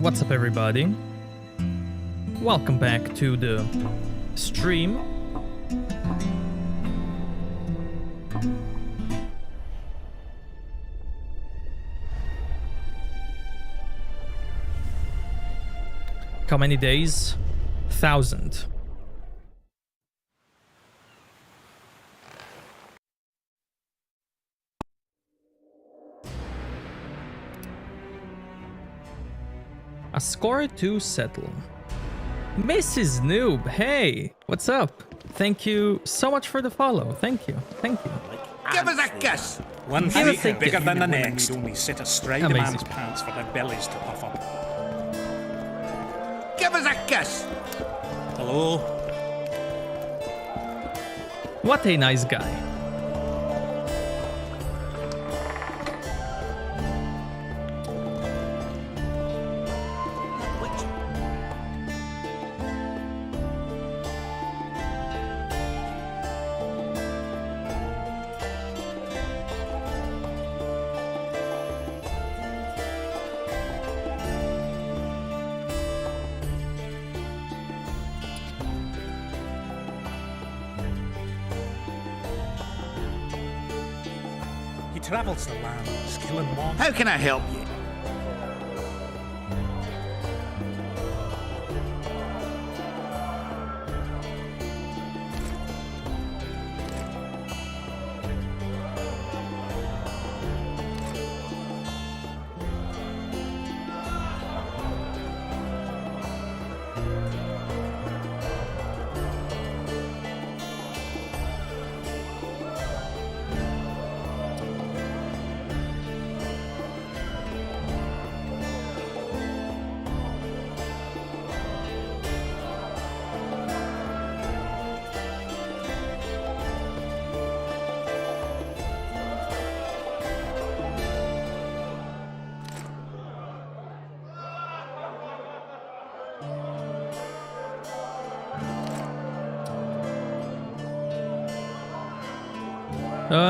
What's up, everybody? Welcome back to the stream. How many days? 1,000. A score to settle. Mrs. Noob, hey, what's up? Thank you so much for the follow. Thank you, thank you. Give us a kiss! One Give us a feet bigger kiss. than the next. Only sit astride the Amazing. man's pants for their bellies to puff up. Give us a kiss! Hello? What a nice guy. He travels the lands, killing monsters. How can I help you?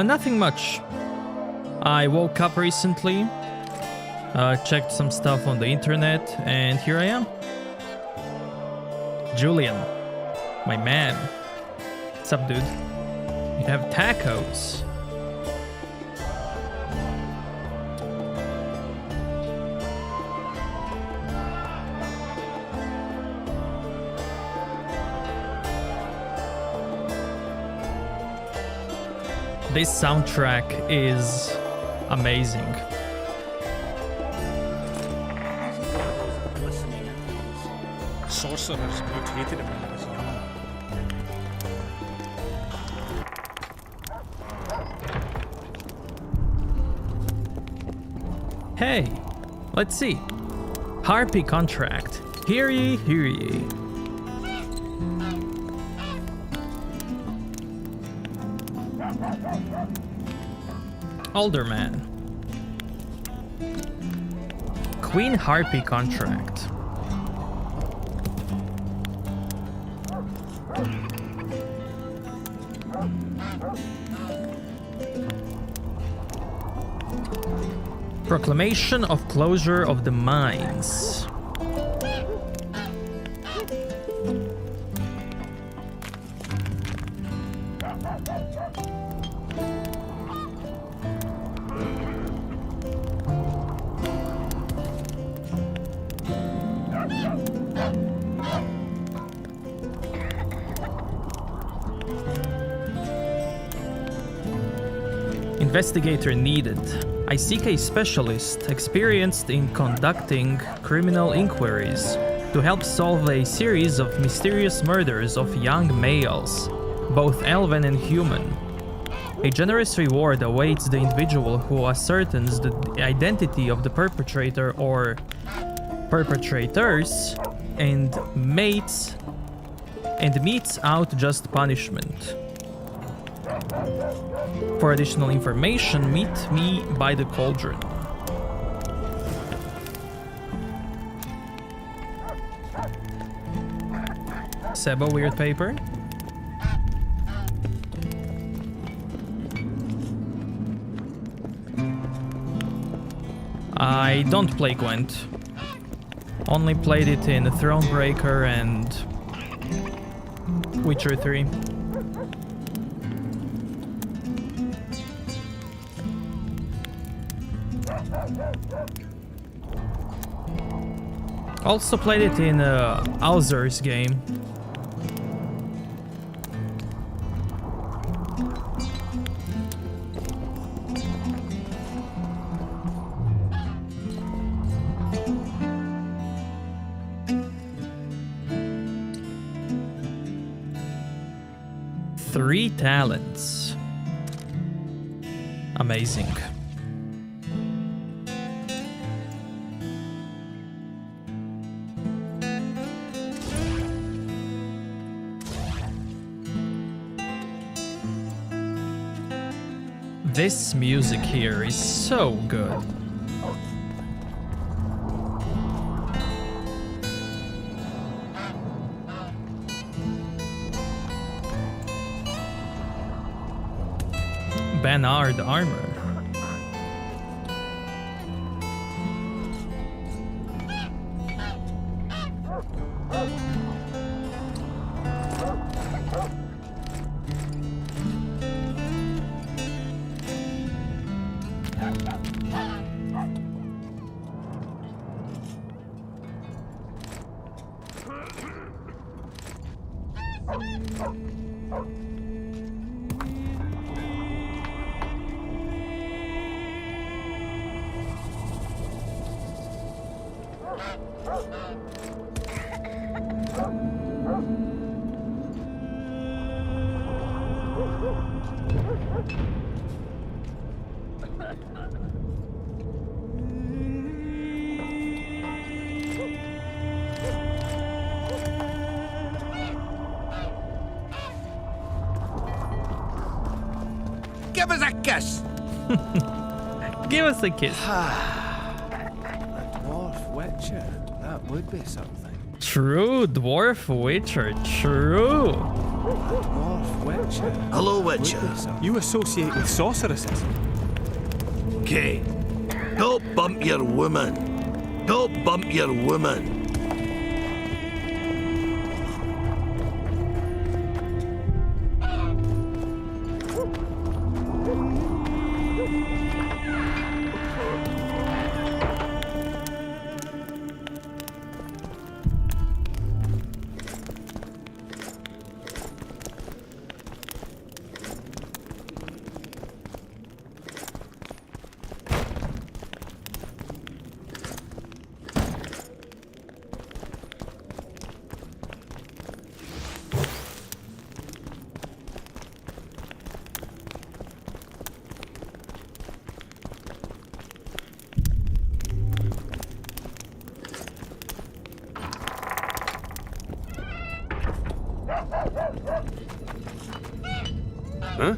Nothing much. I woke up recently, checked some stuff on the internet, and here I am. Julian, my man. What's up, dude? You have tacos. This soundtrack is amazing. Sorcerers mutated him when he was young. Hey, let's see. Harpy contract. Hear ye, hear ye. Alderman. Queen Harpy contract. Proclamation of closure of the mines. Investigator needed. I seek a specialist experienced in conducting criminal inquiries to help solve a series of mysterious murders of young males, both elven and human. A generous reward awaits the individual who ascertains the identity of the perpetrator or perpetrators and metes out just punishment. For additional information, meet me by the cauldron. Seba, weird paper. I don't play Gwent. Only played it in Thronebreaker and Witcher 3. Also played it in Alzur's game. Three talents. Amazing. This music here is so good. Banard armor. Give us a kiss! Give us a kiss. A dwarf witcher. That would be something. True, dwarf witcher. True. A dwarf witcher. Hello, Would Witcher. be something. You associate with sorceresses. Okay. Don't bump your woman. Don't bump your woman. Huh?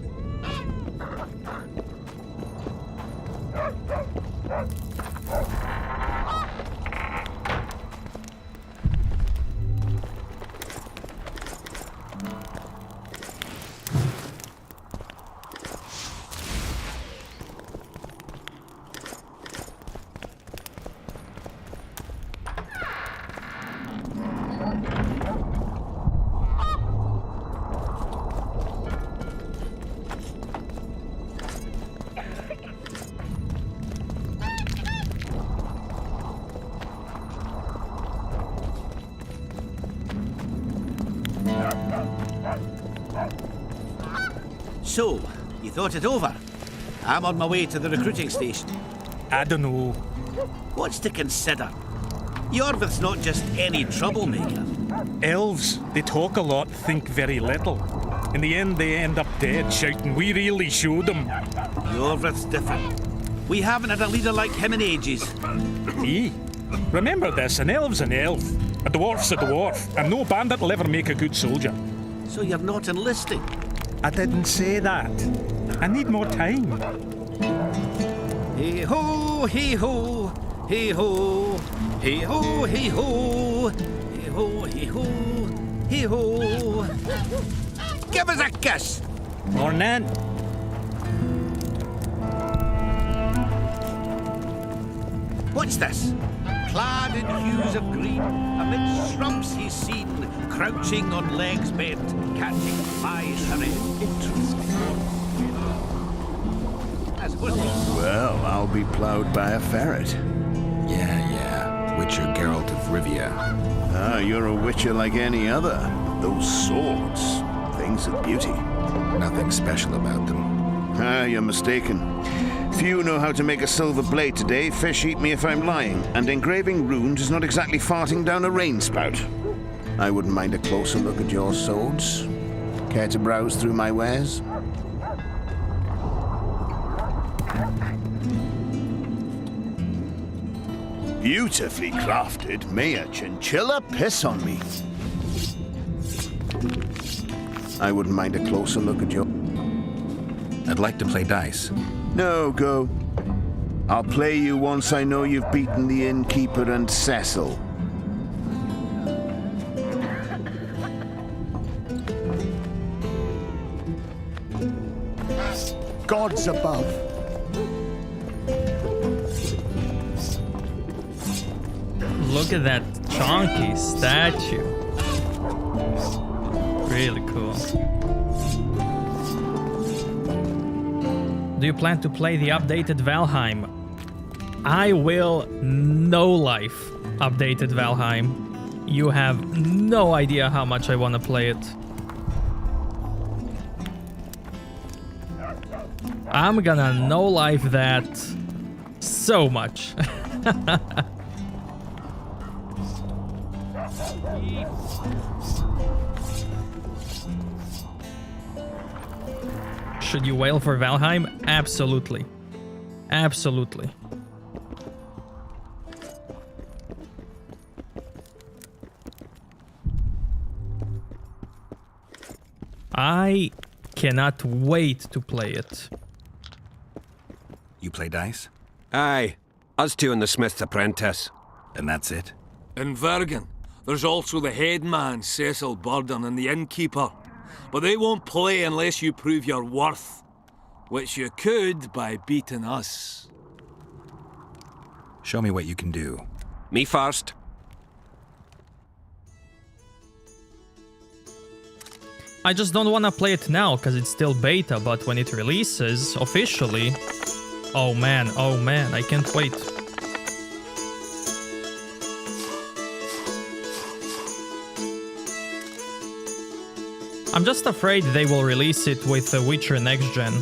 So, you thought it over? I'm on my way to the recruiting station. I don't know. What's to consider? Yorvith's not just any troublemaker. Elves, they talk a lot, think very little. In the end, they end up dead, shouting, "We really showed them." Yorvith's different. We haven't had a leader like him in ages. Eh? Remember this, an elf's an elf. A dwarf's a dwarf, and no bandit will ever make a good soldier. So you're not enlisting? I didn't say that. I need more time. Hey ho, hey ho, hey ho, hey ho, hey ho, hey ho, hey ho, hey ho. Give us a kiss. Or nan. What's this? Clad in hues of green, amid shrubs he's seen, crouching on legs bent, catching flies as Well, I'll be plowed by a ferret. Yeah. Witcher Geralt of Rivia. Ah, you're a witcher like any other. Those swords, things of beauty. Nothing special about them. Ah, you're mistaken. Few know how to make a silver blade today. Fish eat me if I'm lying. And engraving runes is not exactly farting down a rain spout. I wouldn't mind a closer look at your swords. Care to browse through my wares? Beautifully crafted. May a chinchilla piss on me. I wouldn't mind a closer look at your... I'd like to play dice. No, go. I'll play you once I know you've beaten the innkeeper and Cecil. Gods above. Look at that chunky statue. Really cool. Do you plan to play the updated Valheim? I will no life updated Valheim. You have no idea how much I want to play it. I'm gonna no life that so much. Should you wail for Valheim? Absolutely. Absolutely. I cannot wait to play it. You play dice? Aye, us two and the Smith's apprentice. And that's it? In Vergen, there's also the headman, Cecil Burden, and the innkeeper. But they won't play unless you prove your worth. Which you could by beating us. Show me what you can do. Me first. I just don't want to play it now because it's still beta, but when it releases officially... oh man, I can't wait. I'm just afraid they will release it with The Witcher Next Gen.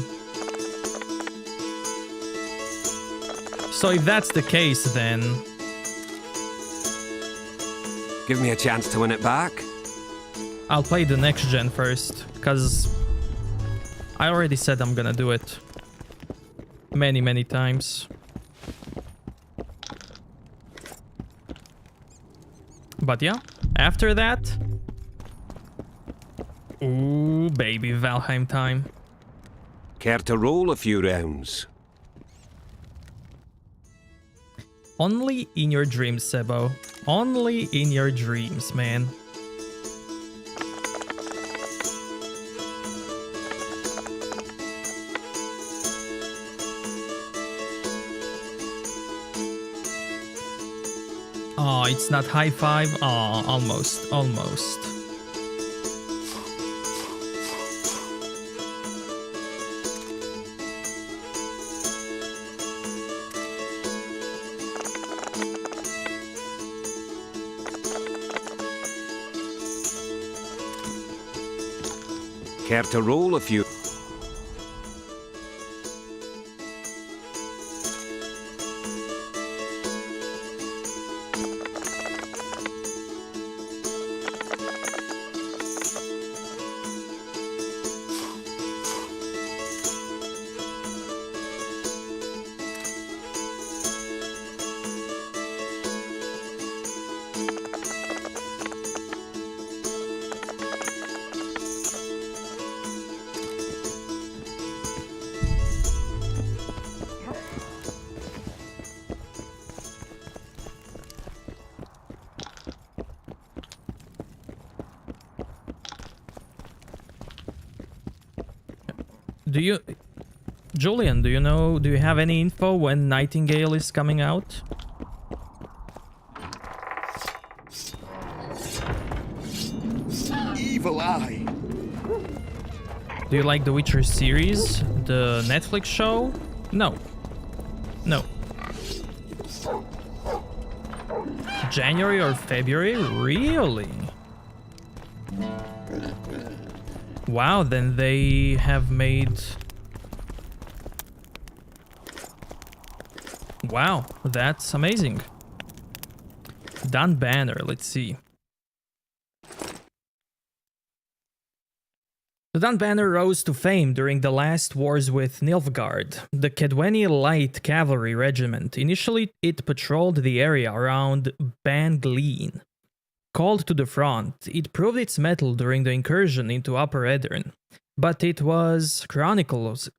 So if that's the case, then... Give me a chance to win it back. I'll play the Next Gen first, because I already said I'm gonna do it. Many times. But yeah, after that... ooh, baby, Valheim time. Care to roll a few rounds? Only in your dreams, Sebo. Only in your dreams, man. Oh, it's not high five? Oh, almost. Care to roll a few? Do you... Julian, do you have any info when Nightingale is coming out? Evil eye. Do you like the Witcher series? The Netflix show? No. No. January or February? Really? Wow, then they have made... Wow, that's amazing. Dan Banner, let's see. The Dan Banner rose to fame during the last wars with Nilfgaard, the Kedweni Light Cavalry Regiment. Initially, it patrolled the area around Bangleen. Called to the front, it proved its mettle during the incursion into Upper Edirne, but it was chronicles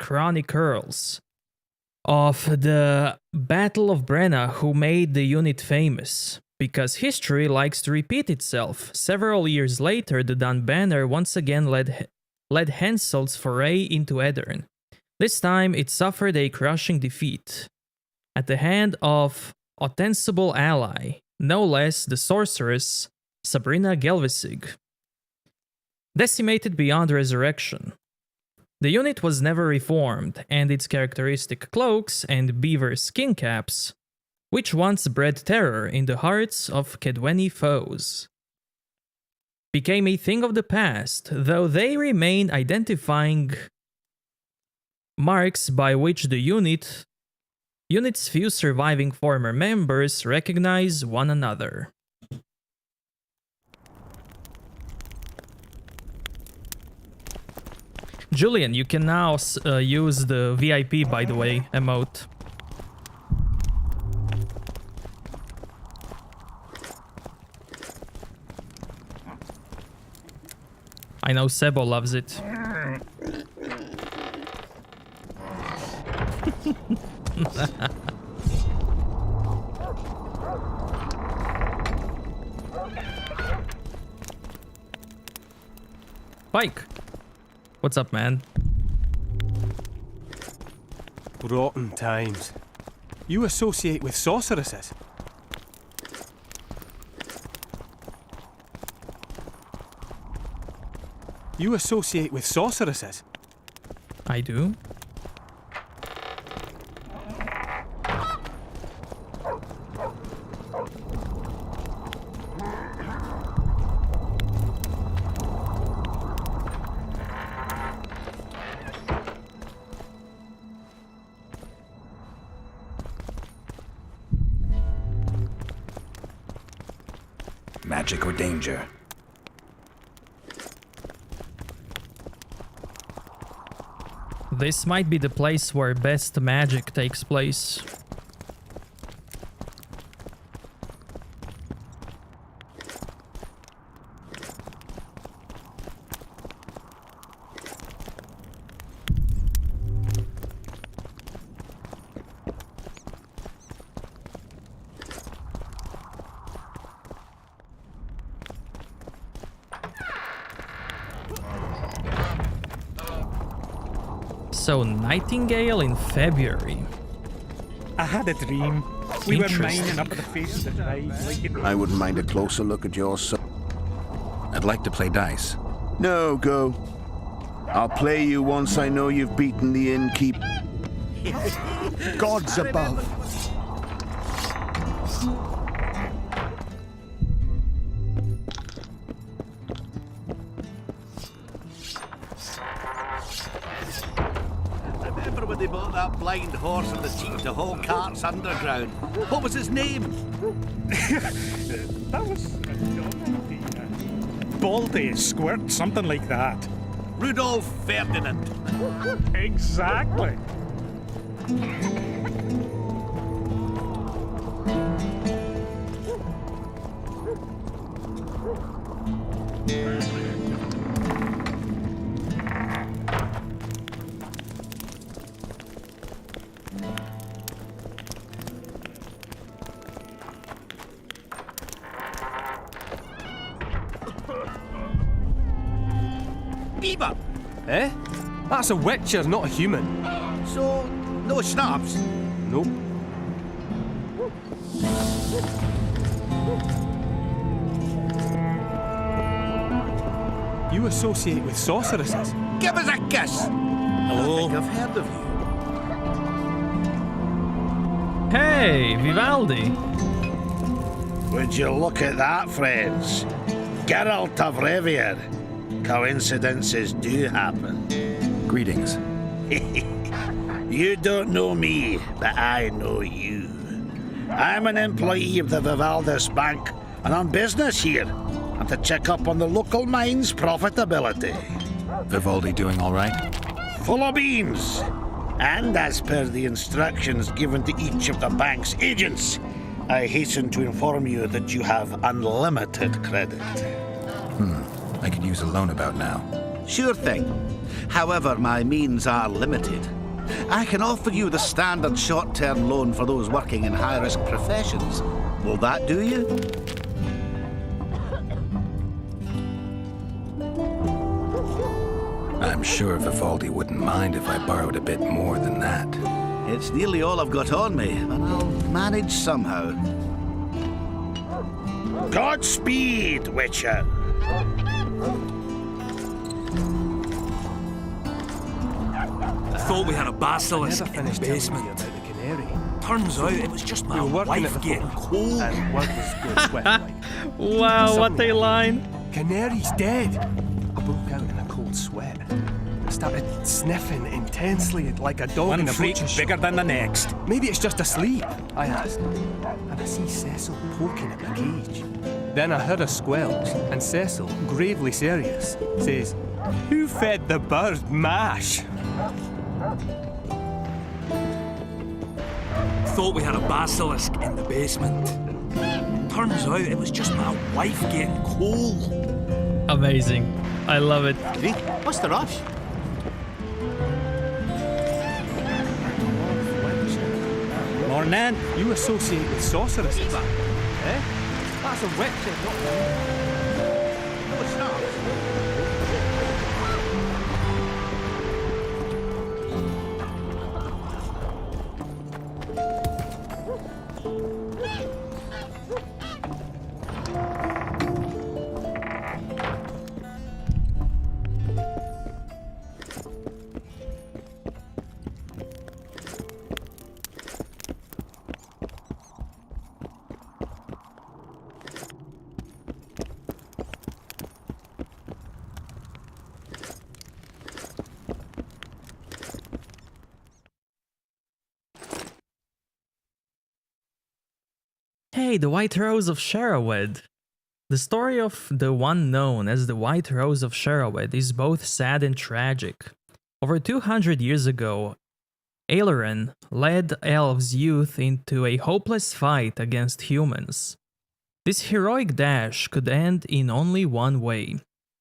of the Battle of Brenna who made the unit famous. Because history likes to repeat itself, several years later the Dan Banner once again led Henselt's foray into Edirne. This time it suffered a crushing defeat at the hand of ostensible ally, no less the sorceress Sabrina Gelvisig. Decimated beyond resurrection, the unit was never reformed, and its characteristic cloaks and beaver skin caps, which once bred terror in the hearts of Kedweni foes, became a thing of the past, though they remain identifying marks by which the unit's few surviving former members recognize one another. Julian, you can now use the VIP, by the way, emote. I know Sebo loves it. Pike! What's up, man? Rotten times. You associate with sorceresses? You associate with sorceresses? I do. Magic or danger? This might be the place where best magic takes place. So, Nightingale in February. I had a dream. We were mining up the face of the drive. I wouldn't mind a closer look at yours, son. I'd like to play dice. No, go. I'll play you once I know you've beaten the innkeep. Gods above. Remember when they bought that blind horse and the team to haul carts underground? What was his name? That was Baldy, Squirt, something like that. Rudolph Ferdinand. Exactly. Bebop! Eh? That's a witcher, not a human. So, no schnapps? Nope. You associate with sorceresses? Give us a kiss! Hello? I think I've heard of you. Hey, Vivaldi! Would you look at that, friends? Geralt of Rivia. Coincidences do happen. Greetings. You don't know me, but I know you. I'm an employee of the Vivaldis Bank, and on business here, and to check up on the local mine's profitability. Vivaldi doing all right? Full of beans. And as per the instructions given to each of the bank's agents, I hasten to inform you that you have unlimited credit. I could use a loan about now. Sure thing. However, my means are limited. I can offer you the standard short-term loan for those working in high-risk professions. Will that do you? I'm sure Vivaldi wouldn't mind if I borrowed a bit more than that. It's nearly all I've got on me, but I'll manage somehow. Godspeed, Witcher. I thought we had a I basilisk never in the finished telling you basement. about the canary. Turns out it was just my We were working at wife the getting pub, cold. and work was going swiftly. Wow, what a line! Canary's dead! I broke out in a cold sweat. I started sniffing intensely like a dog One in a freak butcher bigger shop. than the next. Maybe it's just asleep, I asked. And I see Cecil poking at the cage. Then I heard her squelch, and Cecil, gravely serious, says, "Who fed the bird mash?" Thought we had a basilisk in the basement. Turns out it was just my wife getting cold. Amazing. I love it. What's the rush? Morning. You associate with sorceresses? Eh? That's a witcher, not a No schnapps? Hey, the White Rose of Sharawed. The story of the one known as the White Rose of Sharawed is both sad and tragic. Over 200 years ago, Aileron led elves' youth into a hopeless fight against humans. This heroic dash could end in only one way.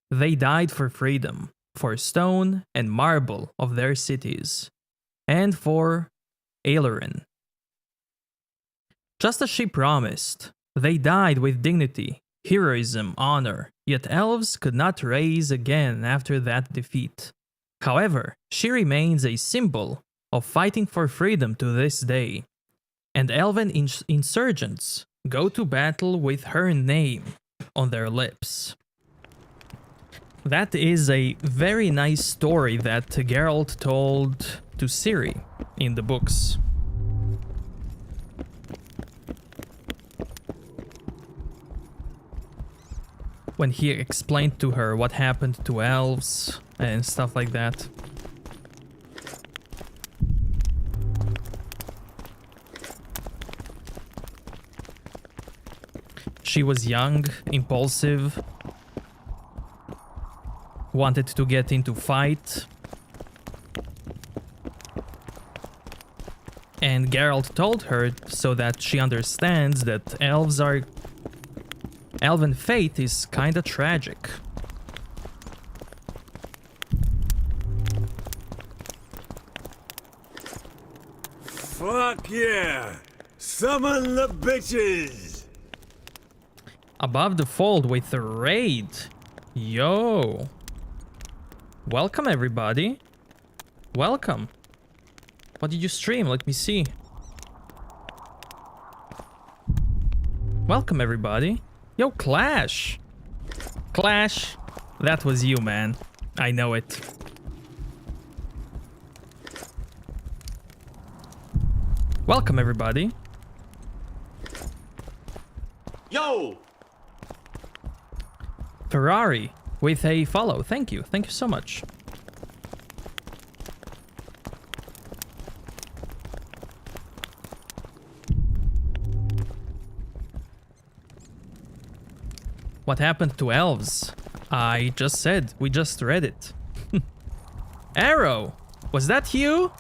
They died for freedom, for stone and marble of their cities, and for Aileron. Just as she promised, they died with dignity, heroism, honor, yet elves could not rise again after that defeat. However, she remains a symbol of fighting for freedom to this day, and elven insurgents go to battle with her name on their lips. That is a very nice story that Geralt told to Ciri in the books. When he explained to her what happened to elves and stuff like that. She was young, impulsive, wanted to get into fight. And Geralt told her so that she understands that elven fate is kinda tragic. Fuck yeah! Summon the bitches! Above the fold with the raid. Yo. Welcome everybody. welcome. What did you stream? Let me see. Welcome, everybody. Yo, Clash. Clash, that was you, man. I know it. Welcome, everybody. Yo! Ferrari with a follow. Thank you. Thank you so much. What happened to elves? I just said. We just read it. Arrow! Was that you?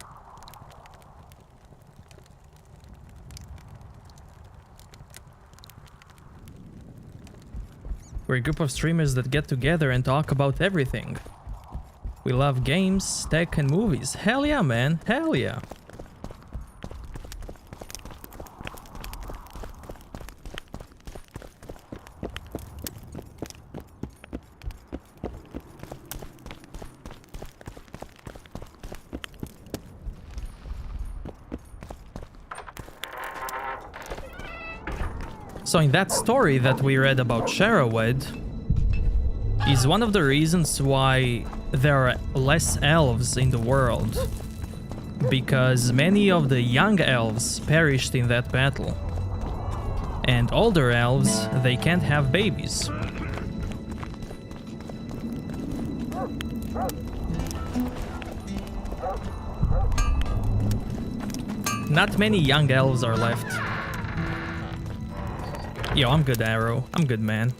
We're a group of streamers that get together and talk about everything. We love games, tech, and movies. Hell yeah, man. Hell yeah. So in that story that we read about Sherrowed is one of the reasons why there are less elves in the world. Because many of the young elves perished in that battle. And older elves, they can't have babies. Not many young elves are left. Yo, I'm good, Arrow. I'm good, man.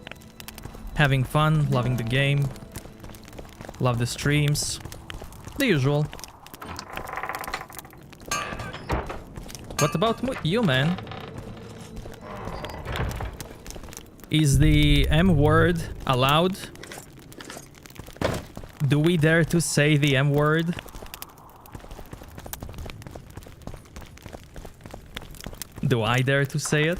Having fun, loving the game. Love the streams. The usual. What about you, man? Is the M word allowed? Do we dare to say the M word? Do I dare to say it?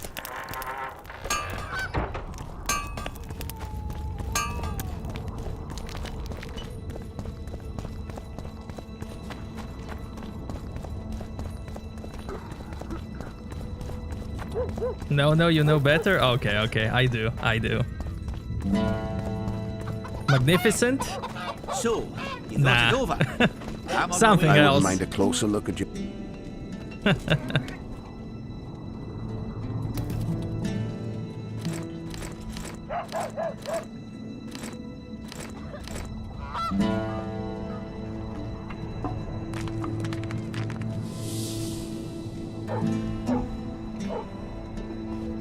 No, you know better? Okay, I do. Magnificent? So, you Nah. thought it over? I'm on Something my way. I else. wouldn't mind a closer look at you.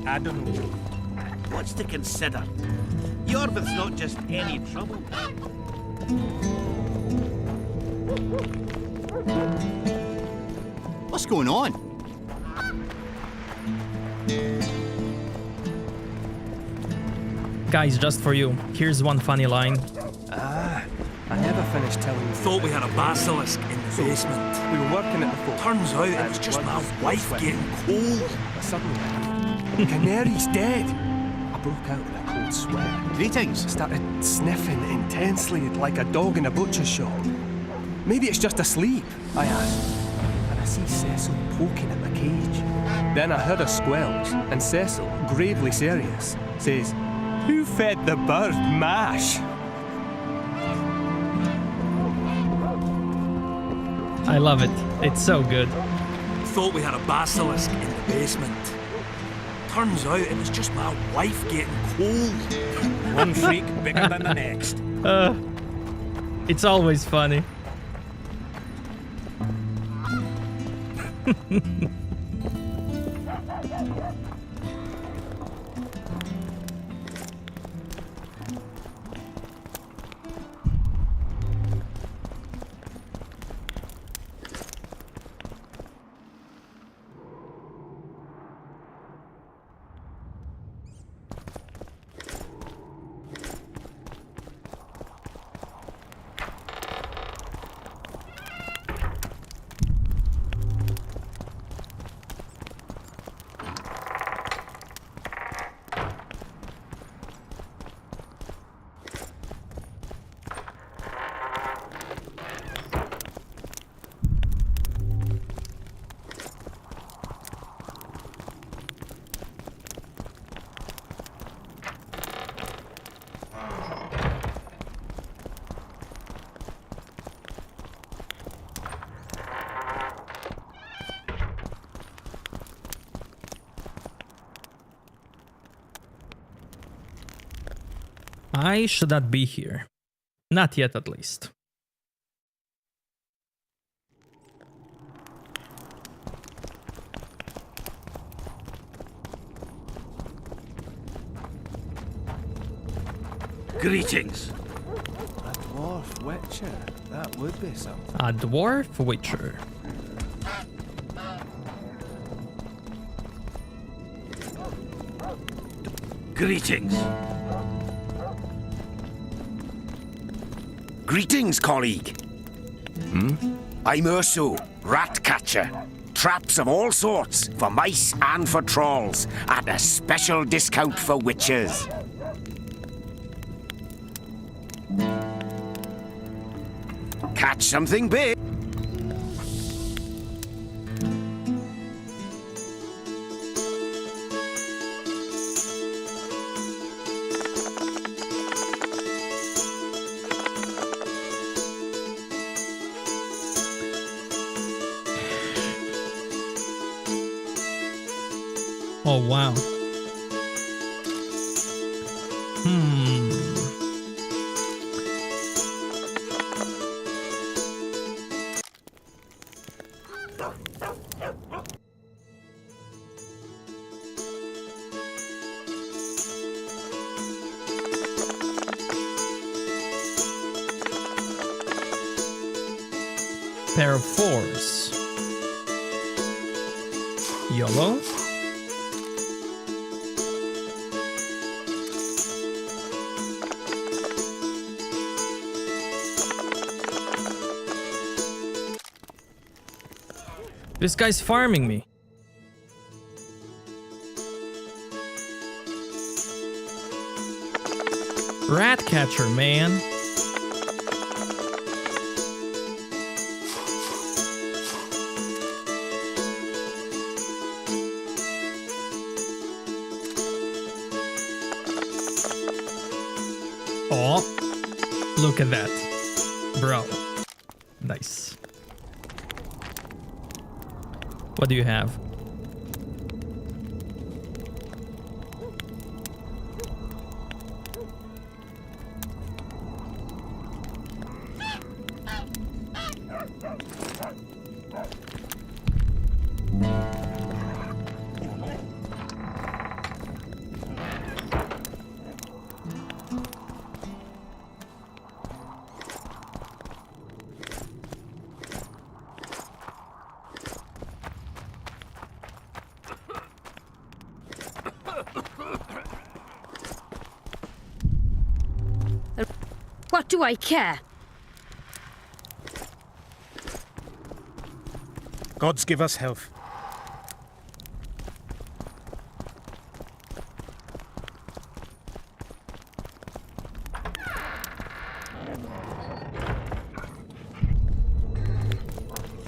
I don't know. What's to consider? Yorvith's not just any trouble. What's going on? Guys, just for you, here's one funny line. I never finished telling you. Thought we had a basilisk in the basement. We were working at the fort. Turns out it was just my wife getting cold. Suddenly, Canary's dead. I broke out in a cold sweat. Greetings. Started sniffing intensely like a dog in a butcher's shop. Maybe it's just asleep, I asked. And I see Cecil poking at my cage. Then I heard her squelch, and Cecil, gravely serious, says, "Who fed the bird mash?" I love it. It's so good. Thought we had a basilisk in the basement. Turns out it was just my wife getting cold. One freak bigger than the next. It's always funny. I should not be here. Not yet, at least. Greetings. A dwarf witcher. That would be something. A dwarf witcher. Greetings. Greetings, colleague. I'm Urso, rat catcher. Traps of all sorts, for mice and for trolls, at a special discount for witches. Catch something big. Oh, wow. Pair of fours. YOLO. This guy's farming me. Rat catcher, man. Oh, look at that. Bro. Nice. What do you have? What do I care? Gods give us health.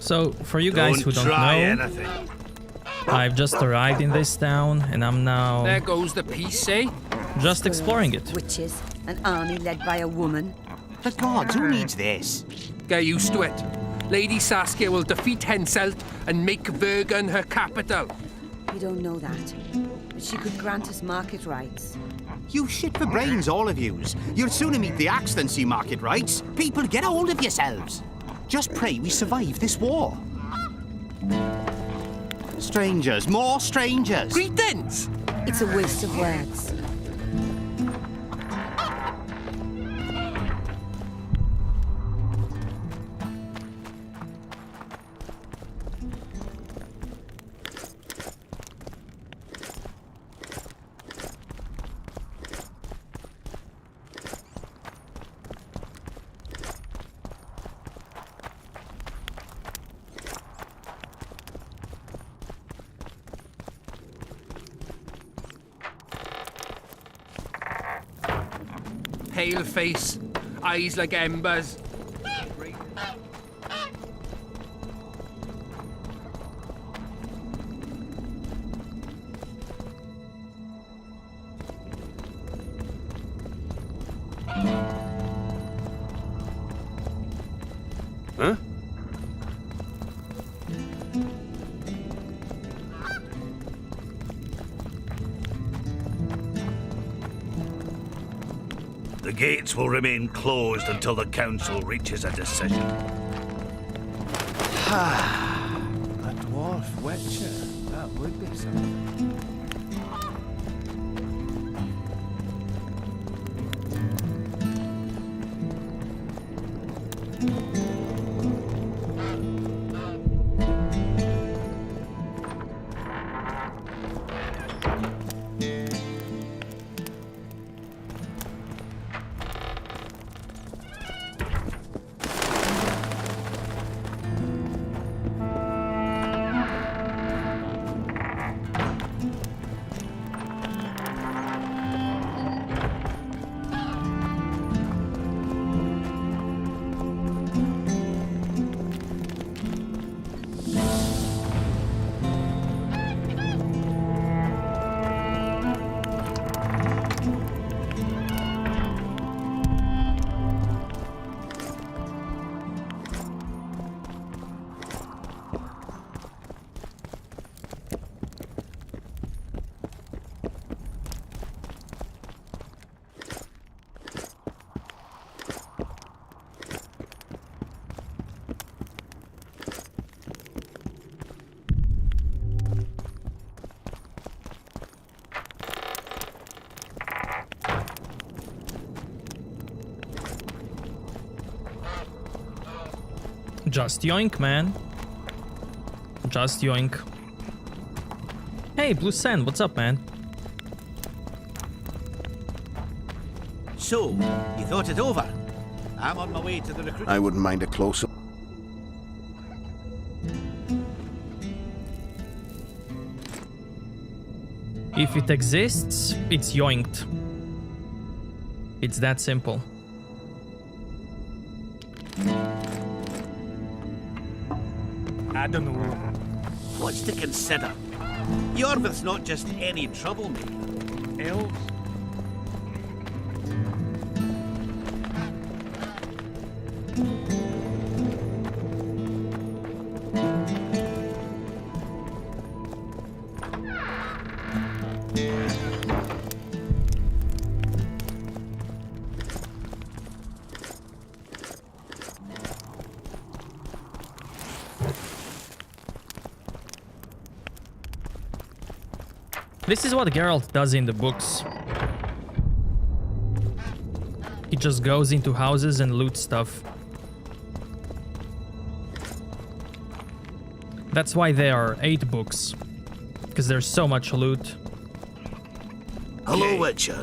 So, for you guys who don't know, I've just arrived in this town and I'm now There goes the peace, eh? just exploring it. Witches, an army led by a woman. The gods, who needs this? Get used to it. Lady Saskia will defeat Henselt and make Vergen her capital. You don't know that. But she could grant us market rights. You shit for brains, all of yous. You'll sooner meet the axe than see market rights. People, get a hold of yourselves. Just pray we survive this war. Strangers, more strangers. Greetings! It's a waste of words. Pale face, eyes like embers. Huh? The gates will remain closed until the council reaches a decision. A dwarf witcher. That would be something. Just yoink, man. Just yoink. Hey, Blue Sand, what's up, man? So, you thought it over? I'm on my way to the recruit. I wouldn't mind a closer. If it exists, it's yoinked. It's that simple. I don't know. What's to consider? Yorvith's not just any troublemaker. Elves? This is what Geralt does in the books. He just goes into houses and loots stuff. That's why there are 8 books. Because there's so much loot. Hello, Witcher.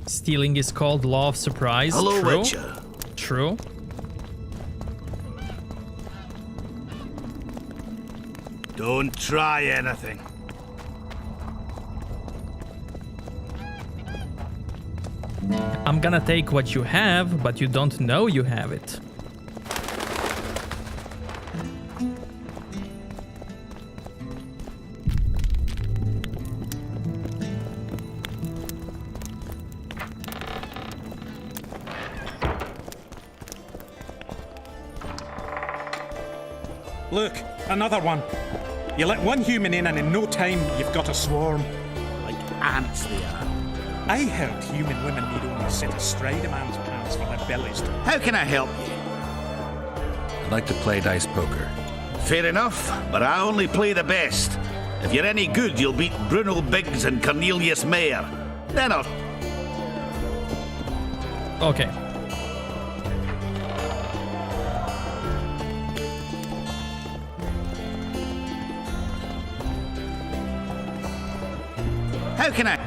Stealing is called Law of Surprise. Hello, True. Witcher. True. Don't try anything. I'm gonna take what you have, but you don't know you have it. Look, another one. You let one human in and in no time you've got a swarm. Like ants they are. I heard human women need only sit astride a man's pants for their bellies to... How can I help you? I'd like to play dice poker. Fair enough, but I only play the best. If you're any good, you'll beat Bruno Biggs and Cornelius Mayer. Then I'll... Okay. How can I...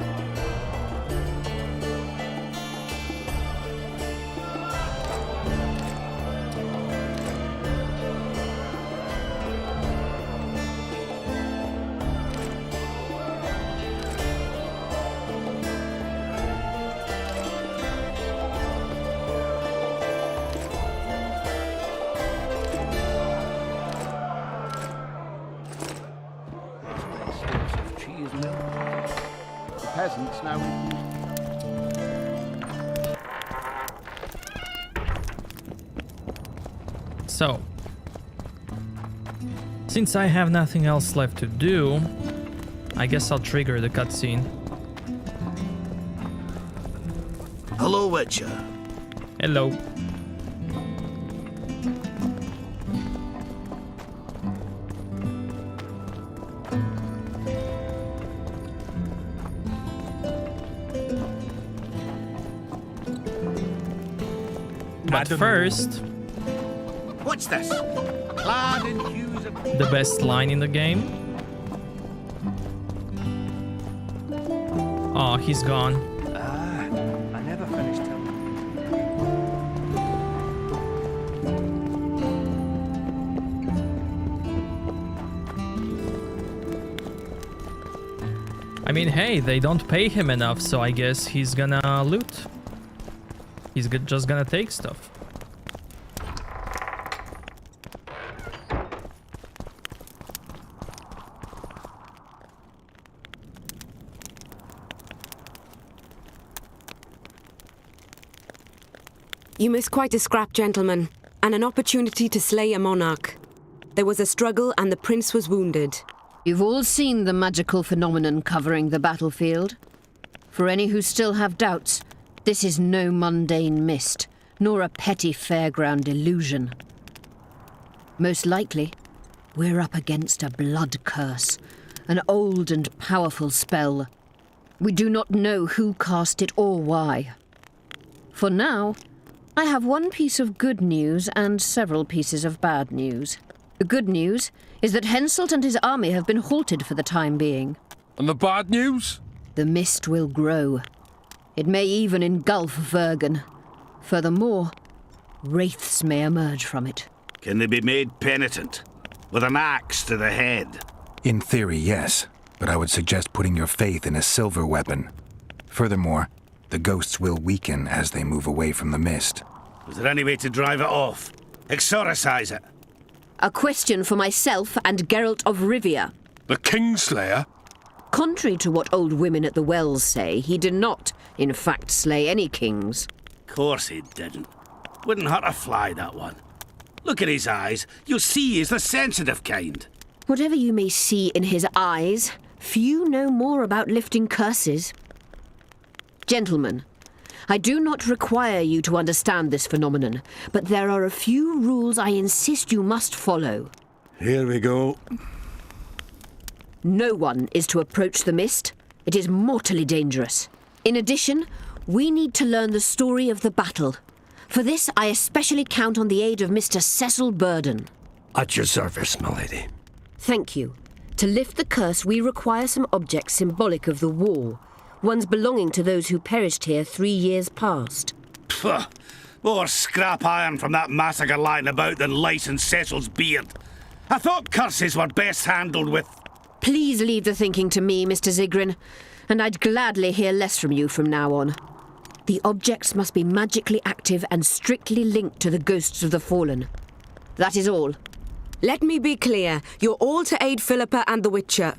peasants now. So, since I have nothing else left to do, I guess I'll trigger the cutscene. Hello, Witcher. Hello. But first, What's this? Clad in hues of... the best line in the game. Oh, he's gone. I never finished telling I mean, hey, they don't pay him enough, so I guess he's gonna loot. He's just gonna take stuff. You missed quite a scrap, gentlemen, and an opportunity to slay a monarch. There was a struggle and the prince was wounded. You've all seen the magical phenomenon covering the battlefield. For any who still have doubts, this is no mundane mist, nor a petty fairground illusion. Most likely, we're up against a blood curse, an old and powerful spell. We do not know who cast it or why. For now, I have one piece of good news and several pieces of bad news. The good news is that Henselt and his army have been halted for the time being. And the bad news? The mist will grow. It may even engulf Vergen. Furthermore, wraiths may emerge from it. Can they be made penitent? With an axe to the head? In theory, yes. But I would suggest putting your faith in a silver weapon. Furthermore, the ghosts will weaken as they move away from the mist. Is there any way to drive it off? Exorcise it? A question for myself and Geralt of Rivia. The Kingslayer? Contrary to what old women at the wells say, he did not, in fact, slay any kings. Course he didn't. Wouldn't hurt a fly, that one. Look at his eyes. You'll see he's the sensitive kind. Whatever you may see in his eyes, few know more about lifting curses. Gentlemen, I do not require you to understand this phenomenon, but there are a few rules I insist you must follow. Here we go. No one is to approach the mist. It is mortally dangerous. In addition, we need to learn the story of the battle. For this, I especially count on the aid of Mr. Cecil Burden. At your service, milady. Thank you. To lift the curse, we require some objects symbolic of the war. Ones belonging to those who perished here 3 years past. Pfft, more scrap iron from that massacre lying about than lice in Cecil's beard. I thought curses were best handled with... Please leave the thinking to me, Mr. Zigrin, and I'd gladly hear less from you from now on. The objects must be magically active and strictly linked to the ghosts of the fallen. That is all. Let me be clear. You're all to aid Philippa and the Witcher.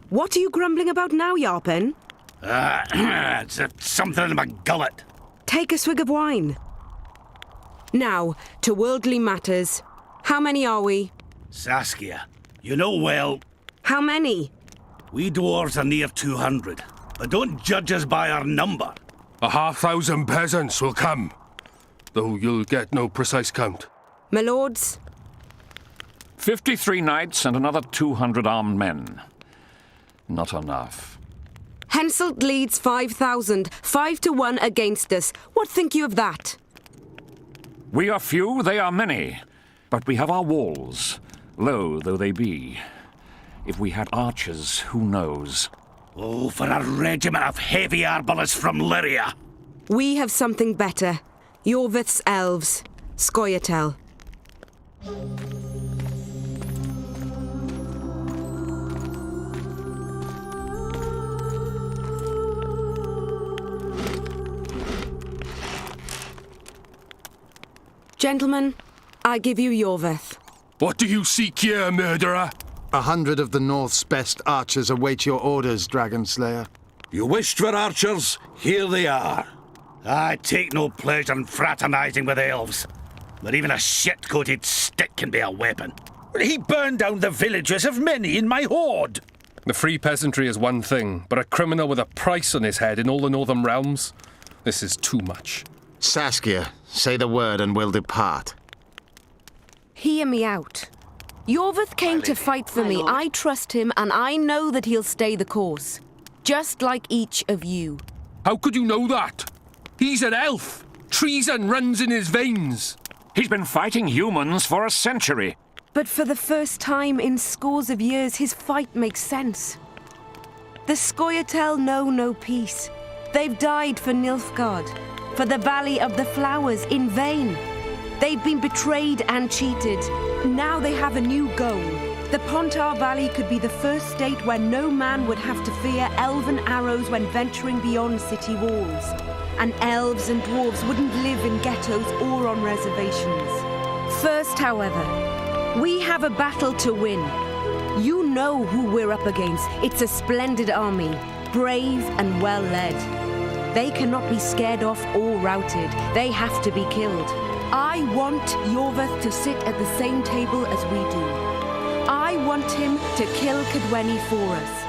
What are you grumbling about now, Yarpen? It's something in my gullet. Take a swig of wine. Now, to worldly matters. How many are we? Saskia, you know well... How many? We dwarves are near 200, but don't judge us by our number. 1,000 peasants will come, though you'll get no precise count. My lords? 53 knights and another 200 armed men. Not enough. Henselt leads 5,000, 5 to 1 against us. What think you of that? We are few, they are many, but we have our walls, low though they be. If we had archers, who knows? Oh, for a regiment of heavy arbalists from Lyria. We have something better. Yorvith's elves. Scoia'tael. Gentlemen, I give you Yorvith. What do you seek here, murderer? 100 of the North's best archers await your orders, Dragon Slayer. You wished for archers, here they are. I take no pleasure in fraternizing with elves, but even a shit-coated stick can be a weapon. He burned down the villages of many in my horde. The free peasantry is one thing, but a criminal with a price on his head in all the northern realms? This is too much. Saskia, say the word and we'll depart. Hear me out. Yorvith came to fight for me. I trust him, and I know that he'll stay the course. Just like each of you. How could you know that? He's an elf. Treason runs in his veins. He's been fighting humans for a century. But for the first time in scores of years, his fight makes sense. The Scoia'tael know no peace. They've died for Nilfgaard, for the Valley of the Flowers, in vain. They've been betrayed and cheated. Now they have a new goal. The Pontar Valley could be the first state where no man would have to fear elven arrows when venturing beyond city walls. And elves and dwarves wouldn't live in ghettos or on reservations. First, however, we have a battle to win. You know who we're up against. It's a splendid army, brave and well led. They cannot be scared off or routed. They have to be killed. I want Yorvith to sit at the same table as we do. I want him to kill Cadwenny for us.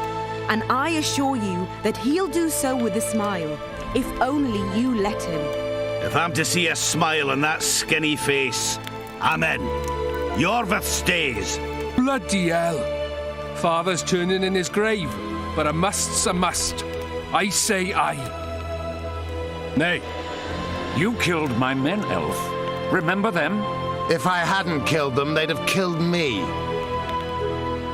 And I assure you that he'll do so with a smile, if only you let him. If I'm to see a smile on that skinny face, I'm in. Yorvith stays. Bloody hell. Father's turning in his grave, but a must's a must. I say aye. Nay, you killed my men, elf. Remember them? If I hadn't killed them, they'd have killed me.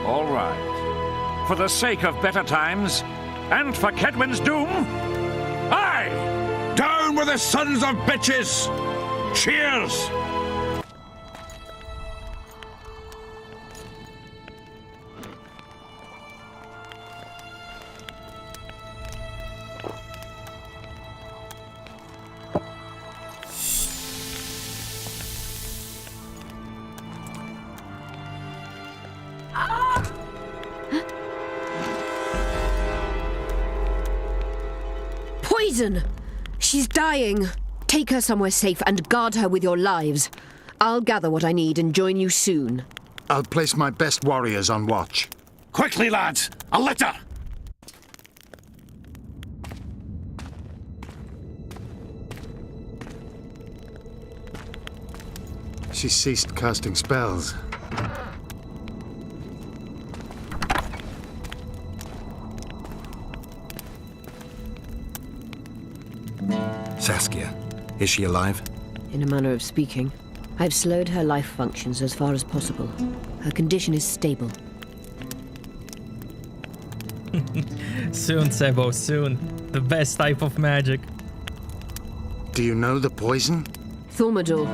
All right. For the sake of better times, and for Kedwin's doom, aye! Down with the sons of bitches! Cheers! Poison! She's dying. Take her somewhere safe and guard her with your lives. I'll gather what I need and join you soon. I'll place my best warriors on watch. Quickly, lads! A litter! She ceased casting spells. Saskia, is she alive? In a manner of speaking. I've slowed her life functions as far as possible. Her condition is stable. Soon, Sebo, soon. The best type of magic. Do you know the poison? Thaumador,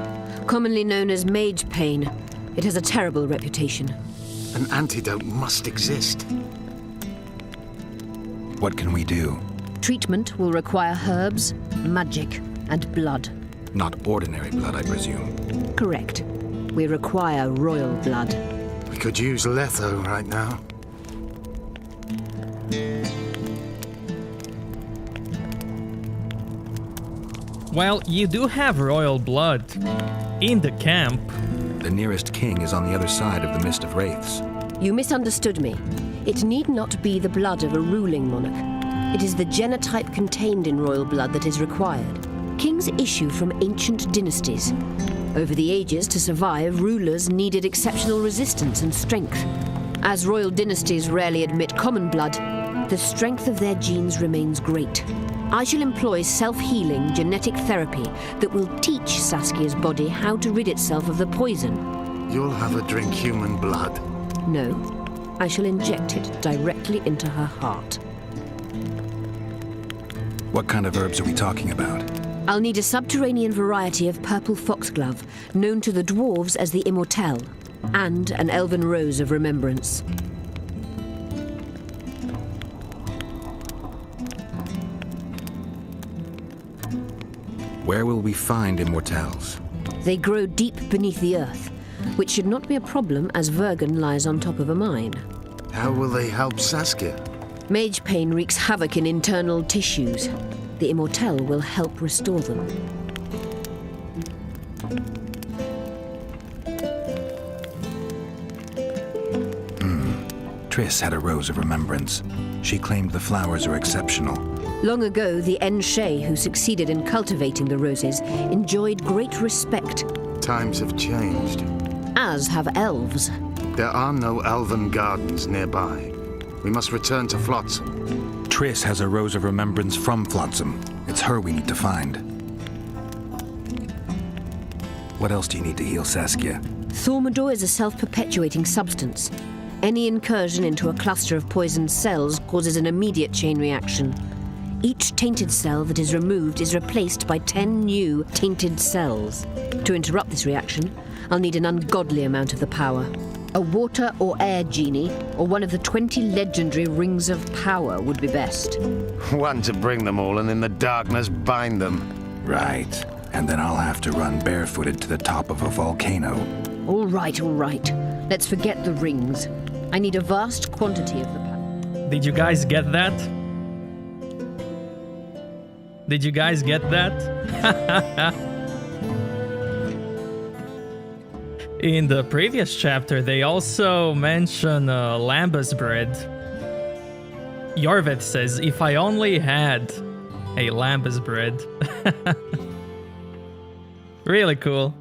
commonly known as mage pain. It has a terrible reputation. An antidote must exist. What can we do? Treatment will require herbs, magic, and blood. Not ordinary blood, I presume. Correct. We require royal blood. We could use Letho right now. Well, you do have royal blood. In the camp. The nearest king is on the other side of the Mist of Wraiths. You misunderstood me. It need not be the blood of a ruling monarch. It is the genotype contained in royal blood that is required. Kings issue from ancient dynasties. Over the ages, to survive, rulers needed exceptional resistance and strength. As royal dynasties rarely admit common blood, the strength of their genes remains great. I shall employ self-healing genetic therapy that will teach Saskia's body how to rid itself of the poison. You'll have her drink human blood. No, I shall inject it directly into her heart. What kind of herbs are we talking about? I'll need a subterranean variety of purple foxglove, known to the dwarves as the immortelle, and an elven rose of remembrance. Where will we find immortelles? They grow deep beneath the earth, which should not be a problem as Vergen lies on top of a mine. How will they help Saskia? Mage pain wreaks havoc in internal tissues. The Immortelle will help restore them. Triss had a rose of remembrance. She claimed the flowers are exceptional. Long ago, the En-Shay who succeeded in cultivating the roses enjoyed great respect. Times have changed. As have elves. There are no elven gardens nearby. We must return to Flotsam. Triss has a rose of remembrance from Flotsam. It's her we need to find. What else do you need to heal Saskia? Thaumadour is a self-perpetuating substance. Any incursion into a cluster of poisoned cells causes an immediate chain reaction. Each tainted cell that is removed is replaced by 10 new tainted cells. To interrupt this reaction, I'll need an ungodly amount of the power. A water or air genie, or one of the 20 legendary rings of power would be best. One to bring them all and in the darkness bind them. Right. And then I'll have to run barefooted to the top of a volcano. All right. Let's forget the rings. I need a vast quantity of the power. Did you guys get that? Did you guys get that? In the previous chapter, they also mention lambus bread. Yorveth says, if I only had a lambus bread. Really cool.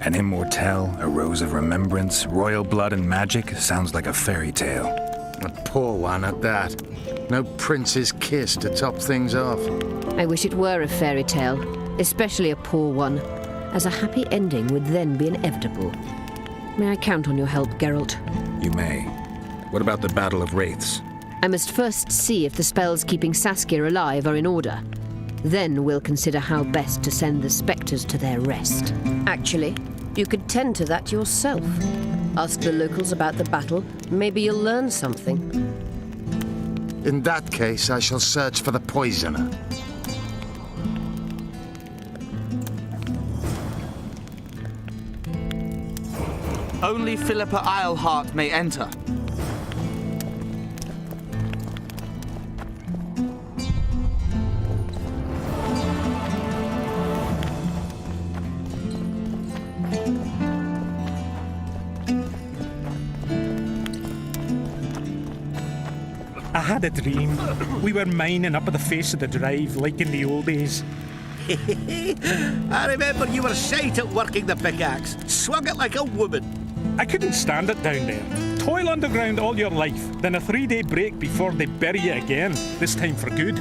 An immortelle, a rose of remembrance, royal blood and magic sounds like a fairy tale. A poor one at that. No prince's kiss to top things off. I wish it were a fairy tale, especially a poor one, as a happy ending would then be inevitable. May I count on your help, Geralt? You may. What about the Battle of Wraiths? I must first see if the spells keeping Saskia alive are in order. Then we'll consider how best to send the spectres to their rest. Actually, you could tend to that yourself. Ask the locals about the battle. Maybe you'll learn something. In that case, I shall search for the poisoner. Only Philippa Eilhart may enter. I had a dream. We were mining up at the face of the drive, like in the old days. I remember you were shite at working the pickaxe. Swung it like a woman. I couldn't stand it down there. Toil underground all your life, then a 3-day break before they bury you again, this time for good.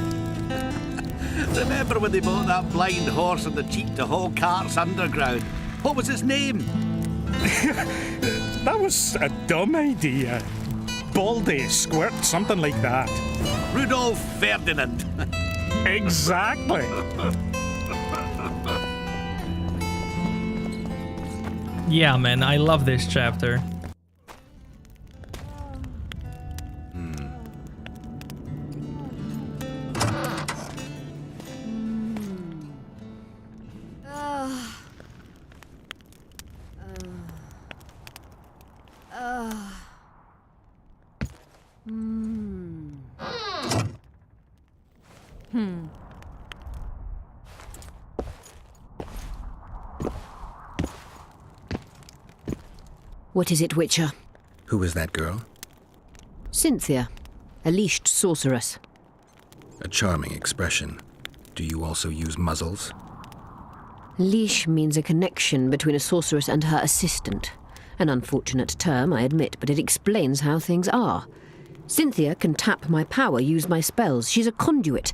Remember when they bought that blind horse on the cheap to haul carts underground? What was his name? That was a dumb idea. Baldy, Squirt, something like that. Rudolph Ferdinand. Exactly. Yeah, man, I love this chapter. What is it, Witcher? Who is that girl? Cynthia, a leashed sorceress. A charming expression. Do you also use muzzles? Leash means a connection between a sorceress and her assistant. An unfortunate term, I admit, but it explains how things are. Cynthia can tap my power, use my spells. She's a conduit.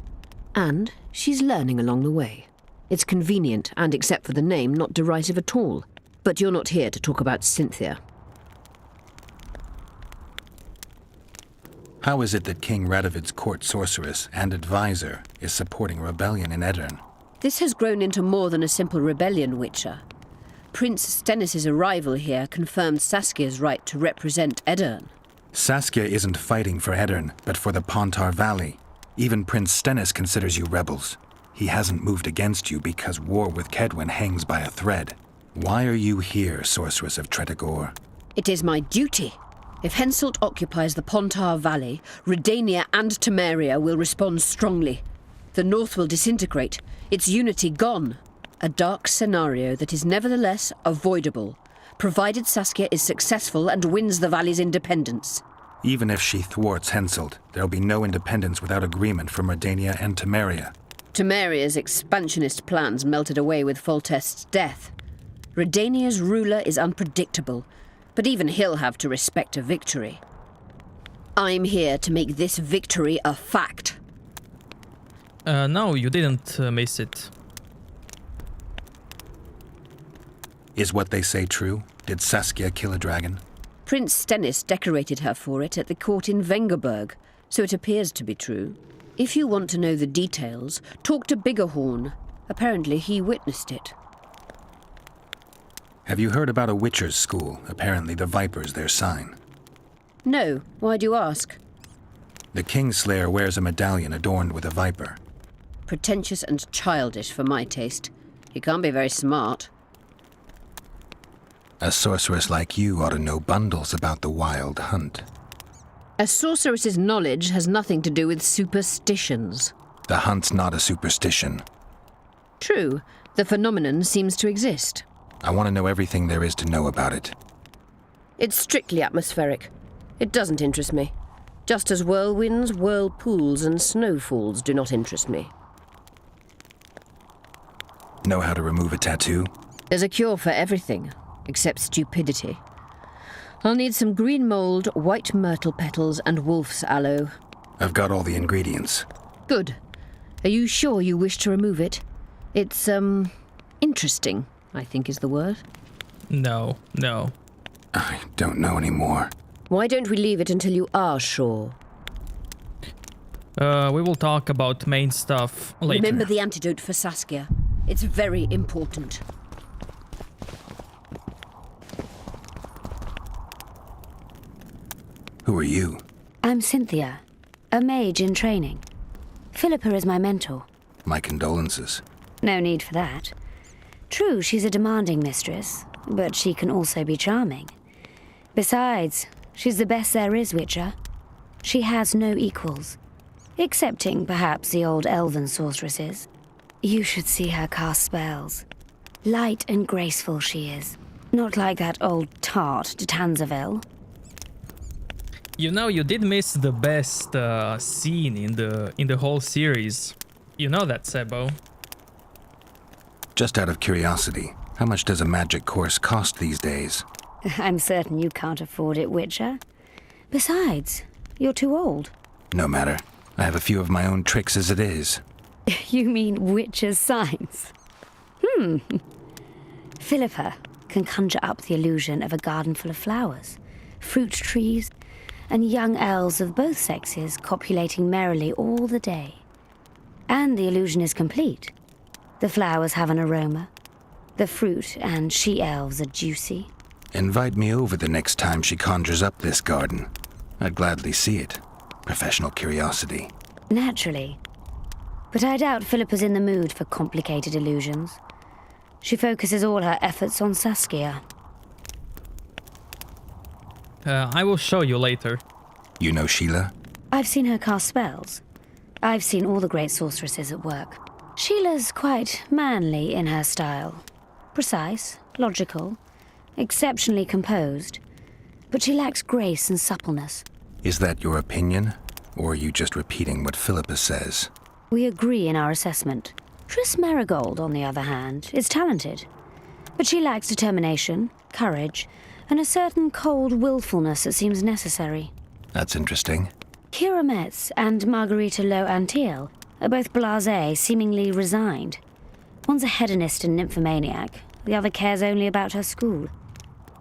And she's learning along the way. It's convenient, and except for the name, not derisive at all. But you're not here to talk about Cynthia. How is it that King Radovid's court sorceress and advisor is supporting rebellion in Edirn? This has grown into more than a simple rebellion, Witcher. Prince Stennis' arrival here confirmed Saskia's right to represent Edirn. Saskia isn't fighting for Edirn, but for the Pontar Valley. Even Prince Stennis considers you rebels. He hasn't moved against you because war with Kedwin hangs by a thread. Why are you here, Sorceress of Tretogor? It is my duty. If Henselt occupies the Pontar Valley, Redania and Temeria will respond strongly. The North will disintegrate, its unity gone. A dark scenario that is nevertheless avoidable, provided Saskia is successful and wins the Valley's independence. Even if she thwarts Henselt, there'll be no independence without agreement from Redania and Temeria. Temeria's expansionist plans melted away with Foltest's death. Redania's ruler is unpredictable, but even he'll have to respect a victory. I'm here to make this victory a fact. No, you didn't miss it. Is what they say true? Did Saskia kill a dragon? Prince Stennis decorated her for it at the court in Vengerberg, so it appears to be true. If you want to know the details, talk to Biggerhorn. Apparently he witnessed it. Have you heard about a Witcher's school? Apparently the Viper's their sign. No, why do you ask? The Kingslayer wears a medallion adorned with a viper. Pretentious and childish for my taste. He can't be very smart. A sorceress like you ought to know bundles about the wild hunt. A sorceress's knowledge has nothing to do with superstitions. The hunt's not a superstition. True, the phenomenon seems to exist. I want to know everything there is to know about it. It's strictly atmospheric. It doesn't interest me. Just as whirlwinds, whirlpools, and snowfalls do not interest me. Know how to remove a tattoo? There's a cure for everything, except stupidity. I'll need some green mold, white myrtle petals, and wolf's aloe. I've got all the ingredients. Good. Are you sure you wish to remove it? It's, interesting, I think is the word. No. I don't know anymore. Why don't we leave it until you are sure? We will talk about main stuff later. Remember the antidote for Saskia. It's very important. Who are you? I'm Cynthia, a mage in training. Philippa is my mentor. My condolences. No need for that. True, she's a demanding mistress, but she can also be charming. Besides, she's the best there is, Witcher. She has no equals, excepting perhaps the old elven sorceresses. You should see her cast spells. Light and graceful she is. Not like that old tart de Tanzaville. You know, you did miss the best scene in the whole series. You know that, Sebo. Just out of curiosity, how much does a magic course cost these days? I'm certain you can't afford it, Witcher. Besides, you're too old. No matter. I have a few of my own tricks as it is. You mean Witcher's signs? Philippa can conjure up the illusion of a garden full of flowers, fruit trees, and young elves of both sexes copulating merrily all the day. And the illusion is complete. The flowers have an aroma. The fruit and she-elves are juicy. Invite me over the next time she conjures up this garden. I'd gladly see it. Professional curiosity. Naturally. But I doubt Philippa's in the mood for complicated illusions. She focuses all her efforts on Saskia. I will show you later. You know Sheila? I've seen her cast spells. I've seen all the great sorceresses at work. Sheila's quite manly in her style. Precise, logical, exceptionally composed. But she lacks grace and suppleness. Is that your opinion? Or are you just repeating what Philippa says? We agree in our assessment. Triss Marigold, on the other hand, is talented. But she lacks determination, courage, and a certain cold willfulness that seems necessary. That's interesting. Kira Metz and Margarita Low-Antiel are both blasé, seemingly resigned. One's a hedonist and nymphomaniac, the other cares only about her school.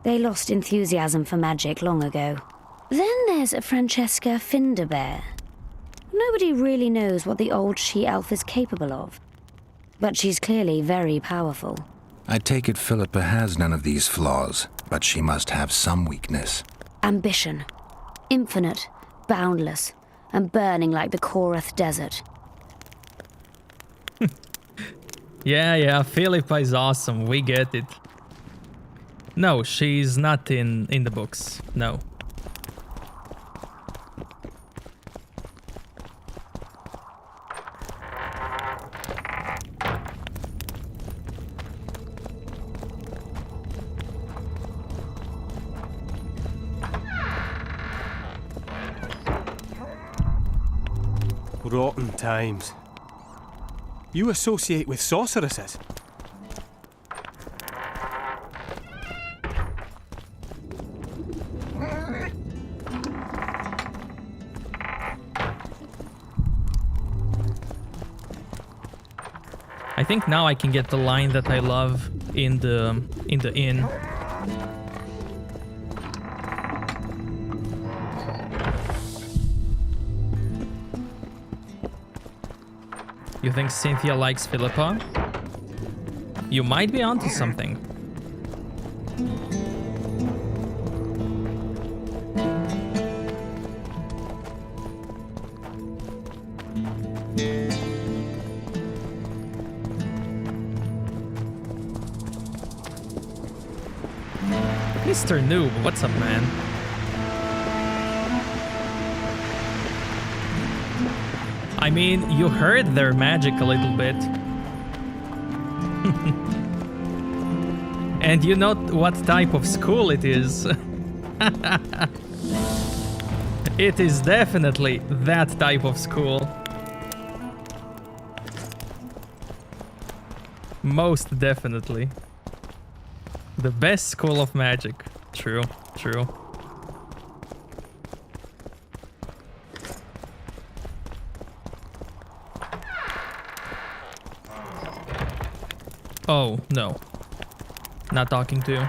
They lost enthusiasm for magic long ago. Then there's Francesca Finderbear. Nobody really knows what the old she-elf is capable of. But she's clearly very powerful. I take it Philippa has none of these flaws, but she must have some weakness. Ambition. Infinite, boundless, and burning like the Korath Desert. Yeah, Philippa is awesome. We get it. No, she's not in the books. No. Rotten times. You associate with sorceresses? I think now I can get the line that I love in the inn. You think Cynthia likes Philippa? You might be onto something. Mr. Noob, what's up, man? I mean, you heard their magic a little bit. And you know what type of school it is. It is definitely that type of school. Most definitely. The best school of magic. True, true. Oh, no. Not talking to you.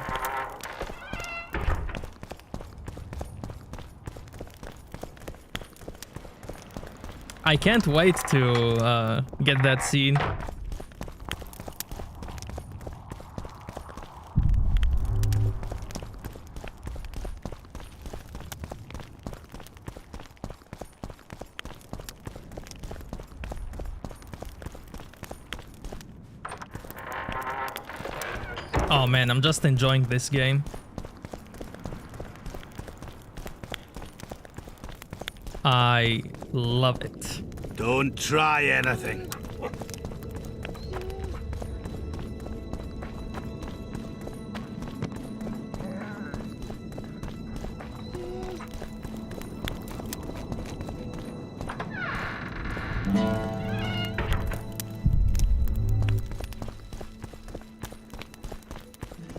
I can't wait to get that scene. Oh man, I'm just enjoying this game. I love it. Don't try anything.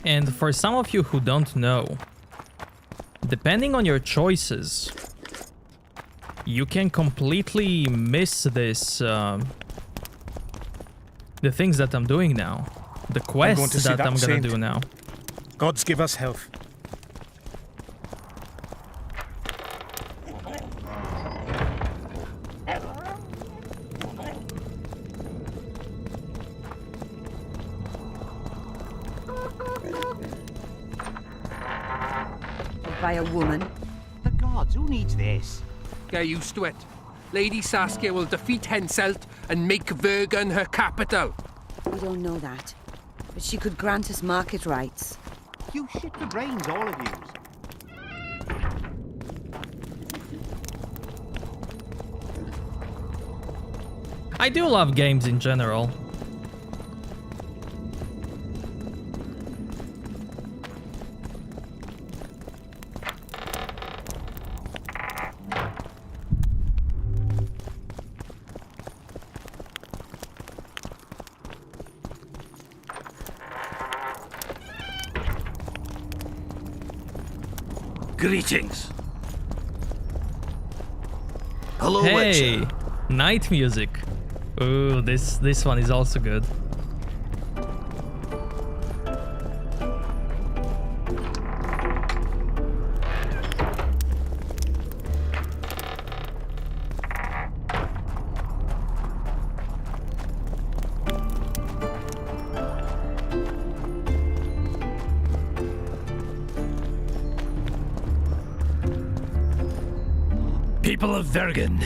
And for some of you who don't know, depending on your choices, you can completely miss this, the things that I'm doing now. The quests that I'm gonna do now. Gods give us health. By a woman. The gods, who needs this? Get used to it. Lady Saskia will defeat Henselt and make Vergen her capital. We don't know that. But she could grant us market rights. You shit the brains, all of yous. I do love games in general. Greetings. Hello, Hey, Witcher. night music. Ooh, this one is also good. People of Vergen,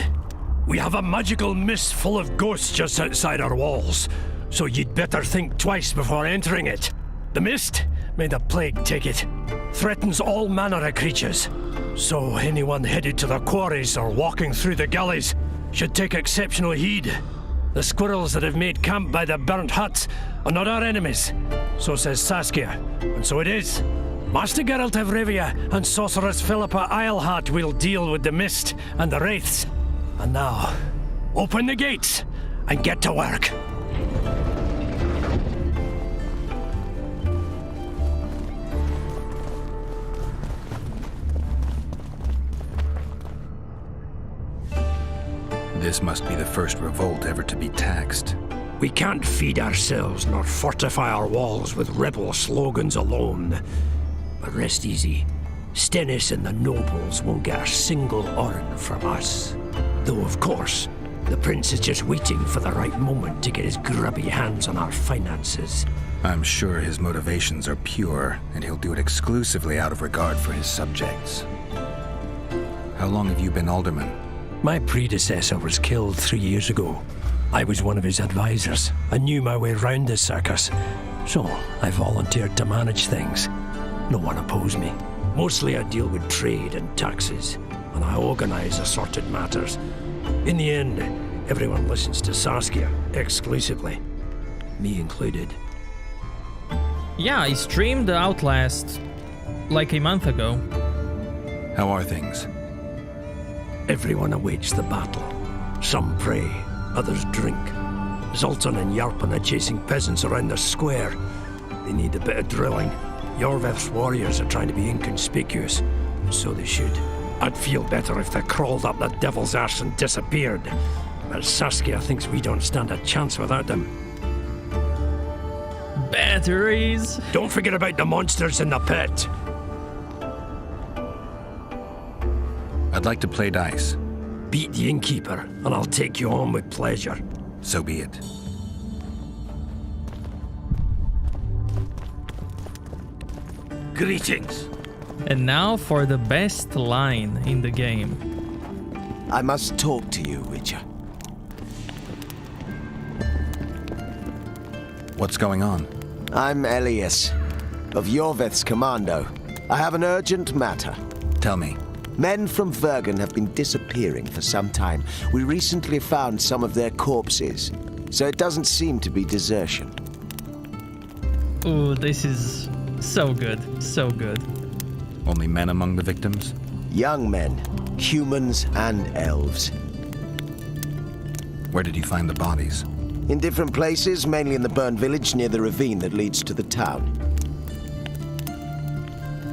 we have a magical mist full of ghosts just outside our walls, so you'd better think twice before entering it. The mist May the plague take it. Threatens all manner of creatures. So anyone headed to the quarries or walking through the gullies should take exceptional heed. The squirrels that have made camp by the burnt huts are not our enemies. So says Saskia, and so it is. Master Geralt of Rivia and Sorceress Philippa Eilhart will deal with the mist and the wraiths. And now, open the gates and get to work. This must be the first revolt ever to be taxed. We can't feed ourselves nor fortify our walls with rebel slogans alone. But rest easy. Stennis and the nobles won't get a single oren from us. Though, of course, the prince is just waiting for the right moment to get his grubby hands on our finances. I'm sure his motivations are pure, and he'll do it exclusively out of regard for his subjects. How long have you been alderman? My predecessor was killed 3 years ago. I was one of his advisors. I knew my way round this circus, so I volunteered to manage things. No one opposed me. Mostly I deal with trade and taxes, and I organize assorted matters. In the end, everyone listens to Saskia exclusively, me included. Yeah, I streamed Outlast like a month ago. How are things? Everyone awaits the battle. Some pray, others drink. Zoltan and Yarpan are chasing peasants around the square. They need a bit of drilling. Yorveth's warriors are trying to be inconspicuous, and so they should. I'd feel better if they crawled up the devil's arse and disappeared. But Saskia thinks we don't stand a chance without them. Batteries! Don't forget about the monsters in the pit. I'd like to play dice. Beat the innkeeper, and I'll take you home with pleasure. So be it. Greetings. And now for the best line in the game. I must talk to you, Witcher. What's going on? I'm Elias, of Yorveth's commando. I have an urgent matter. Tell me. Men from Vergen have been disappearing for some time. We recently found some of their corpses, so it doesn't seem to be desertion. Ooh, this is so good, so good. Only men among the victims? Young men, humans and elves. Where did you find the bodies? In different places, mainly in the burned village near the ravine that leads to the town.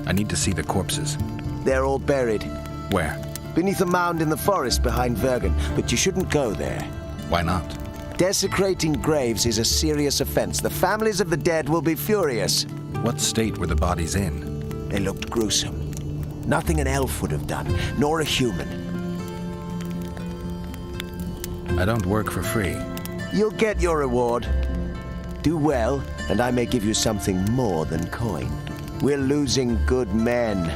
I need to see the corpses. They're all buried. Where? Beneath a mound in the forest behind Vergen, but you shouldn't go there. Why not? Desecrating graves is a serious offense. The families of the dead will be furious. What state were the bodies in? They looked gruesome. Nothing an elf would have done, nor a human. I don't work for free. You'll get your reward. Do well, and I may give you something more than coin. We're losing good men.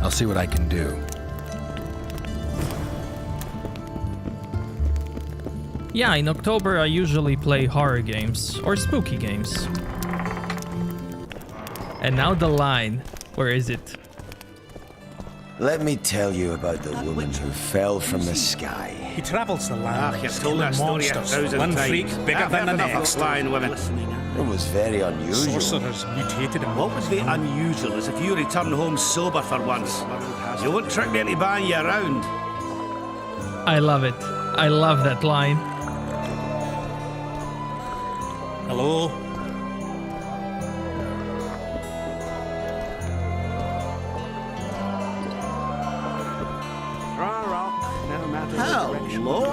I'll see what I can do. Yeah, in October I usually play horror games or spooky games. And now the line. Where is it? Let me tell you about the woman who fell from the sky. He travels the land. You've told that story 1,000 One times. freak bigger than the next. Flying women. It was very unusual. Sorcerers mutated him. What would be unusual is if you return home sober for once. You won't trick me into buying you around. I love it. I love that line. Hello? Hello?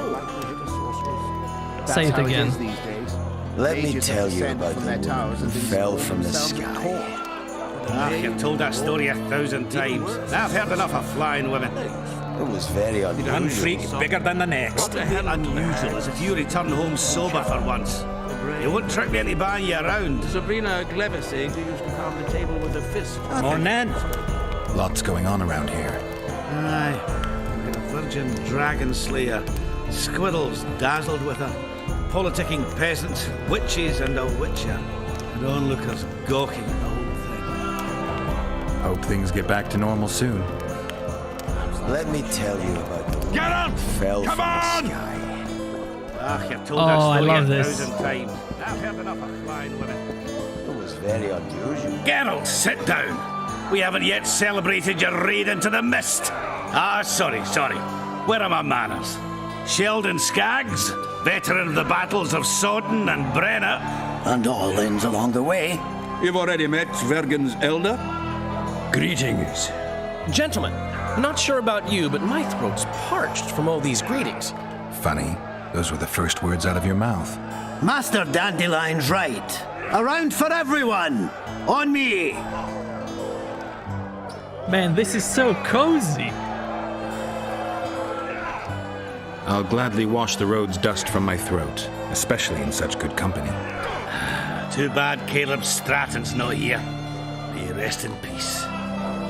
Say it again. Let me tell you about the woman who fell from the sky. You've told that story 1,000 times. I've heard enough of flying women. It was very unusual. One freak bigger than the next. What would be unusual is if you return home sober for once. You won't trick me into buying you around. Sabrina Gleversi, who used to pound the table with a fist. Morning. Lots going on around here. Aye. Like a virgin dragon slayer. Squirrels dazzled with her. Politicking peasants, witches and a witcher. And onlookers gawking at the whole thing. Hope things get back to normal soon. Let me tell you about the Geralt! fell Come from on! the sky. You've told Oh, that I story love 1,000 this. times. I've heard enough of flying women. It was very unusual. Geralt, sit down. We haven't yet celebrated your raid into the mist. Sorry. Where are my manners? Sheldon Skaggs, veteran of the battles of Sodden and Brenna. And all ends along the way. You've already met Vergen's elder? Greetings. Gentlemen, not sure about you, but my throat's parched from all these greetings. Funny, those were the first words out of your mouth. Master Dandelion's right. Around for everyone. On me. Man, this is so cozy. I'll gladly wash the road's dust from my throat, especially in such good company. Too bad Caleb Stratton's not here. May he rest in peace.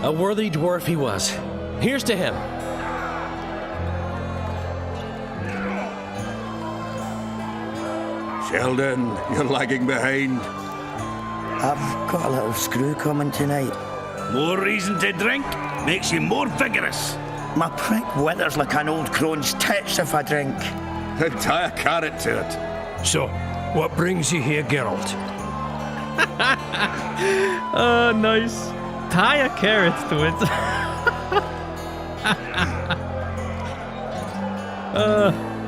A worthy dwarf he was. Here's to him. Sheldon, you're lagging behind. I've got a little screw coming tonight. More reason to drink makes you more vigorous. My prick withers like an old crone's tits if I drink. Then tie a carrot to it. So, what brings you here, Geralt? Oh, nice. Tie a carrot to it.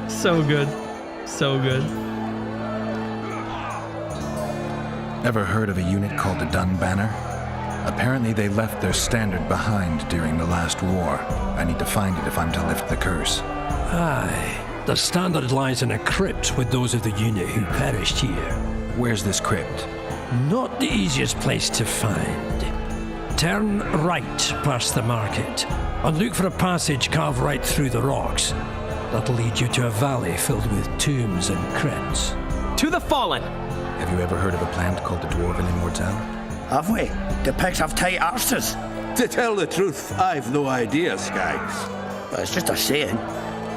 So good. So good. Ever heard of a unit called the Dun Banner? Apparently they left their standard behind during the last war. I need to find it if I'm to lift the curse. Aye. The standard lies in a crypt with those of the unit who perished here. Where's this crypt? Not the easiest place to find. Turn right past the market and look for a passage carved right through the rocks. That'll lead you to a valley filled with tombs and crypts. To the fallen! Have you ever heard of a plant called the Dwarven Immortelle? Have we? The pigs have tight arses. To tell the truth, I've no idea, Skaggs. But it's just a saying.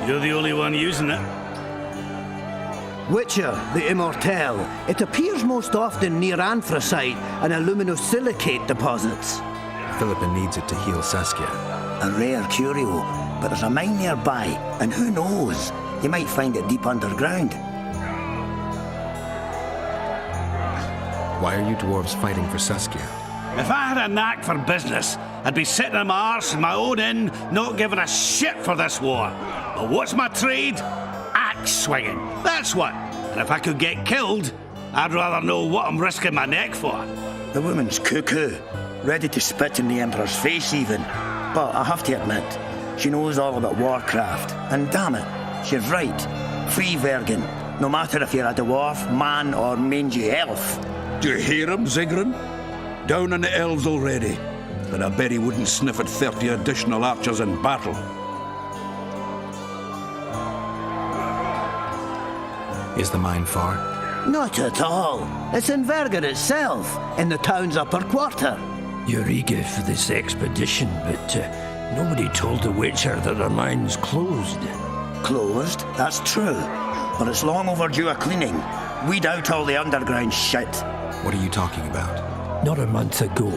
You're the only one using it. Witcher, the Immortelle. It appears most often near anthracite and aluminosilicate deposits. Philippa needs it to heal Saskia. A rare curio, but there's a mine nearby, and who knows? You might find it deep underground. Why are you dwarves fighting for Saskia? If I had a knack for business, I'd be sitting on my arse in my own inn, not giving a shit for this war. But what's my trade? Axe swinging. That's what. And if I could get killed, I'd rather know what I'm risking my neck for. The woman's cuckoo, ready to spit in the Emperor's face even. But I have to admit, she knows all about warcraft. And damn it, she's right. Free Vergen, no matter if you're a dwarf, man or mangy elf. Do you hear him, Zigrin? Down on the elves already. But I bet he wouldn't sniff at 30 additional archers in battle. Is the mine far? Not at all. It's in Vergen itself, in the town's upper quarter. You're eager for this expedition, but nobody told the Witcher that the mine's closed. Closed? That's true. But it's long overdue a cleaning. Weed out all the underground shit. What are you talking about? Not a month ago,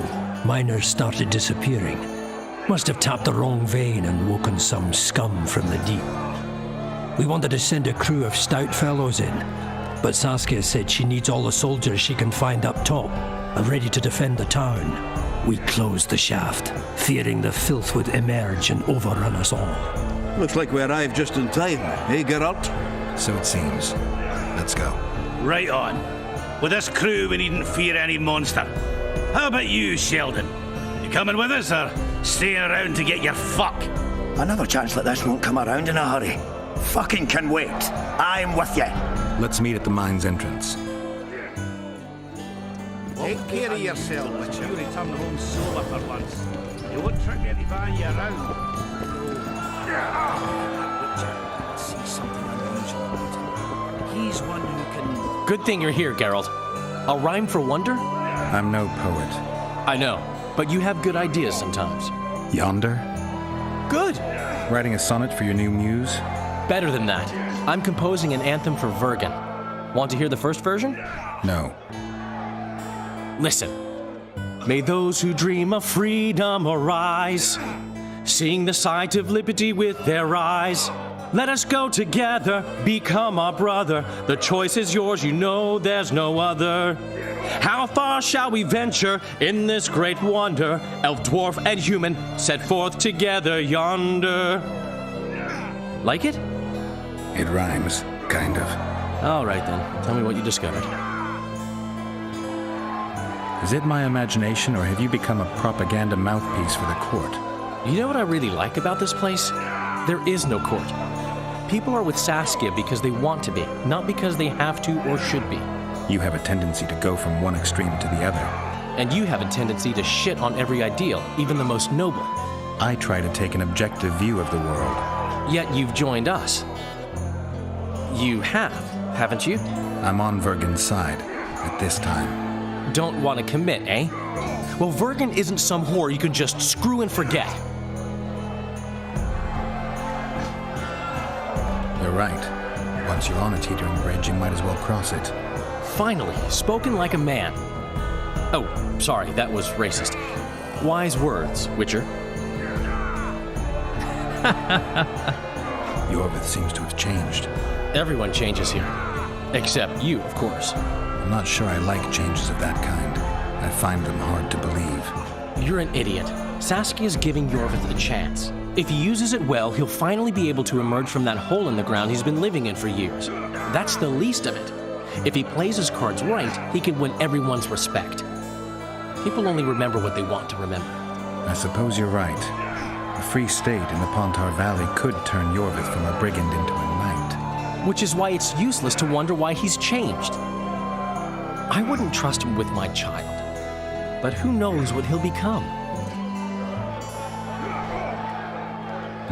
miners started disappearing. Must have tapped the wrong vein and woken some scum from the deep. We wanted to send a crew of stout fellows in, but Saskia said she needs all the soldiers she can find up top and ready to defend the town. We closed the shaft, fearing the filth would emerge and overrun us all. Looks like we arrived just in time, eh, Geralt? So it seems. Let's go. Right on. With this crew, we needn't fear any monster. How about you, Sheldon? You coming with us, or staying around to get your fuck? Another chance like this won't come around in a hurry. Fucking can wait. I'm with you. Let's meet at the mine's entrance. Take care of yourself, but you return home sober for once. You won't trick anybody around. See something unusual about him. He's one who can... Good thing you're here, Geralt. A rhyme for wonder? I'm no poet. I know, but you have good ideas sometimes. Yonder? Good! Writing a sonnet for your new muse? Better than that. I'm composing an anthem for Vergen. Want to hear the first version? No. Listen. May those who dream of freedom arise, seeing the sight of liberty with their eyes. Let us go together, become our brother. The choice is yours, you know there's no other. How far shall we venture in this great wonder? Elf, dwarf, and human set forth together yonder. Like it? It rhymes, kind of. All right then, tell me what you discovered. Is it my imagination, or have you become a propaganda mouthpiece for the court? You know what I really like about this place? There is no court. People are with Saskia because they want to be, not because they have to or should be. You have a tendency to go from one extreme to the other. And you have a tendency to shit on every ideal, even the most noble. I try to take an objective view of the world. Yet you've joined us. You have, haven't you? I'm on Vergen's side, at this time. Don't want to commit, eh? Well, Vergen isn't some whore you can just screw and forget. You're right. Once you're on a teetering bridge, you might as well cross it. Finally, spoken like a man. Oh, sorry, that was racist. Wise words, Witcher. Yorvith seems to have changed. Everyone changes here. Except you, of course. I'm not sure I like changes of that kind. I find them hard to believe. You're an idiot. Saskia's giving Yorvith a chance. If he uses it well, he'll finally be able to emerge from that hole in the ground he's been living in for years. That's the least of it. If he plays his cards right, he can win everyone's respect. People only remember what they want to remember. I suppose you're right. A free state in the Pontar Valley could turn Yorvith from a brigand into a knight. Which is why it's useless to wonder why he's changed. I wouldn't trust him with my child. But who knows what he'll become?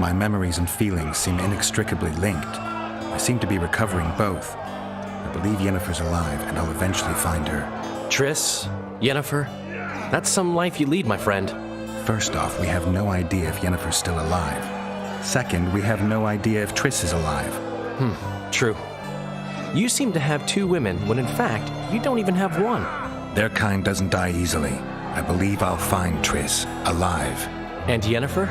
My memories and feelings seem inextricably linked. I seem to be recovering both. I believe Yennefer's alive, and I'll eventually find her. Triss, Yennefer, that's some life you lead, my friend. First off, we have no idea if Yennefer's still alive. Second, we have no idea if Triss is alive. True. You seem to have two women, when in fact, you don't even have one. Their kind doesn't die easily. I believe I'll find Triss, alive. And Yennefer?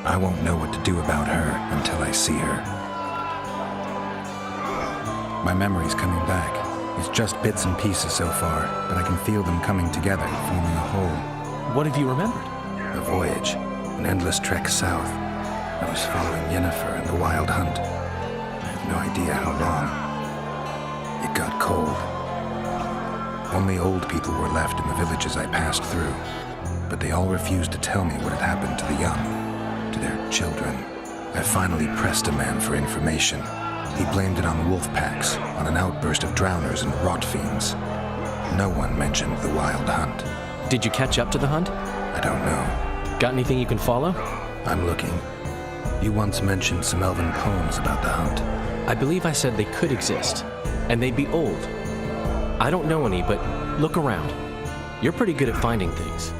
I won't know what to do about her until I see her. My memory's coming back. It's just bits and pieces so far, but I can feel them coming together, forming a whole. What have you remembered? A voyage, an endless trek south. I was following Yennefer and the wild hunt. I have no idea how long. It got cold. Only old people were left in the villages I passed through, but they all refused to tell me what had happened to the young, to their children. I finally pressed a man for information. He blamed it on wolf packs, on an outburst of drowners and rot fiends. No one mentioned the wild hunt. Did you catch up to the hunt? I don't know. Got anything you can follow? I'm looking. You once mentioned some elven poems about the hunt. I believe I said they could exist, and they'd be old. I don't know any, but look around. You're pretty good at finding things.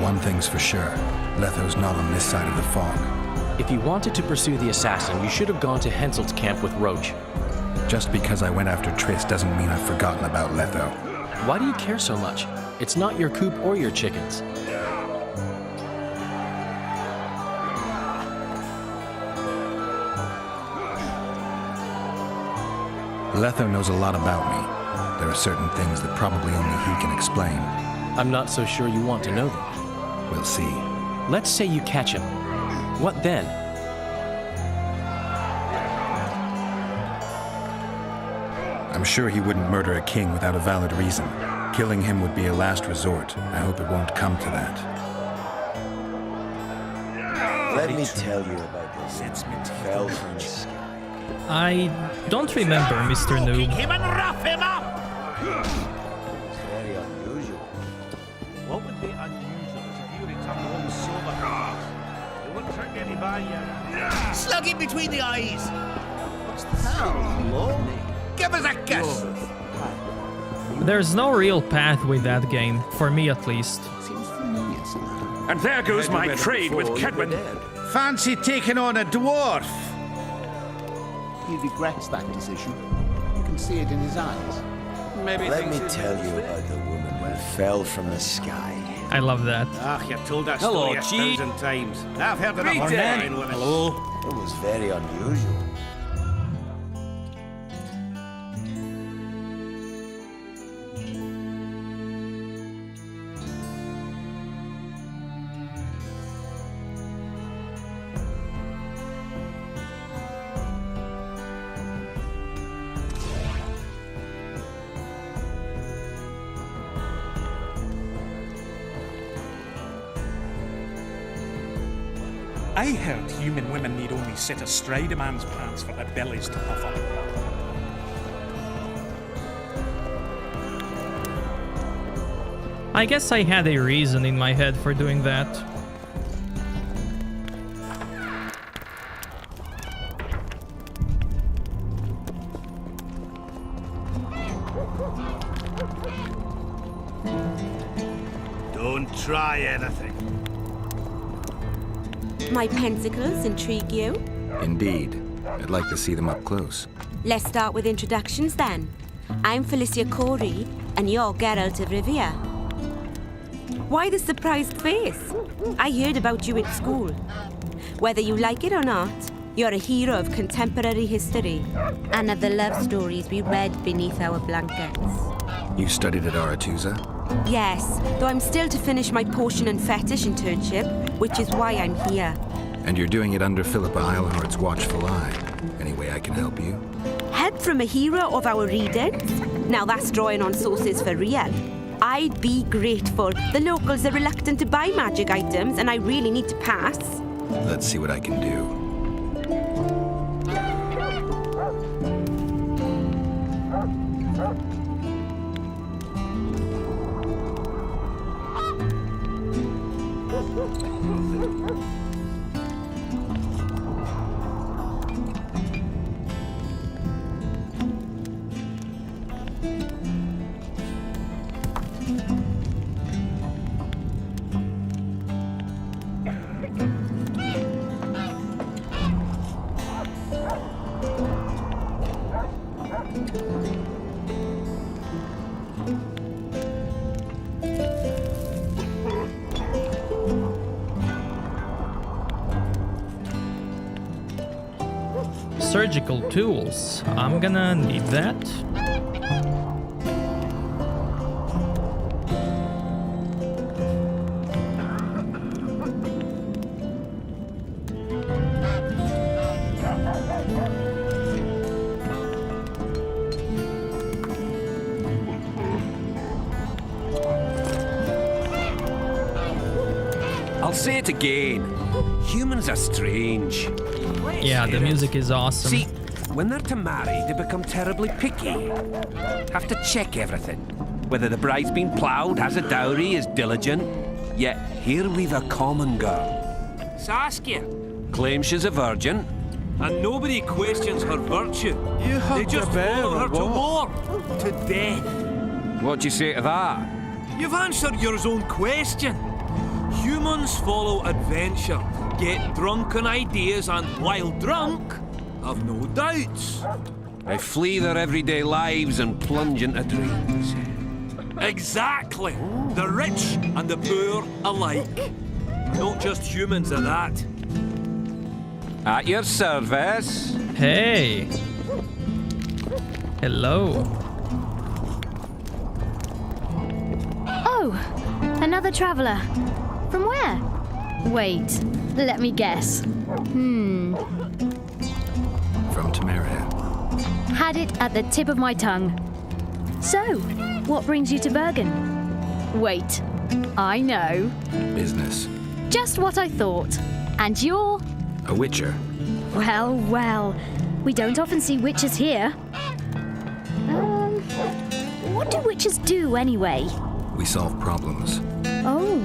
One thing's for sure. Letho's not on this side of the fog. If you wanted to pursue the assassin, you should have gone to Henselt's camp with Roach. Just because I went after Triss doesn't mean I've forgotten about Letho. Why do you care so much? It's not your coop or your chickens. Letho knows a lot about me. There are certain things that probably only he can explain. I'm not so sure you want to know them. We'll see. Let's say you catch him. What then? I'm sure he wouldn't murder a king without a valid reason. Killing him would be a last resort. I hope it won't come to that. Let me tell you about this. It's been fell from the sky. I don't remember, Mr. Noob. Him and rough him up! It's very unusual. What would be unusual is if you returned home sober. They wouldn't try to get me by you. Slug him between the eyes! What's the sound? Lonely. Give us a kiss! There's no real path with that game, for me at least. And there goes my trade with Kedwin. Fancy taking on a dwarf? He regrets that decision. You can can see it in his eyes. Maybe Let me tell you about the woman who fell from the sky. I love that. Ah, you've told that Hello, story 1,000 times. I've heard enough of fine women. Hello. It was very unusual. I heard human women need only sit astride a man's pants for their bellies to puff up. I guess I had a reason in my head for doing that. Don't try anything. My pentacles intrigue you? Indeed. I'd like to see them up close. Let's start with introductions then. I'm Felicia Corey, and you're Geralt of Rivia. Why the surprised face? I heard about you at school. Whether you like it or not, you're a hero of contemporary history and of the love stories we read beneath our blankets. You studied at Aretusa? Yes, though I'm still to finish my potion and fetish internship, which is why I'm here. And you're doing it under Philippa Eilhardt's watchful eye. Any way I can help you? Help from a hero of our readings? Now that's drawing on sources for real. I'd be grateful. The locals are reluctant to buy magic items, and I really need to pass. Let's see what I can do. Surgical tools. I'm gonna need that. I'll say it again. Humans are strange. Yeah, the music is awesome. See, when they're to marry, they become terribly picky. Have to check everything. Whether the bride's been ploughed, has a dowry, is diligent. Yet here we've a common girl. Saskia. Claims she's a virgin. And nobody questions her virtue. You They just follow her to war. To death. What do you say to that? You've answered your own question. Humans follow adventure, get drunk on ideas, and while drunk, have no doubts. They flee their everyday lives and plunge into dreams. Exactly. The rich and the poor alike. Not just humans at that. At your service. Hey. Hello. Oh, another traveller. From where? Wait, let me guess. From Temeria. Had it at the tip of my tongue. So, what brings you to Bergen? Wait, I know. Business. Just what I thought. And you're? A witcher. Well, well. We don't often see witches here. What do witches do anyway? We solve problems. Oh,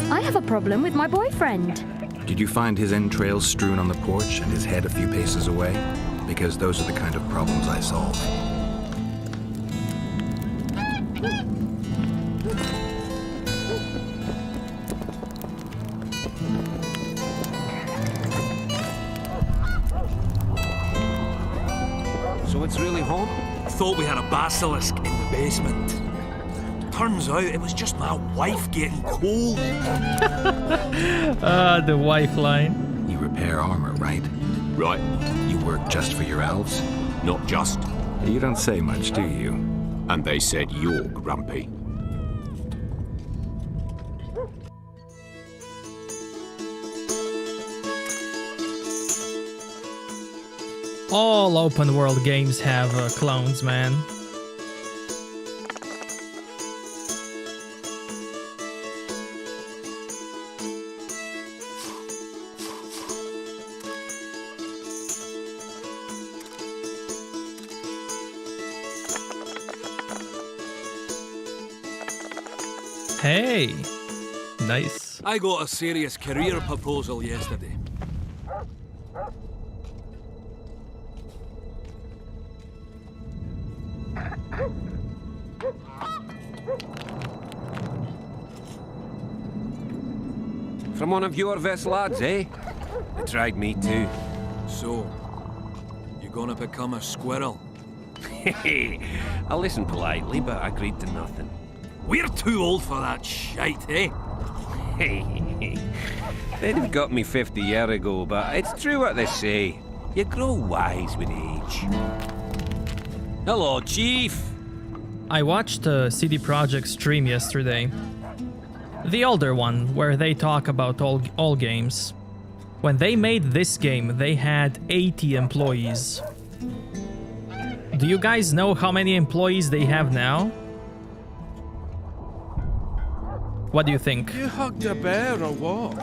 I have a problem with my boyfriend. Did you find his entrails strewn on the porch and his head a few paces away? Because those are the kind of problems I solve. So it's really home? thought we had a basilisk in the basement. Turns out it was just my wife getting cold. The wife line. You repair armor, right? Right. You work just for your elves? Not just. You don't say much, do you? And they said you're grumpy. All open world games have clones, man. Hey, nice. I got a serious career proposal yesterday. From one of your vest lads, eh? They tried me too. So, you gonna become a squirrel? I listened politely, but I agreed to nothing. We're too old for that shite, eh? They'd have got me 50 years ago, but it's true what they say. You grow wise with age. Hello, Chief. I watched a CD Projekt stream yesterday. The older one, where they talk about all games. When they made this game, they had 80 employees. Do you guys know how many employees they have now? What do you think? You hugged a bear or what?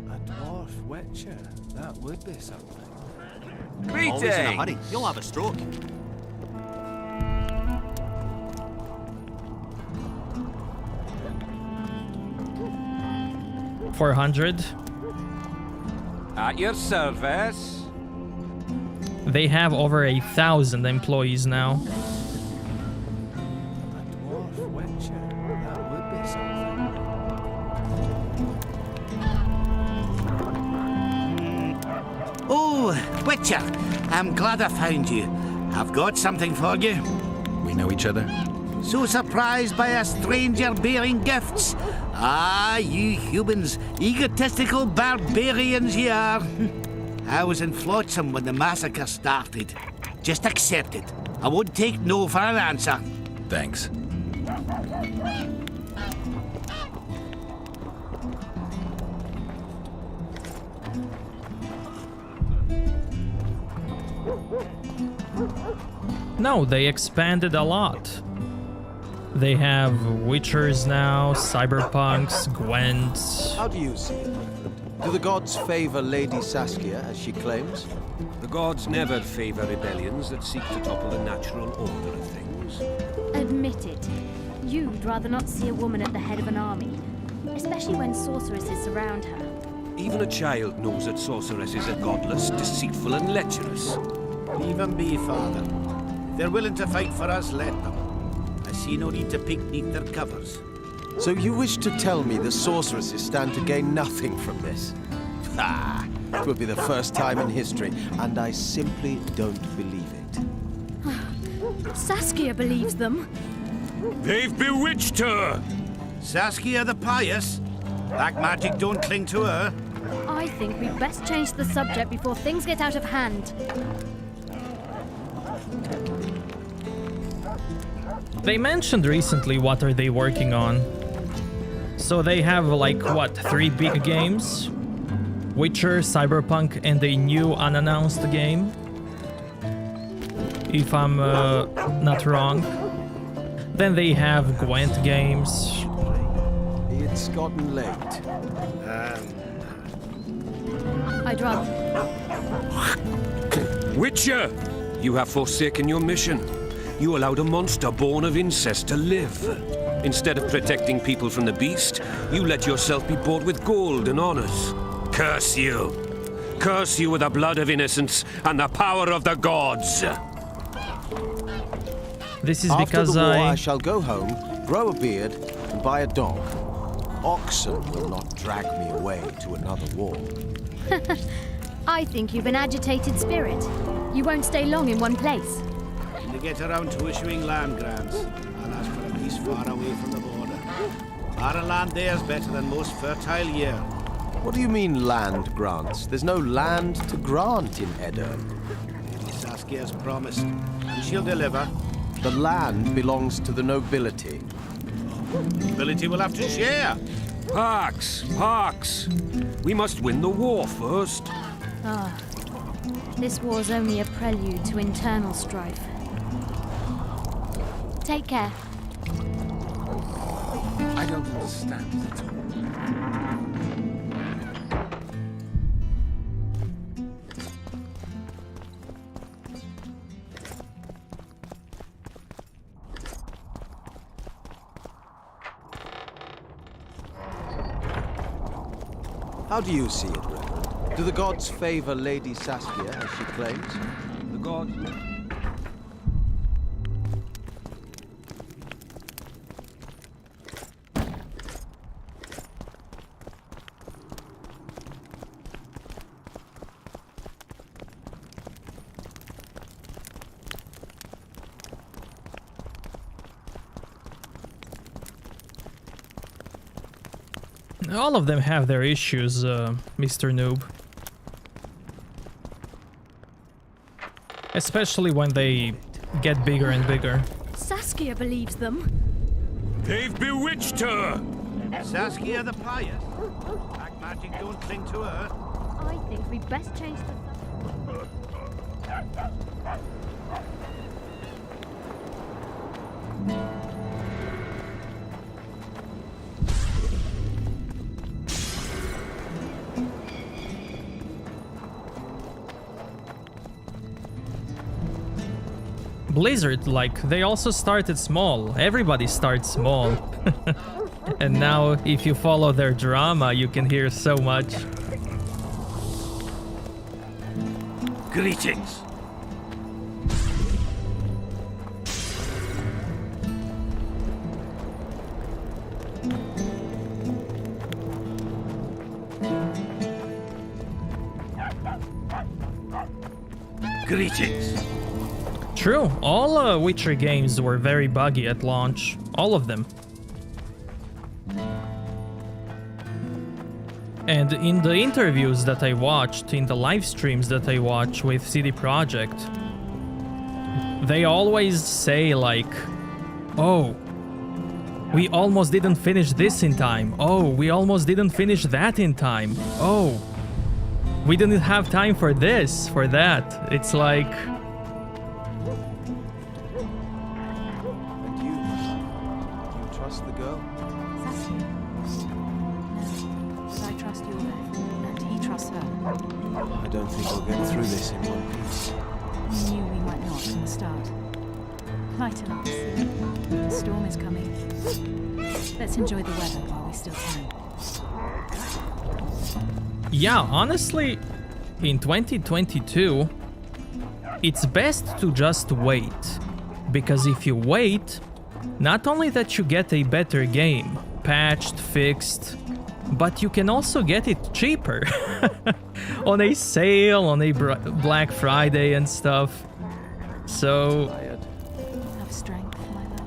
A dwarf witcher. That would be something. Always in a hurry. You'll have a stroke. $400. At your service. They have over 1,000 employees now. Oh, Witcher, I'm glad I found you. I've got something for you. We know each other? So surprised by a stranger bearing gifts? Ah, you humans, egotistical barbarians you are. I was in Flotsam when the massacre started. Just accept it. I won't take no for an answer. Thanks. No, they expanded a lot. They have Witchers now, Cyberpunks, Gwents. How do you see it? Do the gods favor Lady Saskia as she claims? The gods never favor rebellions that seek to topple the natural order of things. Admit it. You'd rather not see a woman at the head of an army, especially when sorceresses surround her. Even a child knows that sorceresses are godless, deceitful, and lecherous. Leave them be, Father. If they're willing to fight for us, let them. I see no need to peek beneath their covers. So you wish to tell me the sorceresses stand to gain nothing from this? Ah, it will be the first time in history, and I simply don't believe it. Saskia believes them. They've bewitched her! Saskia the Pious? Black magic don't cling to her. I think we'd best change the subject before things get out of hand. They mentioned recently what are they working on. So they have like, what, 3 big games? Witcher, Cyberpunk, and a new unannounced game? If I'm not wrong. Then they have Gwent games. It's gotten late. I'd rather... Witcher! You have forsaken your mission. You allowed a monster born of incest to live. Instead of protecting people from the beast, you let yourself be bought with gold and honors. Curse you! Curse you with the blood of innocence and the power of the gods! This is After because the war, I shall go home, grow a beard, and buy a dog. Oxen will not drag me away to another war. I think you've an agitated spirit. You won't stay long in one place. When they get around to issuing land grants, I'll ask for a piece far away from the border. Barren land there's better than most fertile year. What do you mean, land grants? There's no land to grant in Eddern. Lady Saskia's promised, and she'll deliver. The land belongs to the nobility. Nobility will have to share. Parks! We must win the war first. Ah, this war's only a prelude to internal strife. Take care. I don't understand it at all. How do you see it, Reverend? Do the gods favor Lady Saskia as she claims? The gods... All of them have their issues, Mr. Noob. Especially when they get bigger and bigger. Saskia believes them. They've bewitched her! Saskia the pious. Black magic don't cling to her. I think we best change the... Blizzard, like, they also started small. Everybody starts small. And now, if you follow their drama, you can hear so much. Greetings. Greetings. True, all Witcher games were very buggy at launch. All of them. And in the interviews that I watched, in the live streams that I watch with CD Projekt, they always say like, oh, we almost didn't finish this in time. Oh, we almost didn't finish that in time. Oh, we didn't have time for this, for that. It's like... The storm is coming. Let's enjoy the weather while we still can. Yeah, honestly, in 2022, it's best to just wait. Because if you wait, not only that you get a better game, patched, fixed, but you can also get it cheaper. On a sale, on a Black Friday and stuff. So... Have strength, my love.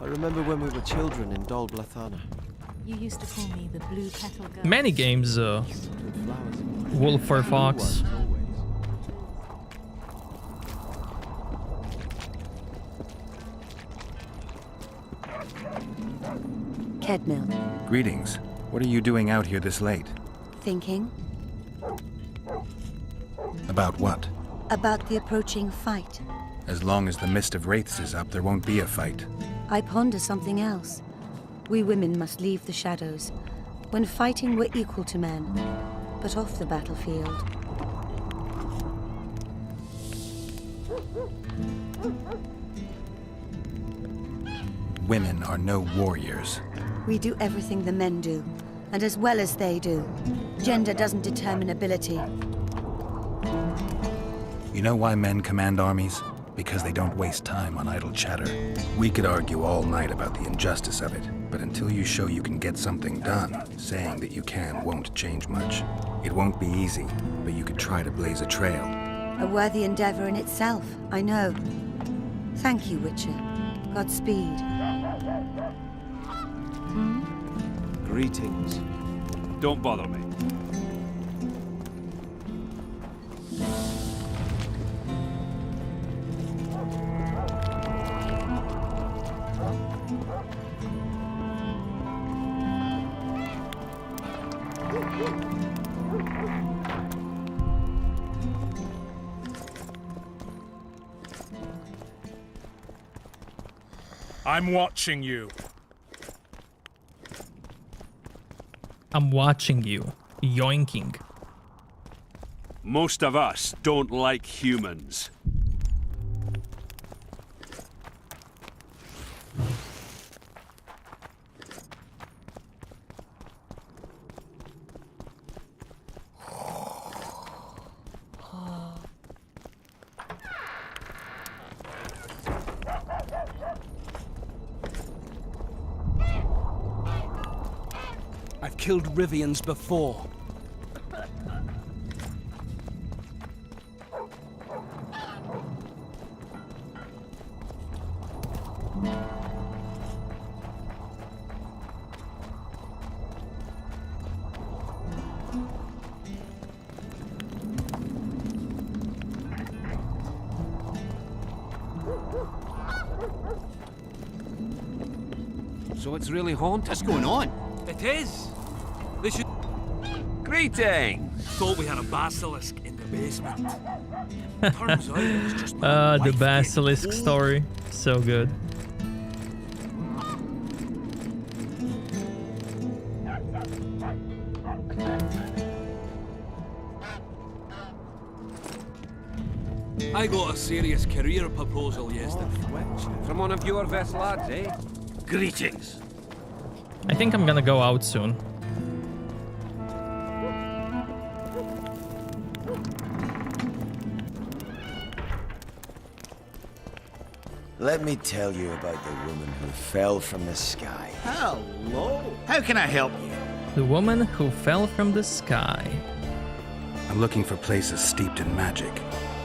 I remember when we were children in Dol Blathana. You used to call me the blue petal girl. Many games, Wolf or Fox. Kedmil. Greetings. What are you doing out here this late? Thinking About what? about the approaching fight. As long as the mist of wraiths is up, there won't be a fight. I ponder something else. We women must leave the shadows. When fighting, we're equal to men, but off the battlefield. women are no warriors. We do everything the men do, and as well as they do. Gender doesn't determine ability. You know why men command armies? Because they don't waste time on idle chatter. We could argue all night about the injustice of it, but until you show you can get something done, saying that you can won't change much. It won't be easy, but you could try to blaze a trail. A worthy endeavor in itself, I know. Thank you, Witcher. Godspeed. Greetings. Don't bother me. I'm watching you. I'm watching you. Yoinking. Most of us don't like humans. I've killed Rivians before. So it's really haunted? What's going on? It is. They should... Greetings! Thought we had a basilisk in the basement. Turns out it was just my The wife basilisk getting story. So good. I got a serious career proposal yesterday. From one of your best lads, eh? Greetings. I think I'm gonna go out soon. Let me tell you about the woman who fell from the sky. Hello. How can I help you? The woman who fell from the sky. I'm looking for places steeped in magic.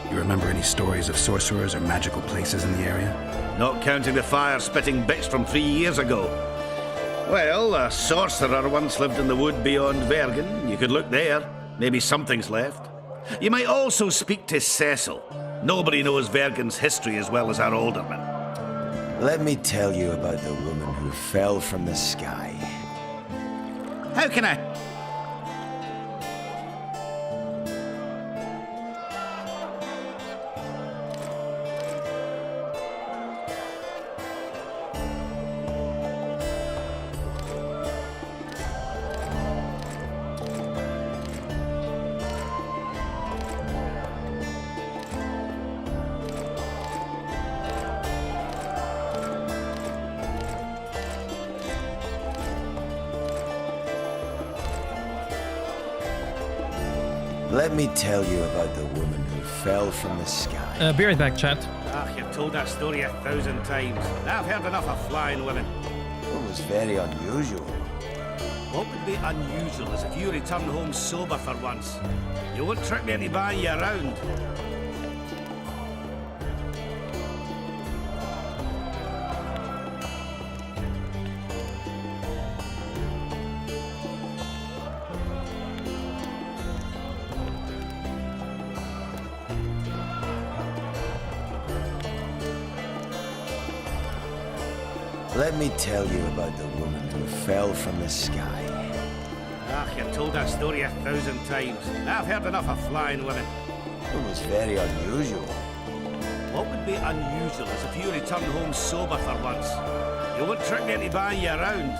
You remember any stories of sorcerers or magical places in the area? Not counting the fire-spitting bitch from 3 years ago. Well, a sorcerer once lived in the wood beyond Bergen. You could look there. Maybe something's left. You might also speak to Cecil. Nobody knows Bergen's history as well as our alderman. Let me tell you about the woman who fell from the sky. How can I... Let me tell you about the woman who fell from the sky. Be right back, chat. You've told that story 1,000 times. I've heard enough of flying women. It was very unusual. What would be unusual is if you return home sober for once. You won't trick me into buying you around. Let me tell you about the woman who fell from the sky. You've told that story 1,000 times. I've heard enough of flying women. It was very unusual. What would be unusual is if you return home sober for once. You won't trick me into buying you around.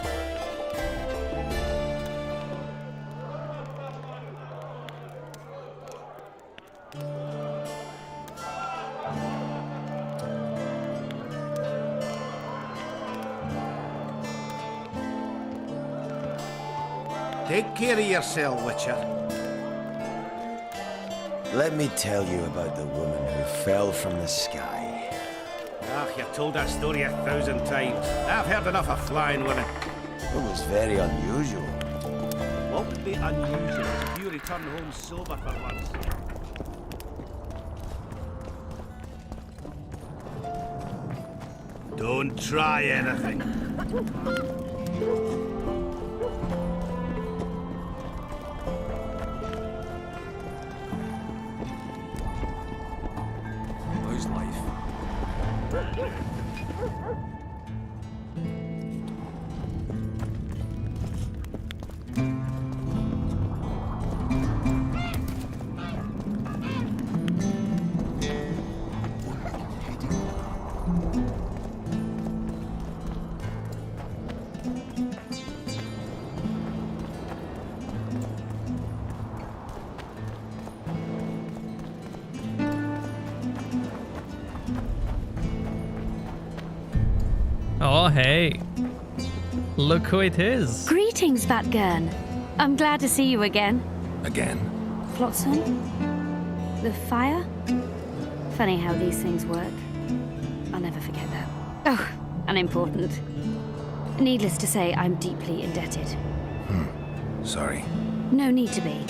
Take care of yourself, Witcher. Let me tell you about the woman who fell from the sky. Ah, you've told that story 1,000 times. I've heard enough of flying women. It was very unusual. What would be unusual if you return home sober for once? Don't try anything. How's life? Oh, hey. Look who it is. Greetings, Batgirn. I'm glad to see you again. Again? Flotsam? The fire? Funny how these things work. I'll never forget that. Oh, unimportant. Needless to say, I'm deeply indebted. Sorry. No need to be.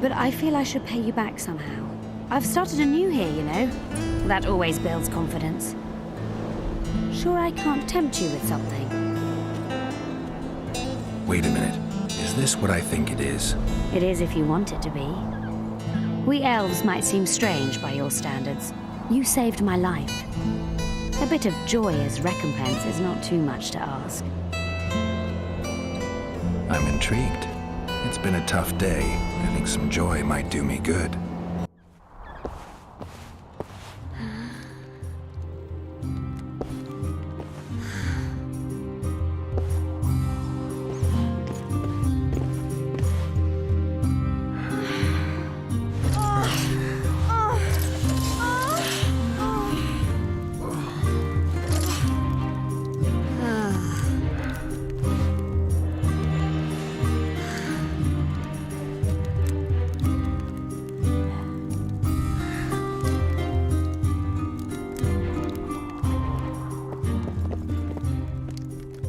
But I feel I should pay you back somehow. I've started anew here, you know. That always builds confidence. Sure I can't tempt you with something? Wait a minute. Is this what I think it is? It is if you want it to be. We elves might seem strange by your standards. You saved my life. A bit of joy as recompense is not too much to ask. I'm intrigued. It's been a tough day. I think some joy might do me good.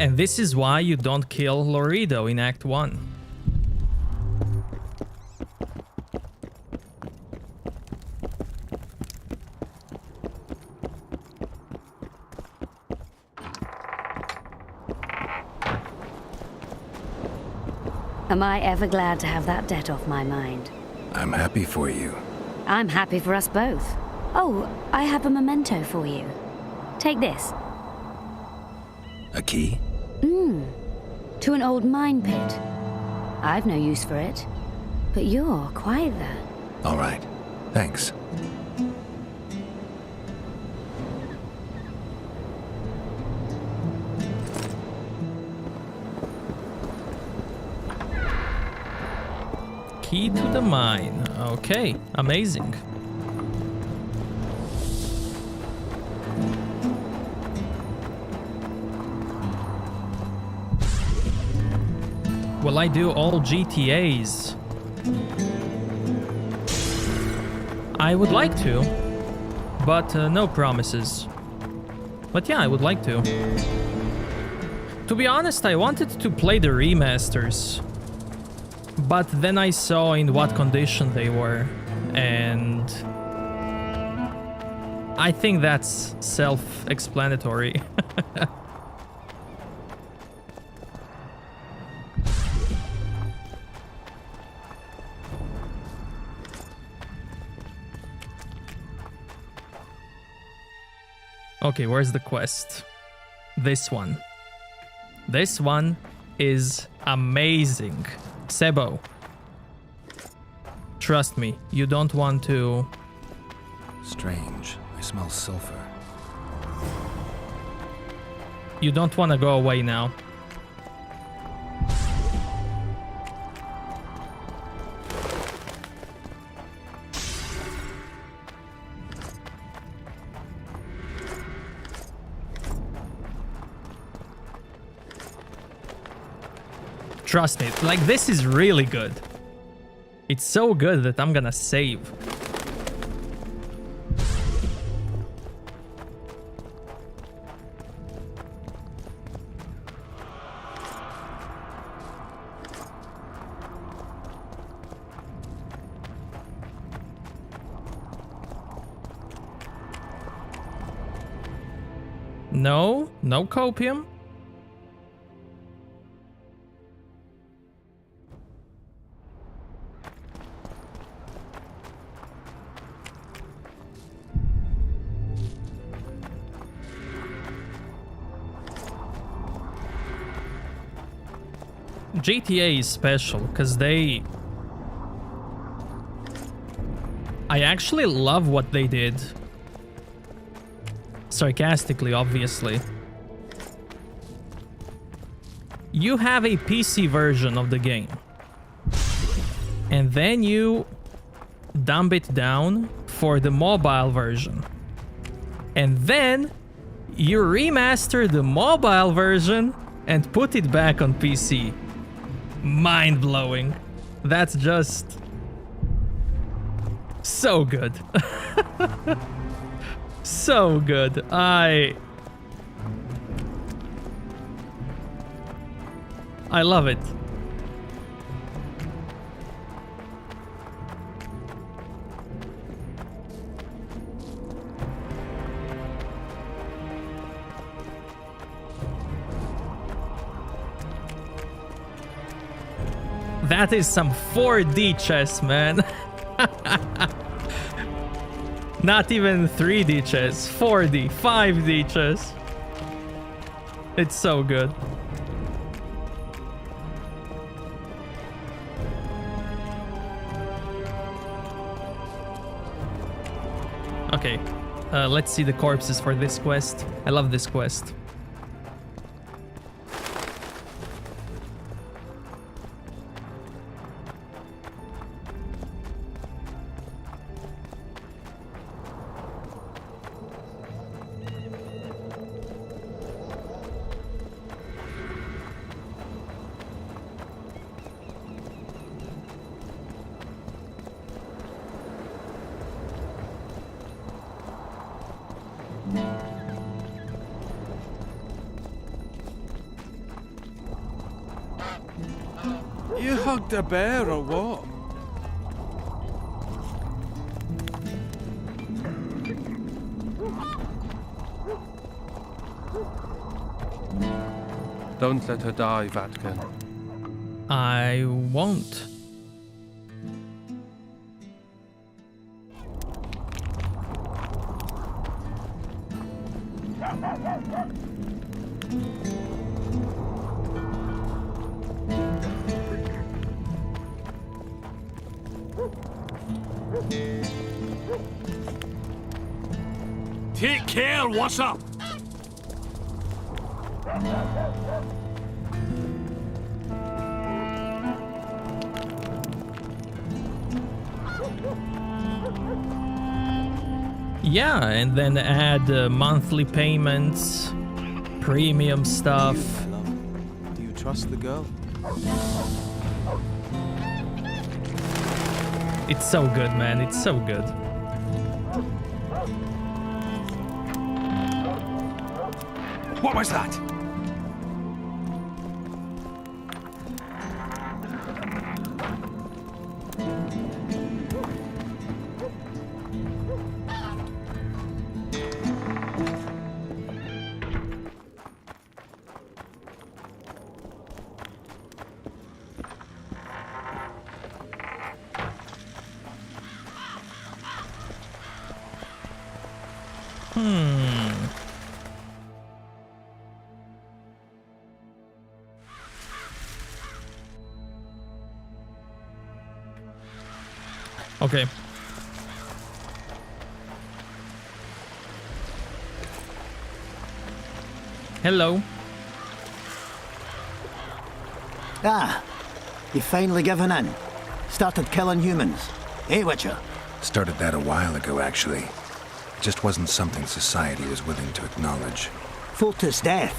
And this is why you don't kill Lorido in Act 1. Am I ever glad to have that debt off my mind? I'm happy for you. I'm happy for us both. Oh, I have a memento for you. Take this. A key? To an old mine pit. I've no use for it, but you're quite the... All right. Thanks. Key to the mine. Okay, amazing. Will I do all GTAs? I would like to, but no promises. But yeah, I would like to. To be honest, I wanted to play the remasters, but then I saw in what condition they were, and I think that's self-explanatory. Okay, where's the quest? This one. This one is amazing. Sebo. Trust me, you don't want to... Strange. I smell sulfur. You don't want to go away now. Trust me, like, this is really good. It's so good that I'm gonna save. No copium. GTA is special because I actually love what they did. Sarcastically, obviously. You have a PC version of the game, and then you dump it down for the mobile version, and then you remaster the mobile version and put it back on PC. Mind-blowing. That's just so good. So good. I love it. That is some 4D chess, man. Not even 3D chess, 4D, 5D chess. It's so good. Okay, let's see the corpses for this quest. I love this quest. You hugged a bear or what? Don't let her die, Vatican. I won't. Take care, what's up? Yeah, and then add monthly payments, premium stuff. Do you trust the girl? It's so good, man. It's so good. What was that? Okay. Hello. Ah, you finally given in. Started killing humans. Eh, Witcher? Started that a while ago, actually. It just wasn't something society was willing to acknowledge. Fultus death.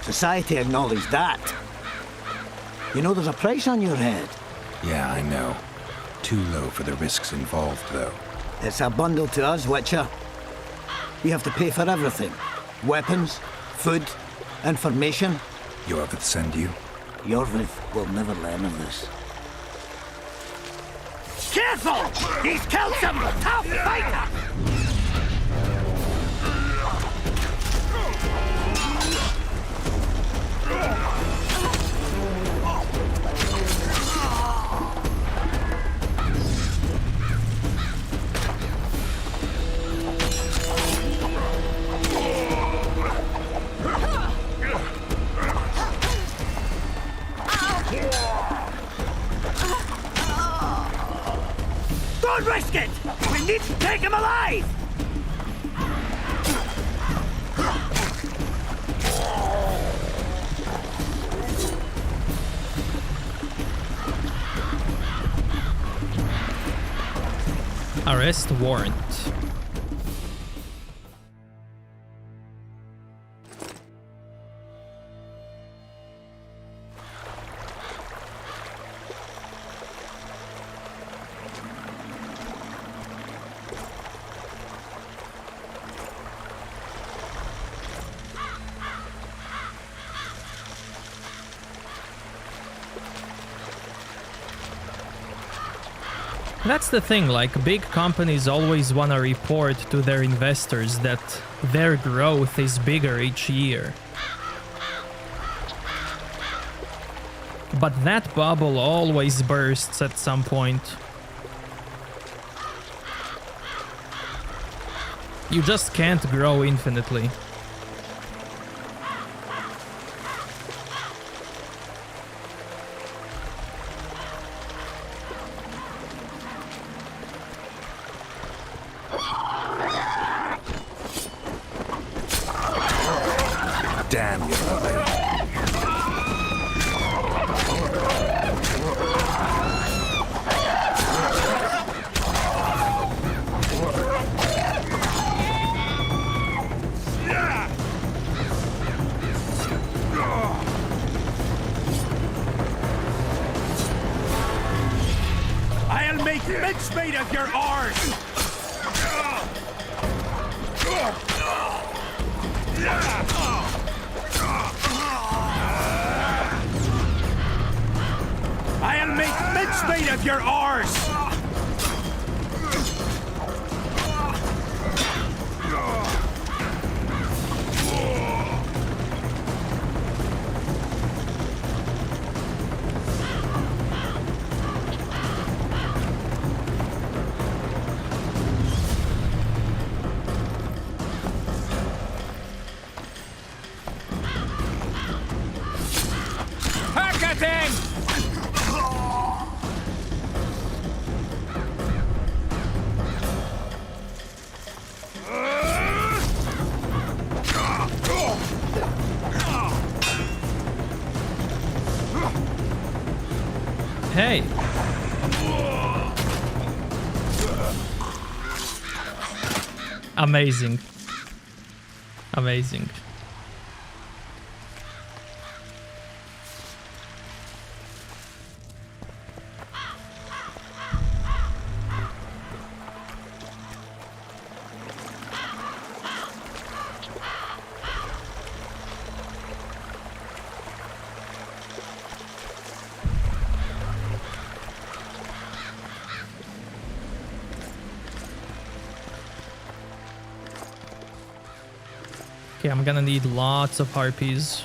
Society acknowledged that. You know there's a price on your head. Yeah, I know. Too low for the risks involved, though. It's a bundle to us, Witcher. We have to pay for everything. Weapons, food, information. Jorvith send you? Jorvith will never learn of this. Careful! He's killed some tough fighter! Don't risk it! We need to take him alive! Arrest warrant. That's the thing, like, big companies always want to report to their investors that their growth is bigger each year. But that bubble always bursts at some point. You just can't grow infinitely. Damn you. I'll make mincemeat of your arse! I'll make mincemeat of your arse! Look at him! Hey! Amazing. Amazing. Okay, I'm gonna need lots of harpies.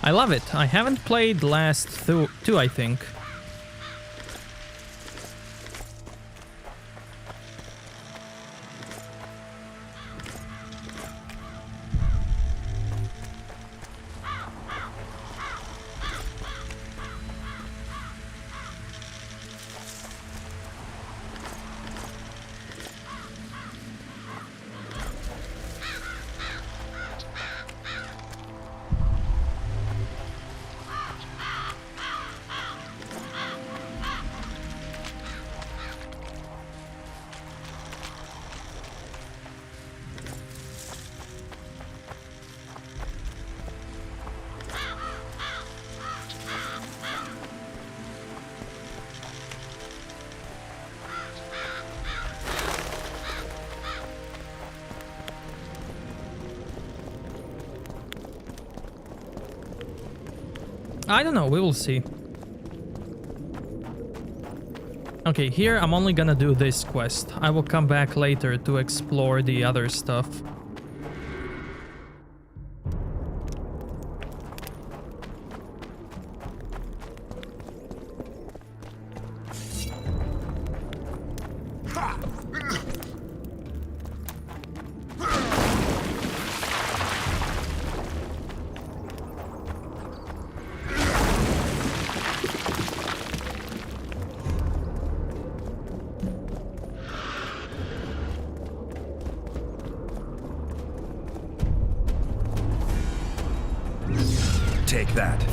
I love it. I haven't played the last two, I think. I don't know, we will see. Okay, here I'm only gonna do this quest. I will come back later to explore the other stuff. Take that.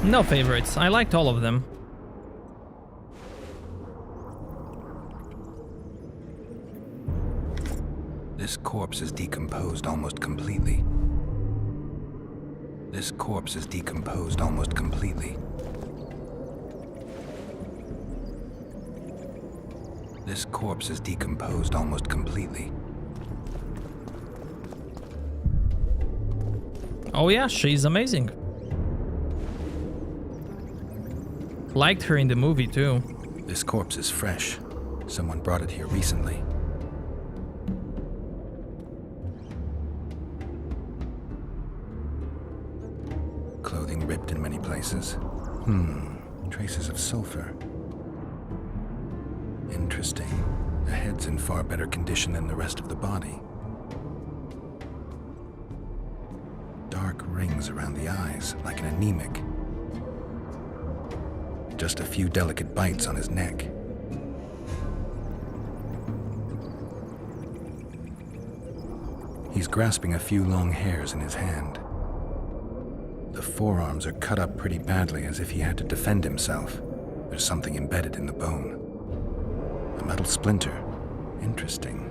No favorites. I liked all of them. This corpse is decomposed almost completely. This corpse is decomposed almost completely. This corpse is decomposed almost completely. Oh yeah, she's amazing. Liked her in the movie too. This corpse is fresh. Someone brought it here recently. Clothing ripped in many places. Traces of sulfur. Interesting. The head's in far better condition than the rest of the body. Dark rings around the eyes, like an anemic. Just a few delicate bites on his neck. He's grasping a few long hairs in his hand. The forearms are cut up pretty badly, as if he had to defend himself. There's something embedded in the bone. A metal splinter. Interesting.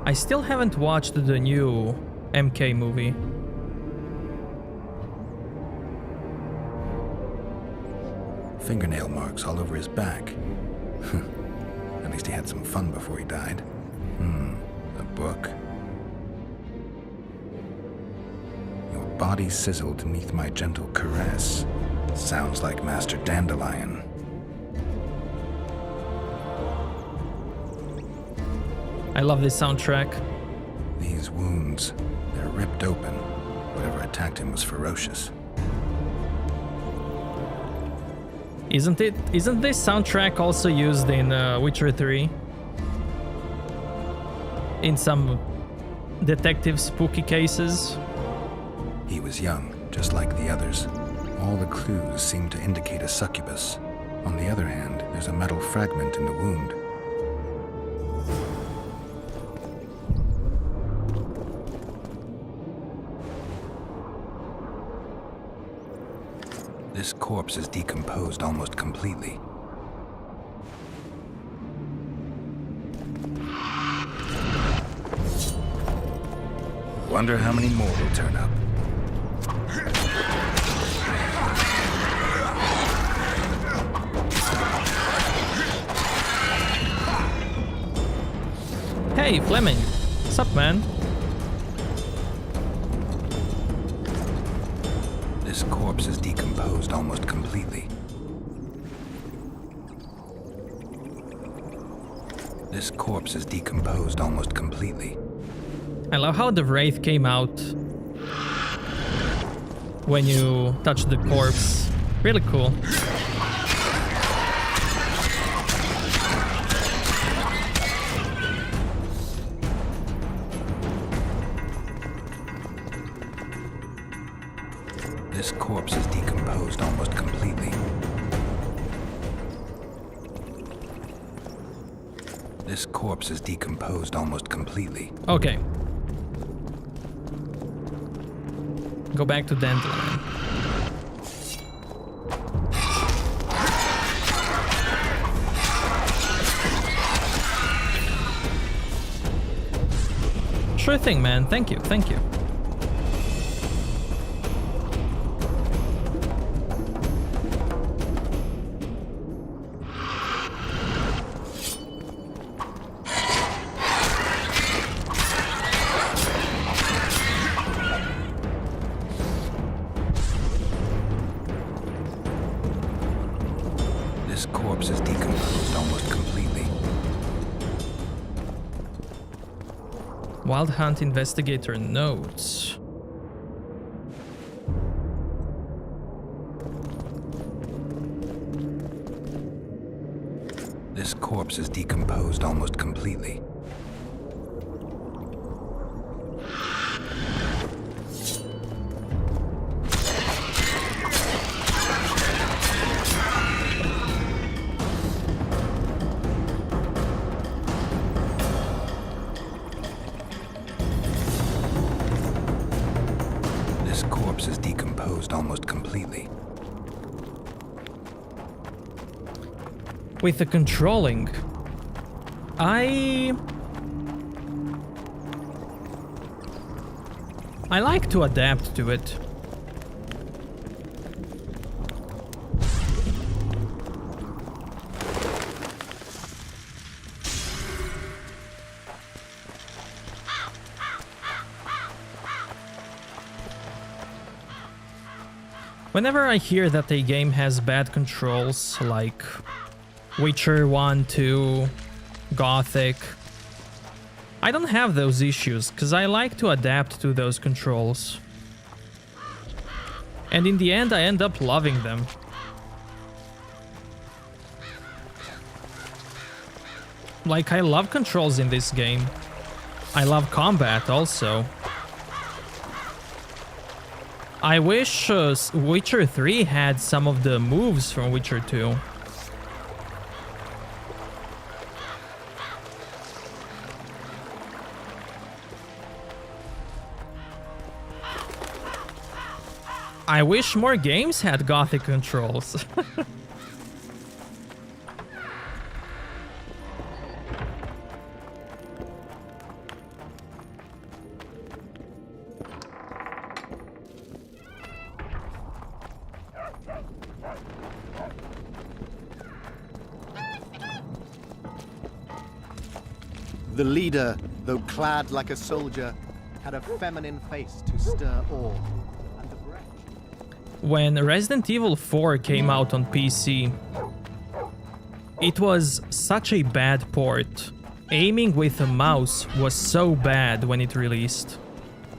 I still haven't watched the new MK movie. Fingernail marks all over his back. At least he had some fun before he died. A book. Your body sizzled beneath my gentle caress. Sounds like Master Dandelion. I love this soundtrack. These wounds, they're ripped open. Whatever attacked him was ferocious. Isn't this soundtrack also used in Witcher 3? In some detective spooky cases? He was young, just like the others. All the clues seem to indicate a succubus. On the other hand, there's a metal fragment in the wound. This corpse is decomposed almost completely. Wonder how many more will turn up. Hey, Fleming. What's up, man? This corpse is decomposed almost completely. This corpse is decomposed almost completely. I love how the wraith came out when you touch the corpse. Really cool. This corpse is decomposed almost completely. This corpse is decomposed almost completely. Okay. Go back to Dandelion. Sure thing, man. Thank you. Thank you. This corpse is decomposed almost completely. Wild Hunt Investigator notes. This corpse is decomposed almost completely. This corpse is decomposed almost completely. With the controlling, I like to adapt to it. Whenever I hear that a game has bad controls, like Witcher 1, 2, Gothic, I don't have those issues, because I like to adapt to those controls. And in the end, I end up loving them. Like, I love controls in this game. I love combat also. I wish Witcher 3 had some of the moves from Witcher 2. I wish more games had Gothic controls. The leader, though clad like a soldier, had a feminine face to stir awe. When Resident Evil 4 came out on PC, it was such a bad port. Aiming with a mouse was so bad when it released.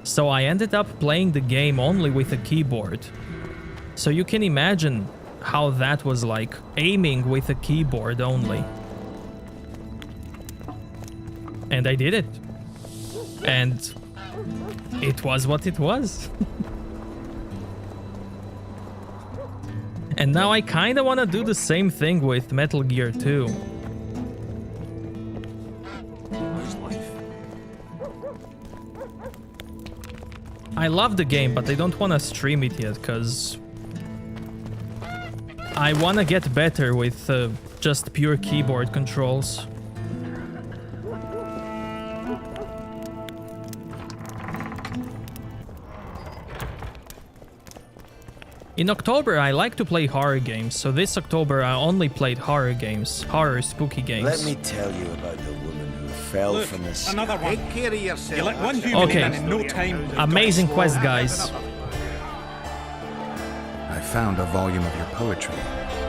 So I ended up playing the game only with a keyboard. So you can imagine how that was like, aiming with a keyboard only. And I did it. And it was what it was. And now I kinda wanna do the same thing with Metal Gear 2. How's life? I love the game, but I don't wanna stream it yet, cause I wanna get better with just pure keyboard controls. In October, I like to play horror games, so this October I only played horror games, horror spooky games. Let me tell you about the woman who fell Look, from the sky. another one. Take care of yourself. You let one human Okay. in no time. Amazing quest, guys. I found a volume of your poetry.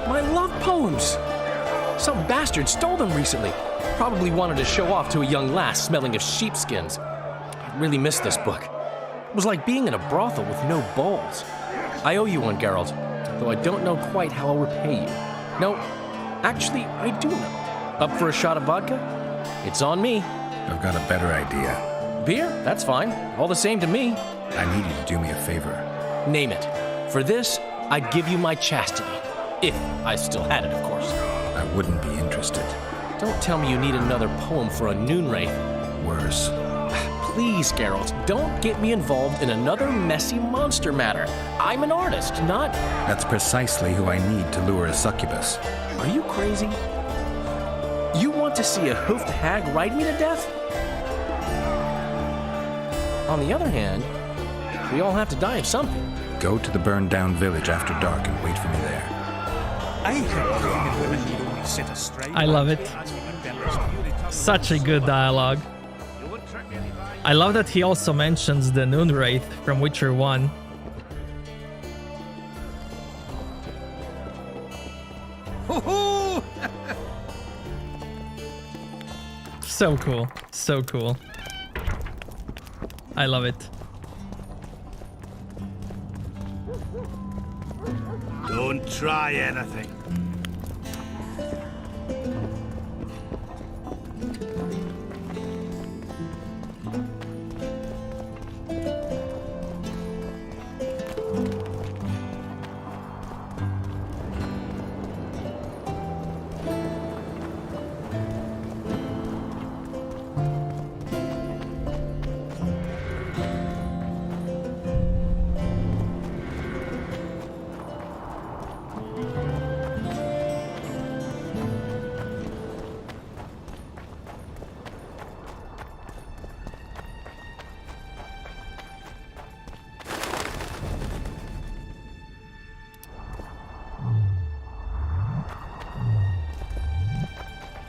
My love poems! Some bastard stole them recently. Probably wanted to show off to a young lass smelling of sheepskins. I really missed this book. It was like being in a brothel with no balls. I owe you one, Geralt, though I don't know quite how I'll repay you. No, actually, I do know. Up for a shot of vodka? It's on me. I've got a better idea. Beer? That's fine. All the same to me. I need you to do me a favor. Name it. For this, I'd give you my chastity. If I still had it, of course. I wouldn't be interested. Don't tell me you need another poem for a noon wraith. Worse. Please, Geralt, don't get me involved in another messy monster matter. I'm an artist, not... That's precisely who I need to lure a succubus. Are you crazy? You want to see a hoofed hag ride me to death? On the other hand, we all have to die of something. Go to the burned-down village after dark and wait for me there. I think women need only sit astride. I love it. Such a good dialogue. I love that he also mentions the Noon Wraith from Witcher 1. So cool. So cool. I love it. Don't try anything.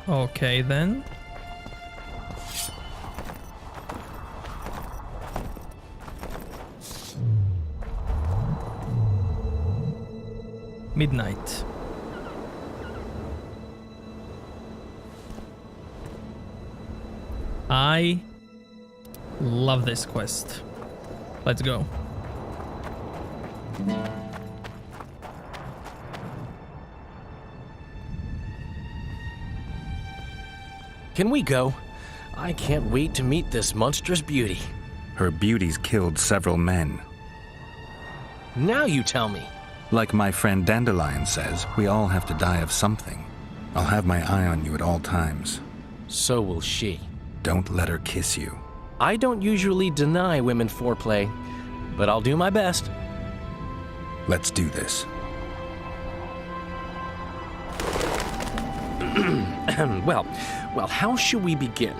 Okay then. Midnight. I love this quest. Let's go. Can we go? I can't wait to meet this monstrous beauty. Her beauty's killed several men. Now you tell me. Like my friend Dandelion says, we all have to die of something. I'll have my eye on you at all times. So will she. Don't let her kiss you. I don't usually deny women foreplay, but I'll do my best. Let's do this. Well, how should we begin?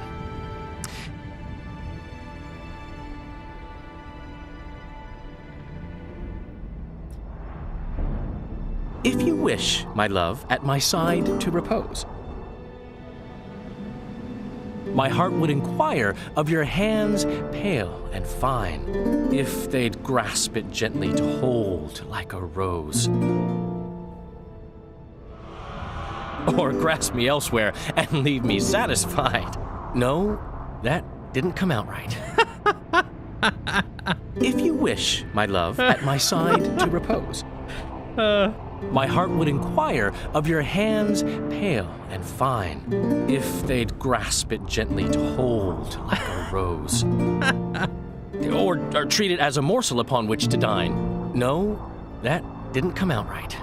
If you wish, my love, at my side to repose, my heart would inquire of your hands pale and fine, if they'd grasp it gently to hold like a rose. Or grasp me elsewhere and leave me satisfied. No, that didn't come out right. If you wish, my love, at my side to repose, my heart would inquire of your hands pale and fine, if they'd grasp it gently to hold like a rose. Or treat it as a morsel upon which to dine. No, that didn't come out right.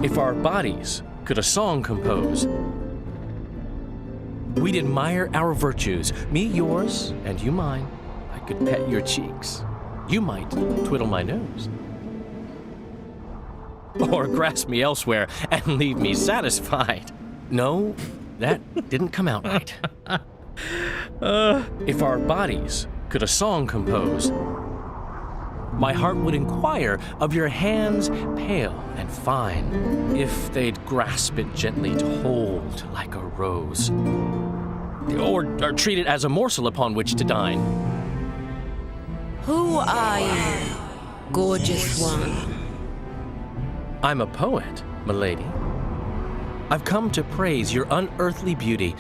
If our bodies could a song compose, we'd admire our virtues, me yours and you mine. I could pet your cheeks, you might twiddle my nose. Or grasp me elsewhere and leave me satisfied. No, that didn't come out right. If our bodies could a song compose, my heart would inquire of your hands pale and fine, if they'd grasp it gently to hold like a rose, or treat it as a morsel upon which to dine. Who are you, gorgeous one? I'm a poet, milady. I've come to praise your unearthly beauty,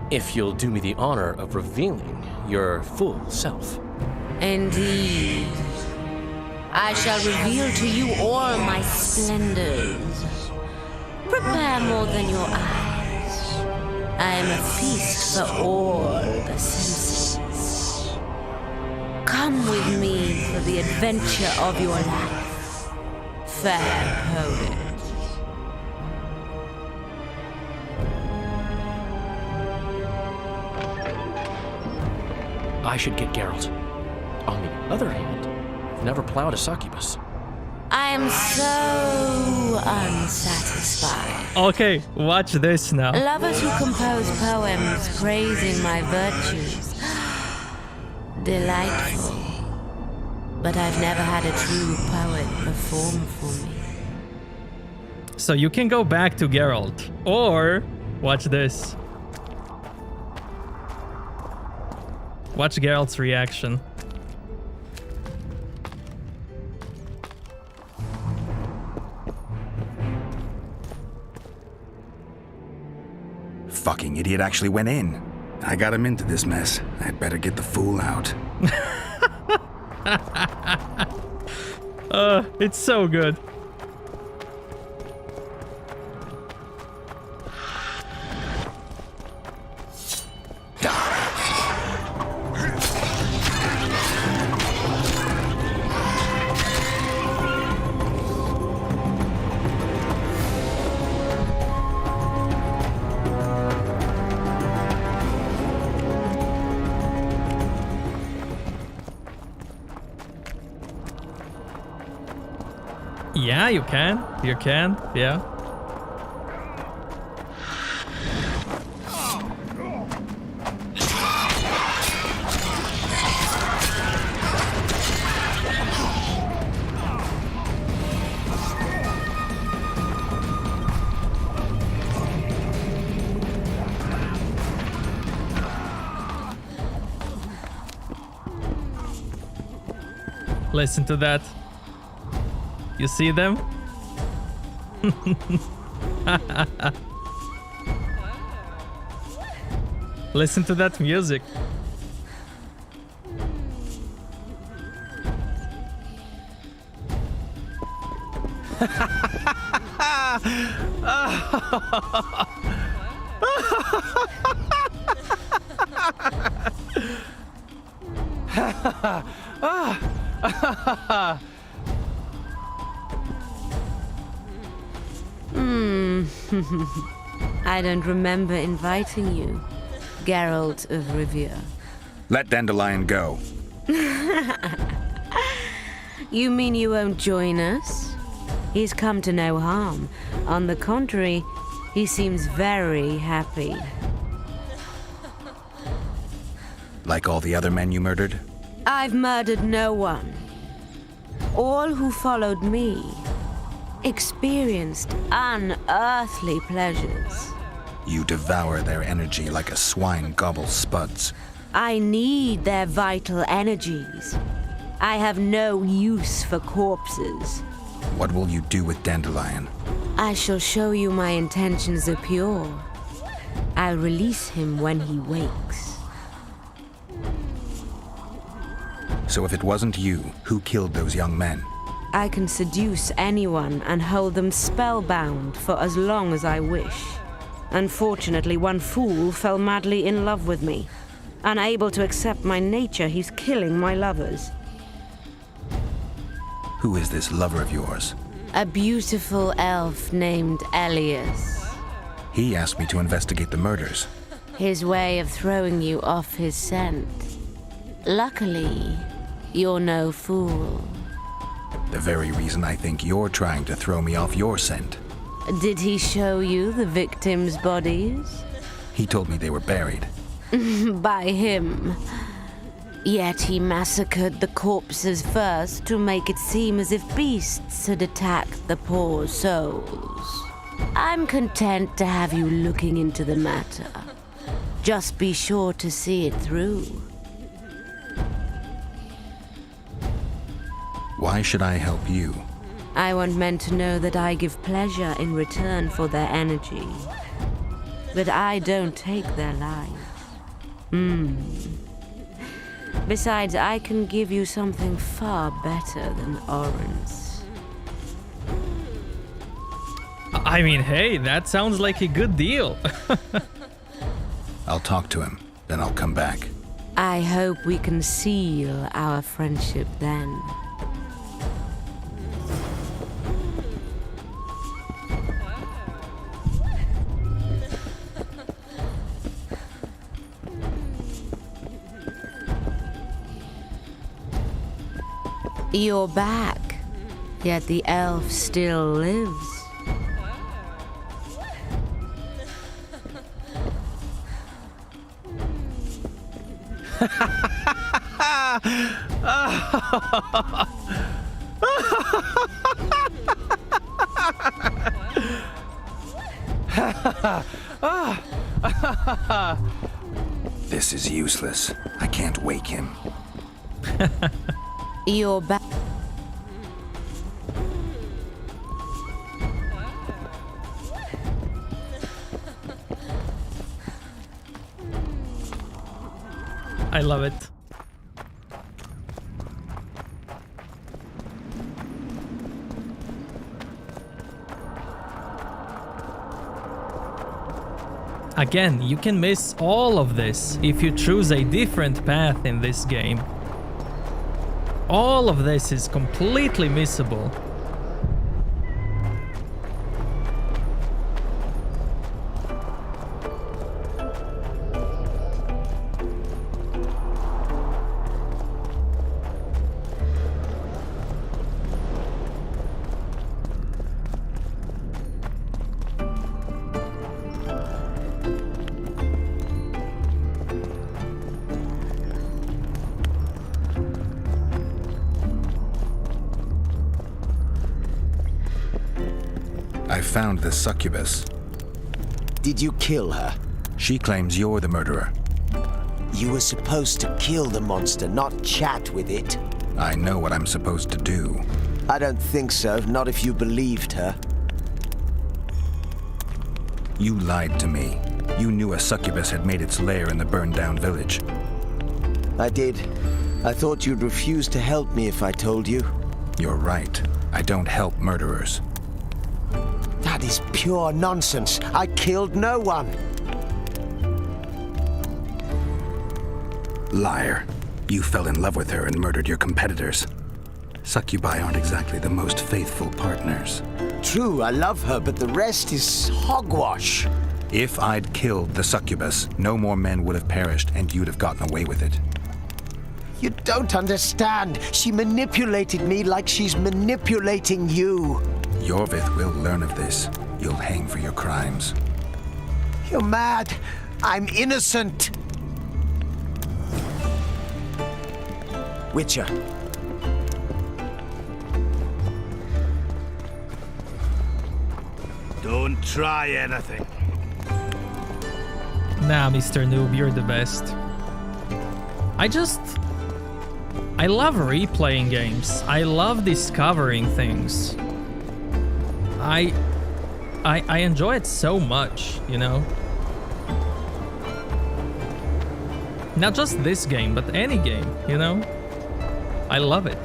if you'll do me the honor of revealing your full self. Indeed. I shall reveal to you all my splendors. Prepare more than your eyes. I am a feast for all the senses. Come with me for the adventure of your life, fair poet. I should get Geralt. On the other hand, I've never plowed a succubus. I am so unsatisfied. Okay, watch this now. Lovers who compose poems praising my virtues. Delightful. But I've never had a true poet perform for me. So you can go back to Geralt, or watch this. Watch Geralt's reaction. Fucking idiot actually went in. I got him into this mess. I'd better get the fool out. It's so good. Yeah, you can. You can. Yeah. Listen to that. You see them? Listen to that music. I don't remember inviting you, Geralt of Rivia. Let Dandelion go. You mean you won't join us? He's come to no harm. On the contrary, he seems very happy. Like all the other men you murdered? I've murdered no one. All who followed me experienced unearthly pleasures. You devour their energy like a swine gobbles spuds. I need their vital energies. I have no use for corpses. What will you do with Dandelion? I shall show you my intentions are pure. I'll release him when he wakes. So if it wasn't you, who killed those young men? I can seduce anyone and hold them spellbound for as long as I wish. Unfortunately, one fool fell madly in love with me. Unable to accept my nature, he's killing my lovers. Who is this lover of yours? A beautiful elf named Elias. He asked me to investigate the murders. His way of throwing you off his scent. Luckily, you're no fool. The very reason I think you're trying to throw me off your scent. Did he show you the victims' bodies? He told me they were buried. By him. Yet he massacred the corpses first to make it seem as if beasts had attacked the poor souls. I'm content to have you looking into the matter. Just be sure to see it through. Why should I help you? I want men to know that I give pleasure in return for their energy. But I don't take their lives. Besides, I can give you something far better than Oren's. I mean, hey, that sounds like a good deal. I'll talk to him, then I'll come back. I hope we can seal our friendship then. You're back, yet the elf still lives. This is useless. I can't wake him. You're back. I love it. Again, you can miss all of this if you choose a different path in this game. All of this is completely missable. I found the succubus. Did you kill her? She claims you're the murderer. You were supposed to kill the monster, not chat with it. I know what I'm supposed to do. I don't think so, not if you believed her. You lied to me. You knew a succubus had made its lair in the burned-down village. I did. I thought you'd refuse to help me if I told you. You're right. I don't help murderers. That is pure nonsense. I killed no one. Liar. You fell in love with her and murdered your competitors. Succubi aren't exactly the most faithful partners. True, I love her, but the rest is hogwash. If I'd killed the succubus, no more men would have perished and you'd have gotten away with it. You don't understand. She manipulated me like she's manipulating you. Yorvith will learn of this. You'll hang for your crimes. You're mad. I'm innocent. Witcher. Don't try anything. Nah, Mr. Noob, you're the best. I love replaying games. I love discovering things. I enjoy it so much, you know? Not just this game, but any game, you know? I love it.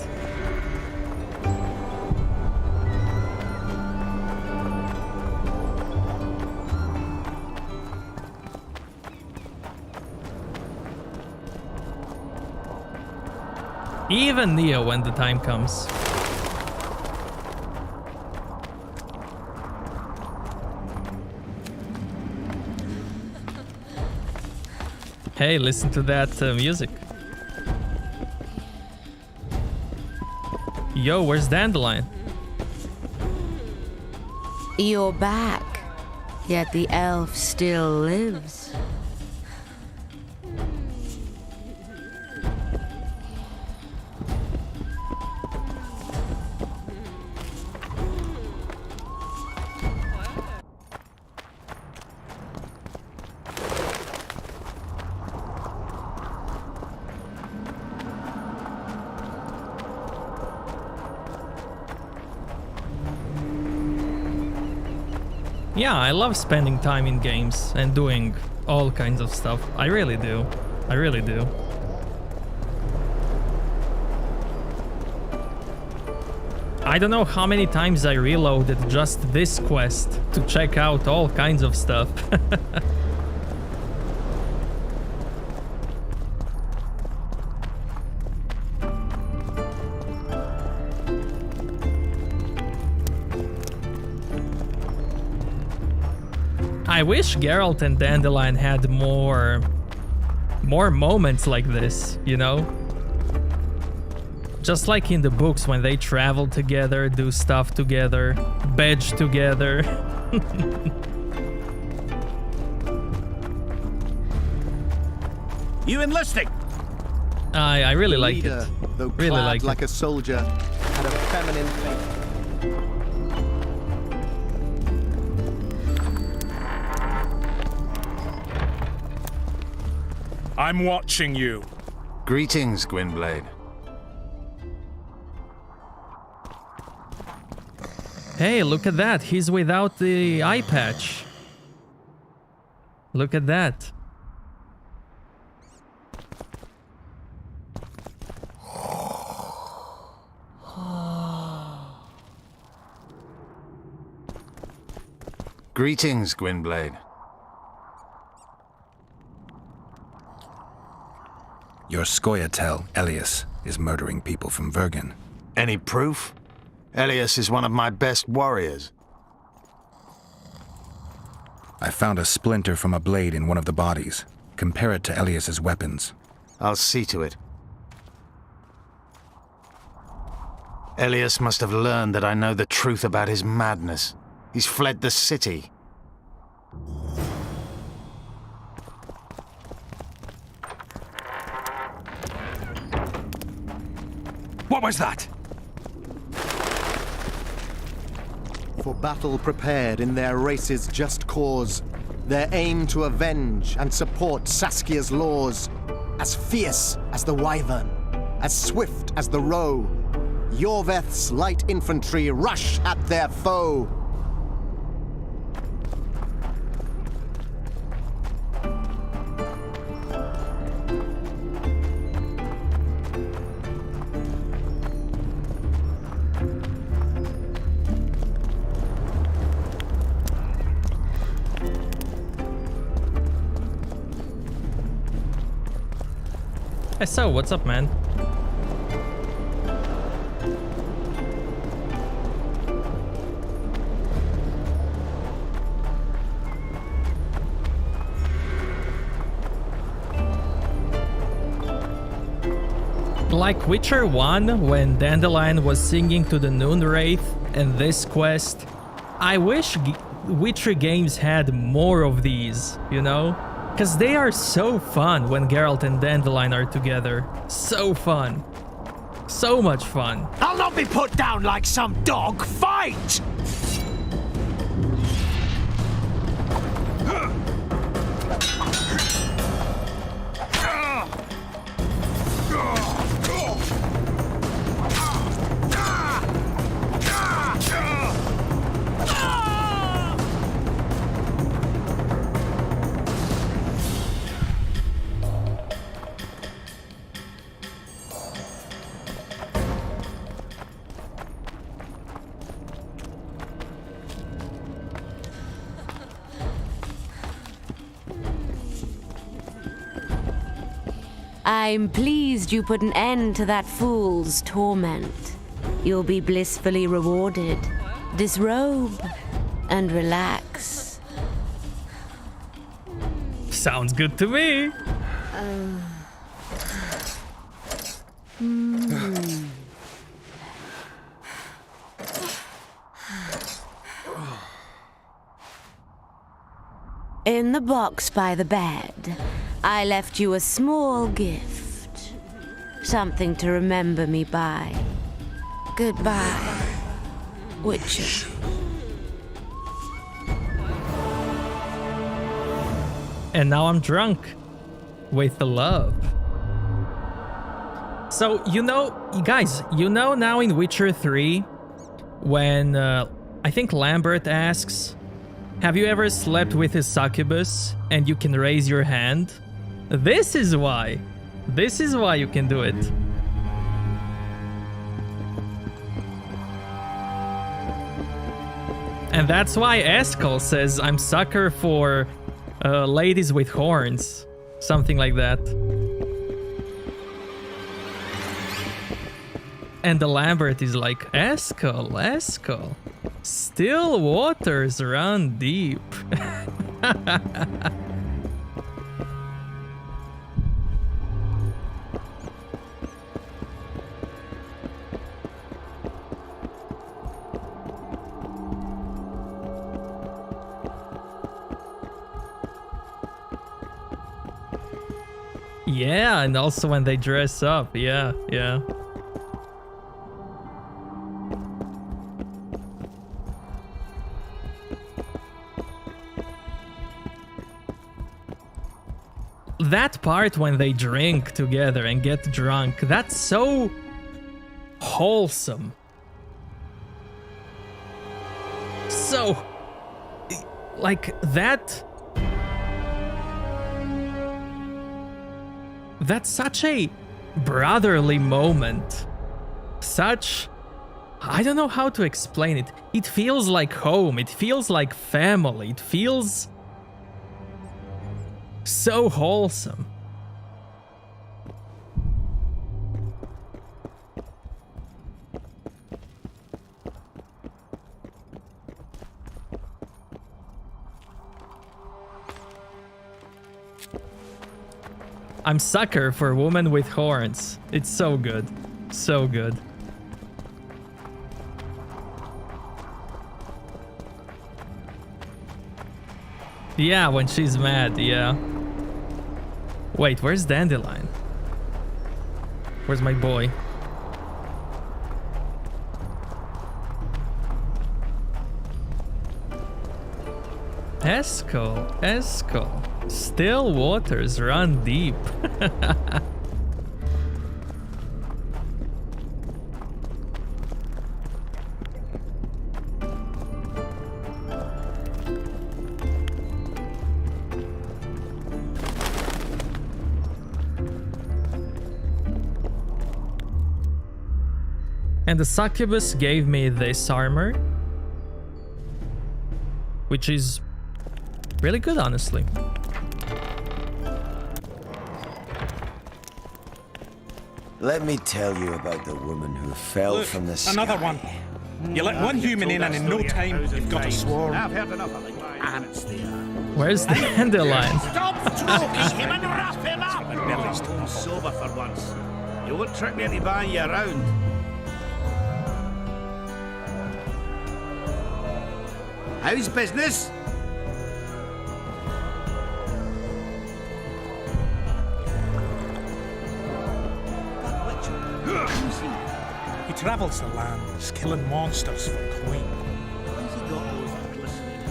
Even Neo when the time comes. Hey, listen to that music. Yo, where's Dandelion? You're back, yet the elf still lives. Yeah, I love spending time in games and doing all kinds of stuff. I really do. I really do. I don't know how many times I reloaded just this quest to check out all kinds of stuff. I wish Geralt and Dandelion had more moments like this, you know? Just like in the books when they travel together, do stuff together, badge together. You enlisting? I really like Leader, it. though Really clad like like it. a soldier, had a feminine face. I'm watching you. Greetings, Gwynblade. Hey, look at that. He's without the eye patch. Look at that. Greetings, Gwynblade. Your Scoia'tael, Elias, is murdering people from Vergen. Any proof? Elias is one of my best warriors. I found a splinter from a blade in one of the bodies. Compare it to Elias's weapons. I'll see to it. Elias must have learned that I know the truth about his madness. He's fled the city. What was that? For battle prepared in their race's just cause, their aim to avenge and support Saskia's laws. As fierce as the wyvern, as swift as the roe, Yorveth's light infantry rush at their foe. Hey, so, what's up, man? Like Witcher 1, when Dandelion was singing to the Noon Wraith, and this quest, I wish Witcher games had more of these, you know? Because they are so fun when Geralt and Dandelion are together. So fun. So much fun. I'll not be put down like some dog. Fight! I'm pleased you put an end to that fool's torment. You'll be blissfully rewarded. Disrobe and relax. Sounds good to me. In the box by the bed, I left you a small gift. Something to remember me by. Goodbye, Witcher. And now I'm drunk. With the love. So, you know, guys, you know now in Witcher 3, when I think Lambert asks, Have you ever slept with a succubus and you can raise your hand? This is why. This is why you can do it. And that's why Eskel says I'm sucker for ladies with horns. Something like that. And the Lambert is like, Eskel, Eskel. Still waters run deep. Yeah, and also when they dress up. Yeah, yeah. That part when they drink together and get drunk, that's so wholesome. So, like, that's such a brotherly moment. Such, I don't know how to explain it. It feels like home, it feels like family, it feels so wholesome. I'm sucker for women with horns. It's so good. So good. Yeah, when she's mad, yeah. Wait, where's Dandelion? Where's my boy? Eskel, Eskel. Still waters run deep. And the succubus gave me this armor, which is really good, honestly. Let me tell you about the woman who fell Look, from the sky. another one. You let one human in and in no time you've got a swarm. I've heard enough of it. And it's there. Where's the Dandelion? Stop stroking him and wrap him up! I'm sober for once. You won't trick me into buying you around. How's business? He travels the lands, killing monsters for coin. Why's he got those glistening?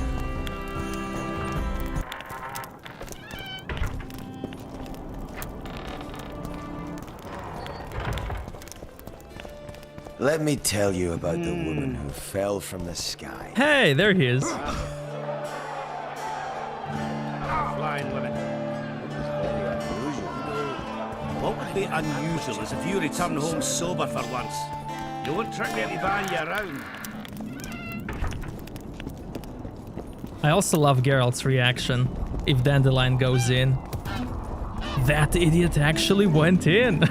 Let me tell you about the woman who fell from the sky. Hey, there he is. Flying women. What would be unusual is if you return home sober for once. You won't trick me into buying you around. I also love Geralt's reaction if Dandelion goes in. That idiot actually went in.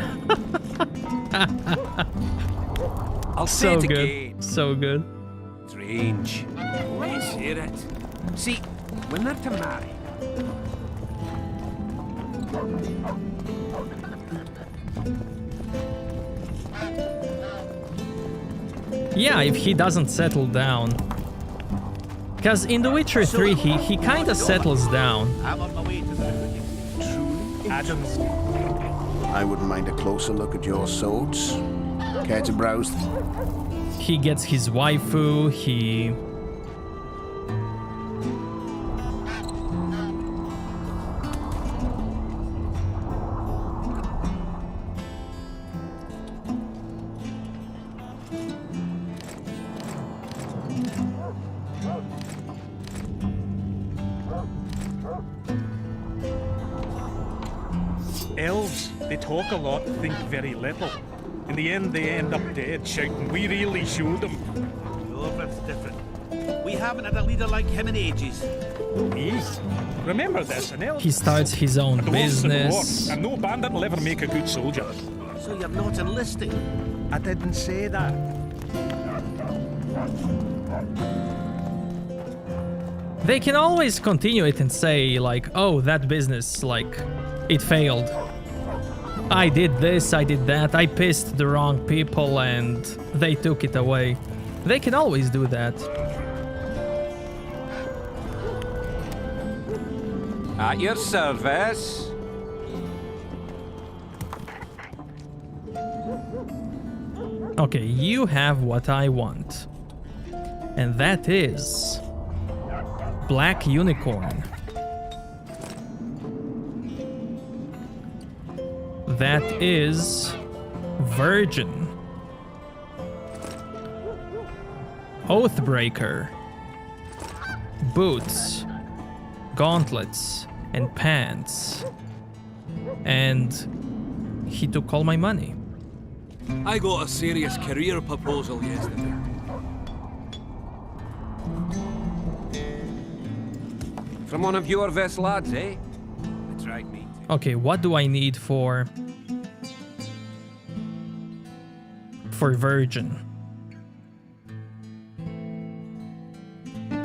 I'll say so it good. again. So good. Strange. Let's hear it. See, when they're to marry, Yeah, if he doesn't settle down. Because in The Witcher 3, he kind of settles down. I'm on my way to the Adams. I wouldn't mind a closer look at your swords. Care to browse them? He gets his waifu, he... They talk a lot, think very little. In the end, they end up dead, shouting, "We really showed them." Yours different. We haven't had a leader like him in ages. Me? Remember this, and He starts his own the war's the war, business. and no bandit will ever make a good soldier. So you're not enlisting? I didn't say that. They can always continue it and say like, oh, that business, like, it failed. I did this, I did that, I pissed the wrong people and they took it away. They can always do that. At your service. Okay, you have what I want. And that is Black Unicorn. That is Virgin. Oathbreaker. Boots. Gauntlets. And pants. And he took all my money. I got a serious career proposal yesterday. From one of your vest lads, eh? That's right, me. Okay, what do I need for Virgin?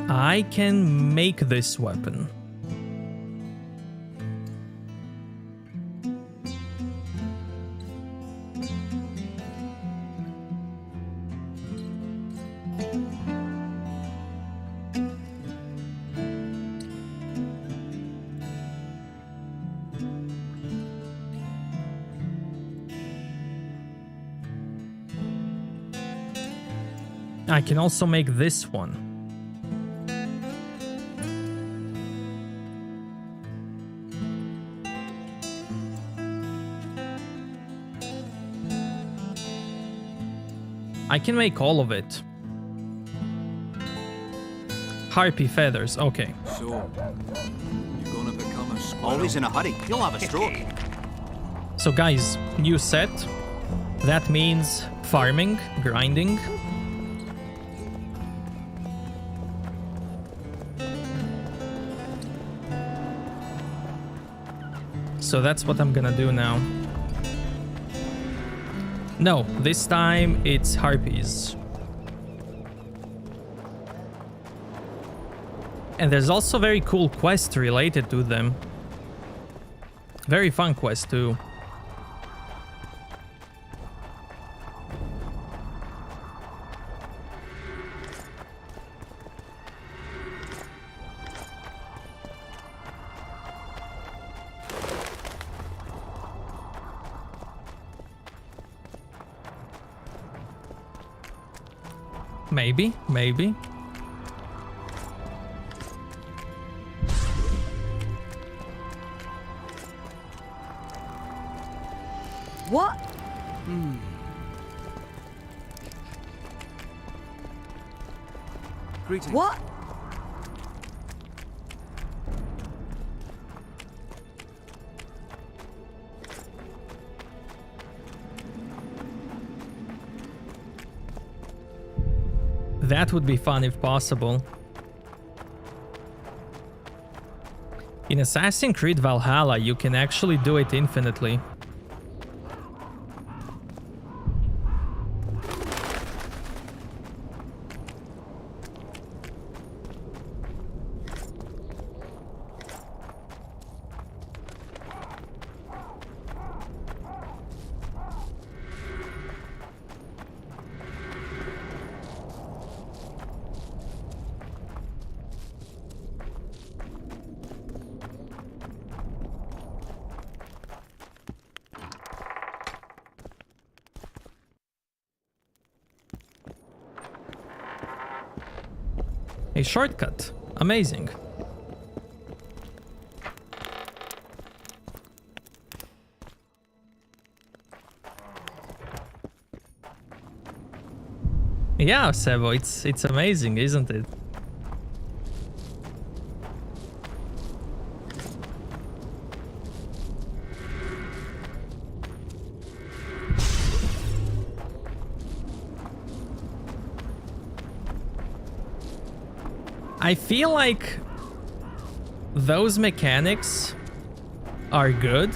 I can make this weapon. I can also make this one. I can make all of it. Harpy feathers, okay. So, you're gonna become a squirrel? Always in a hurry. You'll have a stroke. So guys, new set. That means farming, grinding. So that's what I'm gonna do now. No, this time it's harpies. And there's also very cool quests related to them. Very fun quest too. Maybe, maybe. What? Greetings. What? That would be fun if possible. In Assassin's Creed Valhalla, you can actually do it infinitely. A shortcut. Amazing. Yeah, Sebo, it's amazing, isn't it? I feel like those mechanics are good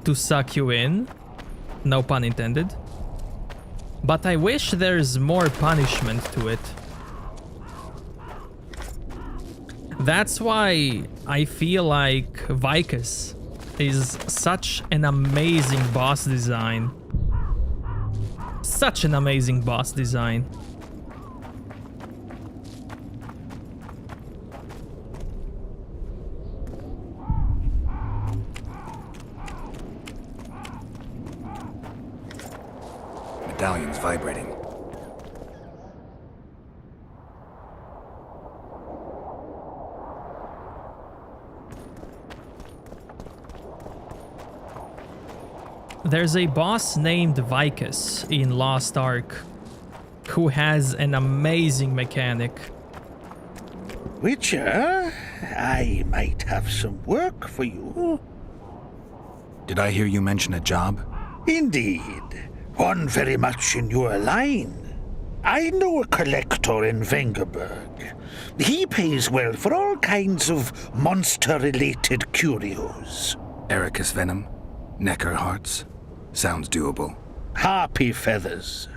to suck you in, no pun intended, but I wish there's more punishment to it. That's why I feel like Vicus is such an amazing boss design. Such an amazing boss design. Medallion's vibrating. There's a boss named Vicus in Lost Ark who has an amazing mechanic. Witcher, I might have some work for you. Did I hear you mention a job? Indeed. One very much in your line. I know a collector in Vengerberg. He pays well for all kinds of monster-related curios. Ericus venom? Necker hearts? Sounds doable. Harpy feathers.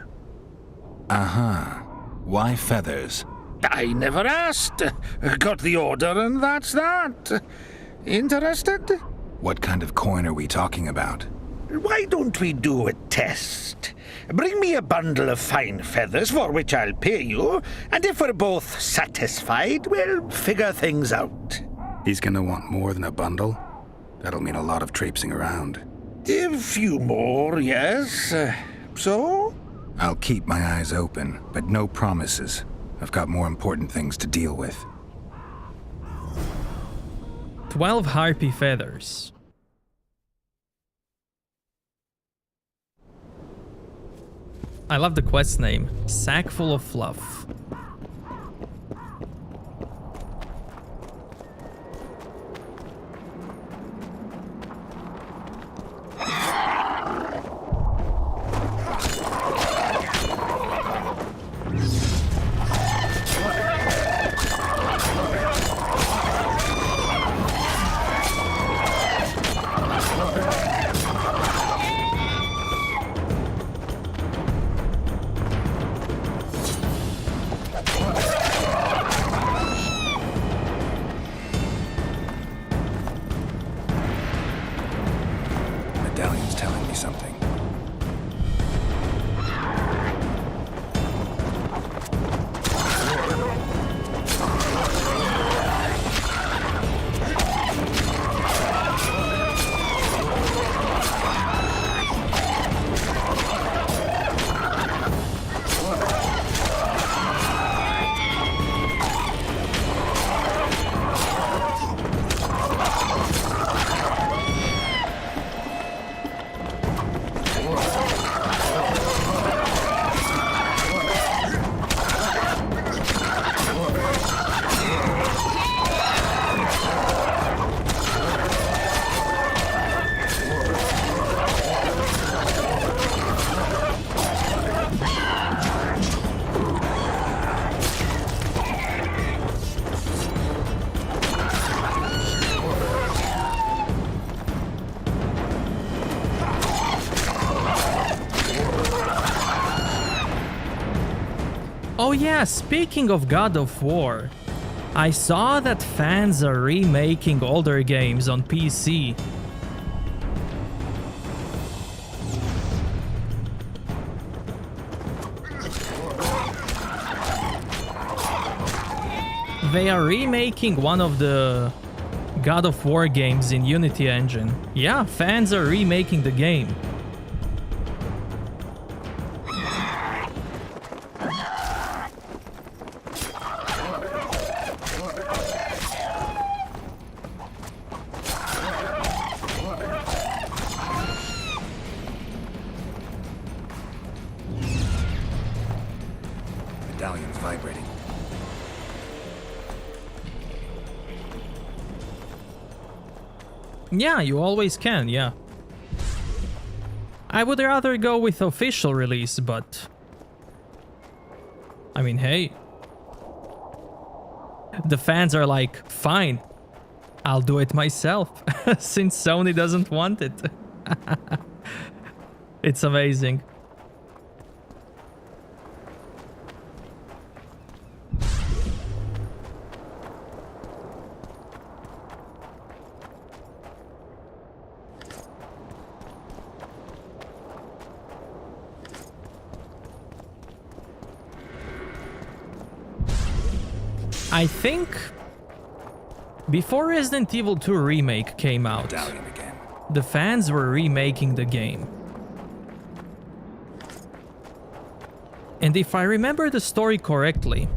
Uh-huh. Why feathers? I never asked. Got the order and that's that. Interested? What kind of coin are we talking about? Why don't we do a test? Bring me a bundle of fine feathers for which I'll pay you, and if we're both satisfied, we'll figure things out. He's gonna want more than a bundle? That'll mean a lot of traipsing around. A few more, yes. So? I'll keep my eyes open, but no promises. I've got more important things to deal with. 12 harpy feathers. I love the quest name, Sack Full of Fluff. Medallion's telling me something. Oh yeah, speaking of God of War, I saw that fans are remaking older games on PC. They are remaking one of the God of War games in Unity engine. Yeah, fans are remaking the game. Medallion's vibrating. Yeah, you always can, yeah. I would rather go with official release, but... I mean, hey. The fans are like, fine, I'll do it myself, since Sony doesn't want it. It's amazing. I think before Resident Evil 2 Remake came out, the fans were remaking the game. And if I remember the story correctly,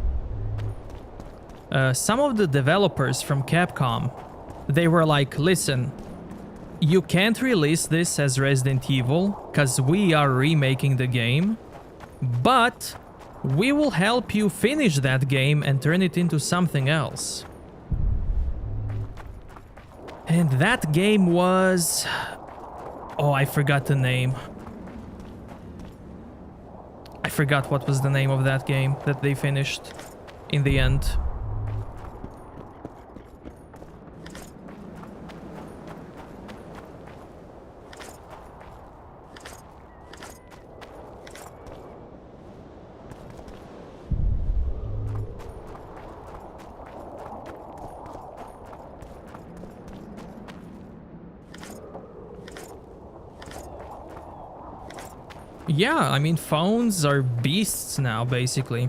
some of the developers from Capcom, they were like, listen, you can't release this as Resident Evil because we are remaking the game, but we will help you finish that game and turn it into something else. And that game was... oh, I forgot the name. I forgot what was the name of that game that they finished in the end. Yeah, I mean, phones are beasts now, basically.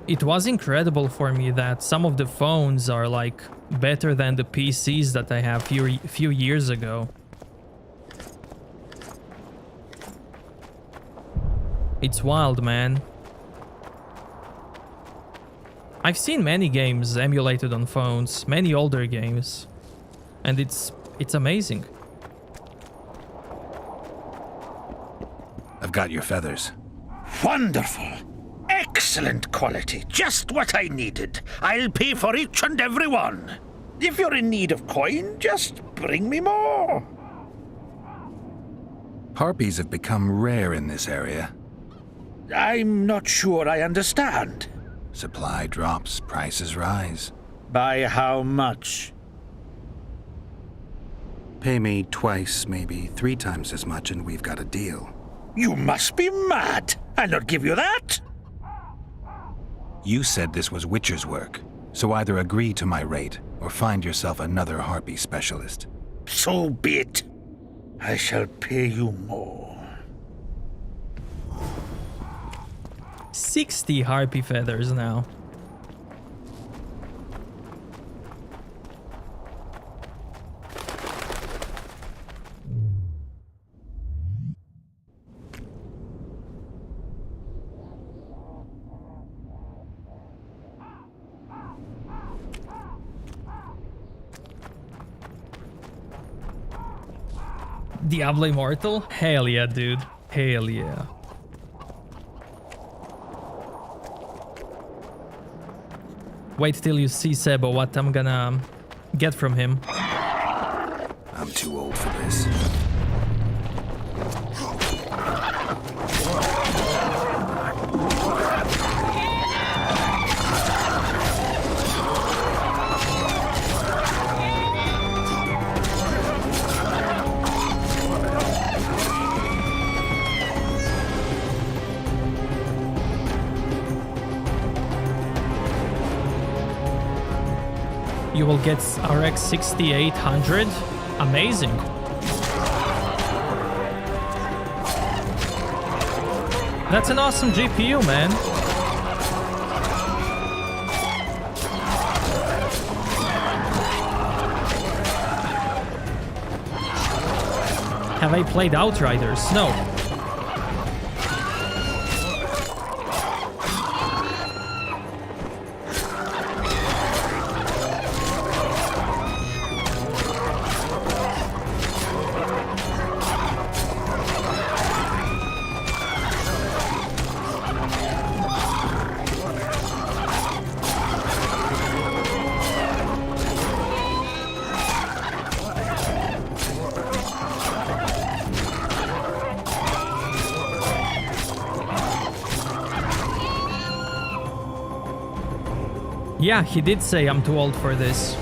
It was incredible for me that some of the phones are like better than the PCs that I have few years ago. It's wild, man. I've seen many games emulated on phones, many older games, and it's amazing. I've got your feathers. Wonderful. Excellent quality. Just what I needed. I'll pay for each and every one. If you're in need of coin, just bring me more. Harpies have become rare in this area. I'm not sure I understand. Supply drops, prices rise. By how much? Pay me twice, maybe 3 times as much, and we've got a deal. You must be mad. I'll not give you that. You said this was Witcher's work, so either agree to my rate or find yourself another harpy specialist. So be it. I shall pay you more. 60 harpy feathers now. Diablo Immortal? Hell yeah, dude. Hell yeah. Wait till you see Sebo what I'm gonna get from him. I'm too old for this. You will get RX 6800. Amazing. That's an awesome GPU, man. Have I played Outriders? No. Yeah, he did say I'm too old for this.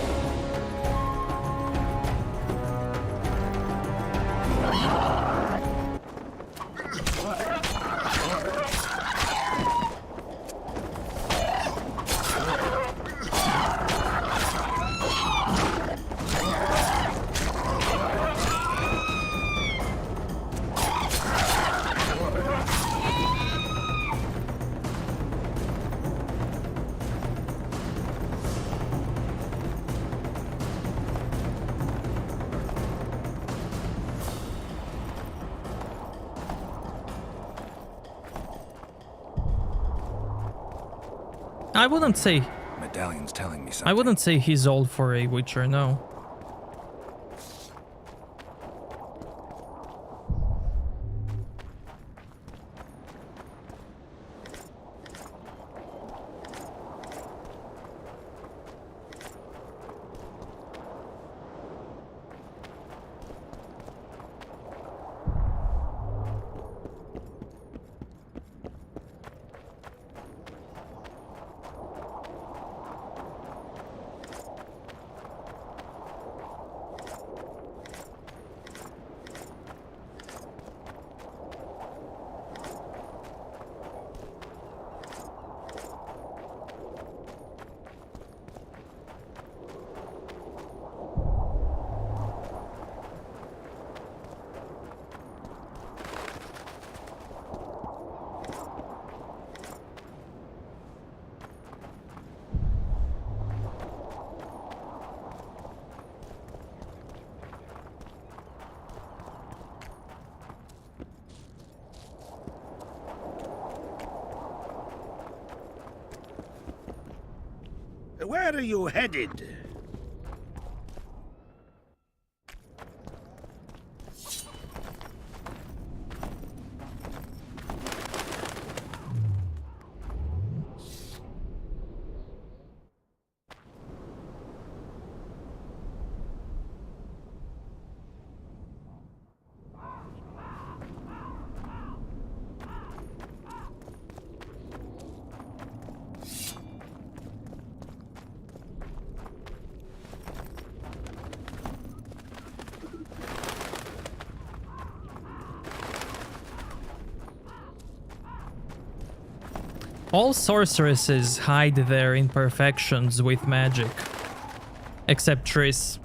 I wouldn't say... Medallion's telling me something. I wouldn't say he's old for a Witcher, no. Where are you headed? All sorceresses hide their imperfections with magic. Except Triss.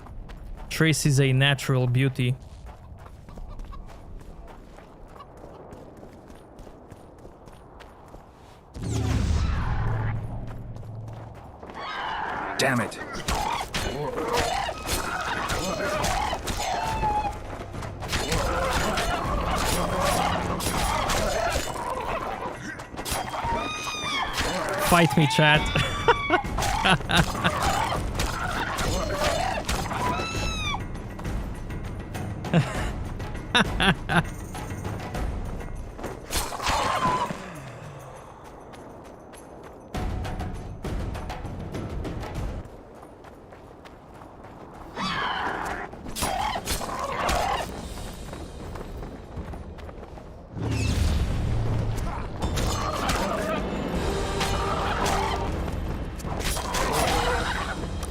Triss is a natural beauty. Damn it. Fight me, chat.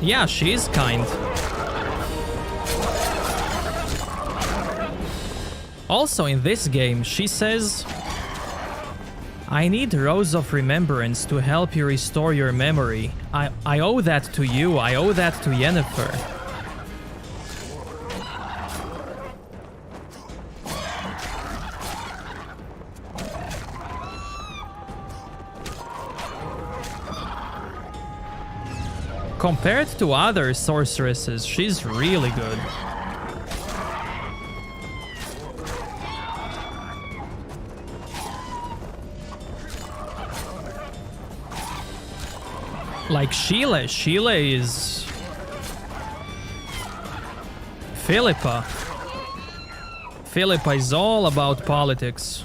Yeah, she is kind. Also in this game, she says, I need Rose of Remembrance to help you restore your memory. I owe that to you, I owe that to Yennefer. Compared to other sorceresses, she's really good. Like Sheila is... Philippa. Philippa is all about politics.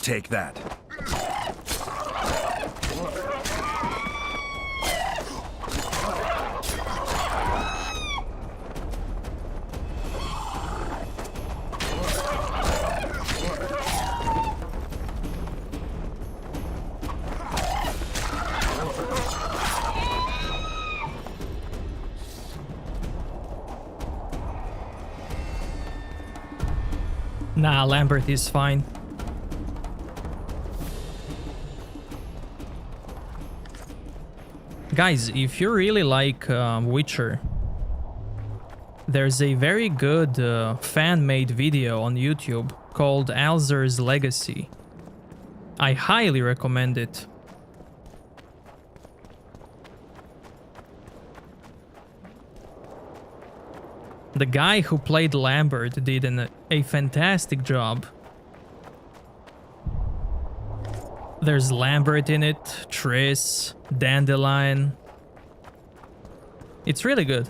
take that. Nah, Lambert is fine. Guys, if you really like Witcher, there's a very good fan-made video on YouTube called Alzur's Legacy. I highly recommend it. The guy who played Lambert did a fantastic job. There's Lambert in it, Triss, Dandelion. It's really good.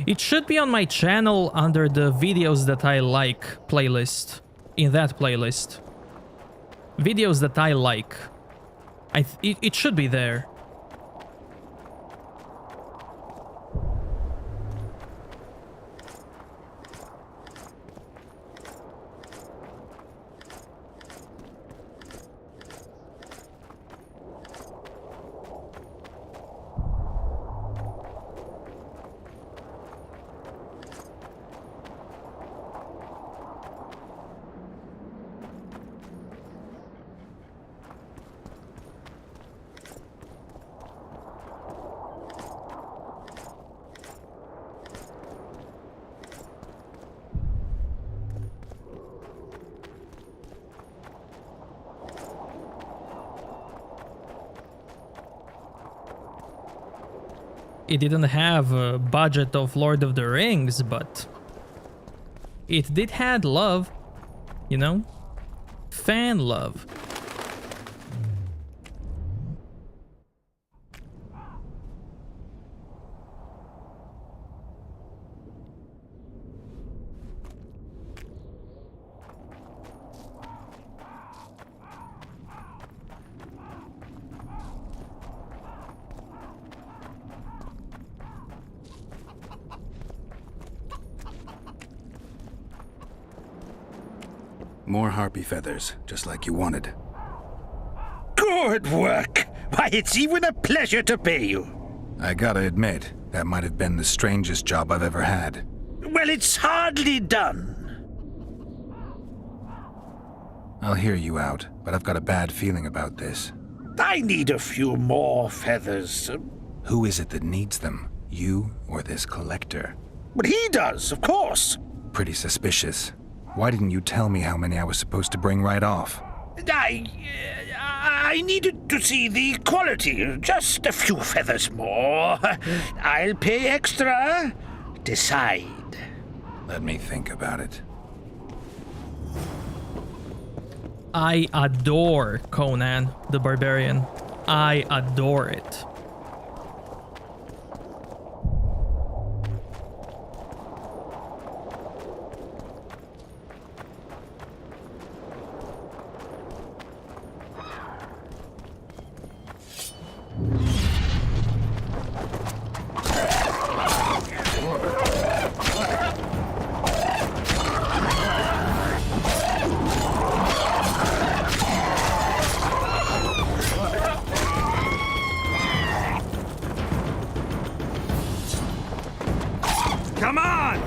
It should be on my channel under the videos that I like playlist. In that playlist. Videos that I like. It should be there. It didn't have a budget of Lord of the Rings, but it did had love, you know? Fan love. More harpy feathers, just like you wanted. Good work! Why, it's even a pleasure to pay you. I gotta admit, that might have been the strangest job I've ever had. Well, it's hardly done. I'll hear you out, but I've got a bad feeling about this. I need a few more feathers. Who is it that needs them? You or this collector? But he does, of course. Pretty suspicious. Why didn't you tell me how many I was supposed to bring right off? I needed to see the quality. Just a few feathers more. I'll pay extra. Decide. Let me think about it. I adore Conan the Barbarian. I adore it. Come on!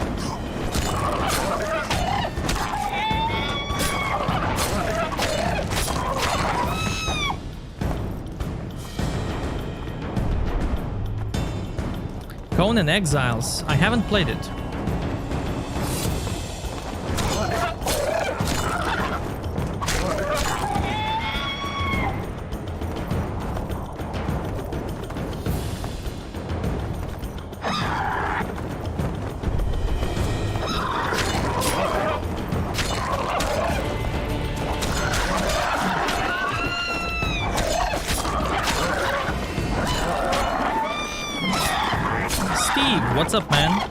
Conan Exiles. I haven't played it. what's up, man?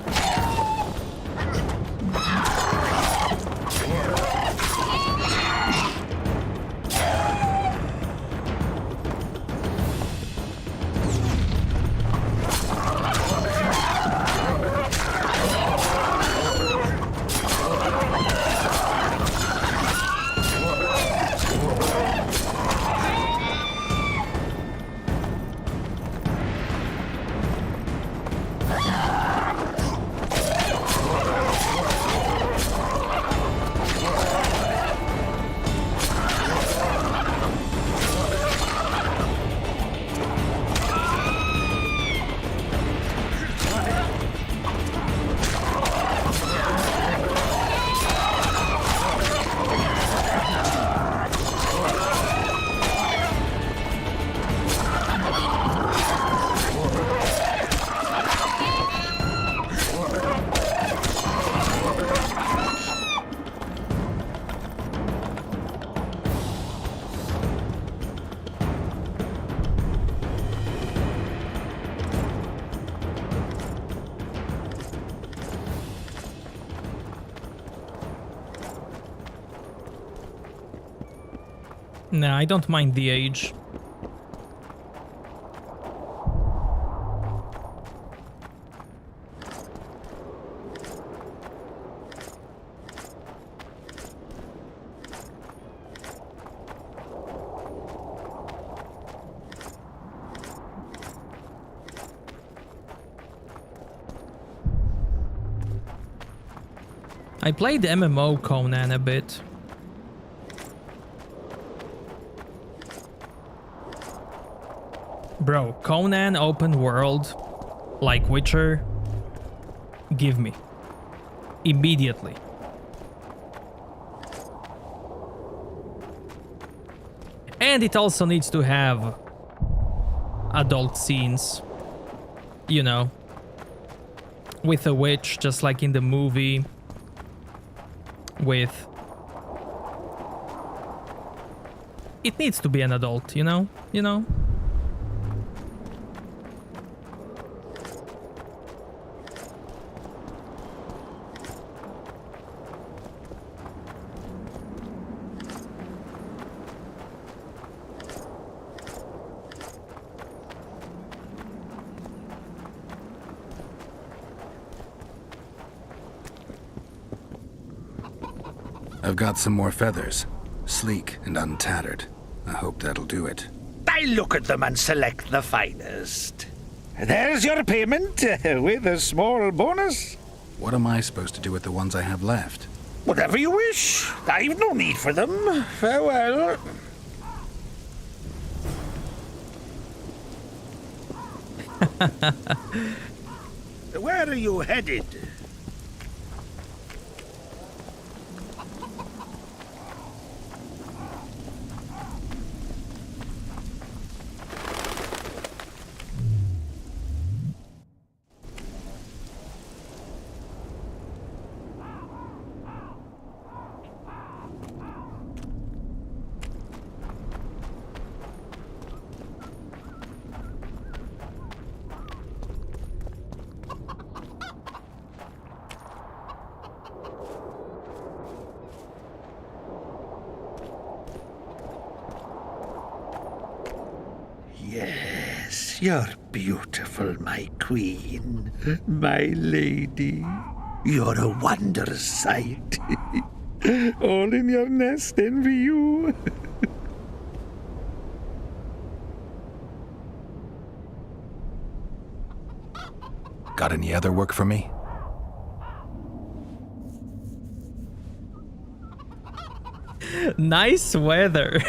Nah, I don't mind the age. I played MMO Conan a bit. Bro, Conan open world, like Witcher, give me. Immediately. And it also needs to have adult scenes, you know, with a witch, just like in the movie, with... It needs to be an adult, you know? You know? I've got some more feathers, sleek and untattered. I hope that'll do it. I look at them and select the finest. There's your payment, with a small bonus. What am I supposed to do with the ones I have left? Whatever you wish. I've no need for them. Farewell. Where are you headed? Yes, you're beautiful, my queen, my lady. You're a wondrous sight. All in your nest envy you. Got any other work for me? Nice weather.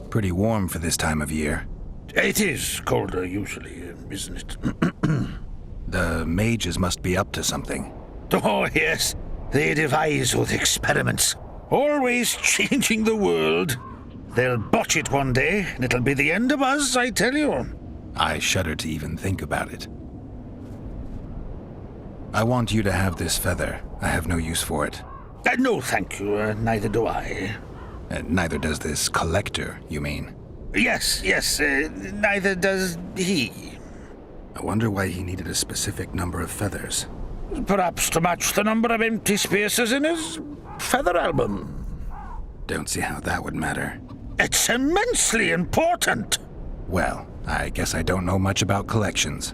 Pretty warm for this time of year. It is colder usually, isn't it? The mages must be up to something. Oh, yes. They devise with experiments. Always changing the world. They'll botch it one day, and it'll be the end of us, I tell you. I shudder to even think about it. I want you to have this feather. I have no use for it. No, thank you. Neither do I. Neither does this collector, you mean? Yes, neither does he. I wonder why he needed a specific number of feathers. Perhaps to match the number of empty spaces in his feather album. Don't see how that would matter. It's immensely important. Well, I guess I don't know much about collections.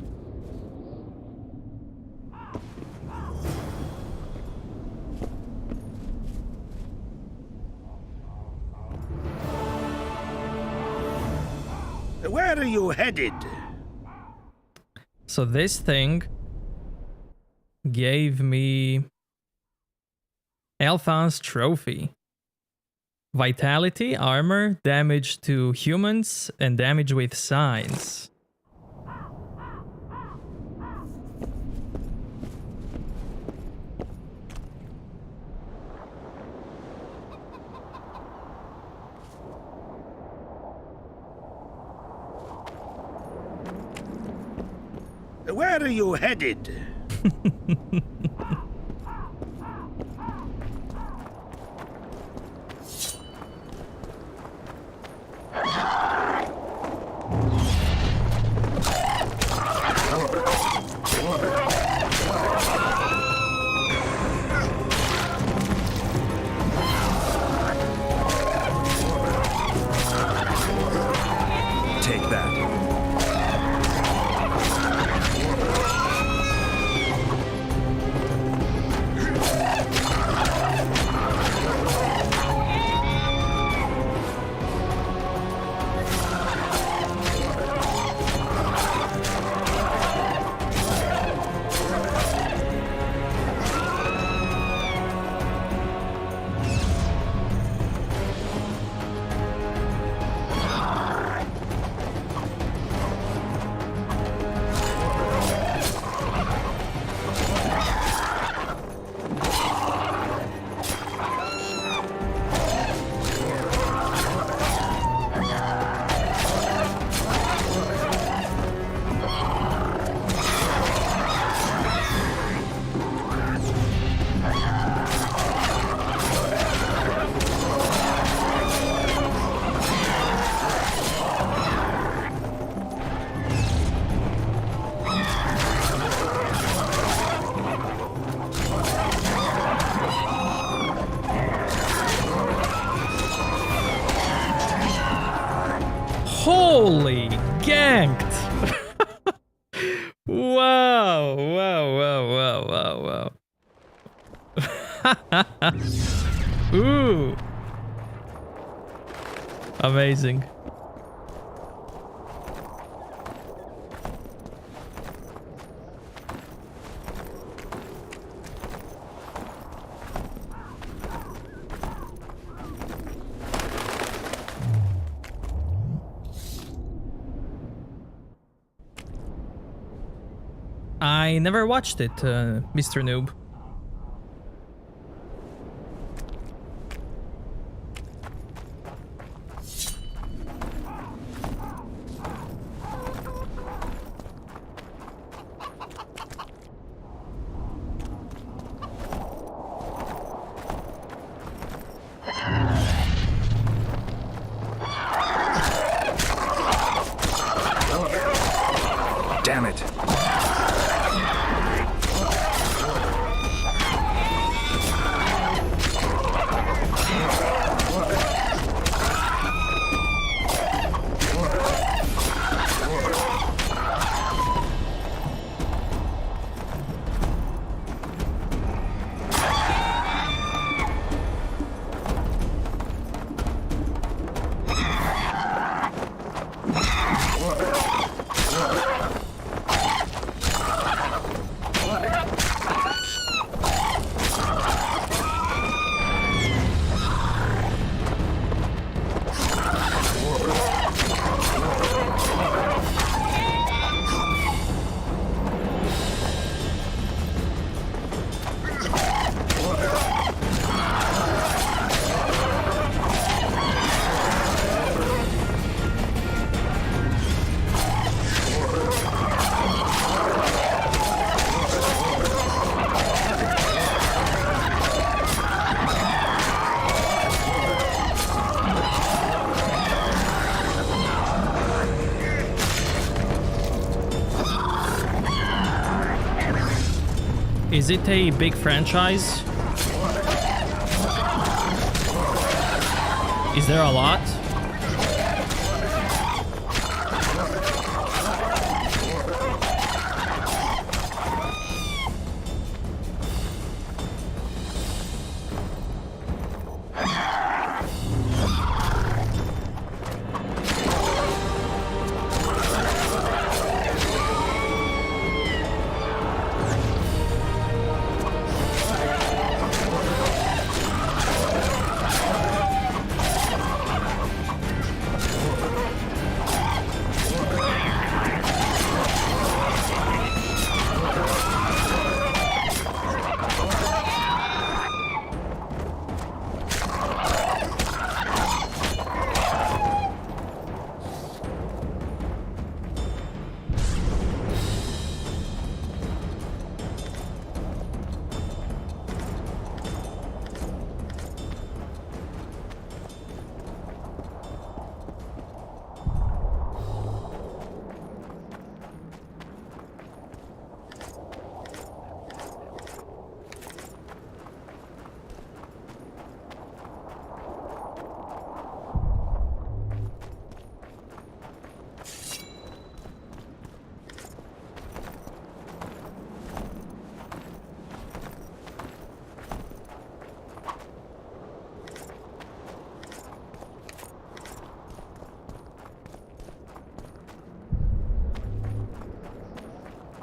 Where are you headed? So this thing gave me Alphonse trophy. Vitality, armor, damage to humans, and damage with signs. Where are you headed? Take that. Holy ganked! Wow, wow. Ooh. Amazing. I never watched it, Mr. Noob. Damn it. Is it a big franchise? Is there a lot?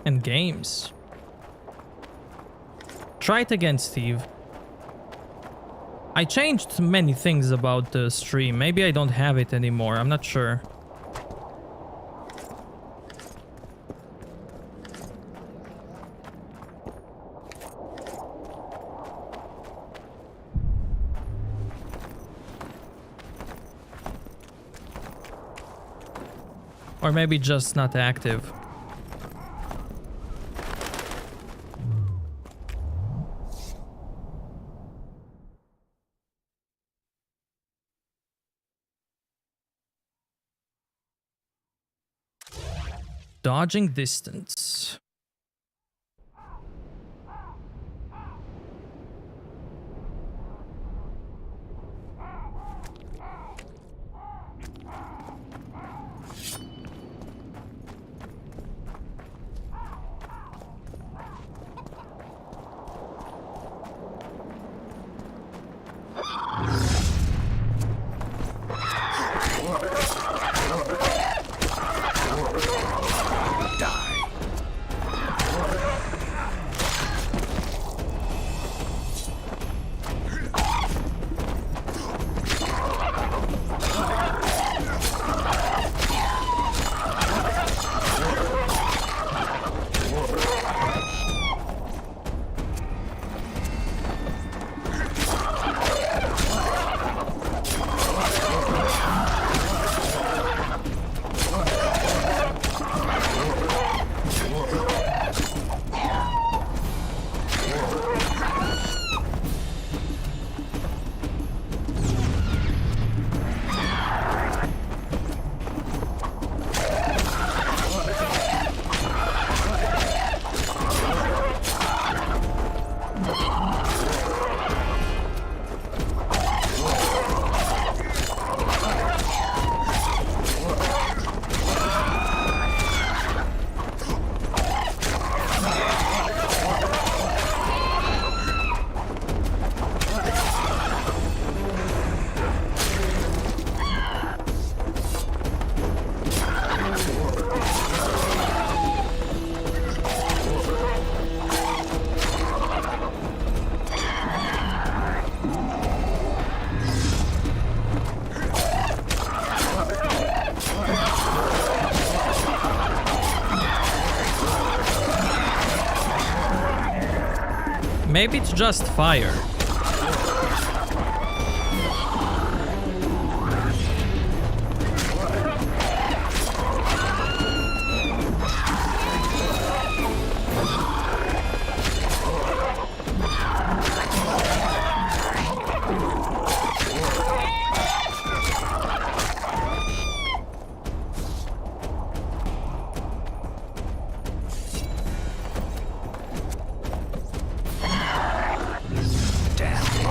And games. Try it again, Steve. I changed many things about the stream. Maybe I don't have it anymore. I'm not sure. Or maybe just not active. Dodging distance. Maybe it's just fire.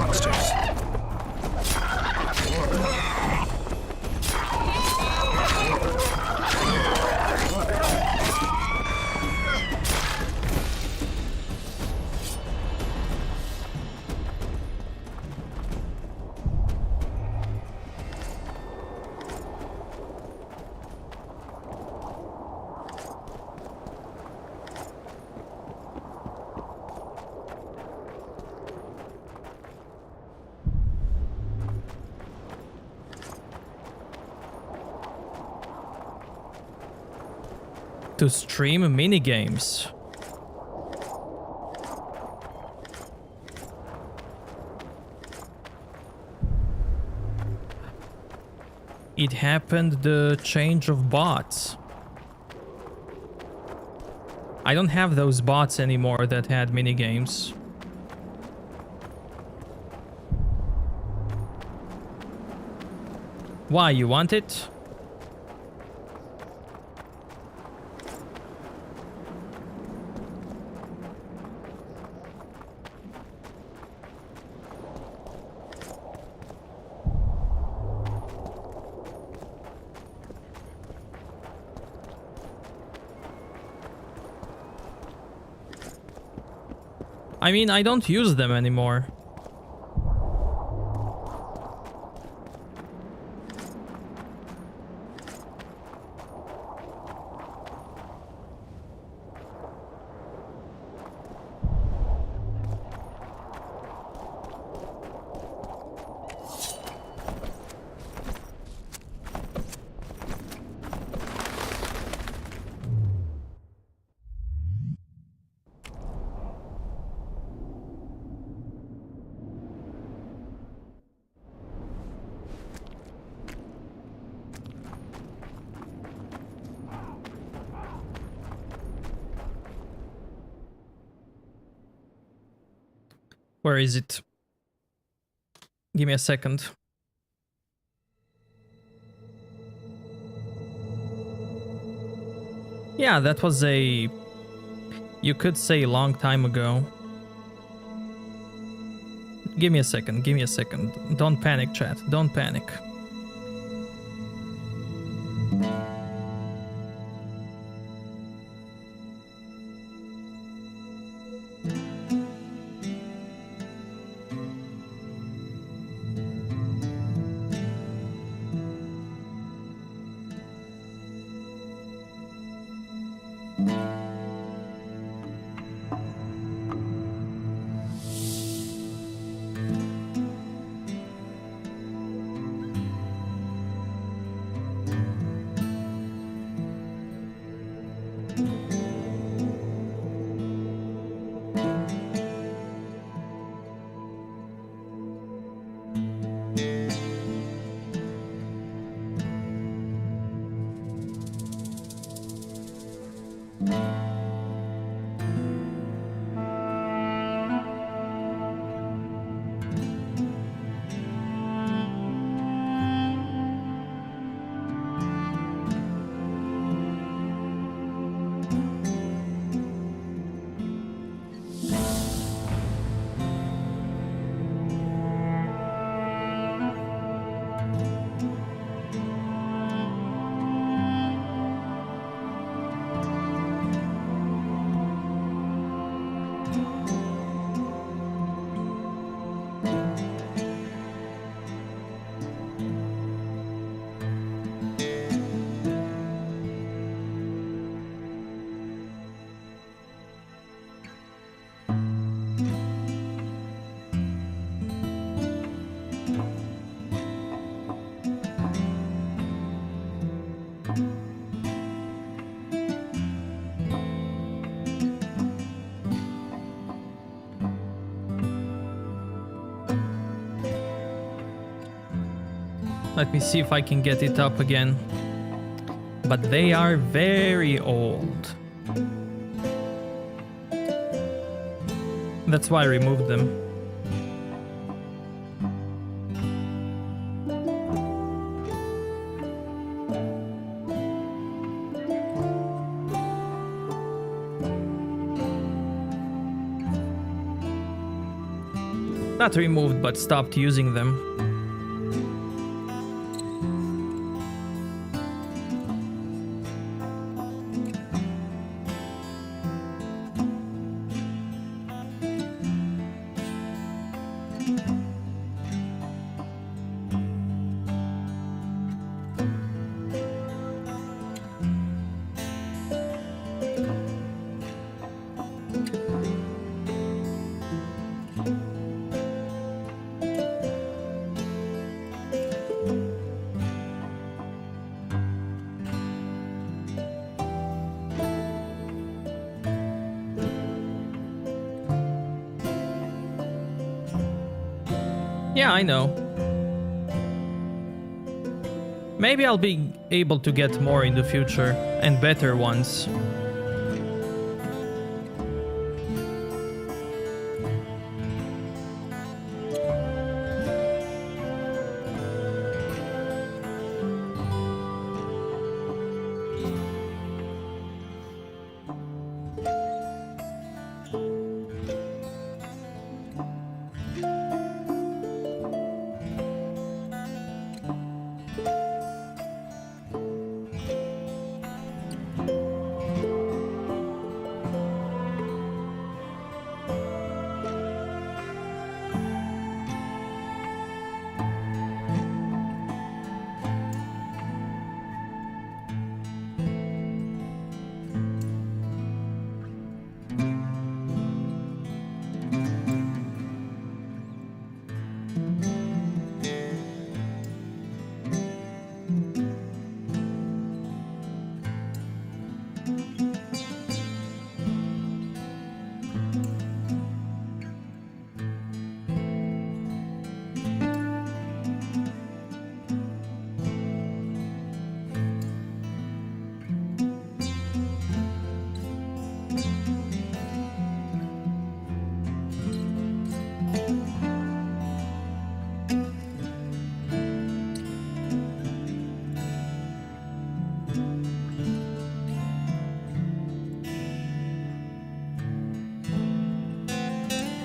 monsters. To stream minigames. It happened the change of bots. I don't have those bots anymore that had minigames. Why, you want it? I mean, I don't use them anymore. Where is it? Give me a second. Yeah, that was a... You could say a long time ago. Give me a second, give me a second. Don't panic, chat. Don't panic. Let me see if I can get it up again. But they are very old. That's why I removed them. Not removed, but stopped using them. Yeah, I know. Maybe I'll be able to get more in the future, and better ones.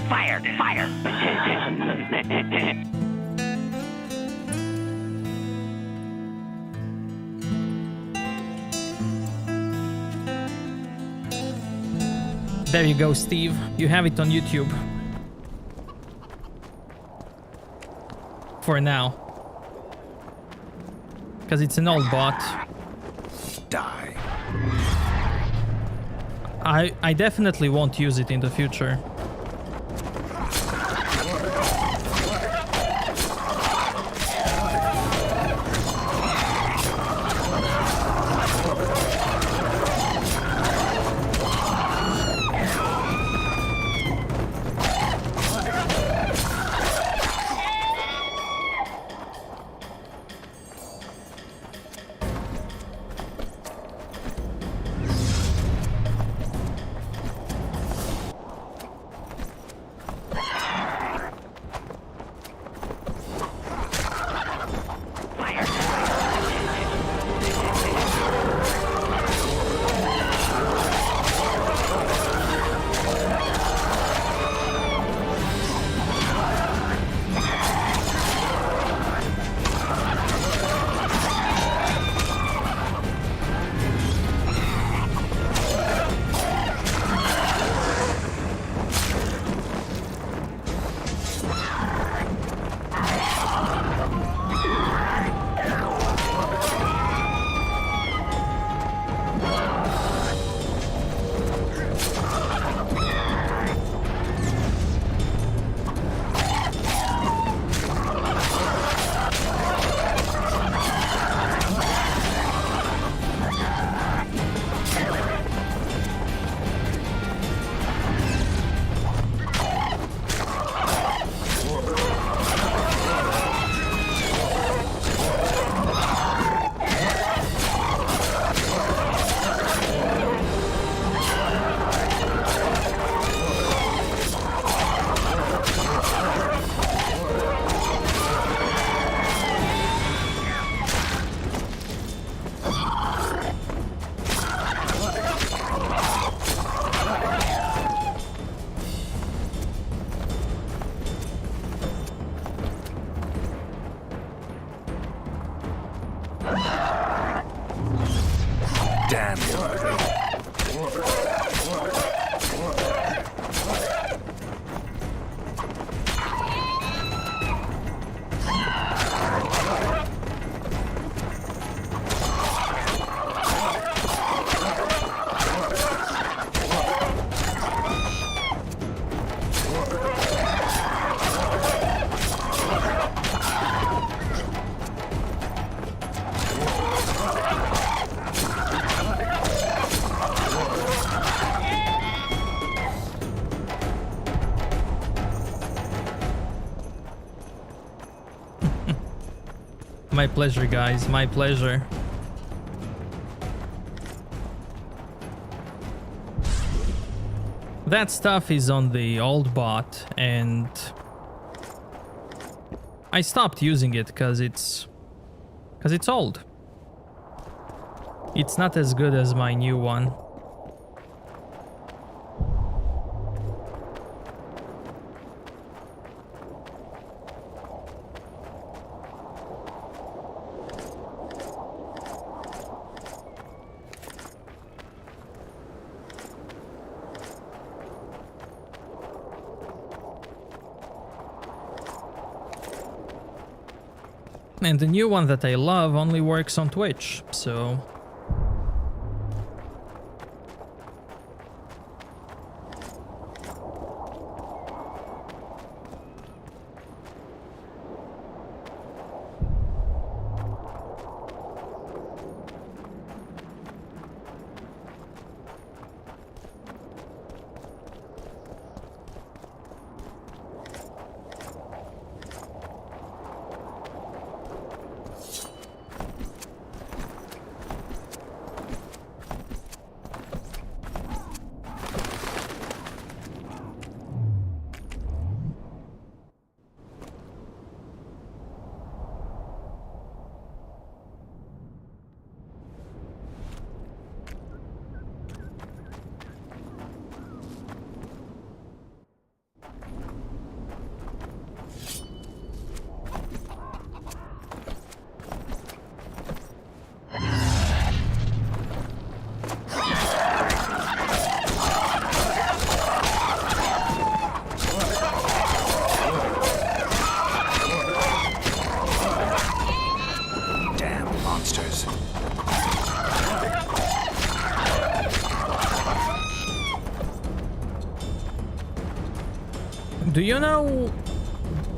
Fire! Fire! There you go, Steve. You have it on YouTube. For now. Because it's an old bot. Die. I definitely won't use it in the future. Damn you. My pleasure, guys. My pleasure. That stuff is on the old bot, and I stopped using it because it's old. It's not as good as my new one. And the new one that I love only works on Twitch, so...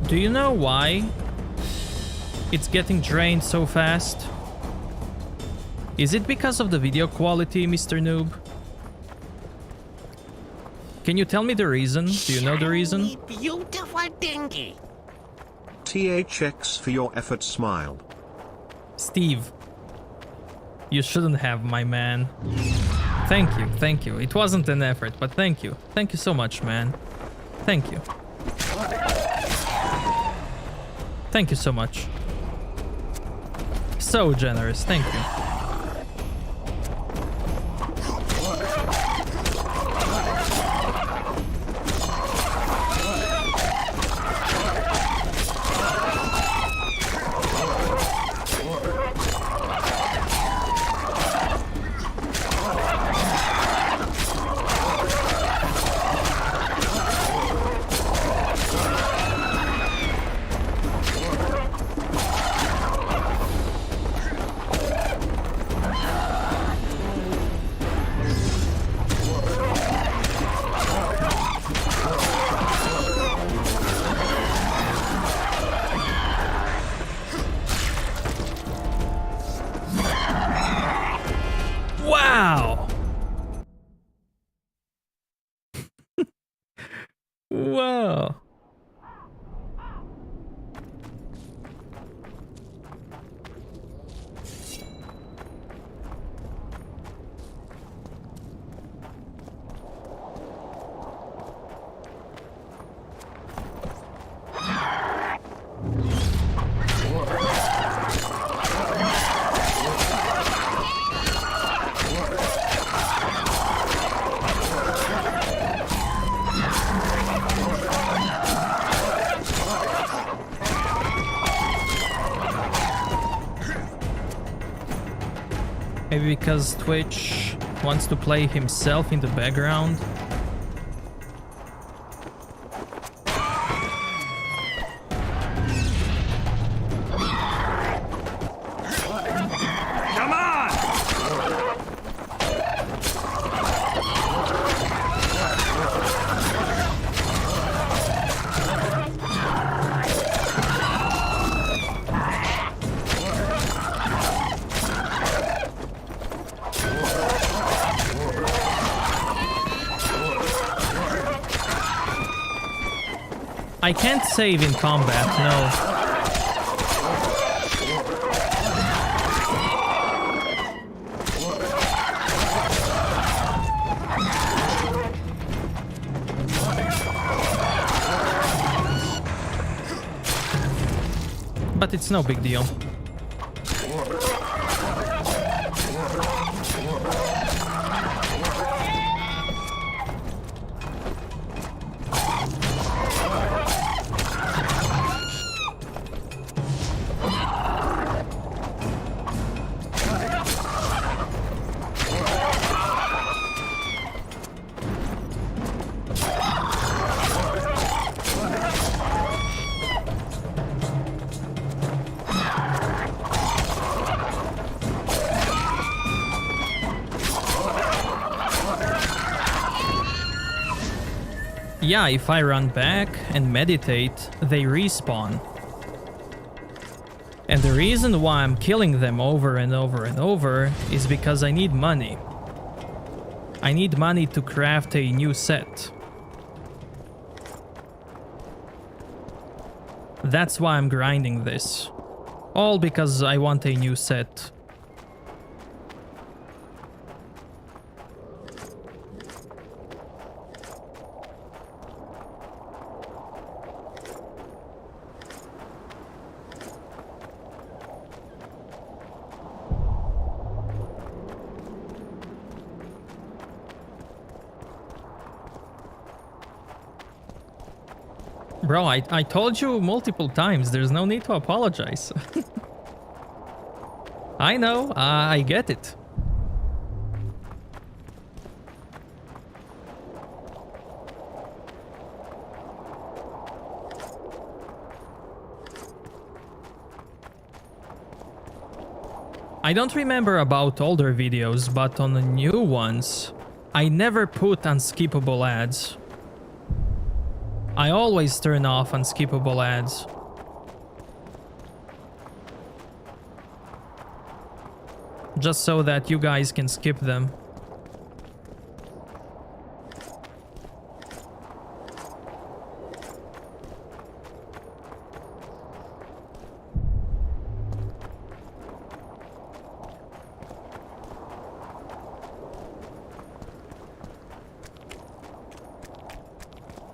Do you know why it's getting drained so fast? Is it because of the video quality, Mr. Noob? Can you tell me the reason? Do you know the reason? Beautiful dinghy. THX for your effort, smile. Steve, you shouldn't have, my man. Thank you, thank you. It wasn't an effort, but thank you. Thank you so much, man. Thank you. Thank you so much. So generous, thank you. Maybe because Twitch wants to play himself in the background. Come on! I can't save in combat, no. But it's no big deal. Yeah, if I run back and meditate, they respawn. And the reason why I'm killing them over and over and over is because I need money. I need money to craft a new set. That's why I'm grinding this. All because I want a new set. Bro, I told you multiple times, there's no need to apologize. I know, I get it. I don't remember about older videos, but on the new ones, I never put unskippable ads. I always turn off unskippable ads. Just so that you guys can skip them.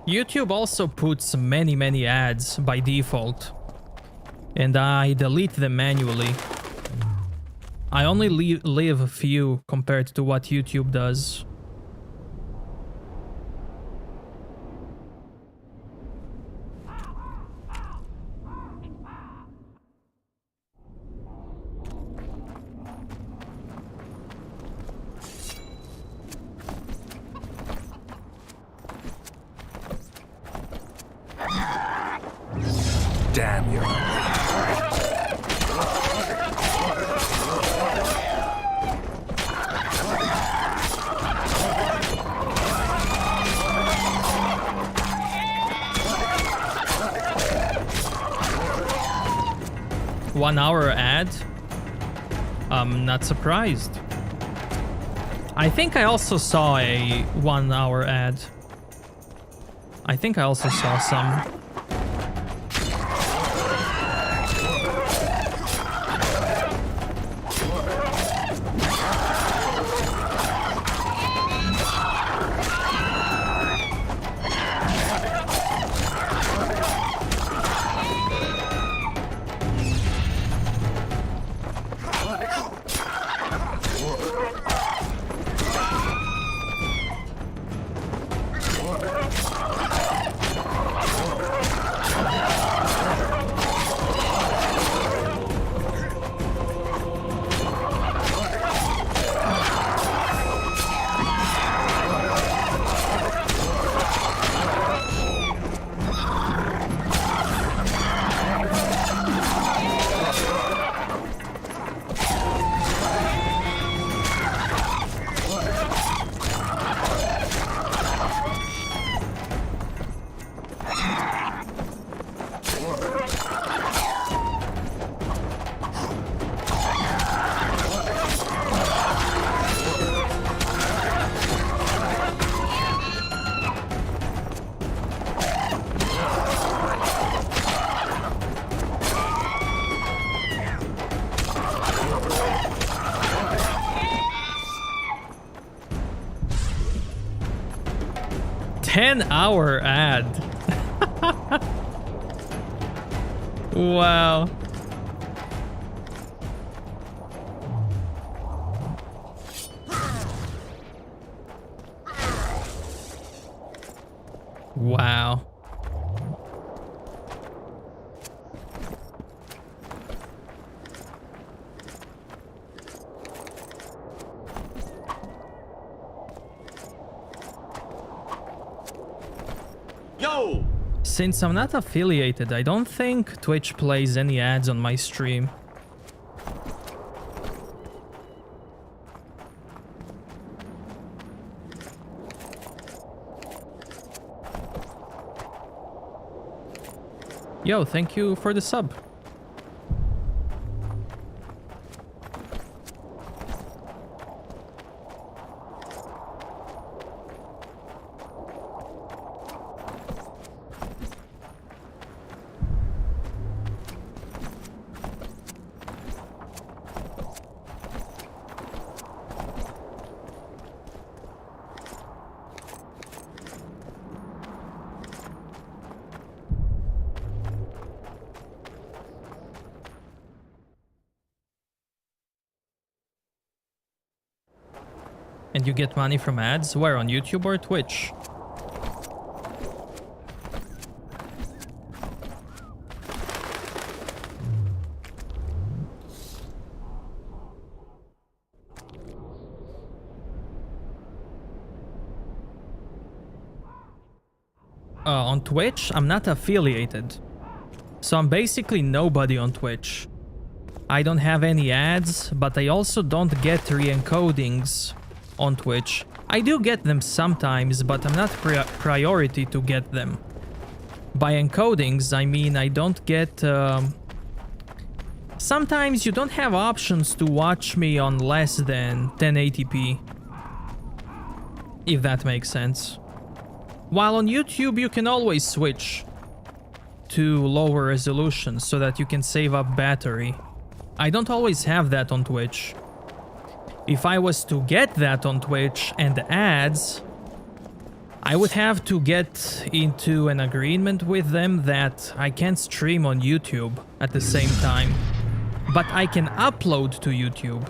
YouTube also puts many ads by default, and I delete them manually. I only leave a few compared to what YouTube does. Damn you. 1 hour ad? I'm not surprised. I think I also saw a 1 hour ad. I think I also saw some. 10-hour ad. Wow. Wow. Yo! Since I'm not affiliated, I don't think Twitch plays any ads on my stream. Yo, thank you for the sub. And you get money from ads? Where, on YouTube or Twitch? On Twitch, I'm not affiliated. So I'm basically nobody on Twitch. I don't have any ads, but I also don't get re-encodings on Twitch. I do get them sometimes, but I'm not priority to get them. By encodings, I mean I don't get... Sometimes you don't have options to watch me on less than 1080p. If that makes sense. While on YouTube you can always switch to lower resolution so that you can save up battery. I don't always have that on Twitch. If I was to get that on Twitch and ads, I would have to get into an agreement with them that I can't stream on YouTube at the same time, but I can upload to YouTube.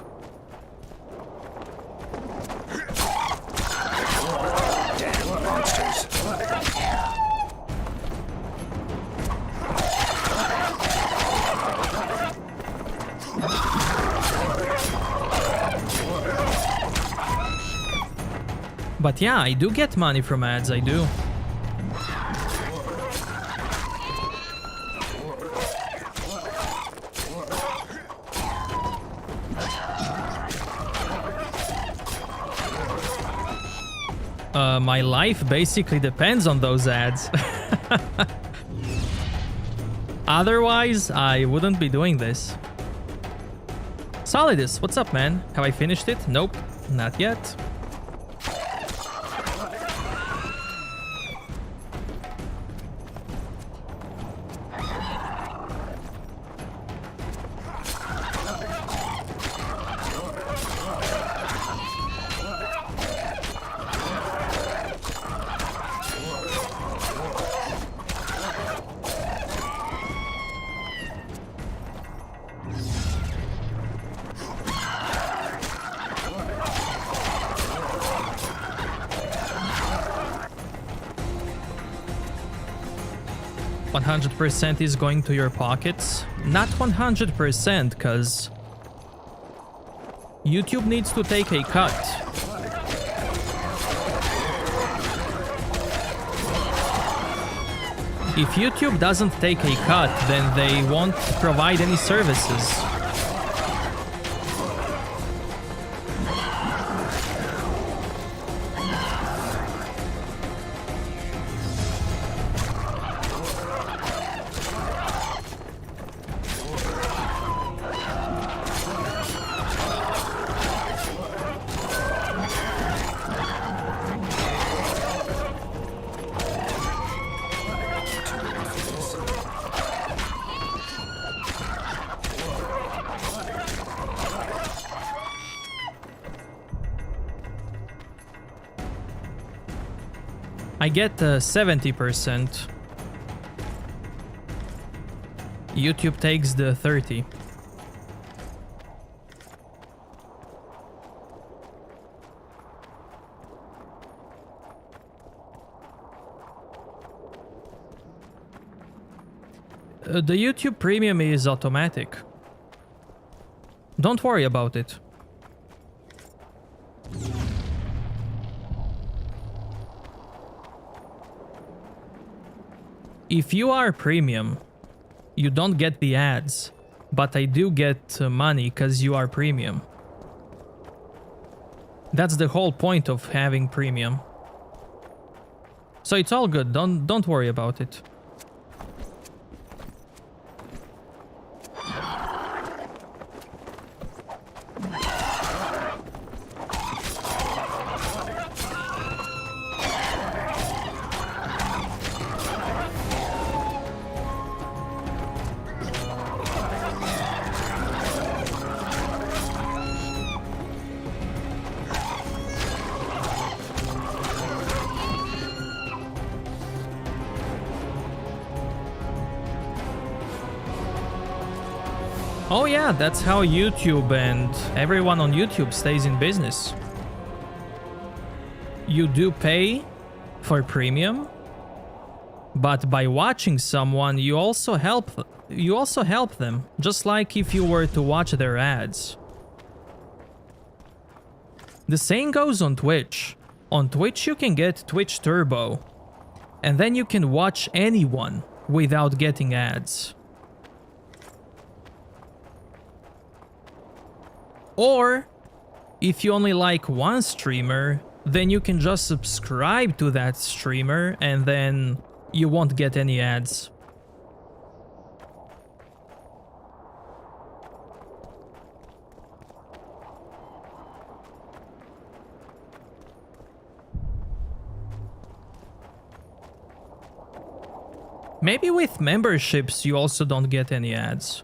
Damn monsters. But yeah, I do get money from ads, I do. My life basically depends on those ads. Otherwise, I wouldn't be doing this. Solidus, what's up, man? Have I finished it? Nope, not yet. %, is going to your pockets. Not 100%, because YouTube needs to take a cut. If YouTube doesn't take a cut, then they won't provide any services. I get 70%. YouTube takes the 30. The YouTube Premium is automatic. Don't worry about it. If you are premium, you don't get the ads, but I do get money because you are premium. That's the whole point of having premium. So it's all good, don't worry about it. Oh yeah, that's how YouTube and everyone on YouTube stays in business. You do pay for premium, but by watching someone, you also help them, just like if you were to watch their ads. The same goes on Twitch. On Twitch you can get Twitch Turbo, and then you can watch anyone without getting ads. Or, if you only like one streamer, then you can just subscribe to that streamer and then you won't get any ads. Maybe with memberships you also don't get any ads.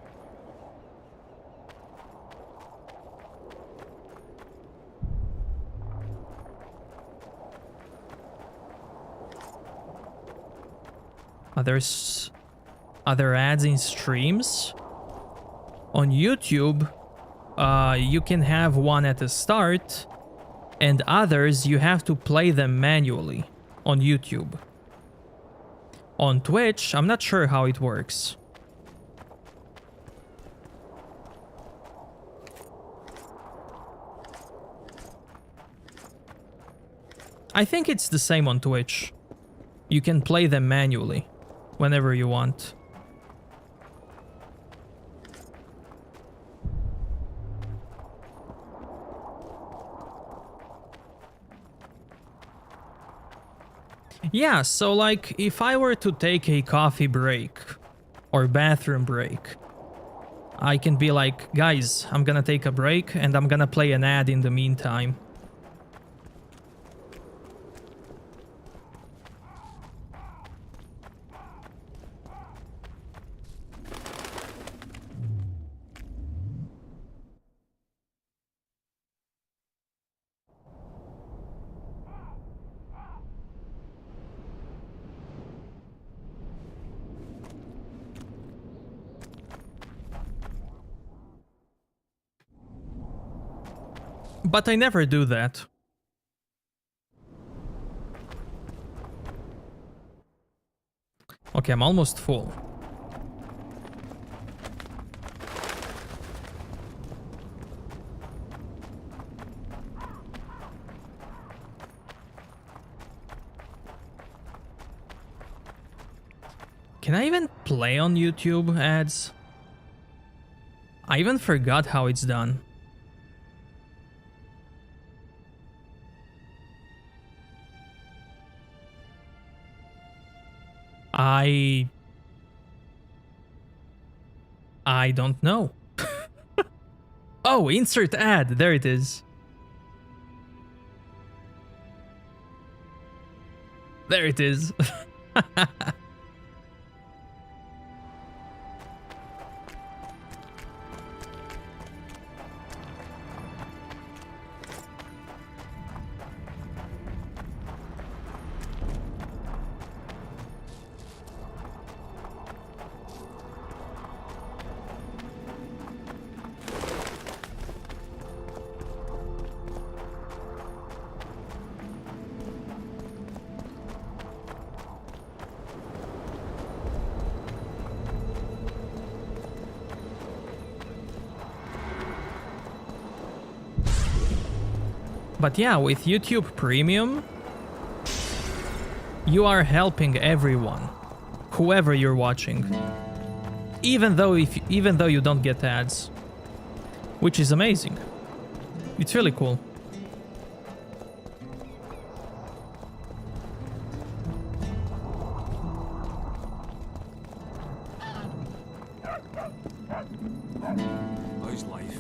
Other ads in streams? On YouTube, you can have one at the start, and others you have to play them manually on YouTube. On Twitch, I'm not sure how it works. I think it's the same on Twitch. You can play them manually whenever you want. Yeah, so like if I were to take a coffee break or bathroom break, I can be like, guys, I'm gonna take a break and I'm gonna play an ad in the meantime. But I never do that. Okay, I'm almost full. Can I even play on YouTube ads? I even forgot how it's done. I don't know. Oh, insert ad. There it is. There it is. But yeah, with YouTube Premium, you are helping everyone, whoever you're watching, even though you don't get ads, which is amazing. It's really cool. How's life?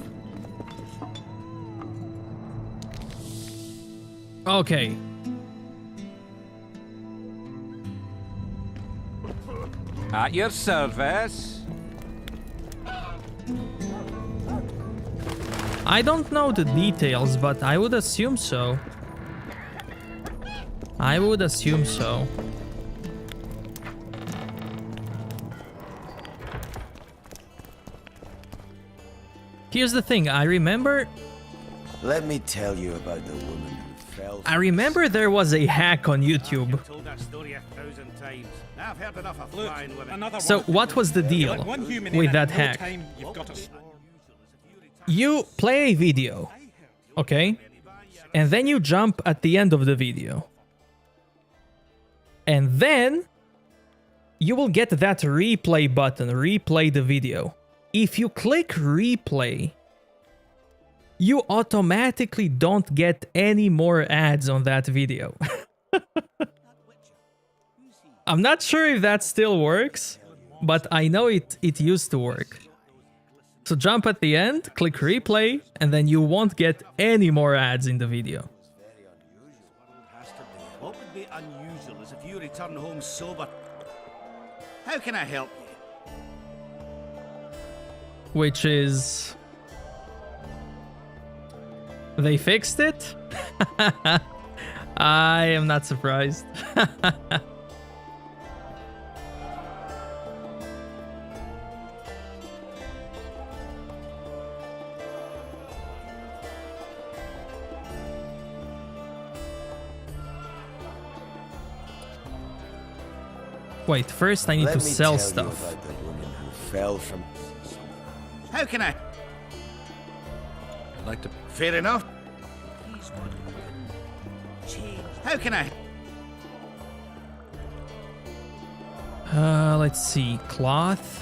Okay. At your service. I don't know the details, but I would assume so. I would assume so. Here's the thing, I remember... Let me tell you about the woman who fell... I remember there was a hack on YouTube. So what was the deal with that hack? You play a video, okay? And then you jump at the end of the video. And then you will get that replay button, replay the video. If you click replay, you automatically don't get any more ads on that video. I'm not sure if that still works, but I know it used to work. So jump at the end, click replay, and then you won't get any more ads in the video. What would be unusual is if you return home sober. How can I help you? Which is... They fixed it? I am not surprised. Wait, first I need to sell stuff. Let me tell you about the woman who fell from... How can I? I'd like to... Fair enough. How can I? Let's see. Cloth.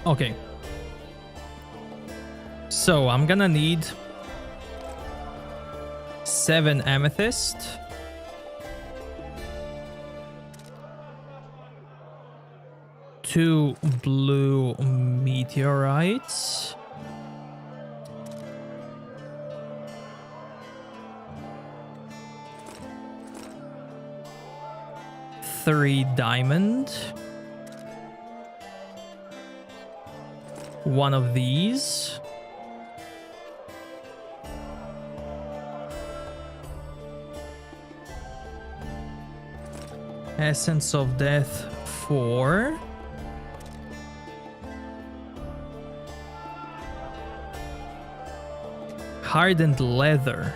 Okay. So I'm gonna need 7 amethyst. 2 blue meteorites. 3 diamond. 1 of these. Essence of Death 4. Hardened leather.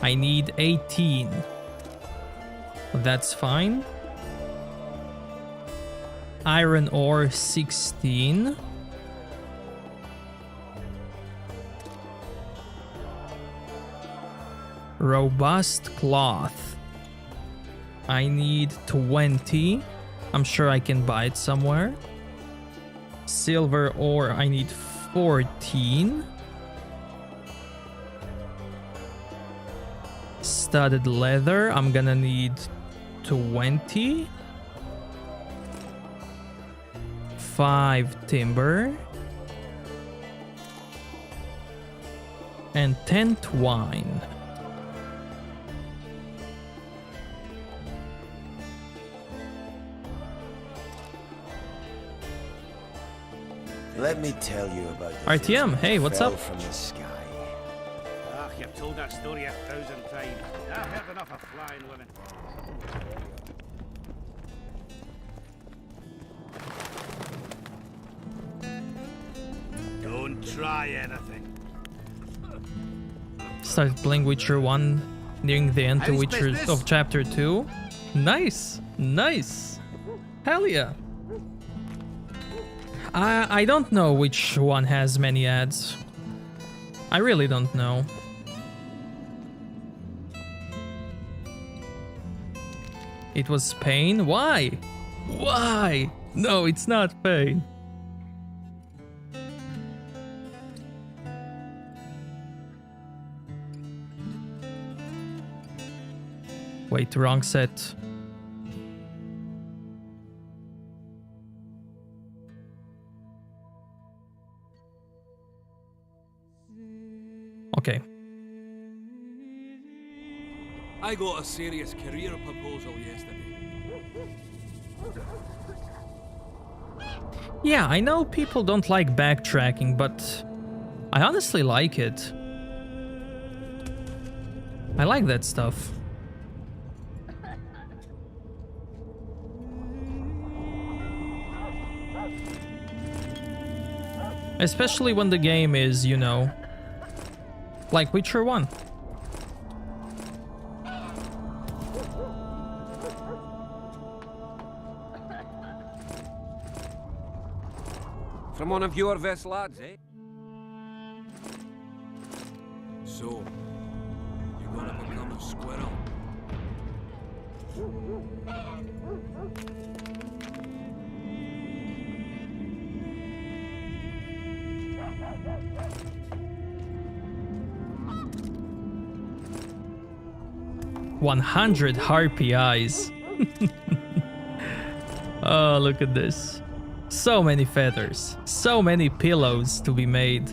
I need 18. That's fine. Iron ore 16. Robust cloth. I need 20. I'm sure I can buy it somewhere. Silver ore, I need 14. Studded leather, I'm gonna need 20. 5 timber. And 10 twine. Let me tell you about the RTM, hey, what's fell up? From the sky. Ah, you've told that story 1,000 times. I've heard enough of flying women. try anything. Started playing Witcher 1, nearing the end to How's Witcher business? of Chapter 2. Nice, nice. Hell yeah. I don't know which one has many ads. I really don't know. It was Spain? Why? Why? No, it's not Spain. Wait, wrong set. Okay. I got a serious career proposal yesterday. Yeah, I know people don't like backtracking, but I honestly like it. I like that stuff. Especially when the game is, you know, like Witcher 1. From one of your vest lads, eh? So, you're gonna become a squirrel? $100 harpy eyes. Oh, look at this. So many feathers. So many pillows to be made.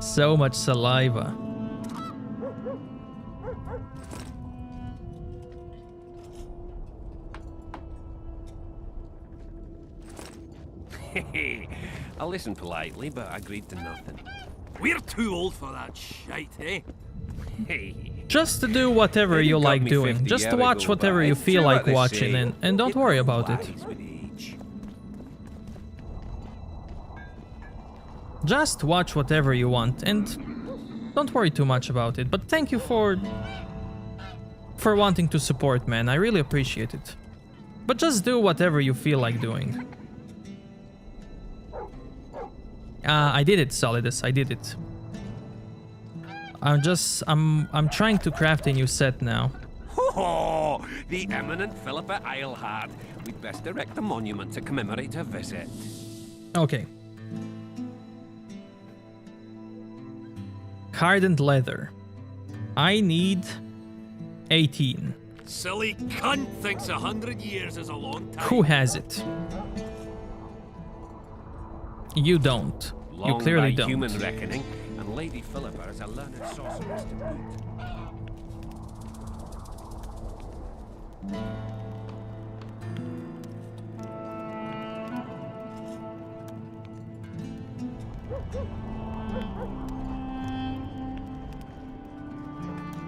So much saliva. I listened politely, but agreed to nothing. We're too old for that shite, eh? Just to do whatever you like doing. Just to watch whatever you feel like watching and don't worry about it. Just watch whatever you want and don't worry too much about it. But thank you for wanting to support, man. I really appreciate it. But just do whatever you feel like doing. I did it, Solidus. I did it. I'm trying to craft a new set now. Oh, the eminent Philippa Eilhard. We'd best erect a monument to commemorate her visit. Okay. Hardened leather. I need 18. Silly cunt thinks 100 years is a long time. Who has it? You don't. Long You clearly by don't. human reckoning, and Lady Philippa is a learned sorceress to boot.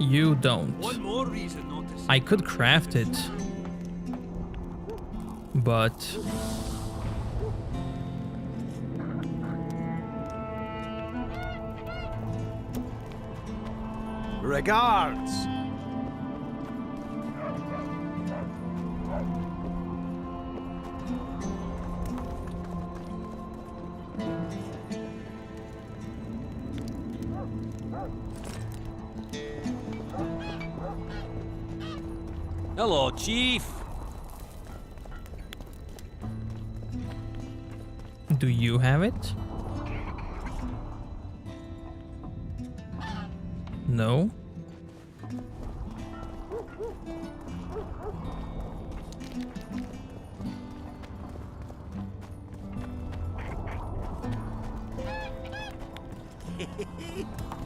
You don't. One more reason not to. I could craft it, but regards. Hello, Chief. do you have it? No.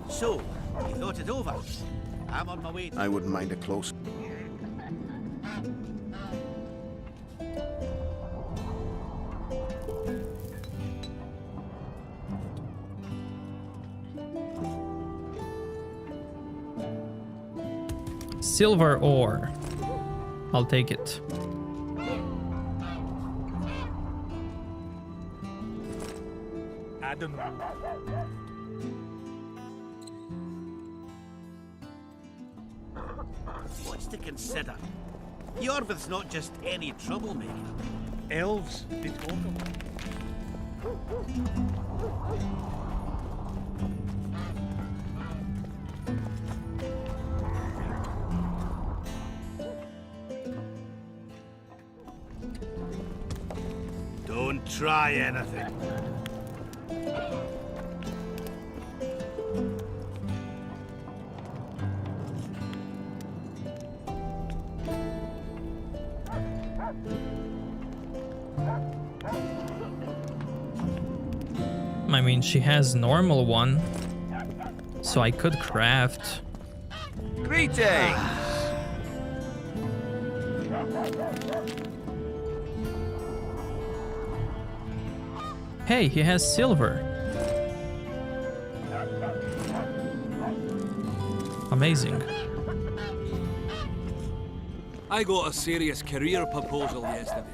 So, you thought it over? I'm on my way. I wouldn't mind a close. Silver ore. I'll take it. I don't know. What's to consider? Yorvith's not just any troublemaker. Elves, they talk about. Don't try anything. I mean, she has normal one, so I could craft. Greetings! Hey, he has silver. Amazing. I got a serious career proposal yesterday.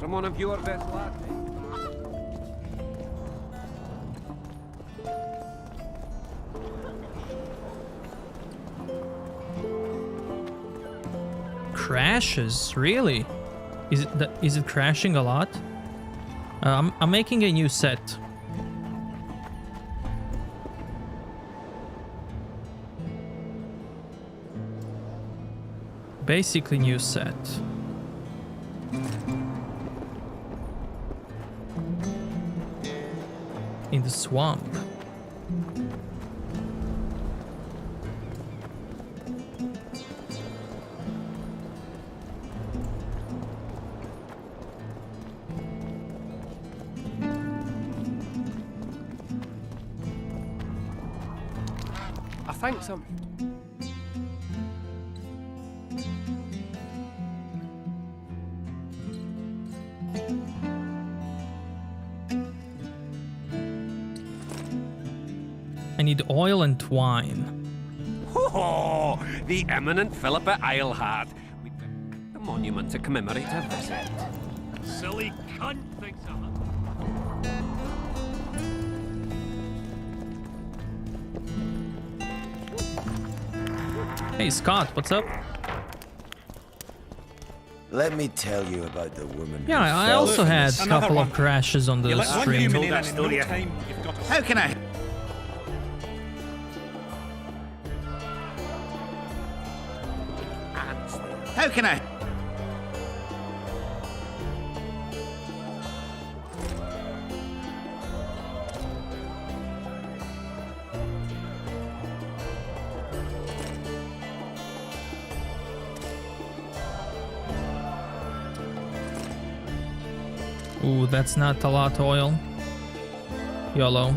From one of your best lads. Crashes, really? Is it crashing a lot? I'm making a new set. Basically new set. In the swamp. I think so. I need oil and twine. Ho! The eminent Philippa Eilhard. The monument to commemorate her visit. Silly cunt thinks I'm Hey Scott, what's up? Let me tell you about the woman. Yeah, I also had a couple of crashes on the stream. How can I? How can I? Ooh, that's not a lot of oil. YOLO.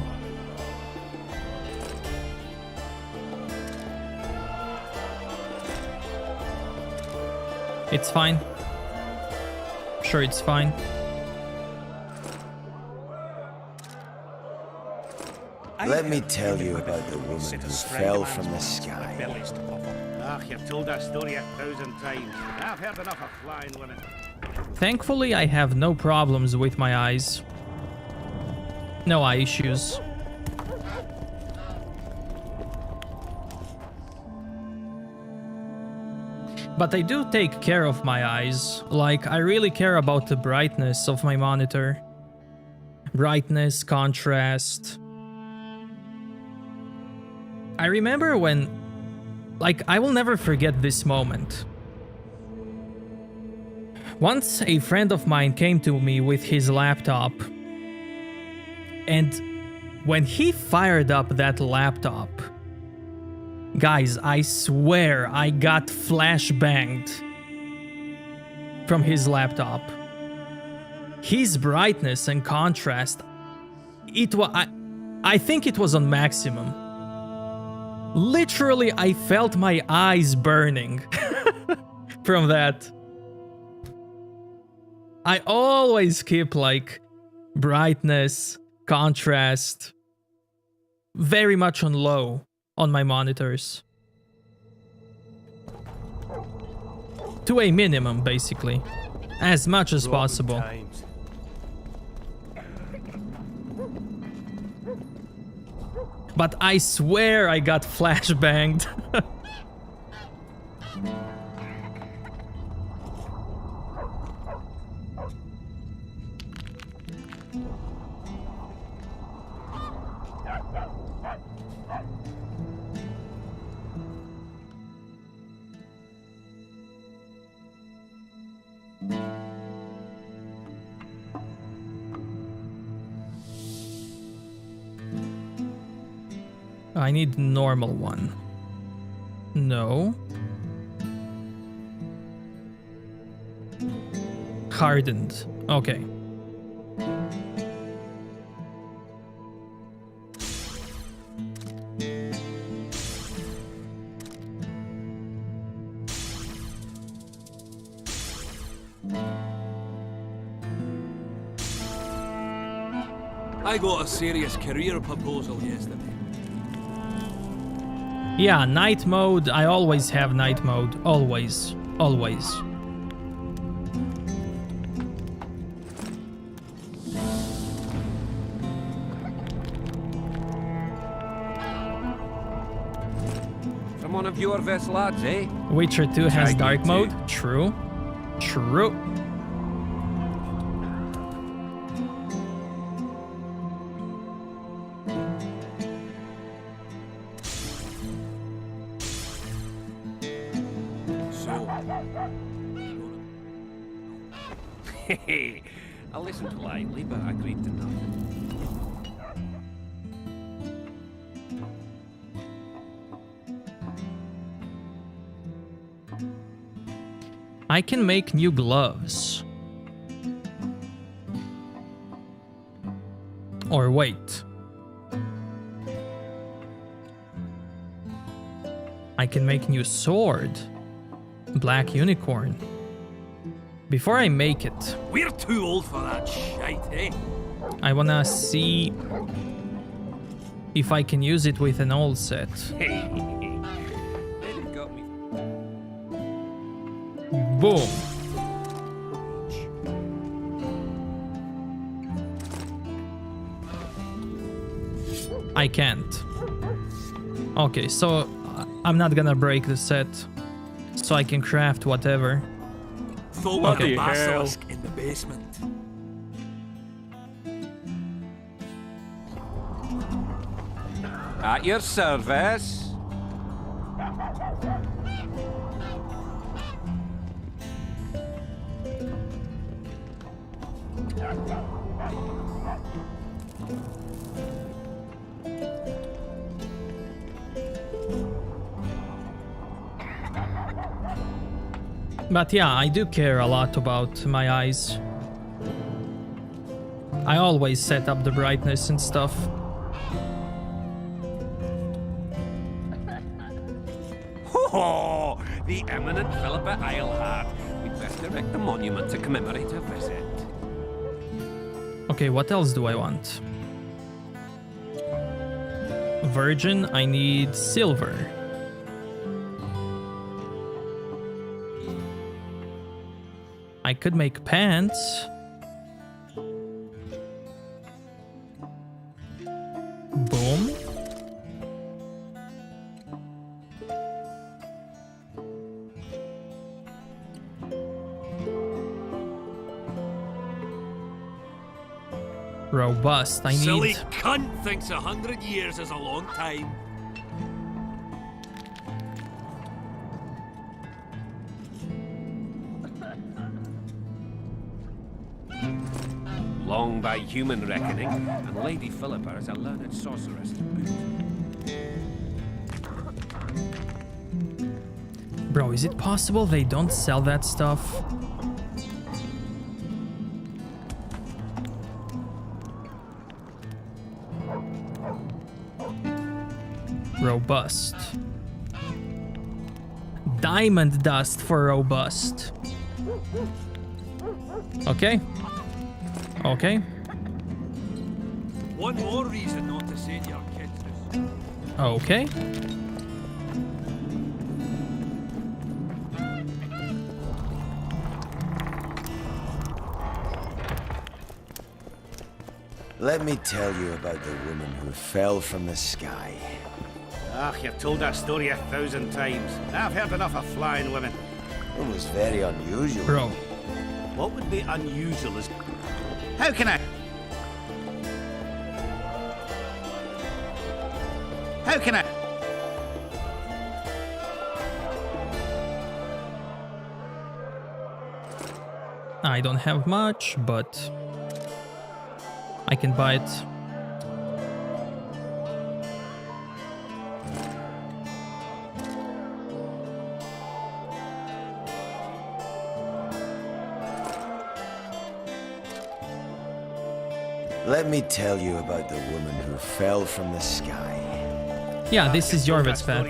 It's fine. Sure, it's fine. Let me tell you about the woman who fell from the sky. Ah, you've told that story 1,000 times. I've heard enough of flying women. Thankfully, I have no problems with my eyes. No eye issues. But I do take care of my eyes. Like, I really care about the brightness of my monitor. Brightness, contrast. I remember when... Like, I will never forget this moment. Once a friend of mine came to me with his laptop. And when he fired up that laptop... Guys, I swear I got flashbanged from his laptop. His brightness and contrast, I think it was on maximum. Literally, I felt my eyes burning from that. I always keep like brightness, contrast, very much on low on my monitors. To a minimum, basically. As much as possible. But I swear I got flashbanged. I need normal one. No. Hardened. Okay. I got a serious career proposal yesterday. Yeah, night mode. I always have night mode. Always. Always. From one of your vest lads, eh? Witcher 2 has dark mode. True. True. I listened politely, but I agreed to nothing. I can make new gloves. Or wait. I can make new sword. Black unicorn. Before I make it, We're too old for that shite, eh? I wanna see if I can use it with an old set. Hey, they got me. Boom. I can't. Okay, so I'm not gonna break the set, so I can craft whatever. Thought we had a basilisk in the basement. At your service. But yeah, I do care a lot about my eyes. I always set up the brightness and stuff. Oh, the eminent Philippa Eilhart. We'd best erect a monument to commemorate her visit. Okay, what else do I want? Virgin, I need silver. I could make pants. Boom. Robust, I need... Silly cunt thinks 100 years is a long time. Long by human reckoning, and Lady Philippa is a learned sorceress to boot. Bro, is it possible they don't sell that stuff? Robust. Diamond dust for robust. Okay. Okay. One more reason not to say to your kids this. Okay. Let me tell you about the woman who fell from the sky. Ah, you've told that story 1,000 times. I've heard enough of flying women. It was very unusual. Bro. What would be unusual is... How can I... How can I... I don't have much, but I can buy it. Let me tell you about the woman who fell from the sky. Yeah, this is your vet's pad.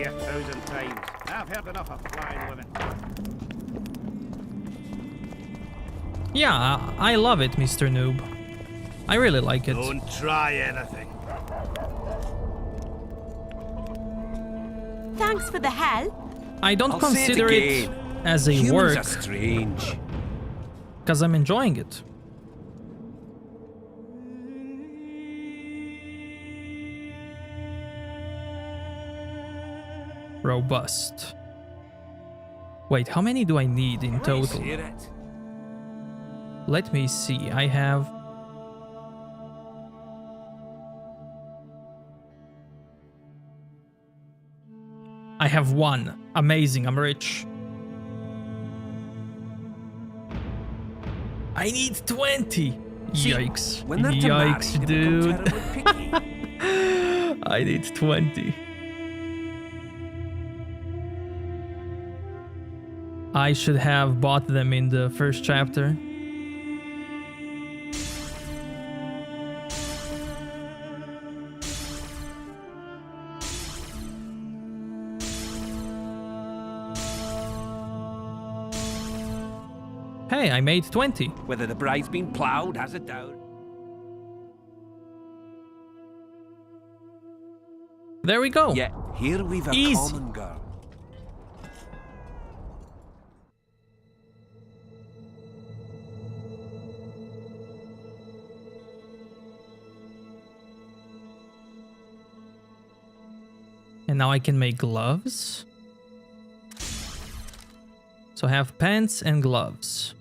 I've heard enough of flying women. Yeah, I love it, Mr. Noob. I really like it. Don't try anything. Thanks for the help. I don't I'll consider say it again. as a Humans work are strange. because I'm enjoying it. Robust. Wait, how many do I need in total? Let me see. I have... I have 1. Amazing, I'm rich. I need 20! Yikes. When they're Yikes, married, they dude. I need 20. I should have bought them in the first chapter. Hey, I made 20. Whether the bride's been ploughed has a doubt. There we go. Yeah, here we've a Easy. common girl. And now I can make gloves. So I have pants and gloves.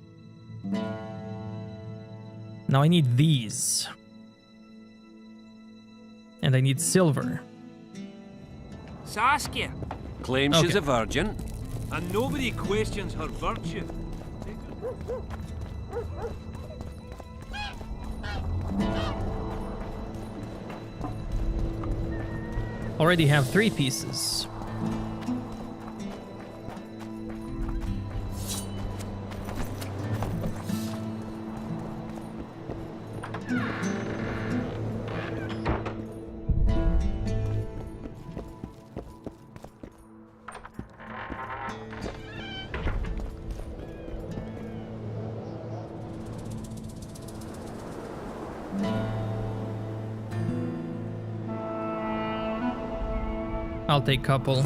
Now I need these. And I need silver. Saskia. Claims she's a virgin. And nobody questions her virtue. Already have 3 pieces. I'll take couple.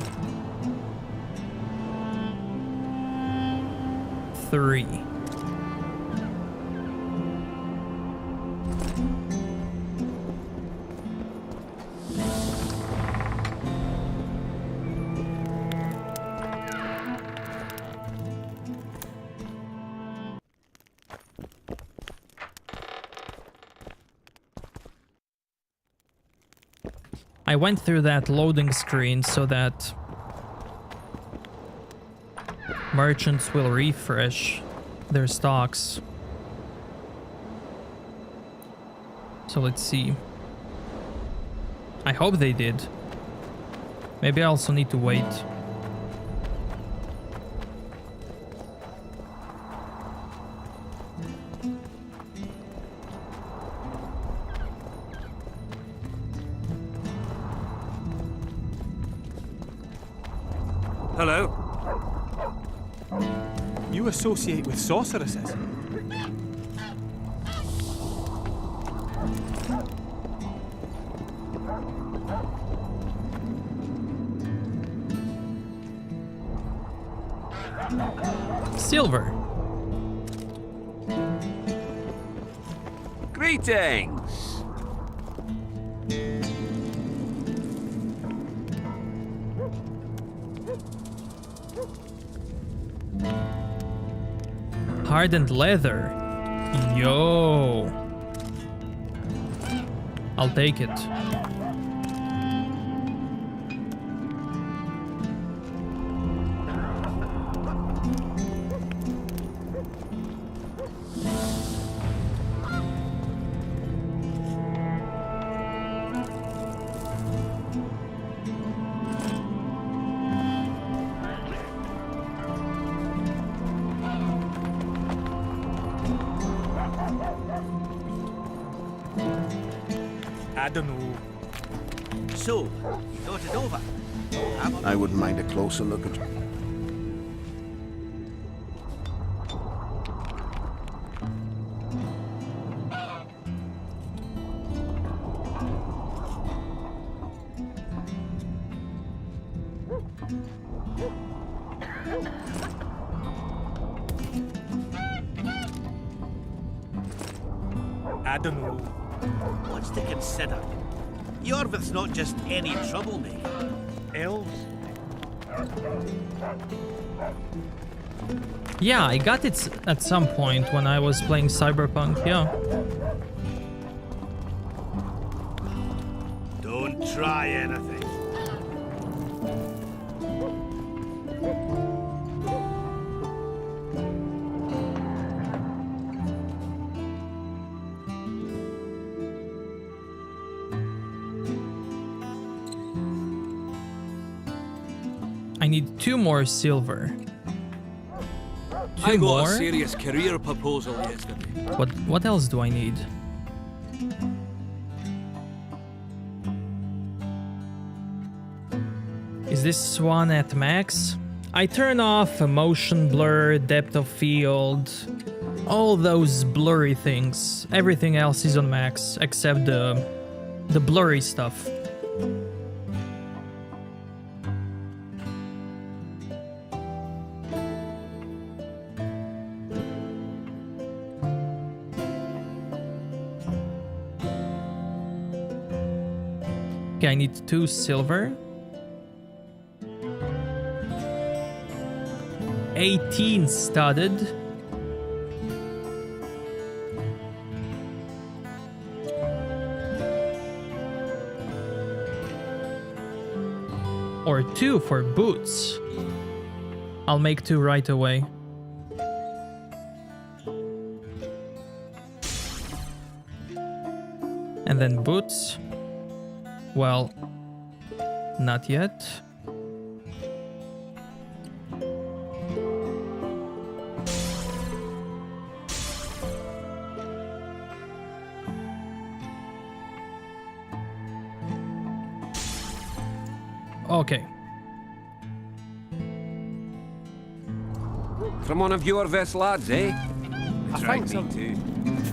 3. I went through that loading screen so that merchants will refresh their stocks. So let's see. I hope they did. Maybe I also need to wait. Hello. You associate with sorceresses? Silver. Greetings. Hardened leather. Yo. I'll take it. I don't know. So, you thought it over? I wouldn't mind a closer look at... I don't know. What's to consider? Yorvith's not just any troublemaker. Elves? Yeah, I got it at some point when I was playing Cyberpunk, yeah. Don't try anything. I need 2 more silver. 2 I got more? a serious career proposal yesterday. What else do I need? Is this one at max? I turn off motion blur, depth of field, all those blurry things. Everything else is on max except the blurry stuff. Okay, I need 2 silver. 18 studded. Or 2 for boots. I'll make 2 right away. And then boots. Well, not yet. Okay. From one of your vest lads, eh? I think so too.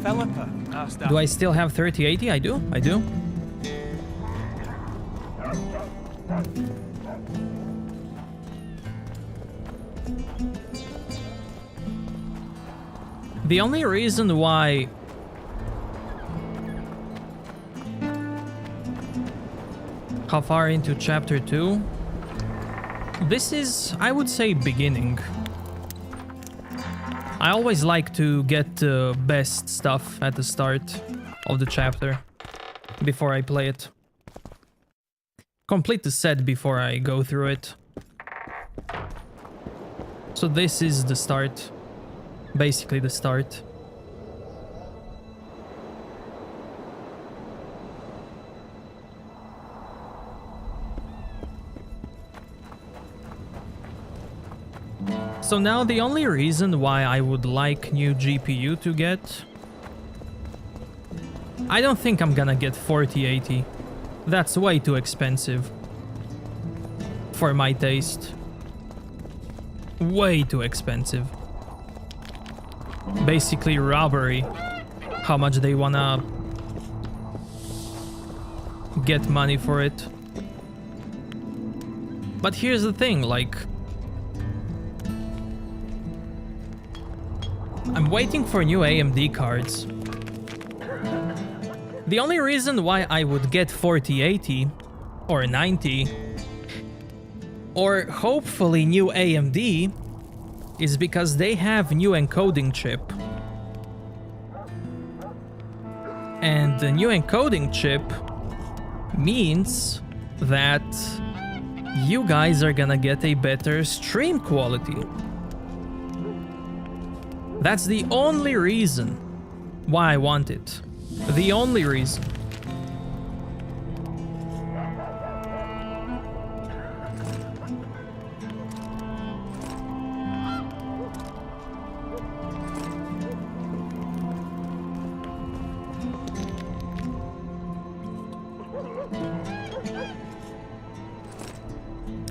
Philippa asked that. Do I still have 3080? I do. I do. The only reason why how far into chapter 2? This is, I would say, beginning. I always like to get the best stuff at the start of the chapter before I play it. Complete the set before I go through it. So this is the start. Basically the start. So now the only reason why I would like new GPU to get... I don't think I'm gonna get 4080. That's way too expensive. For my taste. Way too expensive. Basically robbery. How much they wanna get money for it. But here's the thing, like... I'm waiting for new AMD cards. The only reason why I would get 4080 or 90 or hopefully new AMD, is because they have new encoding chip. And the new encoding chip means that you guys are gonna get a better stream quality. That's the only reason why I want it. The only reason.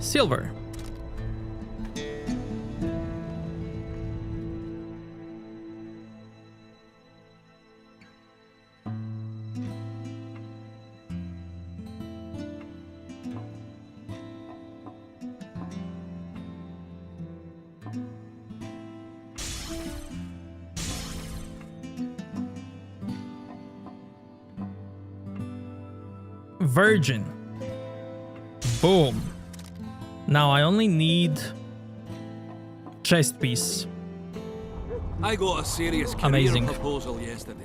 Silver. Virgin. Boom. Now I only need chest piece. I got a serious career Amazing. proposal yesterday.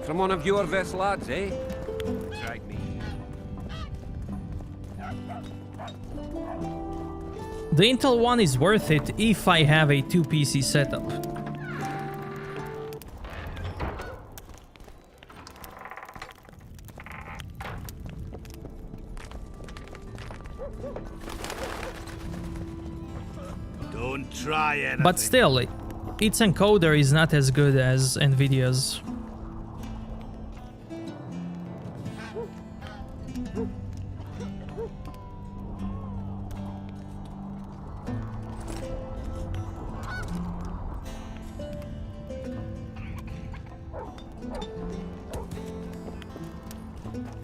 From one of your best lads, eh? Tried me. The Intel one is worth it if I have a 2 PC setup. Don't try anything. But still, its encoder is not as good as Nvidia's.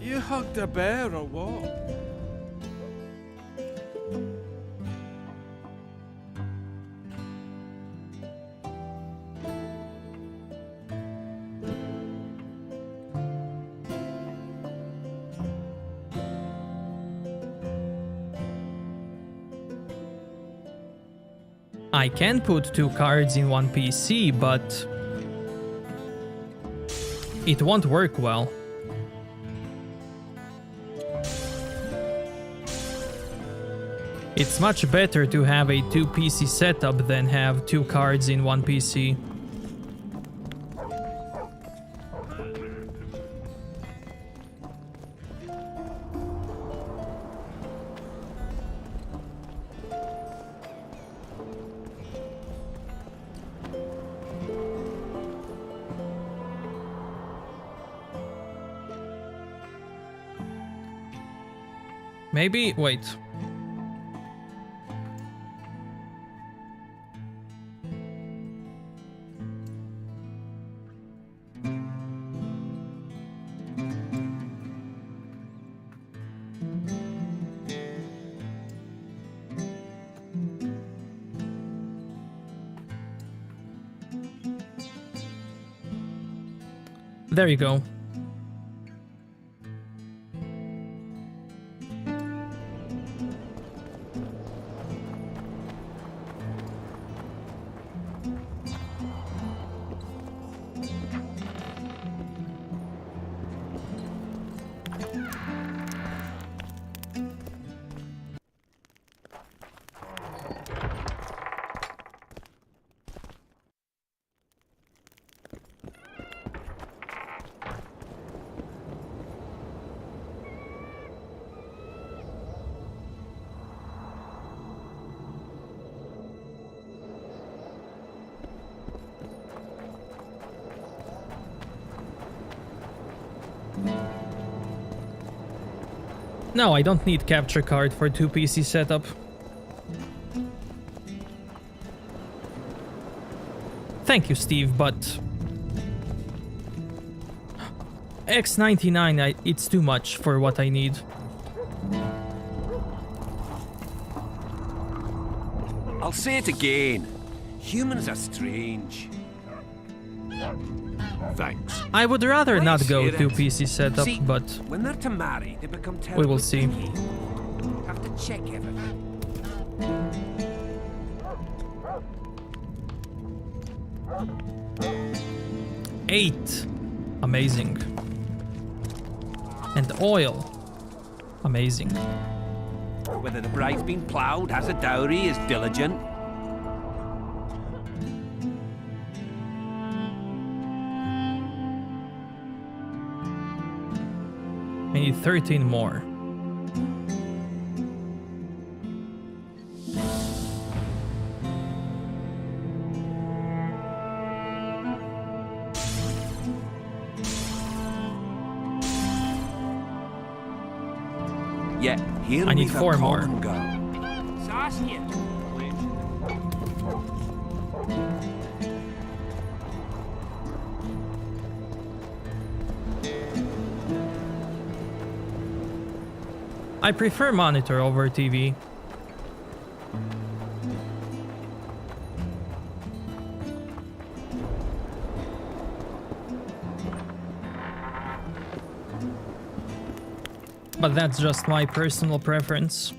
You hugged a bear or what? I can put 2 cards in one PC, but it won't work well. It's much better to have a 2 PC setup than have 2 cards in one PC. Maybe, wait. There you go. No, I don't need capture card for 2 PC setup. Thank you, Steve, but X99, it's too much for what I need. I'll say it again. Humans are strange. Thanks. I would rather not go hear 2 it. PC setup, See, but when they're to marry, they become terrible. we will see. Have to check everything. 8. Amazing. And oil. Amazing. Whether the bride's been ploughed, has a dowry, is diligent. I need 13 more. Yeah, here I need we've a 4 more. common girl. Saskia. I prefer monitor over TV. But that's just my personal preference.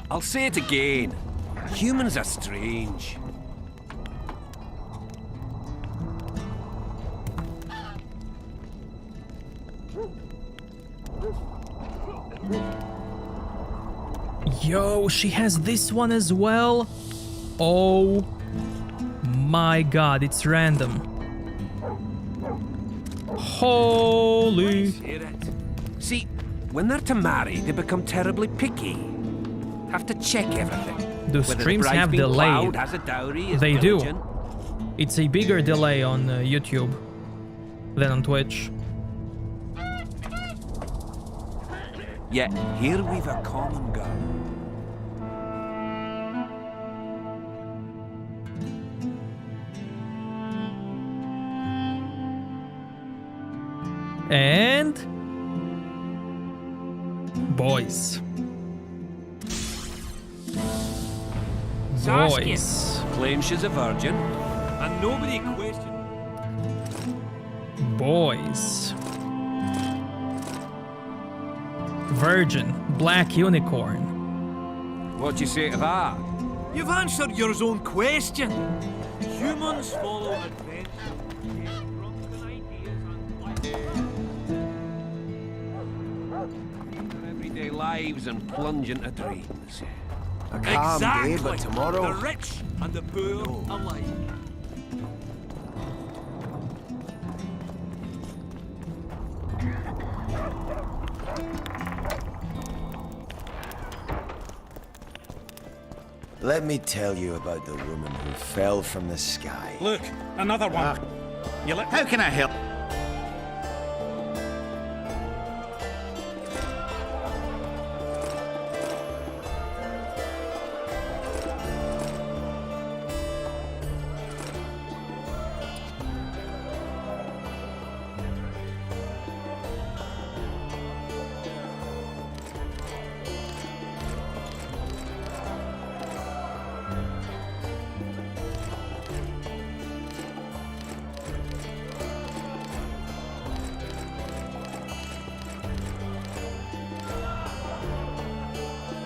I'll say it again. Humans are strange. Yo, she has this one as well? Oh my god, it's random. Holy... See, when they're to marry, they become terribly picky. Have to check everything. Do Whether the streams bride's have been delay? ploughed, has a dowry, is They do. diligent. It's a bigger delay on YouTube than on Twitch. Yeah, here we've a common girl. And... boys. Boys. Claims she's a virgin. And nobody questioned. Boys. Virgin. Black unicorn. What do you say to that? You've answered your own question. Humans follow adventure. Their everyday lives and plunge into dreams. A calm day, Exactly. but tomorrow... The rich and the poor alike. Let me tell you about the woman who fell from the sky. Look, another one. How can I help?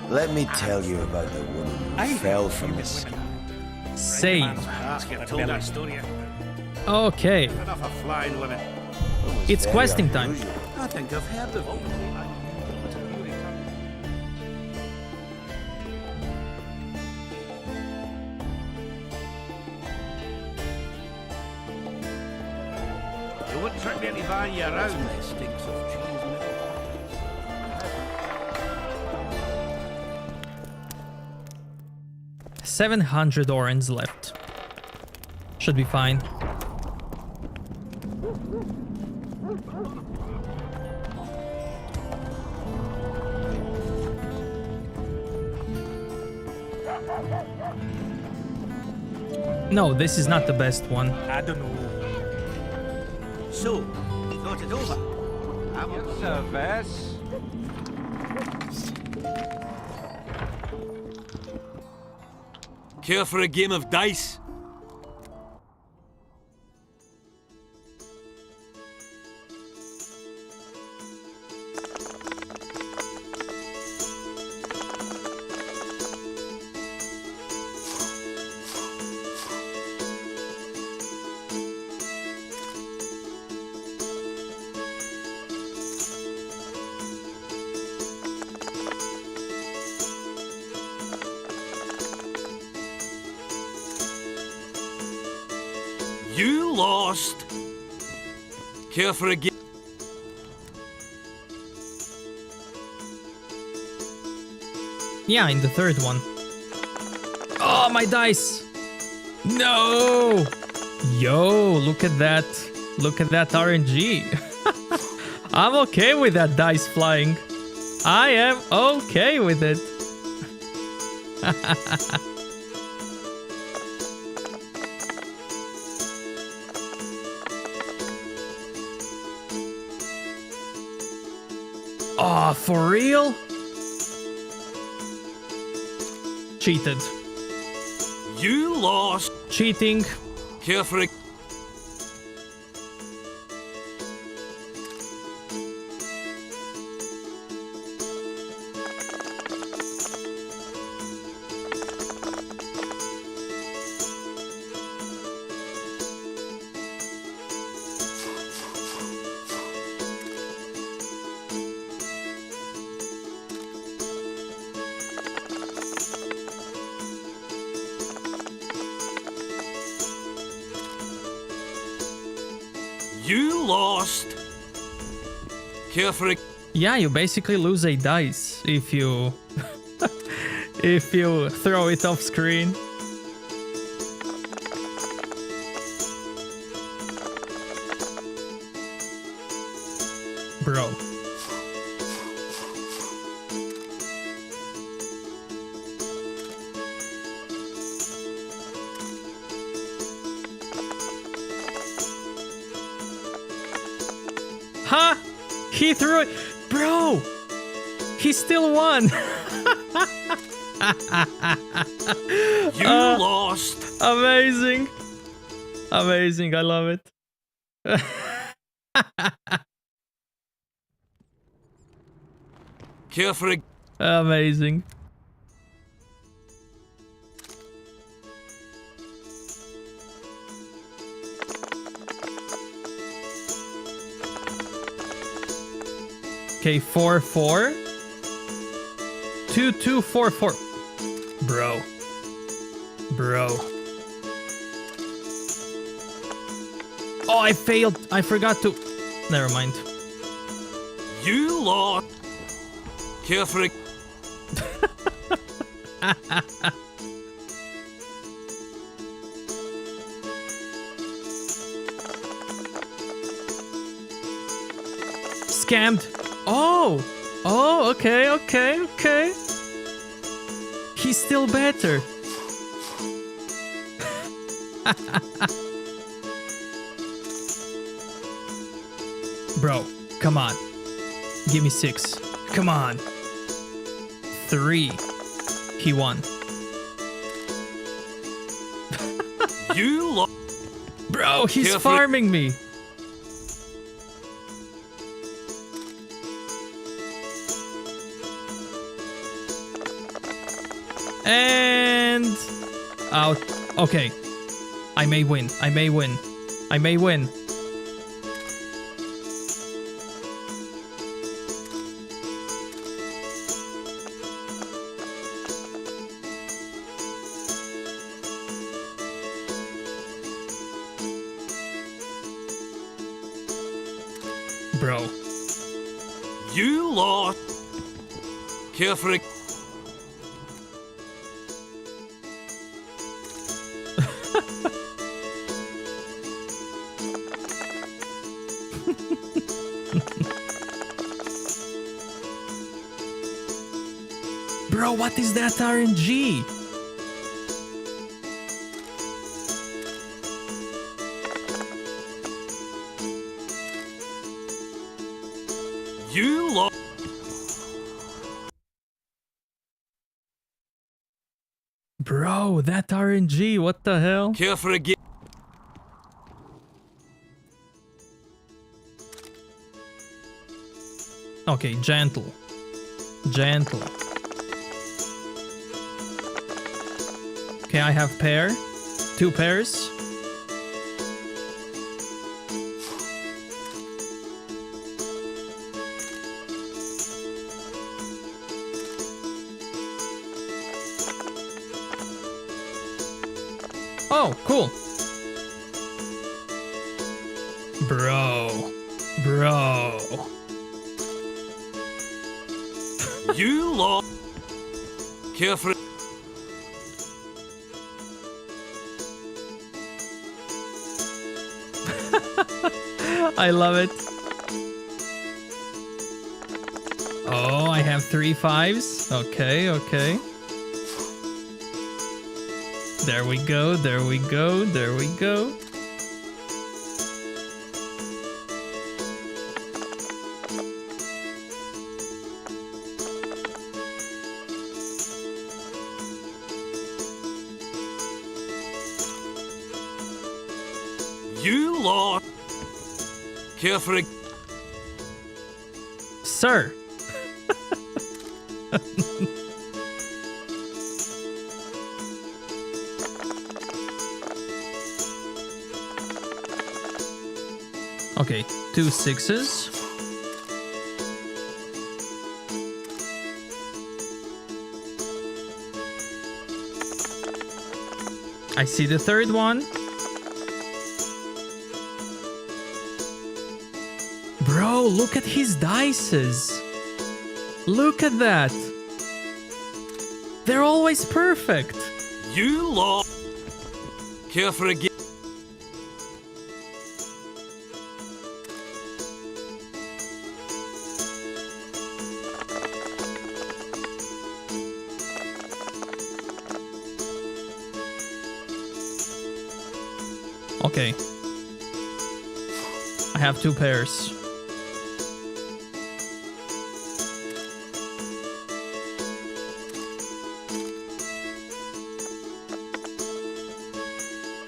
Let me tell you about the woman who fell from the sky. Same. I told that story. Okay. Enough of flying women. It's questing time. I think I've heard of them. You wouldn't trick me into buying you around. Stinks of cheese. 700 orange left. Should be fine. No, this is not the best one. I don't know. So, you thought it over? I will service. Care for a game of dice? You lost. Care for a game? Yeah, in the third one. Oh, my dice! No! Yo, look at that. Look at that RNG. I'm okay with that dice flying. I am okay with it. Oh, for real? Cheated. You lost. Cheating. Care for a... You lost. Care for a... Yeah, you basically lose a dice if you if you throw it off screen. Bro. Huh? He threw it. Bro! He still won! You lost. Amazing. Amazing, I love it. Care for a... Amazing. Okay, 4-4. 2-2-4-4. Bro. Bro. Oh, I failed. I forgot to... Never mind. You lost. Care for a... Scammed. Oh. Oh, okay, okay, okay. He's still better. Bro, come on. Give me 6. Come on. 3. He won. You lost. Bro, he's farming me. And out. Okay. I may win. I may win. I may win. Bro. You lost. Care for a... Bro, what is that RNG? You lot. Bro, that RNG, what the hell? Care for a game. Okay, gentle. Gentle. Okay, I have pair. 2 pairs. Oh, cool. Bro. Bro. You lot. Care for. I love it. Oh, I have 3 5s. Okay, okay. There we go, there we go, there we go. You lot. Care for a. Sir. Okay, 2 6s. I see the third one. Bro, look at his dices. Look at that. They're always perfect. You lot. Care for a game. Okay. I have 2 pairs.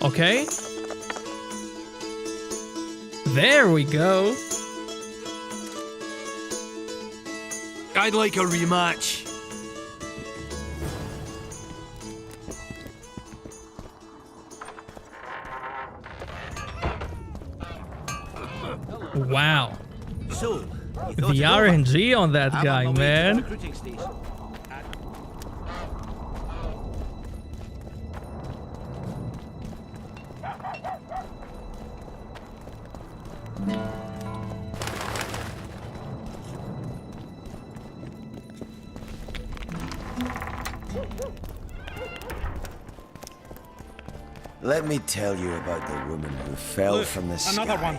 Okay. There we go. I'd like a rematch. Wow. So, The RNG on that guy, man. Let me tell you about the woman who fell Look, from the sky. another one.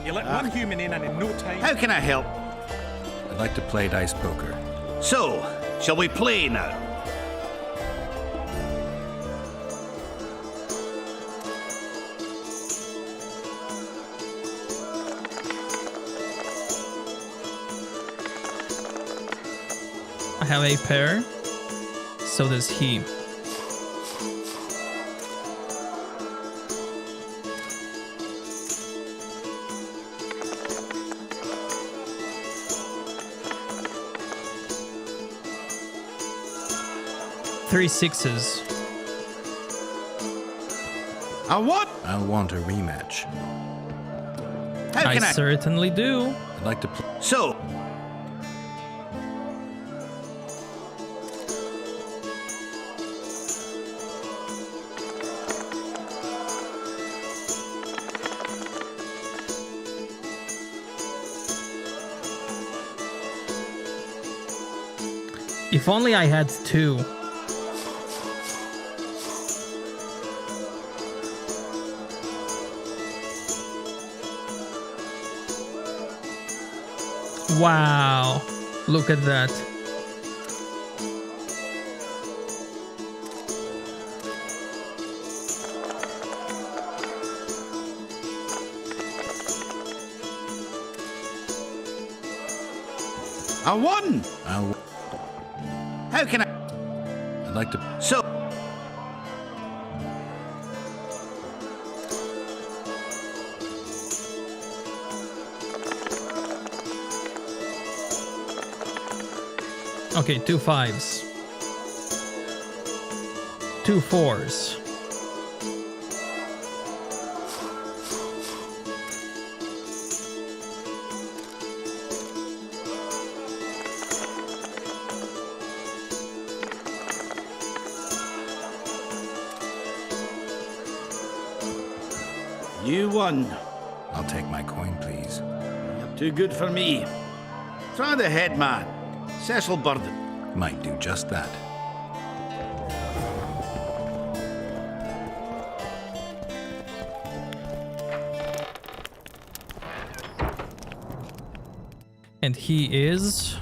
You let one human in and in no time. How can I help? I'd like to play dice poker. So, shall we play now? I have a pair. So does he. Three 6s. A what? I'll want a rematch. How can I? Certainly do. I'd like to play. So, If only I had 2. Wow. Look at that. I won! How can I... I'd like to... So... Okay, 2 5s. 2 4s. You won. I'll take my coin, please. You're too good for me. Try the head man, Cecil Burden. Might do just that. And he is...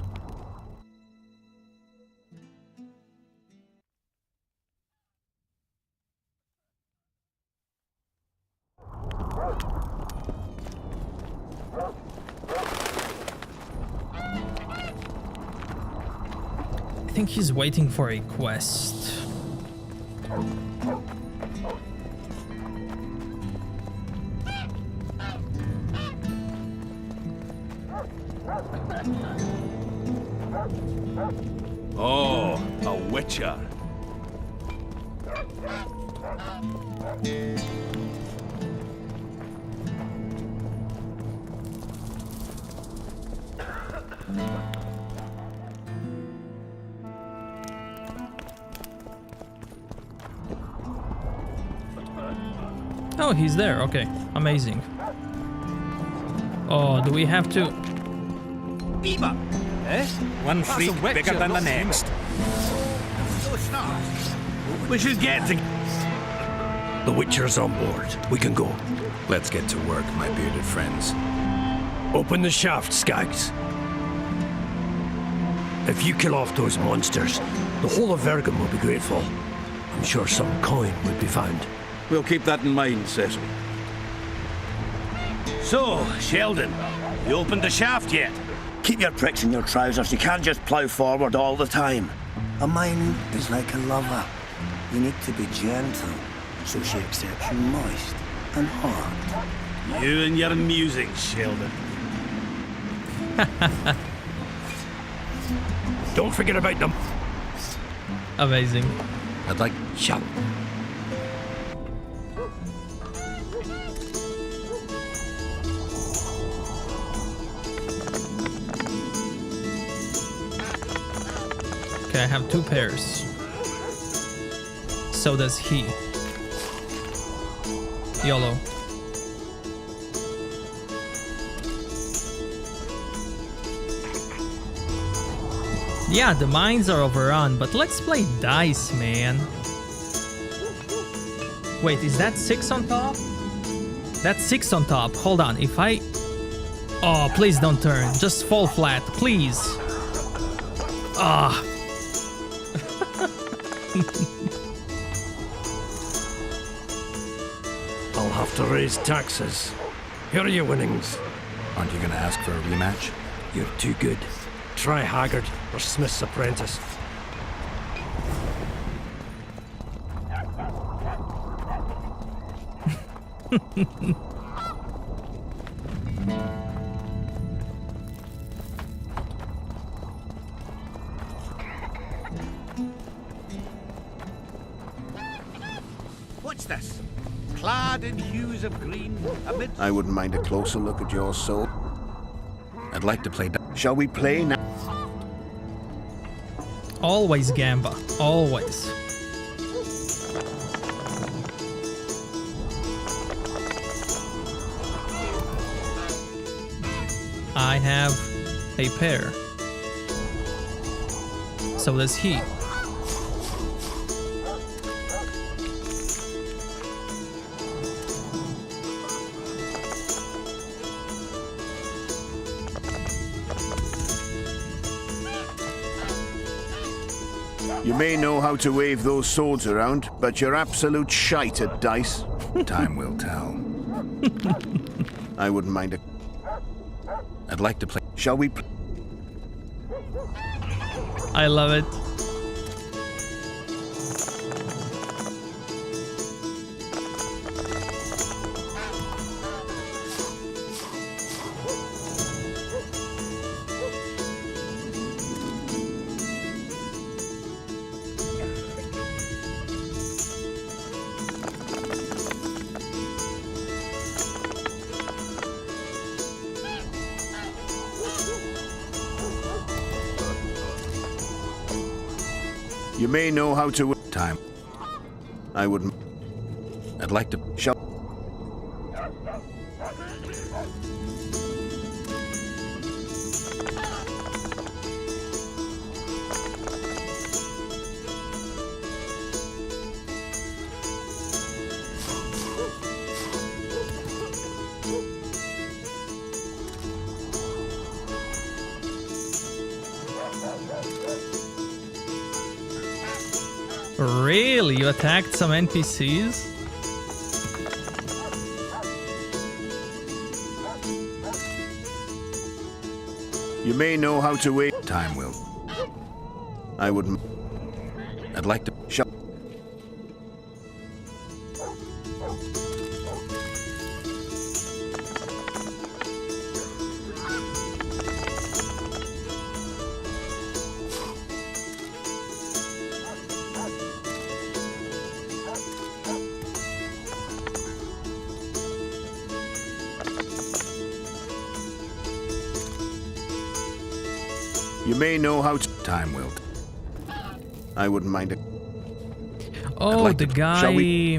I think he's waiting for a quest. Oh, a witcher. Oh, he's there. Okay, amazing. Oh, do we have to... Beaver! Eh? One freak bigger than the next. So smart. We should get to... The Witcher's on board. We can go. Let's get to work, my bearded friends. Open the shaft, Skags. If you kill off those monsters, the whole of Vergum will be grateful. I'm sure some coin would be found. We'll keep that in mind, Cecil. So, Sheldon, you opened the shaft yet? Keep your pricks in your trousers. You can't just plough forward all the time. A mine is like a lover. You need to be gentle, so she accepts you moist and hard. You and your music, Sheldon. Don't forget about them. Amazing. I'd like... Shut. Okay, I have 2 pairs. So does he. YOLO. Yeah, the mines are overrun, but let's play dice, man. Wait, is that 6 on top? That's 6 on top. Hold on, if I... Oh, please don't turn. Just fall flat, please. Ah. I'll have to raise taxes. Here are your winnings. Aren't you gonna ask for a rematch? You're too good. Try Haggard or Smith's apprentice. What's this? Clad in hues of green amid... I wouldn't mind a closer look at your soul. I'd like to play... Shall we play now? Always, Gamba. Always. I have a pair. So does he. You may know how to wave those swords around, but you're absolute shite at dice. Time will tell. I wouldn't mind a... I'd like to play... Shall we... I love it. You may know how to... Time. I wouldn't... I'd like to... Shall... Really? You attacked some NPCs? You may know how to wait. Time will. I wouldn't... I'd like to... Shall... You may know how to... Time will. I wouldn't mind it. Oh, like the to- guy shall we-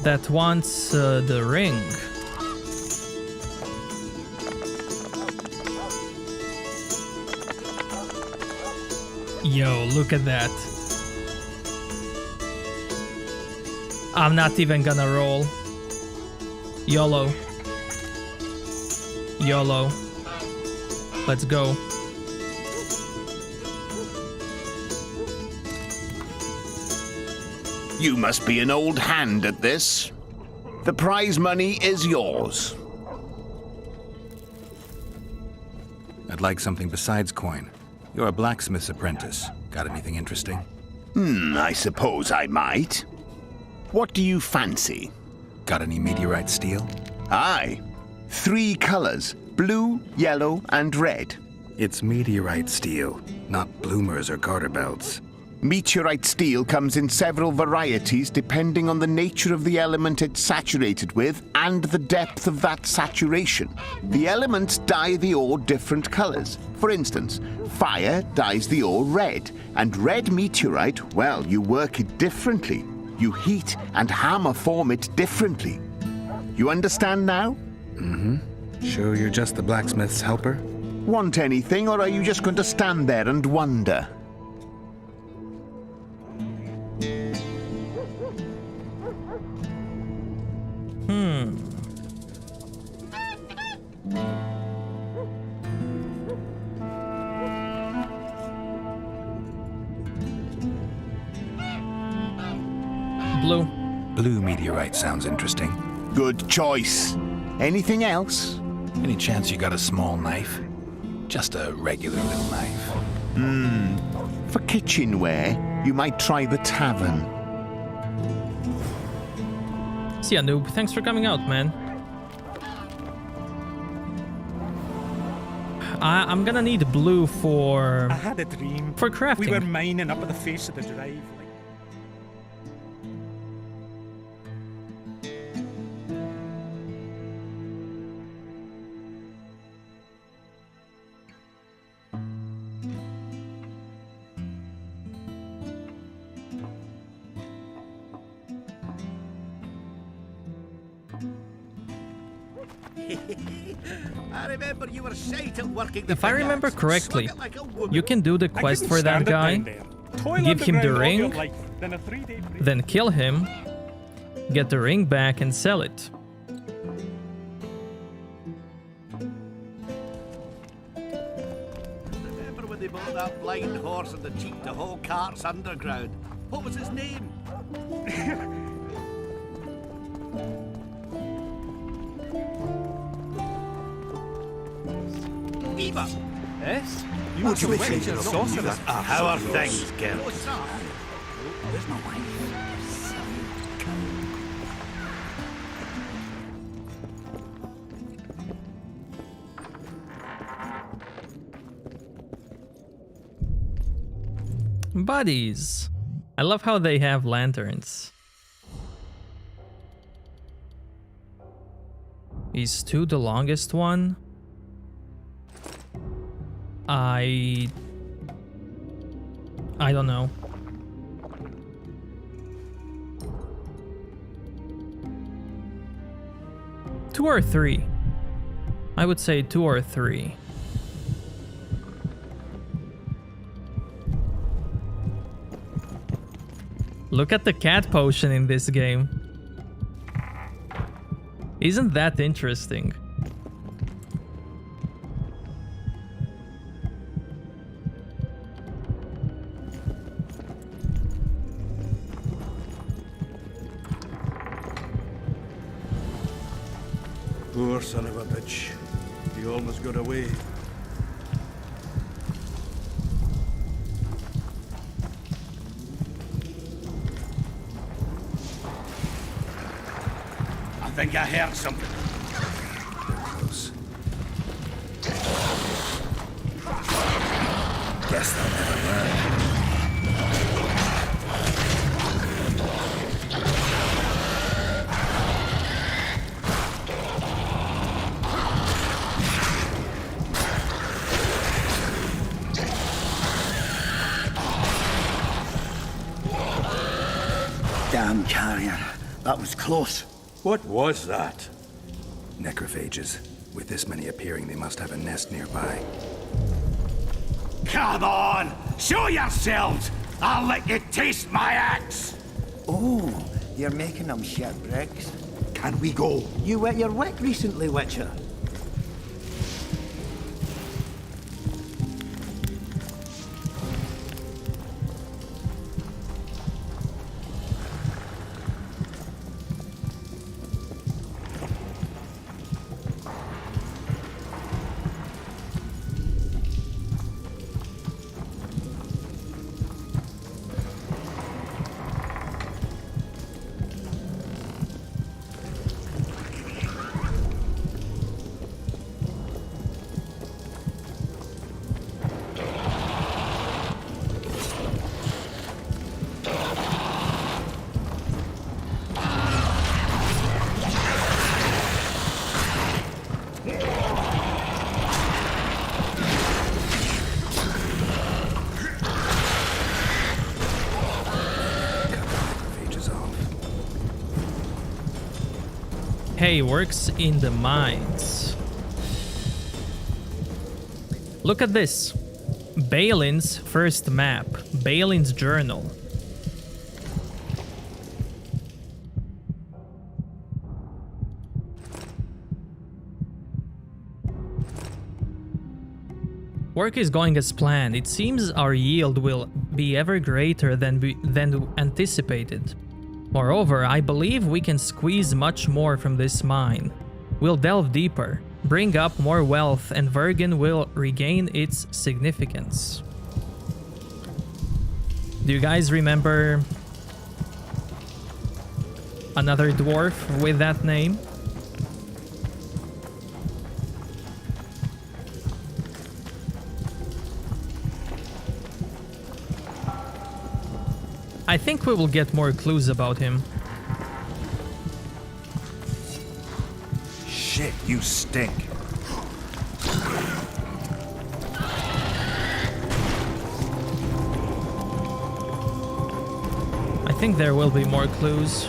that wants the ring. Yo, look at that. I'm not even gonna roll. YOLO. YOLO. Let's go. You must be an old hand at this. The prize money is yours. I'd like something besides coin. You're a blacksmith's apprentice. Got anything interesting? I suppose I might. What do you fancy? Got any meteorite steel? Aye. 3 colors. Blue, yellow, and red. It's meteorite steel, not bloomers or garter belts. Meteorite steel comes in several varieties depending on the nature of the element it's saturated with and the depth of that saturation. The elements dye the ore different colors. For instance, fire dyes the ore red, and red meteorite, well, you work it differently. You heat and hammer form it differently. You understand now? Mm-hmm. Sure you're just the blacksmith's helper? Want anything, or are you just going to stand there and wonder? Blue. Blue meteorite sounds interesting. Good choice. Anything else? Any chance you got a small knife? Just a regular little knife. For kitchenware, you might try the tavern. See ya, noob. Thanks for coming out, man. I'm gonna need blue for... I had a dream. For crafting. We were mining up at the face of the drive. I remember you were shite at working the If I remember vineyards. correctly, Slug it like a woman. you can do the quest for that guy, give him the ring, then kill him, get the ring back and sell it. Remember when they bought that blind horse and the cheap to haul carts underground? What was his name? Eva! Yes? How are things, Gert? Buddies. I love how they have lanterns. Is Stu the longest one? I don't know. Two or three. I would say 2 or 3. Look at the cat potion in this game. Isn't that interesting? Poor son of a bitch. He almost got away. I think I heard something. Close. Guess they'll never learn. Damn carrier. That was close. What was that? Necrophages. With this many appearing, they must have a nest nearby. Come on! Show yourselves! I'll let you taste my axe! Oh, you're making them shipwrecks. Can we go? You wet your wick recently, Witcher. Hey, works in the mines. Look at this. Balin's first map. Balin's journal. Work is going as planned. It seems our yield will be ever greater than anticipated. Moreover, I believe we can squeeze much more from this mine. We'll delve deeper, bring up more wealth, and Vergen will regain its significance. Do you guys remember another dwarf with that name? I think we will get more clues about him. Shit, you stink. I think there will be more clues.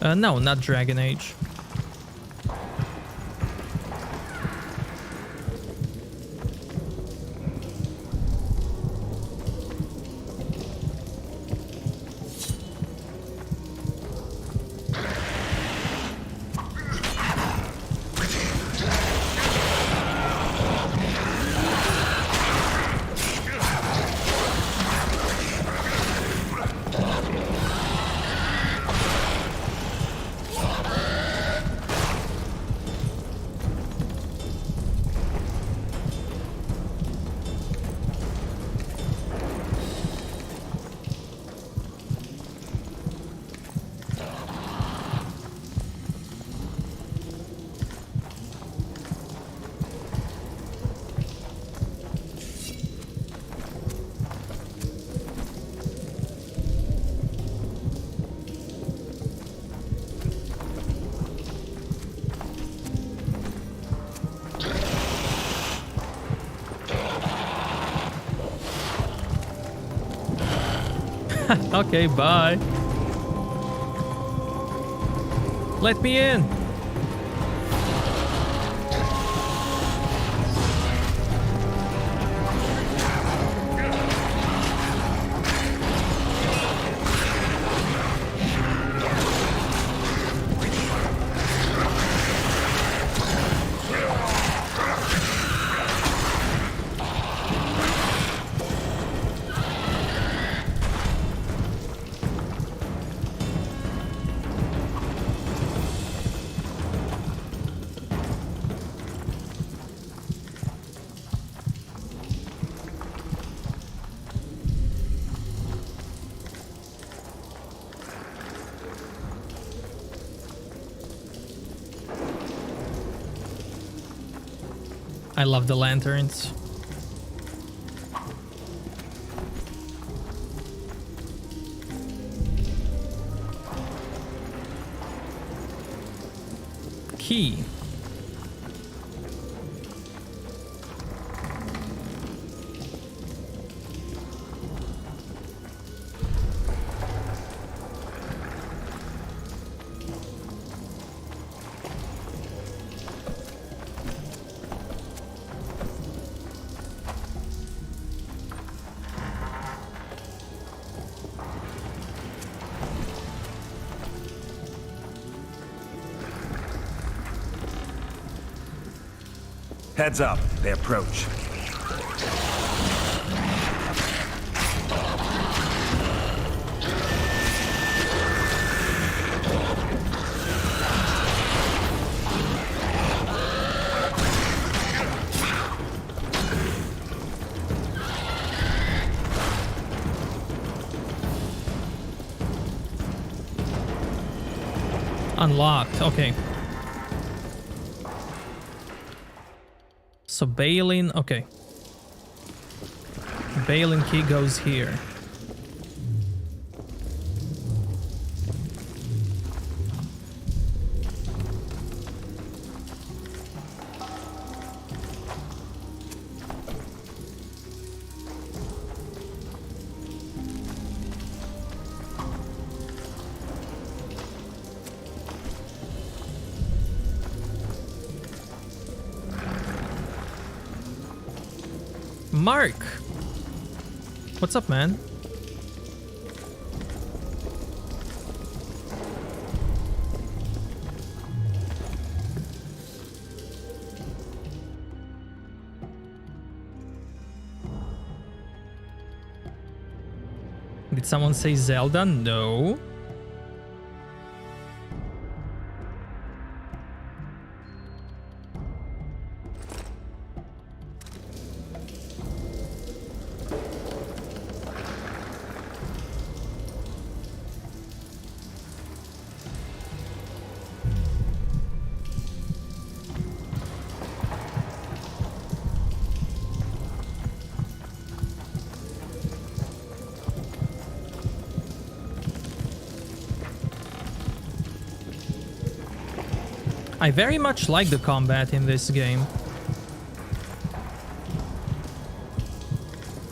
No, not Dragon Age. Okay, bye. Let me in. I love the lanterns. Key. Heads up, they approach. Unlocked, okay. So Balin, okay. Balin key goes here. Mark! What's up, man? Did someone say Zelda? No. I very much like the combat in this game.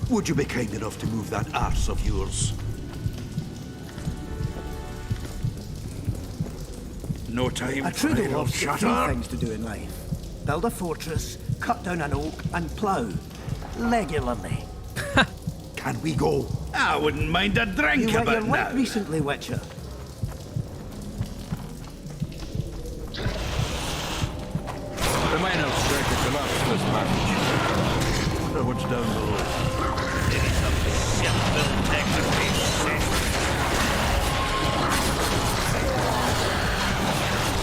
Would you be kind enough to move that arse of yours? No time A for Trudeau idle loves three chatter. things to do in life. Build a fortress, cut down an oak, and plough. Regularly. Can we go? I wouldn't mind a drink You wet about your lip now. recently, Witcher. There may no strike to collapse this match. Wonder what's down below. Maybe some shit-filled execution.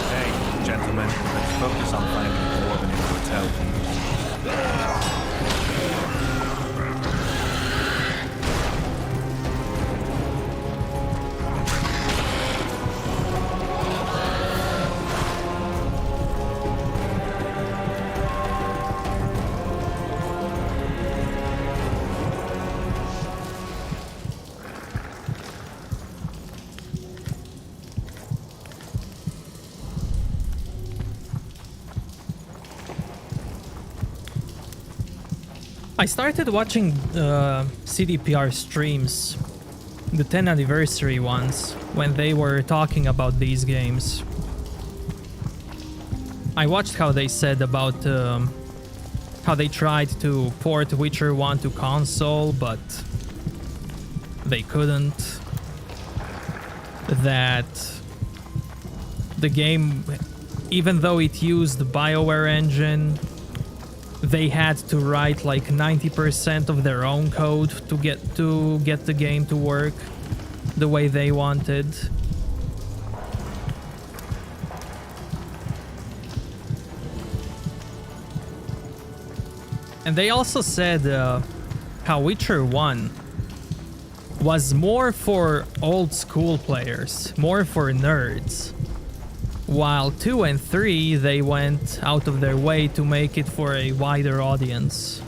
Hey, gentlemen, let's focus on finding a dwarven in the hotel, please. I started watching CDPR streams the 10th anniversary ones, when they were talking about these games. I watched how they said about how they tried to port Witcher 1 to console, but they couldn't. That the game, even though it used the BioWare engine, they had to write like 90% of their own code to get the game to work the way they wanted. And they also said how Witcher 1 was more for old school players, more for nerds. While 2 and 3, they went out of their way to make it for a wider audience.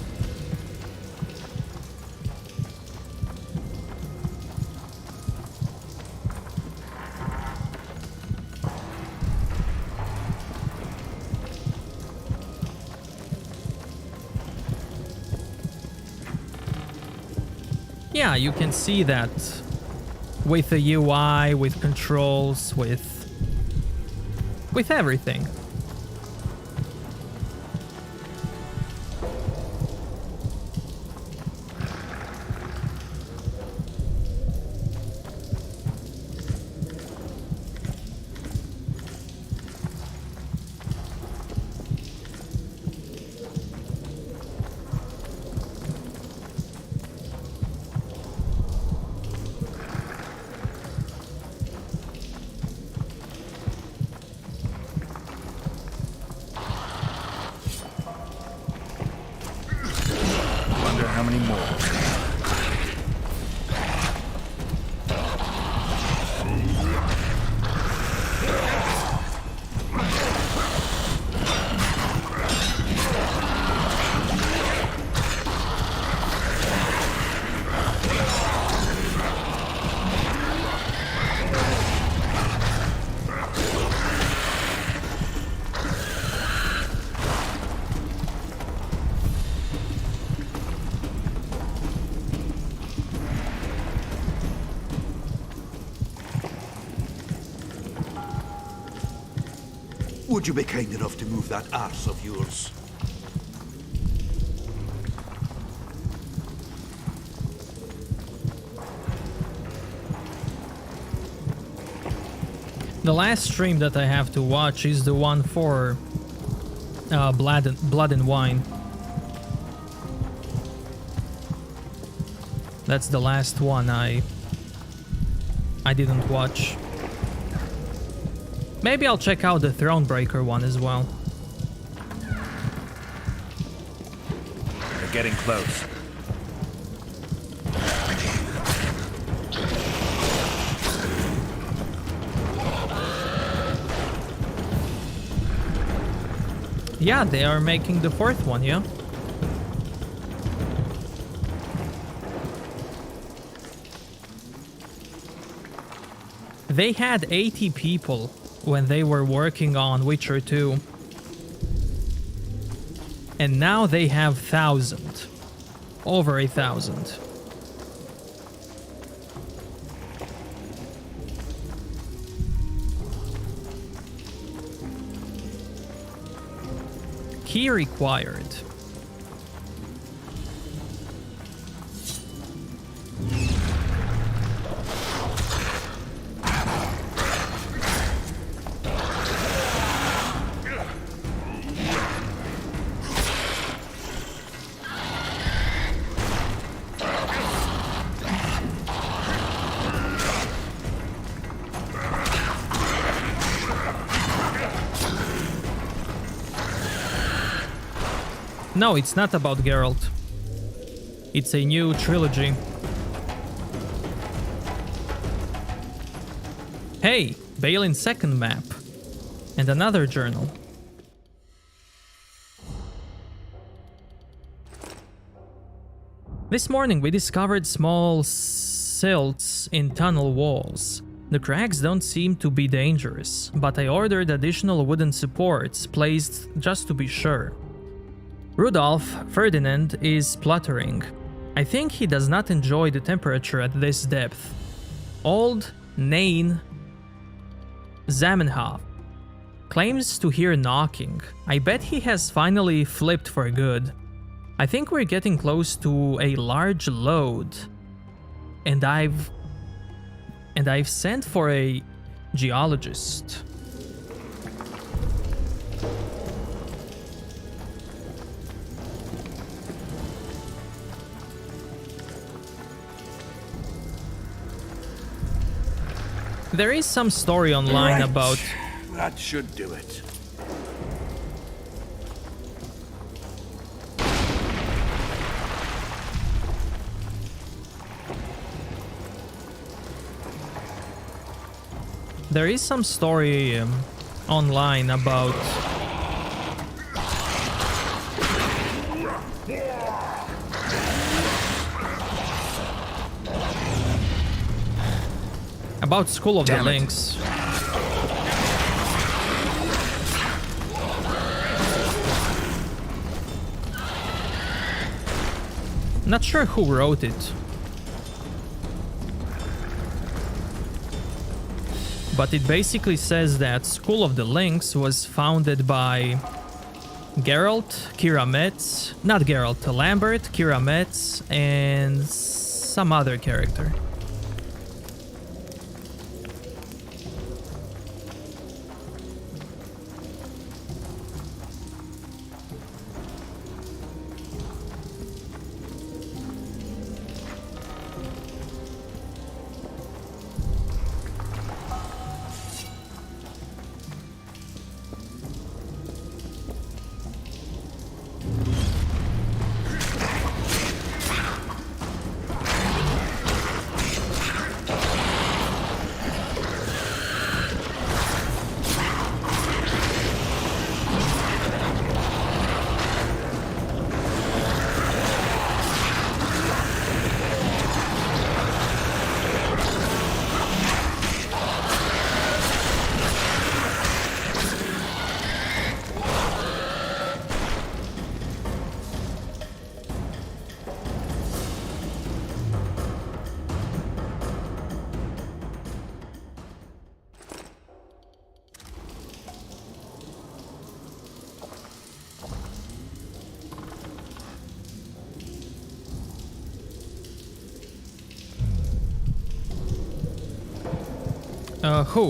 Yeah, you can see that with the UI, with controls, with everything. How many more? Would you be kind enough to move that arse of yours? The last stream that I have to watch is the one for Blood and Wine. That's the last one I didn't watch. Maybe I'll check out the Thronebreaker one as well. They're getting close. Yeah, they are making the fourth one, yeah? They had 80 people when they were working on Witcher 2. And now they have 1,000. Over 1,000. Key required. No, it's not about Geralt. It's a new trilogy. Hey, Balin's second map. And another journal. This morning we discovered small silts in tunnel walls. The cracks don't seem to be dangerous, but I ordered additional wooden supports placed just to be sure. Rudolf Ferdinand is spluttering. I think he does not enjoy the temperature at this depth. Old Nain Zamenhof claims to hear knocking. I bet he has finally flipped for good. I think we're getting close to a large load. And I've sent for a geologist. There is some story online about... That should do it. There is some story online about... about School of the Lynx. Not sure who wrote it. But it basically says that School of the Lynx was founded by Geralt, Kira Metz, not Geralt, Lambert, Kira Metz, and some other character.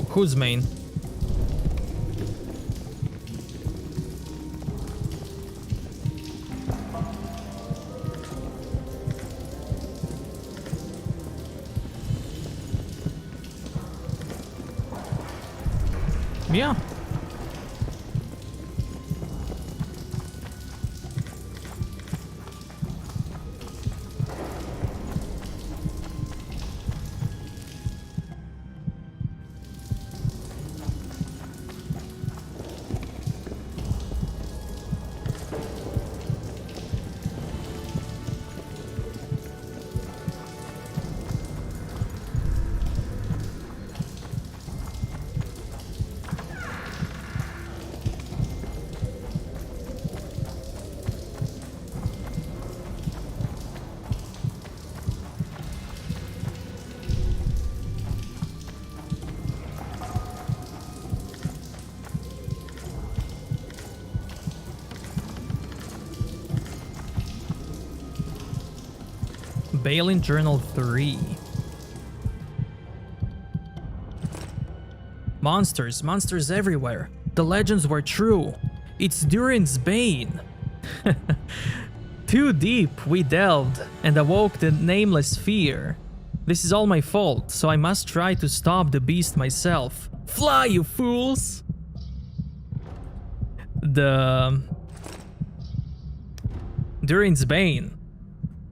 Who's main? Yeah. Balin Journal 3. Monsters everywhere. The legends were true. It's Durin's Bane. Too deep we delved and awoke the nameless fear. This is all my fault, so I must try to stop the beast myself. Fly, you fools! The... Durin's Bane.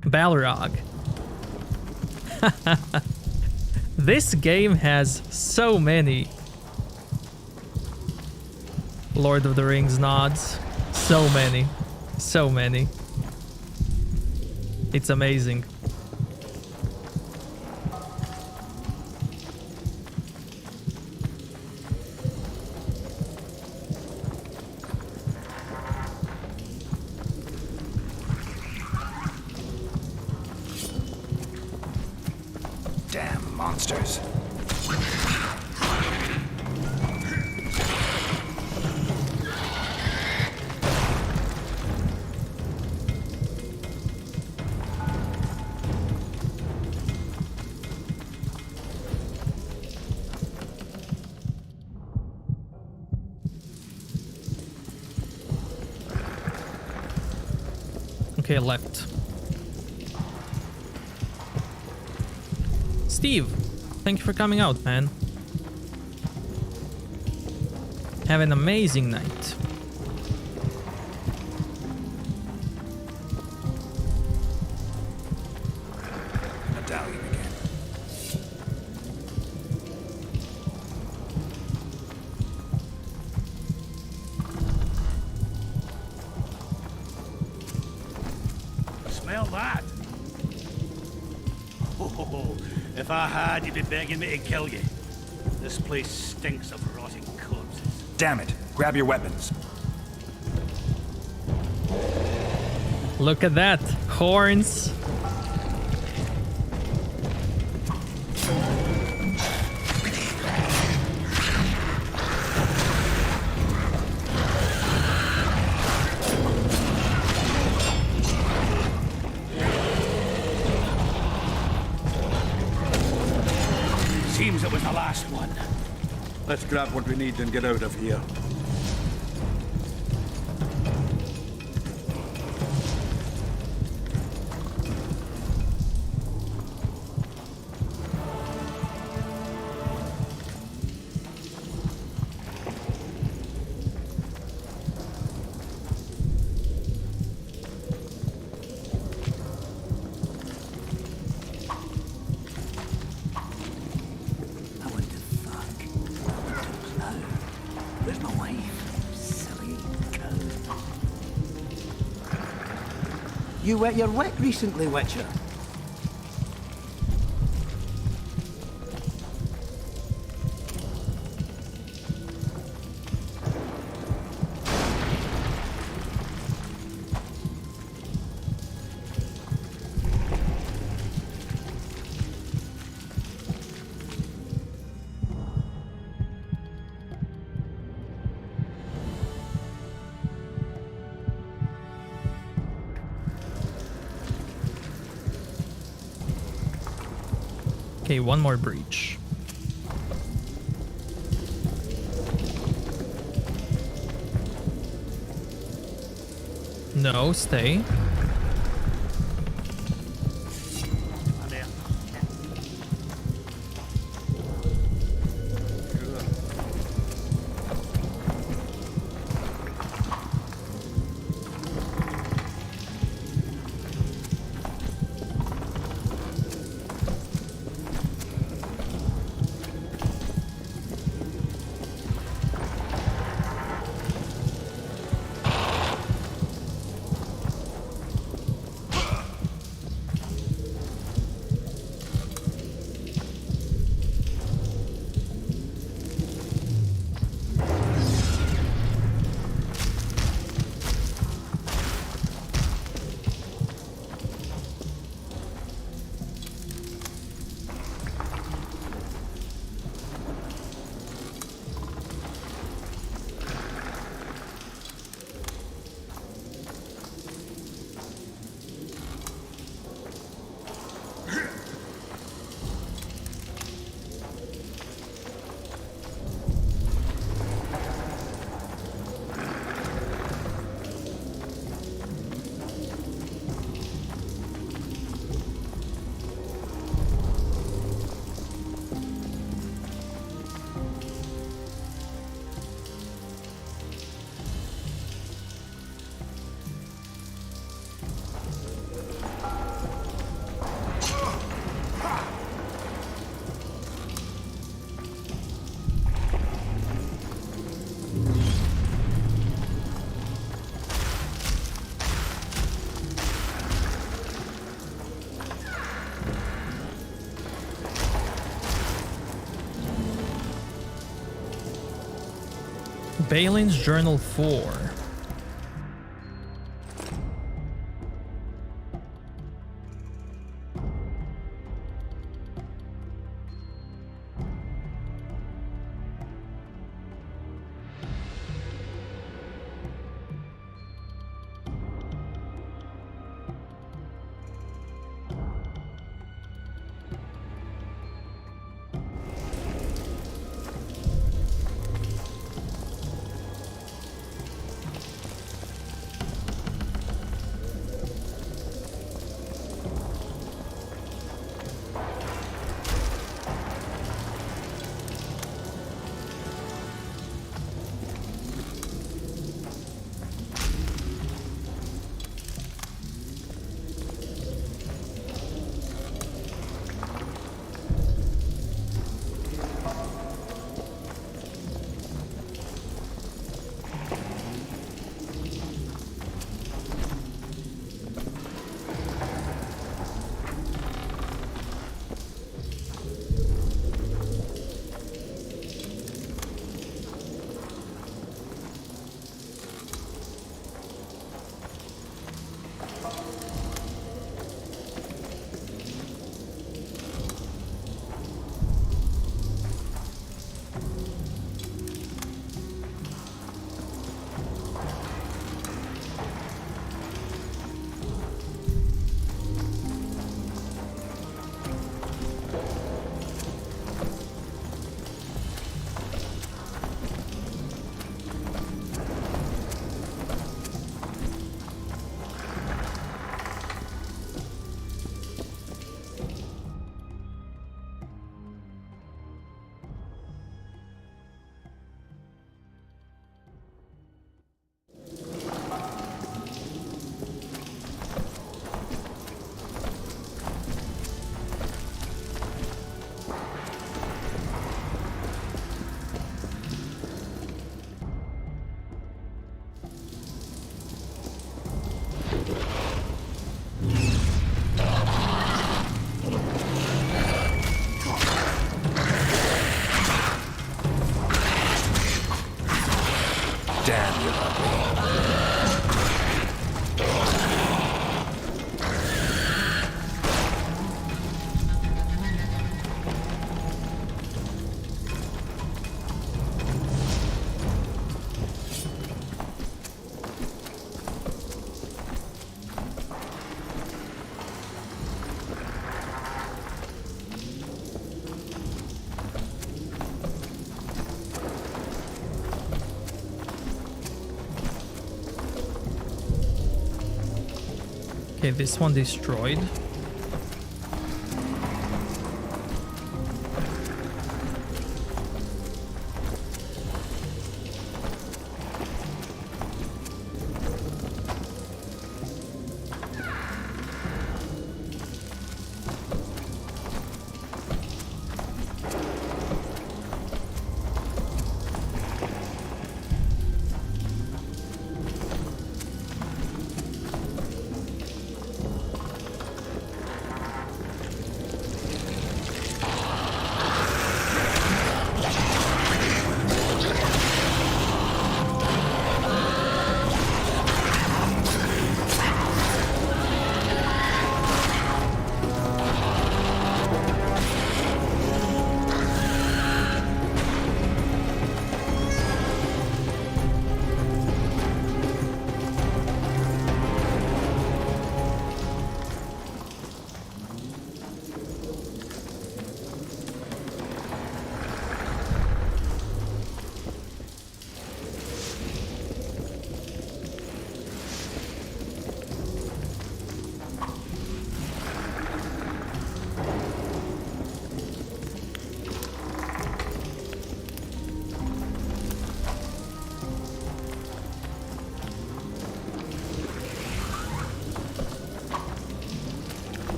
Balrog. This game has so many Lord of the Rings nods. So many. So many. It's amazing. Damn monsters. monsters. Okay, left. Steve, thank you for coming out, man. Have an amazing night. Medallion again. Smell that? Oh, if I had, you'd be begging me to kill you. This place stinks of rotting corpses. Damn it. Grab your weapons. Look at that. Horns. Seems it was the last one. Let's grab what we need and get out of here. Where's my wife? Silly cow. You wet your wet recently, Witcher? Okay, one more breach. No, stay. Balin's Journal 4. Damn, you're ugly. Okay, this one destroyed.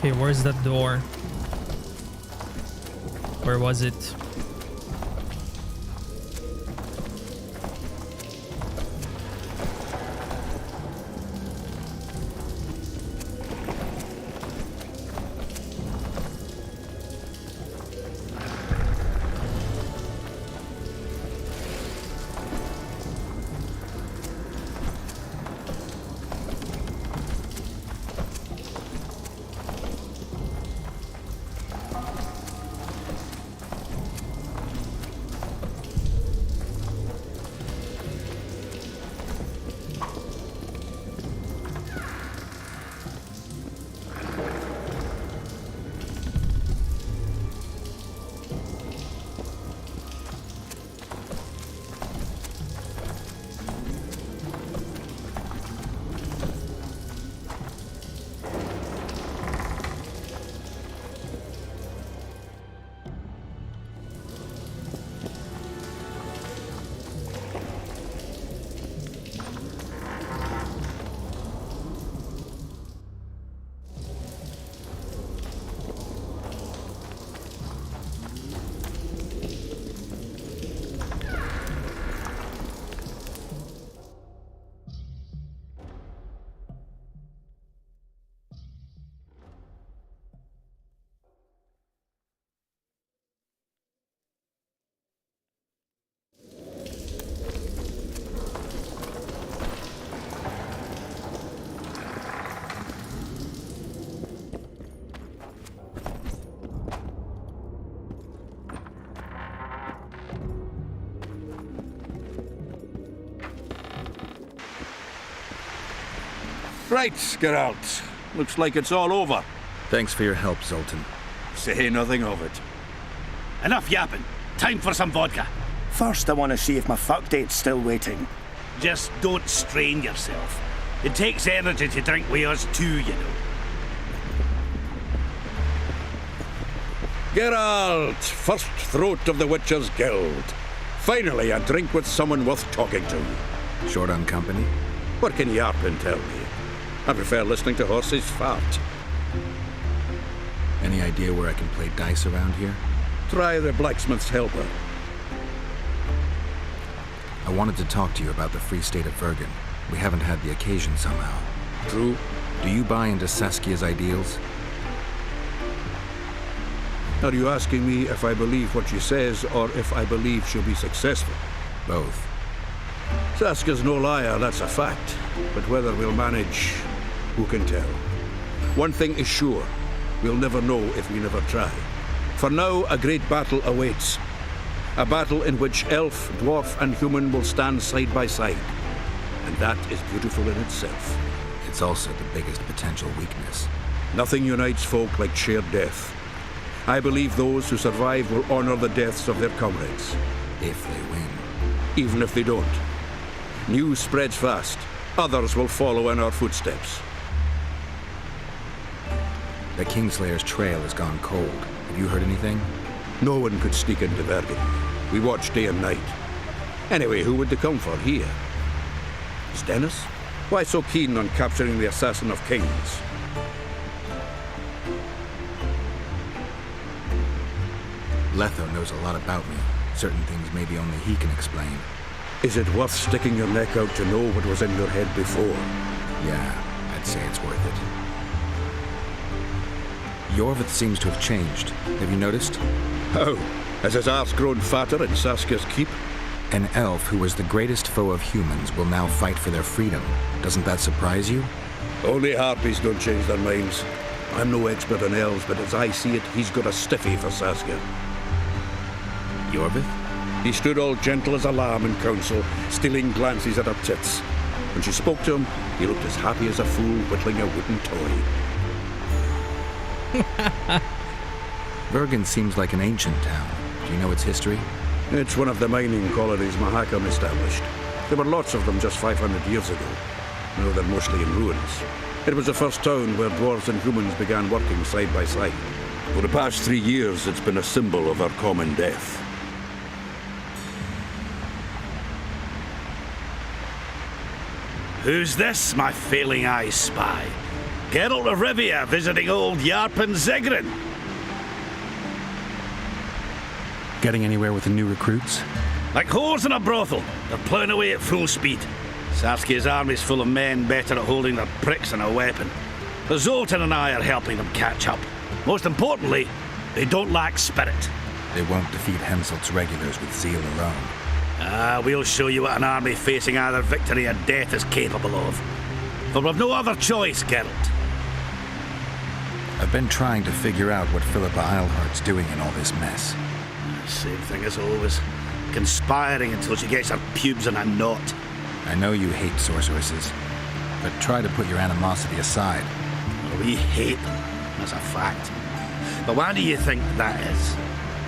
Okay, where's that door? Where was it? Right, Geralt. Looks like it's all over. Thanks for your help, Zoltan. Say nothing of it. Enough yapping. Time for some vodka. First, I want to see if my fuck date's still waiting. Just don't strain yourself. It takes energy to drink with us too, you know. Geralt, first throat of the Witcher's Guild. Finally, a drink with someone worth talking to. Short on company? What can Yarpin tell me? I prefer listening to horses fart. Any idea where I can play dice around here? Try the blacksmith's helper. I wanted to talk to you about the Free State of Vergen. We haven't had the occasion somehow. True. Do you buy into Saskia's ideals? Are you asking me if I believe what she says, or if I believe she'll be successful? Both. Saskia's no liar, that's a fact. But whether we'll manage, who can tell? One thing is sure, we'll never know if we never try. For now, a great battle awaits. A battle in which elf, dwarf, and human will stand side by side. And that is beautiful in itself. It's also the biggest potential weakness. Nothing unites folk like shared death. I believe those who survive will honor the deaths of their comrades. If they win. Even if they don't. News spreads fast. Others will follow in our footsteps. The Kingslayer's trail has gone cold. Have you heard anything? No one could sneak into Vergen. We watch day and night. Anyway, who would they come for here? Is Dennis? Why so keen on capturing the assassin of kings? Letho knows a lot about me. Certain things maybe only he can explain. Is it worth sticking your neck out to know what was in your head before? Yeah, I'd say it's worth it. Yorvith seems to have changed. Have you noticed? How? Has his arse grown fatter in Saskia's keep? An elf who was the greatest foe of humans will now fight for their freedom. Doesn't that surprise you? Only harpies don't change their minds. I'm no expert on elves, but as I see it, he's got a stiffy for Saskia. Yorvith? He stood all gentle as a lamb in council, stealing glances at her tits. When she spoke to him, he looked as happy as a fool whittling a wooden toy. Vergen seems like an ancient town. Do you know its history? It's one of the mining colonies Mahakam established. There were lots of them just 500 years ago. Now they're mostly in ruins. It was the first town where dwarves and humans began working side by side. For the past 3 years, it's been a symbol of our common death. Who's this, my failing eyes spy? Geralt of Rivia visiting old Yarpin Zigrin. Getting anywhere with the new recruits? Like whores in a brothel, they're plowing away at full speed. Saskia's army's full of men better at holding their pricks and a weapon. But Zoltan and I are helping them catch up. Most importantly, they don't lack spirit. They won't defeat Henselt's regulars with zeal alone. We'll show you what an army facing either victory or death is capable of. But we've no other choice, Geralt. I've been trying to figure out what Philippa Eilhart's doing in all this mess. Same thing as always. Conspiring until she gets her pubes in a knot. I know you hate sorceresses, but try to put your animosity aside. We hate them, as a fact. But why do you think that is?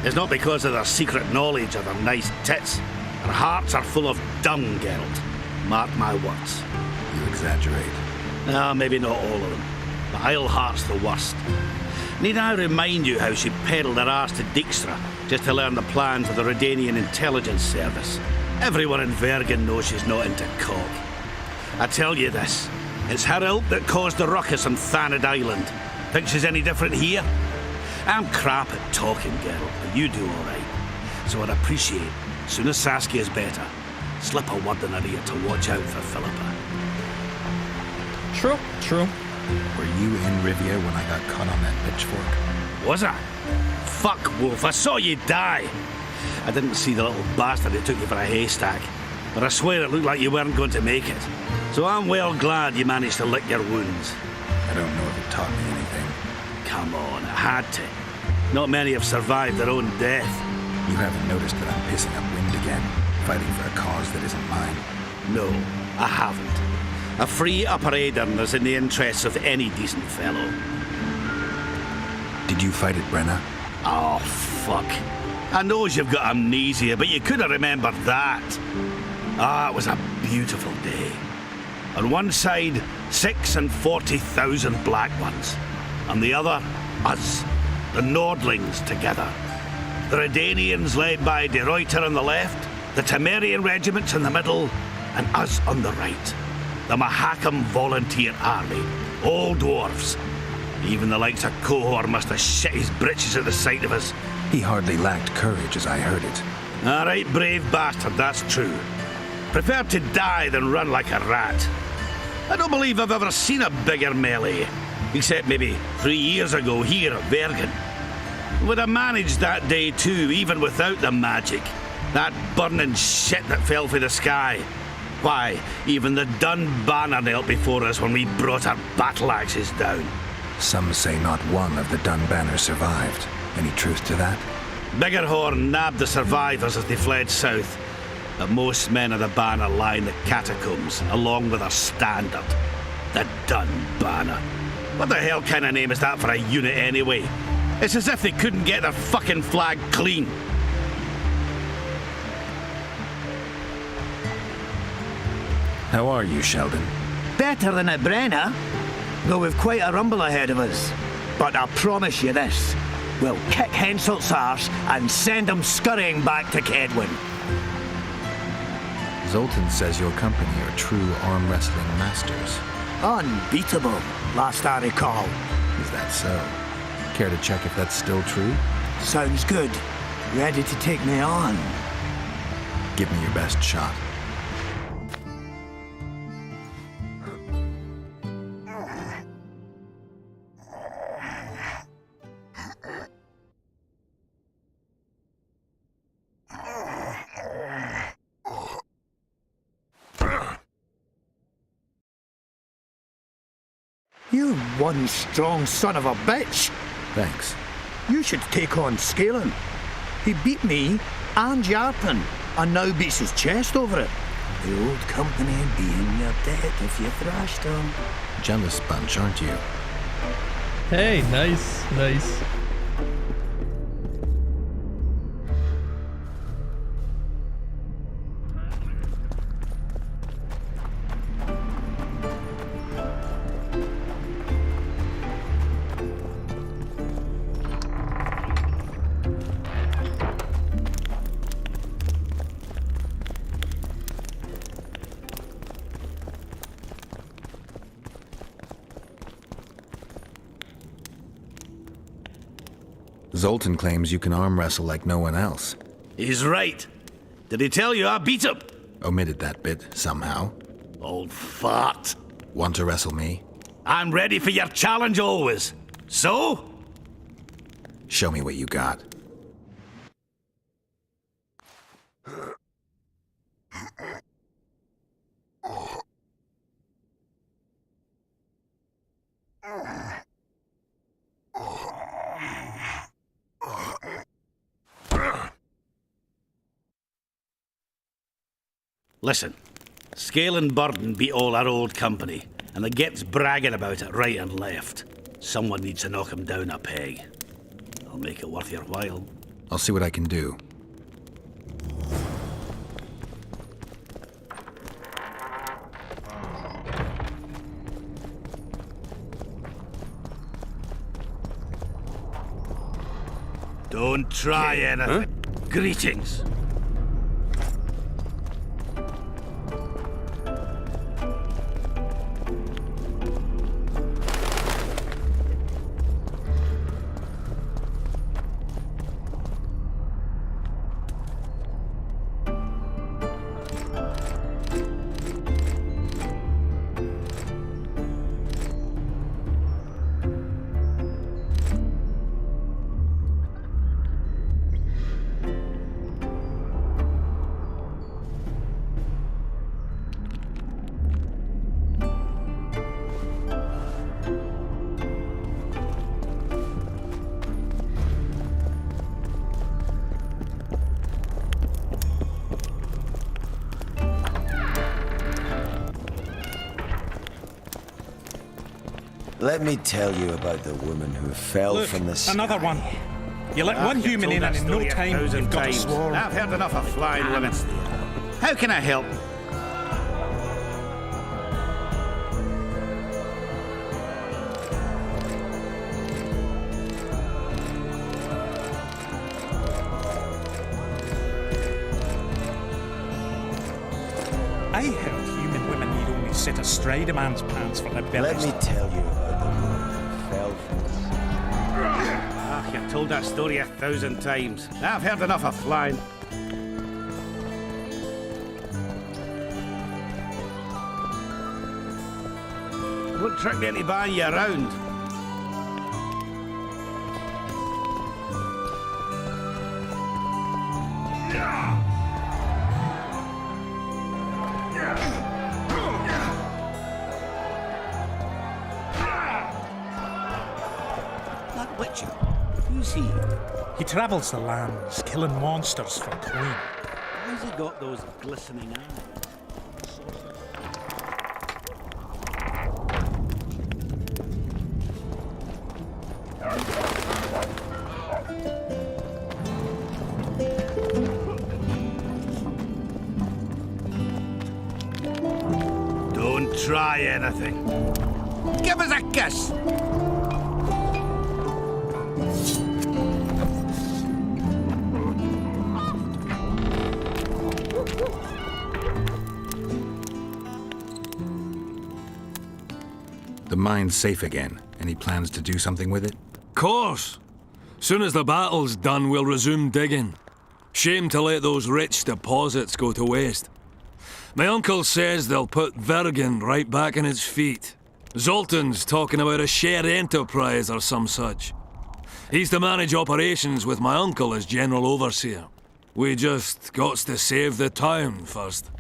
It's not because of their secret knowledge or their nice tits. Their hearts are full of dung, Geralt. Mark my words. You exaggerate. No, maybe not all of them. But Eilhart's the worst. Need I remind you how she peddled her ass to Dijkstra just to learn the plans of the Redanian intelligence service? Everyone in Vergen knows she's not into cock. I tell you this, it's her ilk that caused the ruckus on Thanad Island. Think she's any different here? I'm crap at talking, Geralt, but you do all right. So I'd appreciate, as soon as Saskia's better, slip a word in her ear to watch out for Philippa. True. Were you in Rivia when I got caught on that pitchfork? Was I? Fuck, Wolf, I saw you die. I didn't see the little bastard who took you for a haystack, but I swear it looked like you weren't going to make it. So I'm well glad you managed to lick your wounds. I don't know if it taught me anything. Come on, it had to. Not many have survived their own death. You haven't noticed that I'm pissing up wind again, fighting for a cause that isn't mine? No, I haven't. A free upper Aidern is in the interests of any decent fellow. Did you fight at Brenna? Oh, fuck. I knows you've got amnesia, but you could have remembered that. Ah, it was a beautiful day. On one side, 46,000 black ones. On the other, us, the Nordlings, together. The Redanians led by De Ruyter on the left, the Temerian regiments in the middle, and us on the right. The Mahakam Volunteer Army, all dwarfs. Even the likes of Cohor must have shit his britches at the sight of us. He hardly lacked courage as I heard it. All right, brave bastard, that's true. Prefer to die than run like a rat. I don't believe I've ever seen a bigger melee, except maybe 3 years ago here at Bergen. Would have managed that day too, even without the magic. That burning shit that fell from the sky. Why, even the Dun banner knelt before us when we brought our battle axes down. Some say not one of the Dun banners survived. Any truth to that? Biggerhorn nabbed the survivors as they fled south, but most men of the banner lie in the catacombs, along with their standard, the Dun banner. What the hell kind of name is that for a unit anyway? It's as if they couldn't get their fucking flag clean. How are you, Sheldon? Better than at Brenna, though we've quite a rumble ahead of us. But I promise you this, we'll kick Henselt's arse and send him scurrying back to Kedwin. Zoltan says your company are true arm wrestling masters. Unbeatable, last I recall. Is that so? Care to check if that's still true? Sounds good. Ready to take me on? Give me your best shot. You one strong son of a bitch! Thanks. You should take on Scalen. He beat me and Yarpen, and now beats his chest over it. The old company being your debt if you thrashed him. Jealous bunch, aren't you? Hey, nice, nice. Zoltan claims you can arm wrestle like no one else. He's right. Did he tell you I beat him? Omitted that bit, somehow. Old fart. Want to wrestle me? I'm ready for your challenge always. So? Show me what you got. Listen, Scalen Burden beat all our old company, and the Git's bragging about it right and left. Someone needs to knock him down a peg. I'll make it worth your while. I'll see what I can do. Don't try anything. Huh? Greetings. Let me tell you about the woman who fell Look, from the sky. another one. You let one human in and in no time you've got a swarm. I've heard enough of flying women. How can I help? I heard human women need only sit astride a man's pants for their bellies. Let me tell you about the woman who fell from the sky. Ah, you've told that story 1,000 times. I've heard enough of flying. Won't trick me into buying you around. That witcher, who's he? He travels the lands, killing monsters for coin. Why's he got those glistening eyes? Don't try anything. Give us a kiss. The mine's safe again. Any plans to do something with it? Course. Soon as the battle's done, we'll resume digging. Shame to let those rich deposits go to waste. My uncle says they'll put Vergen right back on its feet. Zoltan's talking about a shared enterprise or some such. He's to manage operations with my uncle as general overseer. We just got to save the town first.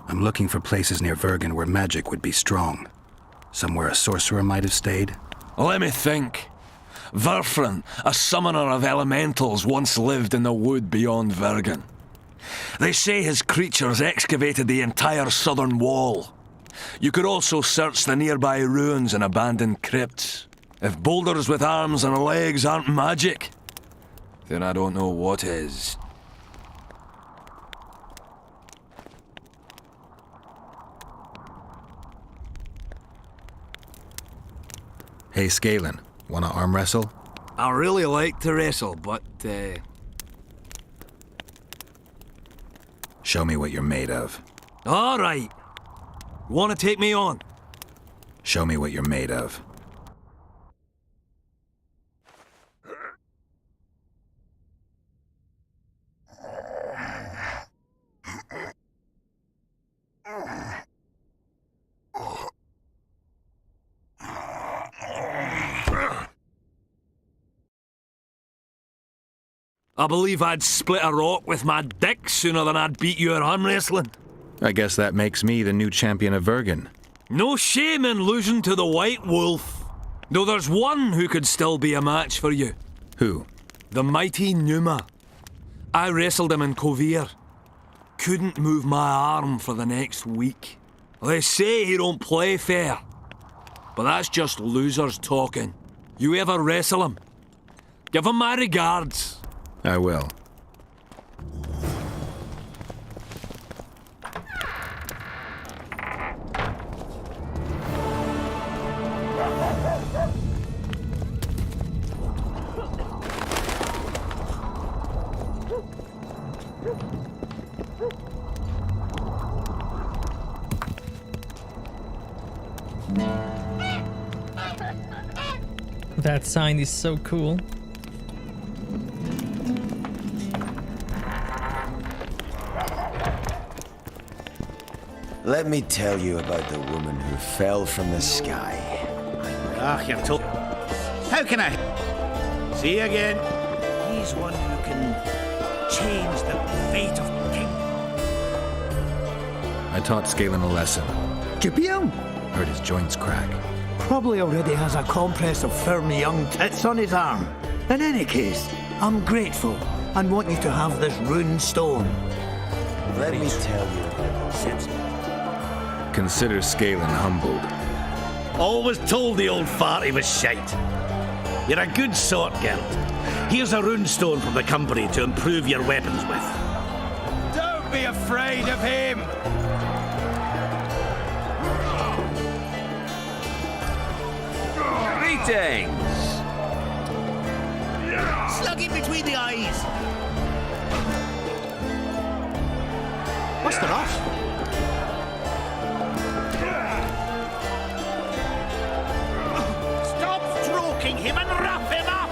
I'm looking for places near Vergen where magic would be strong. Somewhere a sorcerer might have stayed. Let me think. Verfrin, a summoner of elementals, once lived in the wood beyond Vergen. They say his creatures excavated the entire southern wall. You could also search the nearby ruins and abandoned crypts. If boulders with arms and legs aren't magic, then I don't know what is. Hey, Scalen, wanna arm wrestle? I really like to wrestle, but, Show me what you're made of. all right. Want to take me on? Show me what you're made of. I believe I'd split a rock with my dick sooner than I'd beat you at arm wrestling. I guess that makes me the new champion of Vergen. No shame in losing to the White Wolf. Though there's one who could still be a match for you. Who? The mighty Numa. I wrestled him in Kovir. Couldn't move my arm for the next week. They say he don't play fair. But that's just losers talking. You ever wrestle him? Give him my regards. I will. That sign is so cool. Let me tell you about the woman who fell from the sky. Ah, you've told... How can I... See you again. He's one who can change the fate of king. I taught Scalen a lesson. Did you beat him? Heard his joints crack. Probably already has a compress of firm young tits on his arm. In any case, I'm grateful and want you to have this rune stone. Let me tell you about the Consider Scalen humbled. Always told the old fart he was shite. You're a good sort, Geralt. Here's a runestone from the company to improve your weapons with. Don't be afraid of him! Greetings! Slug him between the eyes. What's the rush? Stop stroking him and rough him up!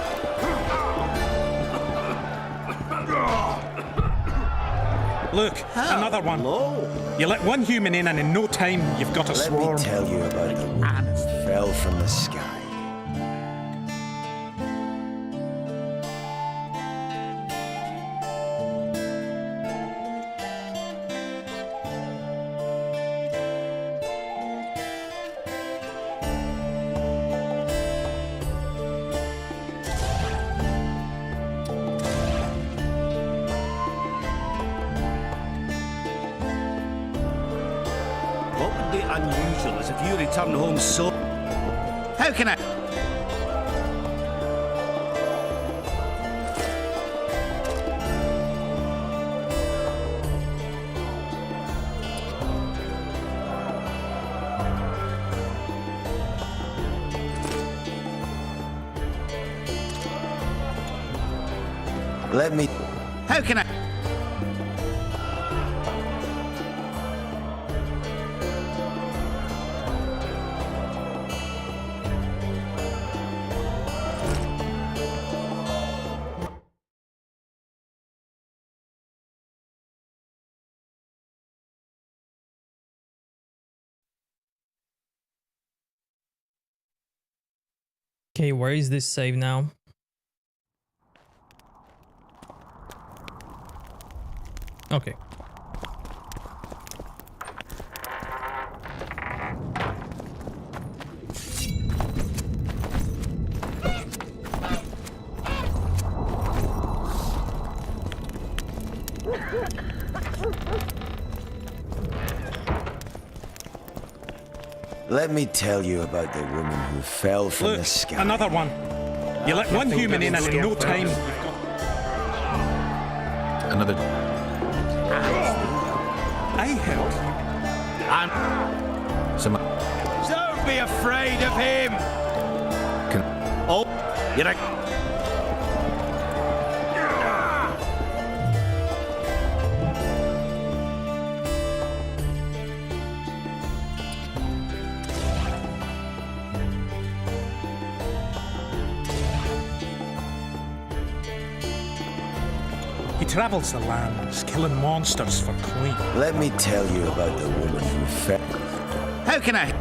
Look, another one. You let one human in, and in no time, you've got a swarm. Let me tell you about the woman who fell from the sky. What would be unusual is if you returned home so... How can I... Let me... How can I... Okay, where is this save now? Okay. Let me tell you about the woman who fell from the sky. Another one. You let one human in, and in no time, Another. I helped. Some. Don't be afraid of him! Oh, you're a... He travels the lands, killing monsters for coin. Let me tell you about the woman who fell. How can I...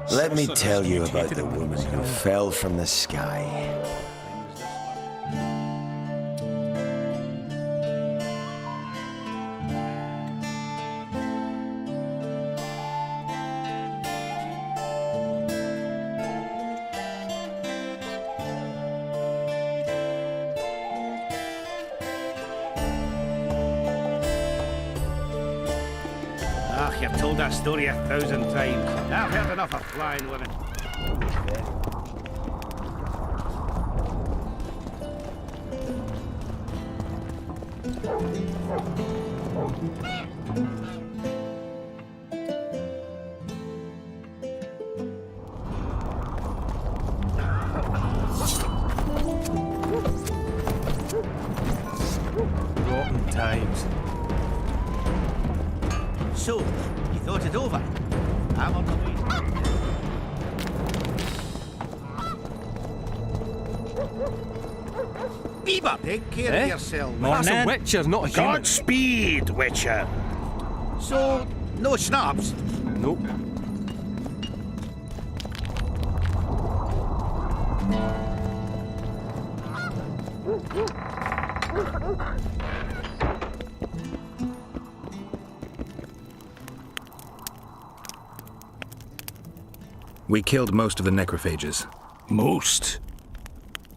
Let me tell you about the woman who fell from the sky. Ah, you've told that story 1,000 times. I've heard enough of flying women. Rotten times. So, you thought it over? I'm on the way. Be up. Take care of yourself. That's a witcher, not a human. Godspeed, Witcher. So, no schnapps? Nope. We killed most of the necrophages. Most?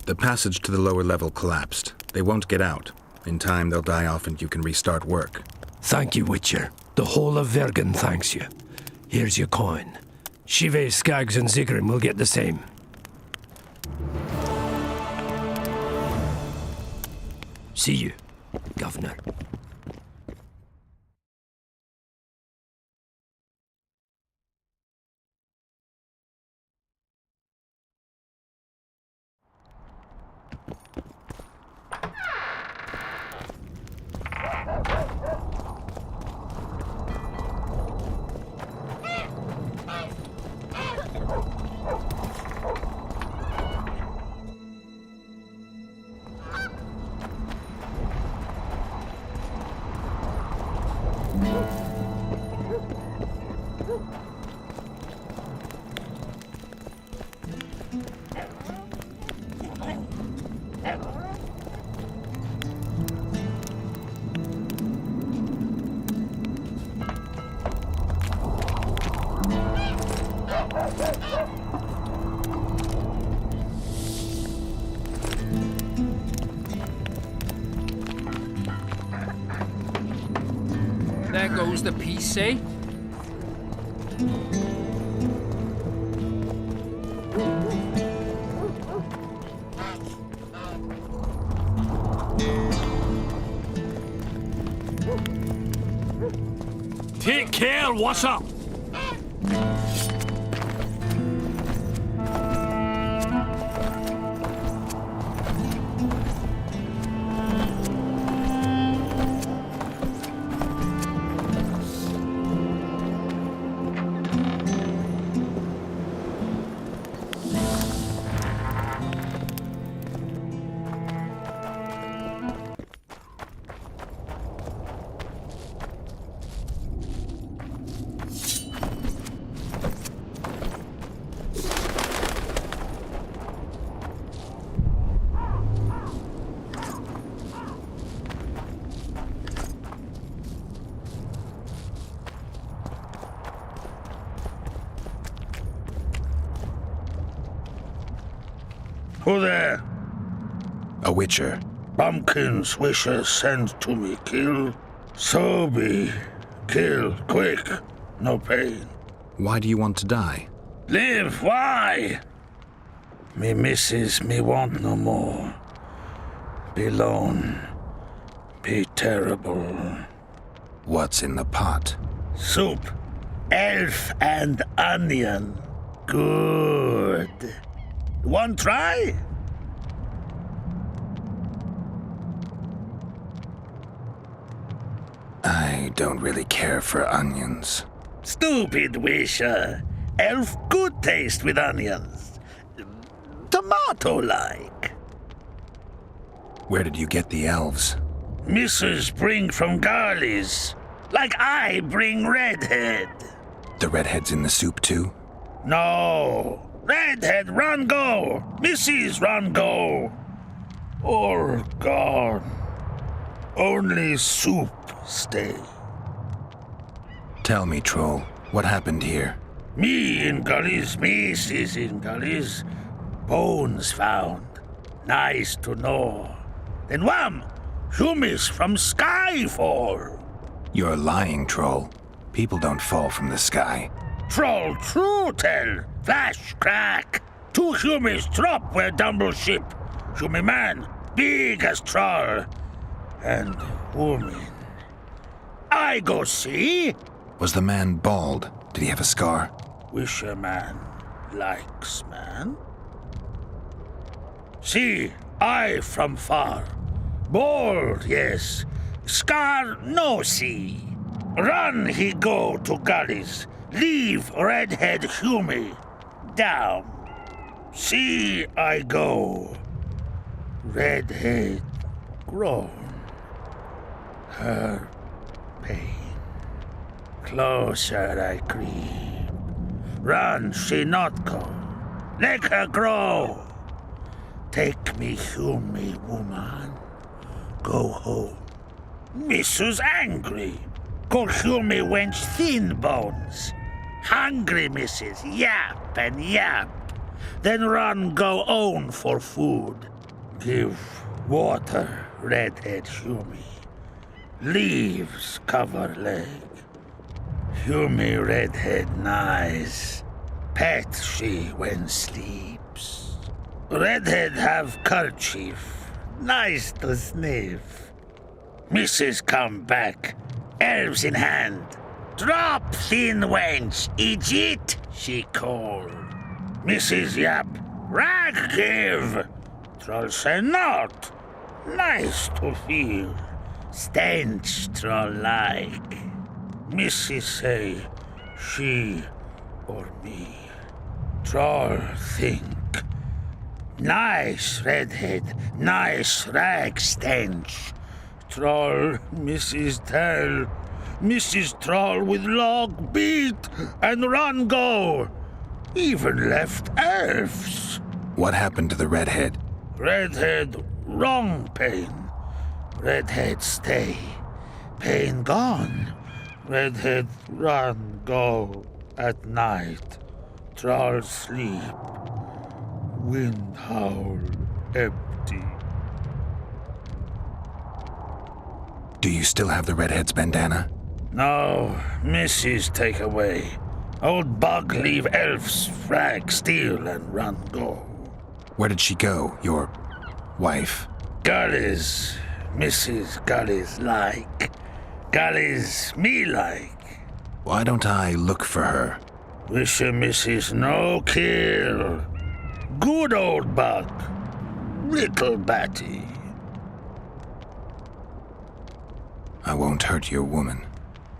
The passage to the lower level collapsed. They won't get out. In time, they'll die off and you can restart work. Thank you, Witcher. The whole of Vergen thanks you. Here's your coin. Shive, Skaggs, and Zigrim will get the same. See you, Governor. There goes the piece, eh? Take care, what's up? Who there? A witcher. Bumpkins wishes send to me kill. So be. Kill, quick. No pain. Why do you want to die? Live, why? Me missus, me want no more. Be lone. Be terrible. What's in the pot? Soup. Elf and onion. Good. One try? I don't really care for onions. Stupid wisher. Elf good taste with onions. Tomato-like. Where did you get the elves? Missus bring from Garley's. Like I bring Redhead. The redhead's in the soup too? No. Redhead run go. Missus run go. All gone. Only soup stay. Tell me, Troll, what happened here? Me in gullies, missus in gullies. Bones found. Nice to know. Then wham! Humis from sky fall. You're lying, Troll. People don't fall from the sky. Troll true tell. Flash crack. 2 humis drop where Dumble ship. Humi man, big as troll. And woman. I go see. Was the man bald? Did he have a scar? Wisher man likes man. See, I from far. Bald, yes. Scar no see. Run he go to gullies. Leave redhead Humi. Down. See I go. Redhead groan. Her pain. Closer I creep. Run, she not go. Let her grow. Take me, heal me, woman. Go home. Missus angry. Go heal me, wench, thin bones. Hungry, missus, yap and yap. Then run, go own for food. Give water, redhead, heal me. Leaves cover leg. Heal me, redhead, nice. Pet she when sleeps. Redhead have kerchief, nice to sniff. Missus come back, elves in hand. Drop, thin wench, Egypt, she called. Mrs. Yap, rag give. Troll say not. Nice to feel. Stench troll like. Mrs. say, she or me. Troll think. Nice redhead, nice rag stench. Troll, Mrs. tell. Mrs. Troll with log beat and run go. Even left elves. What happened to the redhead? Redhead, wrong pain. Redhead stay. Pain gone. Redhead run go at night. Troll sleep. Wind howl empty. Do you still have the redhead's bandana? No, Missus take away. Old bug leave elves frag steal and run go. Where did she go, your wife? Gullies, Mrs. Gullies like. Gullies me like. Why don't I look for her? Wish a Mrs. no kill. Good old bug. Little batty. I won't hurt your woman.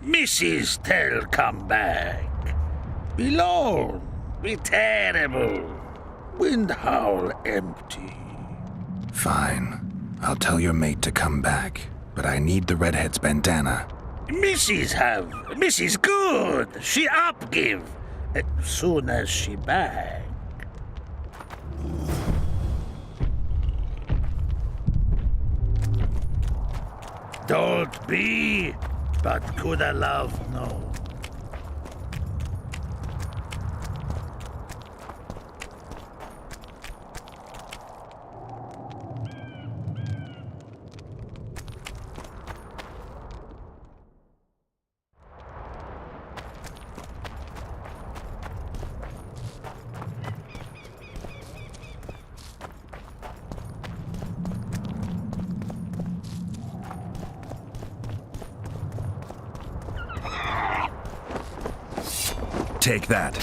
Mrs. tell come back. Be lone, be terrible. Wind howl empty. Fine. I'll tell your mate to come back, but I need the redhead's bandana. Mrs. have. Mrs. good. She up give. As soon as she back. Don't be, but coulda love no. Take that.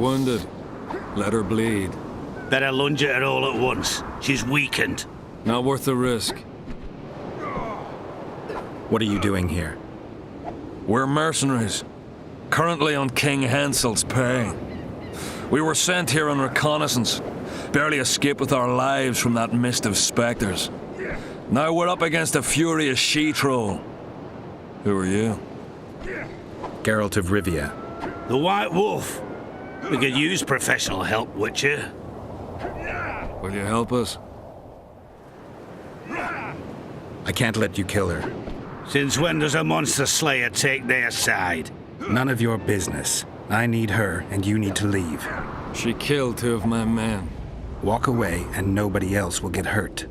wounded. Let her bleed. Better lunge at her all at once. She's weakened. Not worth the risk. What are you doing here? We're mercenaries. Currently on King Hansel's pay. We were sent here on reconnaissance. Barely escaped with our lives from that mist of spectres. Now we're up against a furious she-troll. Who are you? Geralt of Rivia. The White Wolf. We could use professional help, Witcher. Will you help us? I can't let you kill her. Since when does a monster slayer take their side? None of your business. I need her, and you need to leave. She killed 2 of my men. Walk away, and nobody else will get hurt.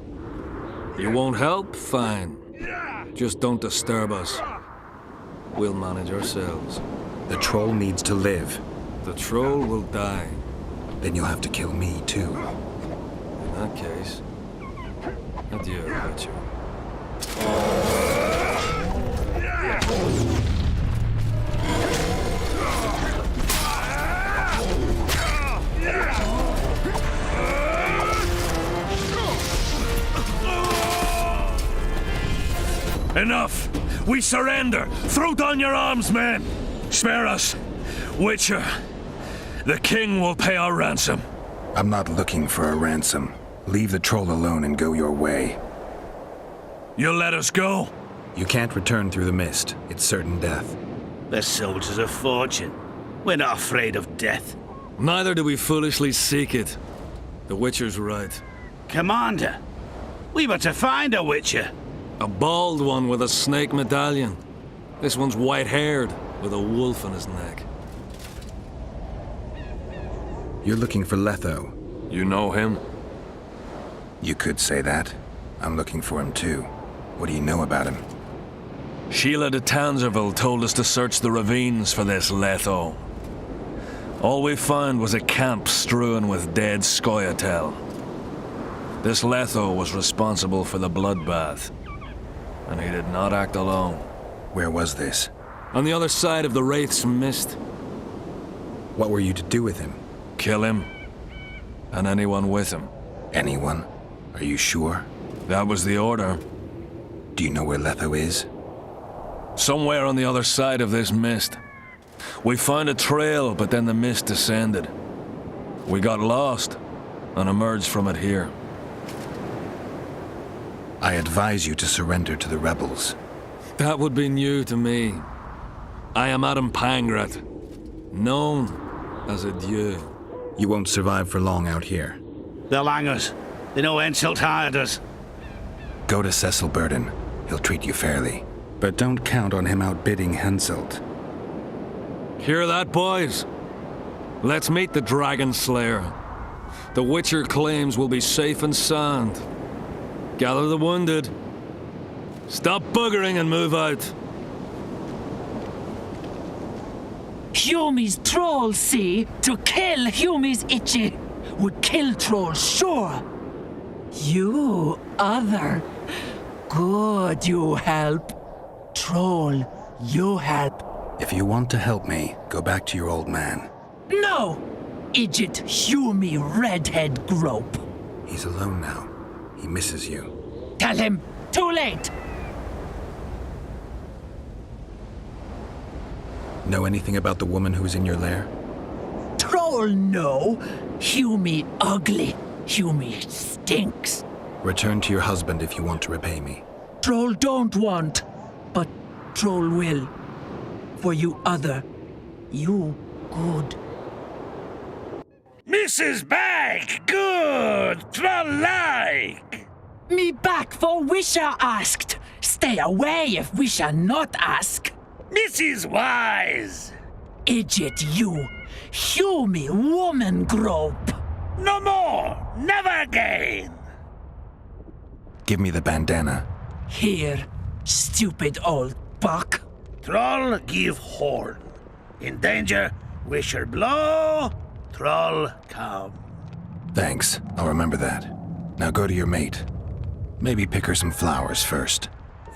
You won't help? Fine. Just don't disturb us. We'll manage ourselves. The troll needs to live. The troll will die. Then you'll have to kill me, too. In that case, adieu, Witcher. Enough! We surrender! Throw down your arms, men! Spare us! Witcher, the king will pay our ransom. I'm not looking for a ransom. Leave the troll alone and go your way. You'll let us go? You can't return through the mist. It's certain death. They're soldiers of fortune. We're not afraid of death. Neither do we foolishly seek it. The Witcher's right. Commander, we were to find a Witcher. A bald one with a snake medallion. This one's white-haired, with a wolf on his neck. You're looking for Letho. You know him? You could say that. I'm looking for him too. What do you know about him? Sheila de Tanzerville told us to search the ravines for this Letho. All we found was a camp strewn with dead Scoia'tael. This Letho was responsible for the bloodbath, and he did not act alone. Where was this? On the other side of the Wraith's mist. What were you to do with him? Kill him, and anyone with him. Anyone? Are you sure? That was the order. Do you know where Letho is? Somewhere on the other side of this mist. We found a trail, but then the mist descended. We got lost, and emerged from it here. I advise you to surrender to the rebels. That would be new to me. I am Adam Pangrat, known as a dieu. You won't survive for long out here. They'll hang us. They know Henselt hired us. Go to Cecil Burden. He'll treat you fairly. But don't count on him outbidding Henselt. Hear that, boys? Let's meet the Dragon Slayer. The Witcher claims we'll be safe and sound. Gather the wounded. Stop buggering and move out. Humi's trolls, see? To kill Humi's itchy would kill trolls, sure. You, other. Good, you help. Troll, you help. If you want to help me, go back to your old man. No! Idjit Humi redhead grope. He's alone now. He misses you. Tell him, too late! Know anything about the woman who's in your lair? Troll, no. Humi ugly. Humi stinks. Return to your husband if you want to repay me. Troll don't want, but Troll will. For you other, you good. Mrs. Bag, good, troll-like. Me back for Wisha asked. Stay away if Wisha not ask. Mrs. Wise. Idjit you, Humi woman grope. No more, never again. Give me the bandana. Here, stupid old buck. Troll give horn. In danger, wisher blow, troll come. Thanks, I'll remember that. Now go to your mate. Maybe pick her some flowers first.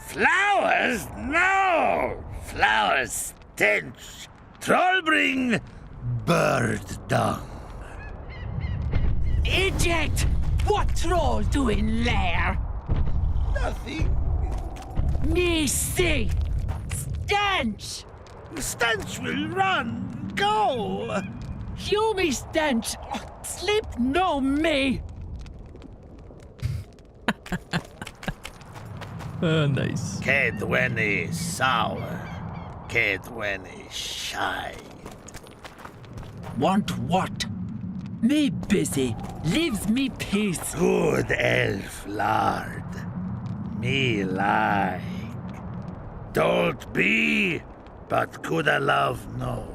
Flowers? No! Flowers stench. Troll bring bird dung. Eject! What troll doing there? Nothing. Me see! Stench! Stench will run. Go! You me stench! Sleep no me! Oh, nice. Kedweni sour. Kedweni shy. Want what? Me busy. Leaves me peace. Good elf lord. Me like. Don't be, but coulda love no.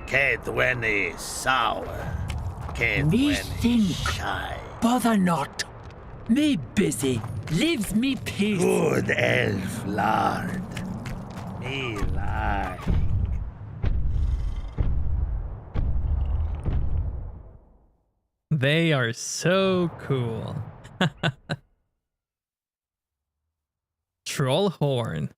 Kedweni sour. Me Kedweni think. shy. Bother not. Me busy. Leaves me peace. Good elf lord. Me like. They are so cool. Troll horn.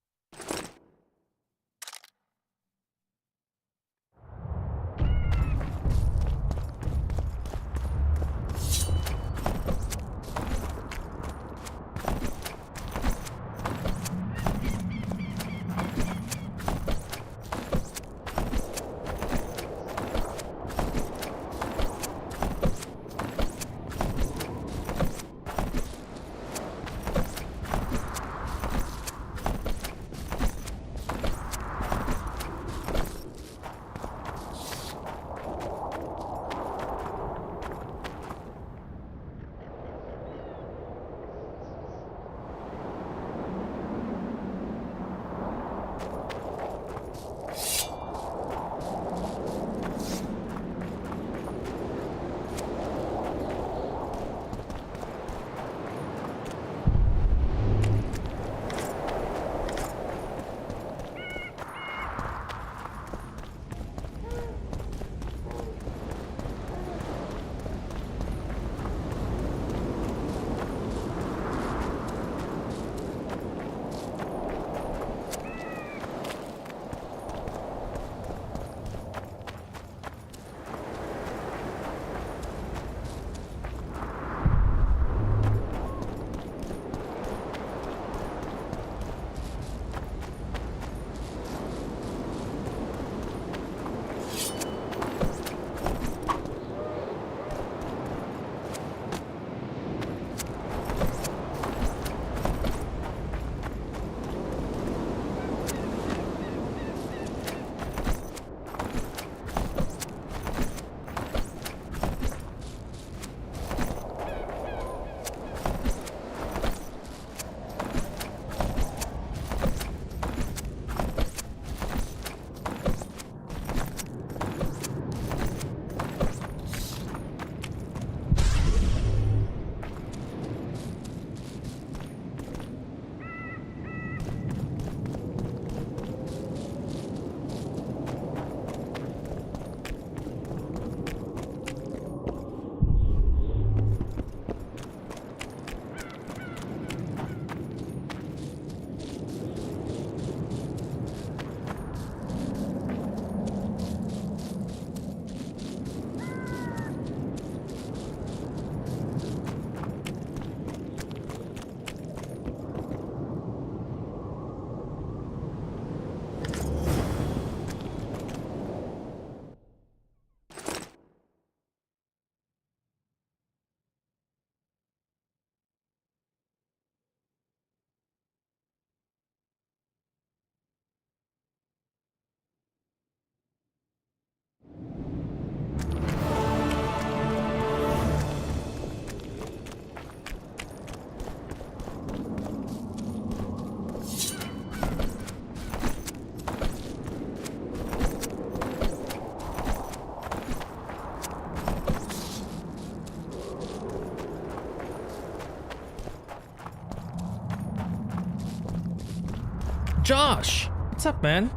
Josh! What's up, man?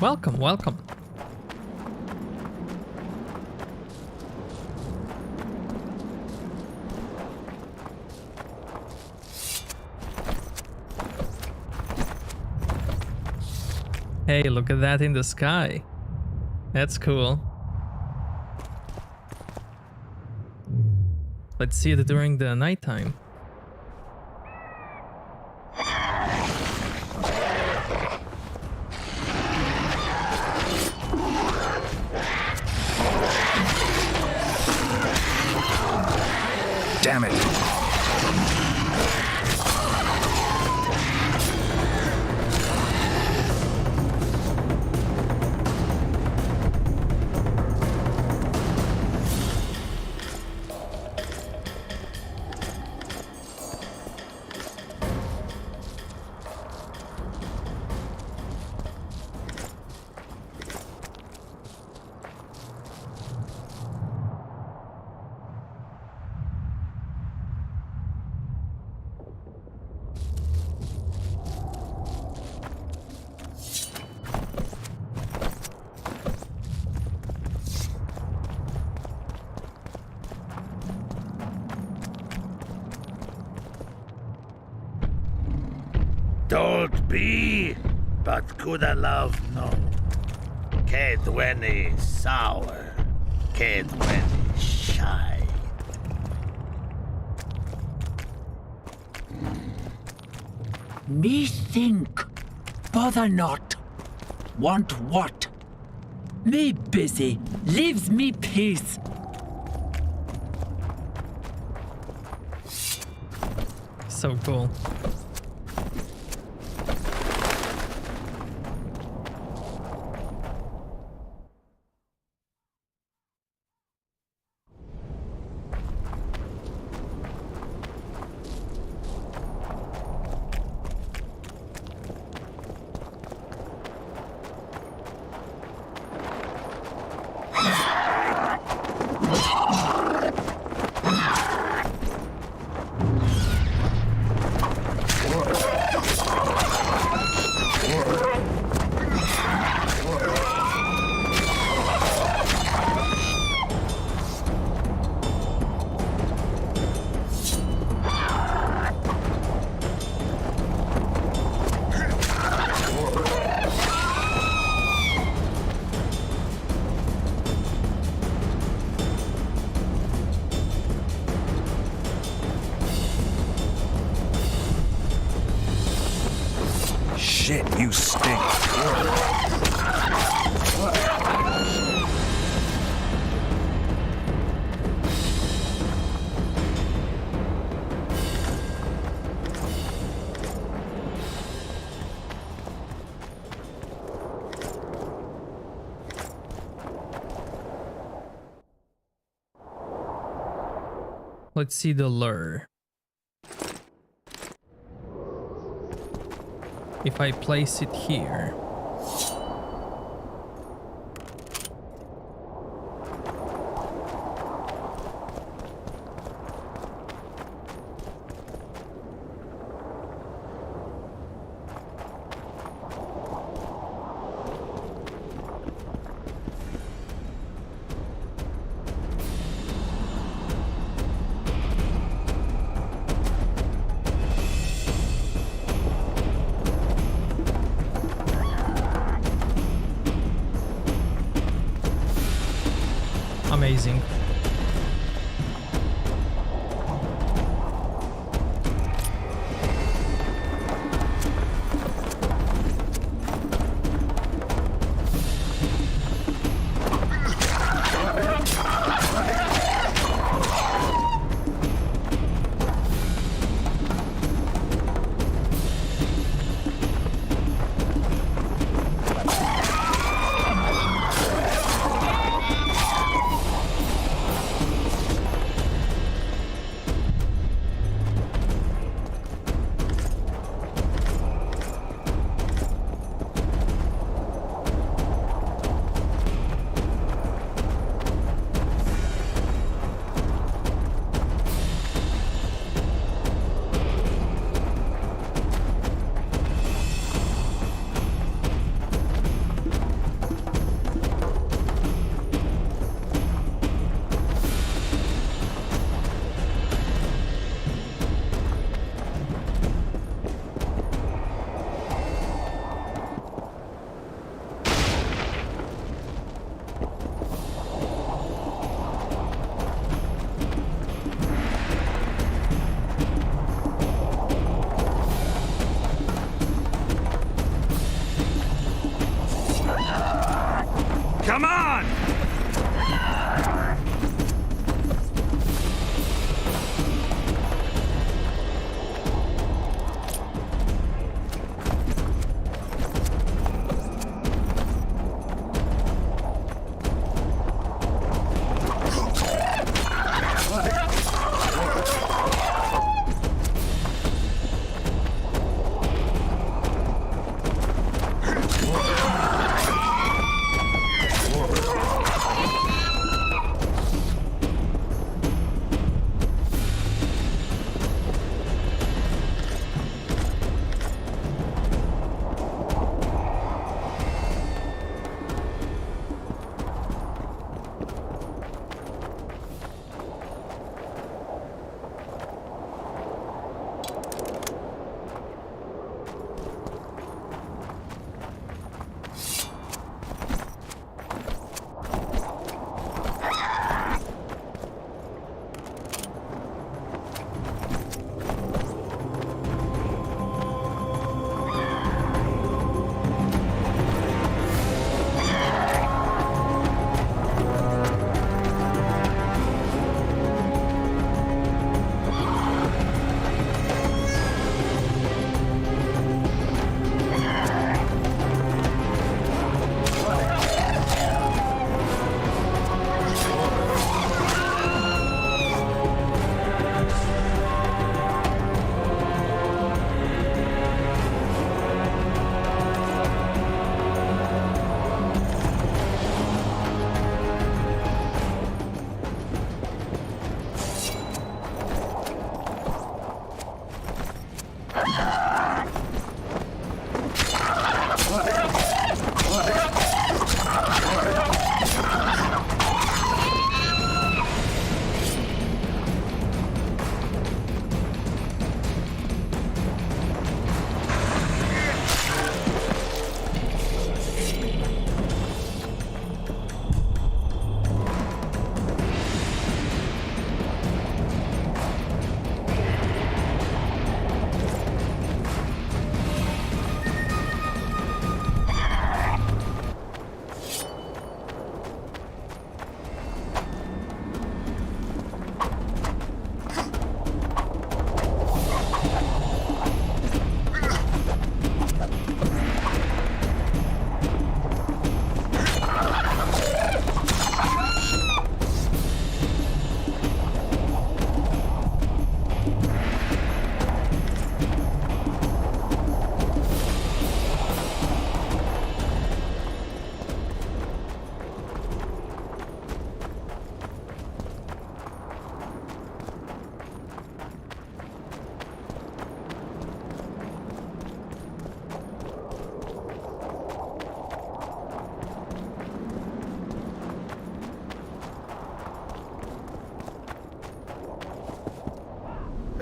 Welcome, welcome. Hey, look at that in the sky. That's cool. Let's see it during the nighttime. Damn it! Don't be, but coulda love no. Kedweni sour, Kedweni shy. Me think, bother not. Want what? Me busy, leaves me peace. So cool. Shit, you stink. Let's see the lure. If I place it here. Amazing. Come on!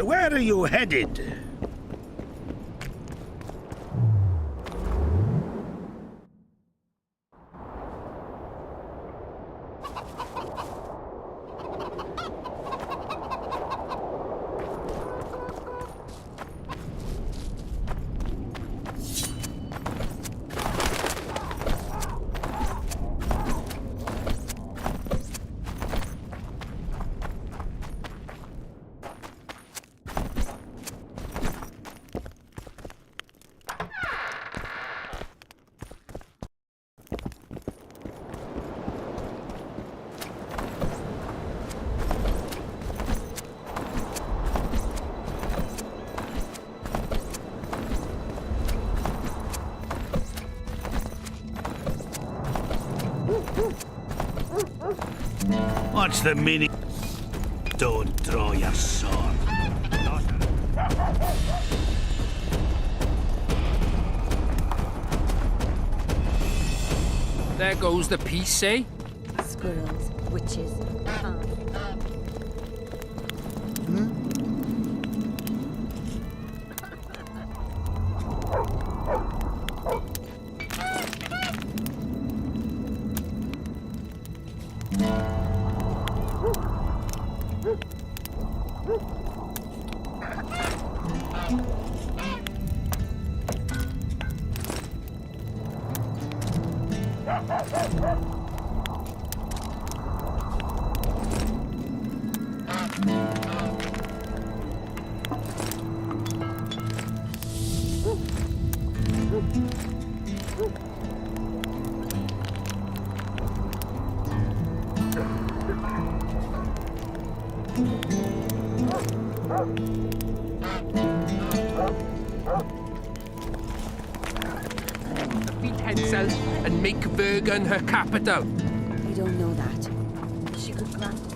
Where are you headed? What's the meaning? Don't draw your sword. There goes the piece, eh? Squirrels, witches, Defeat Hensel and make Vergen her capital. We don't know that. She could grant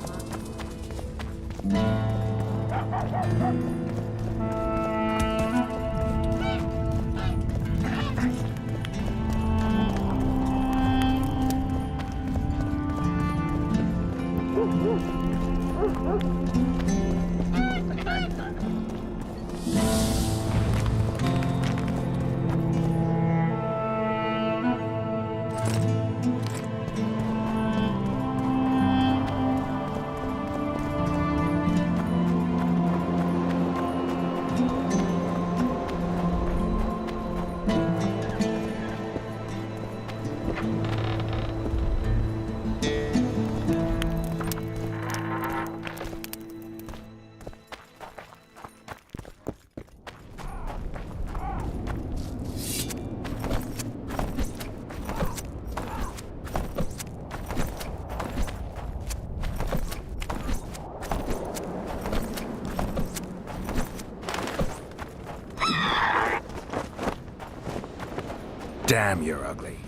Damn, you're ugly.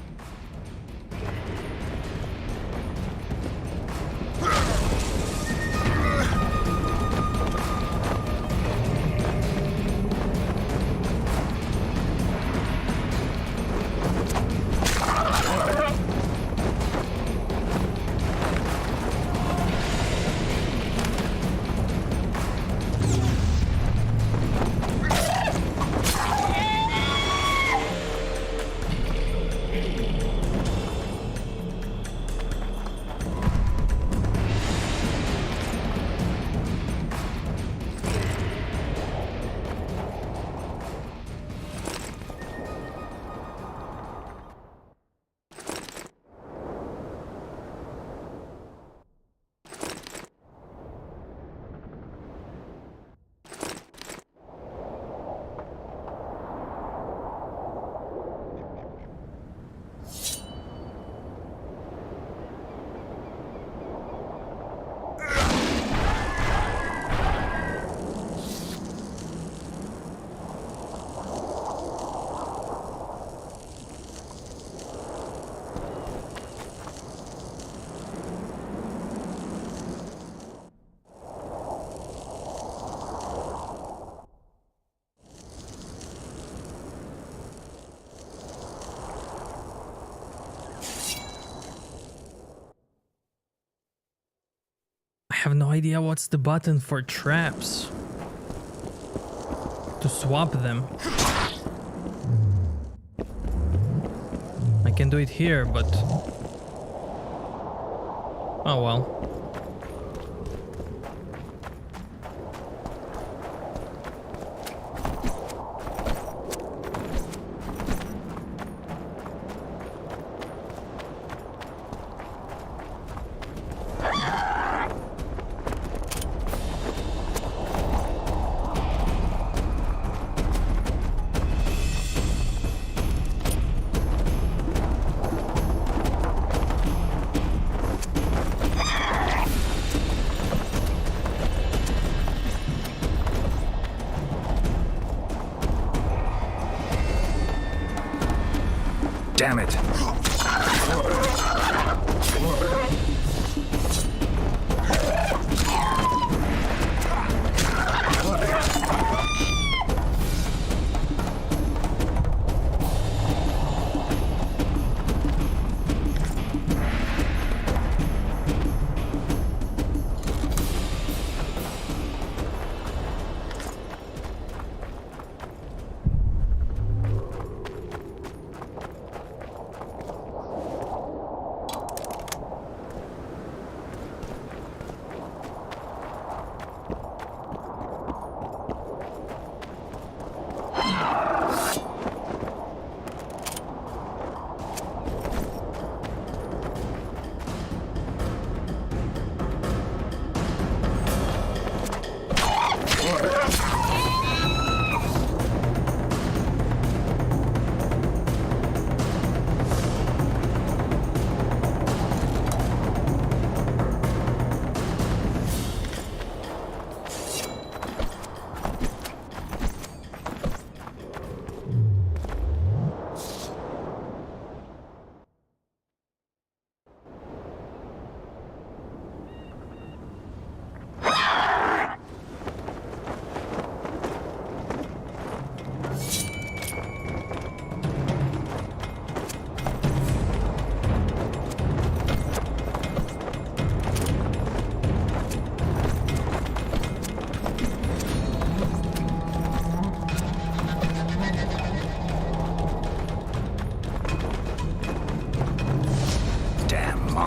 I have no idea what's the button for traps. To swap them. I can do it here, but... oh well. Damn it.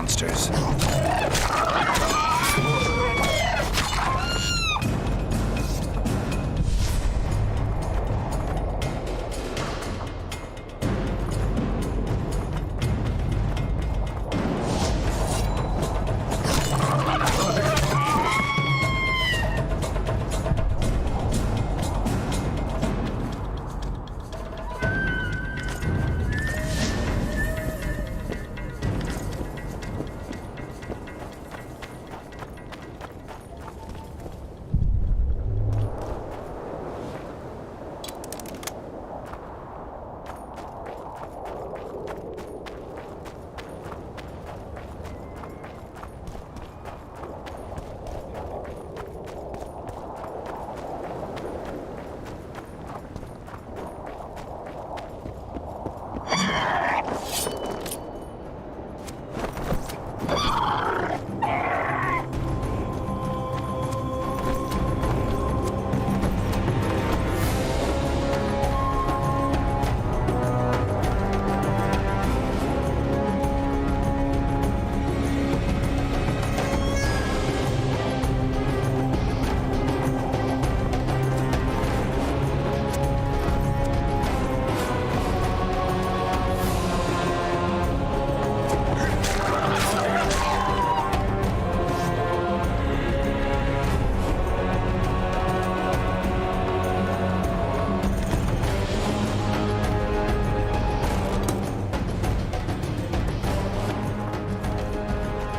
monsters.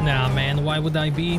Nah, man, why would I be?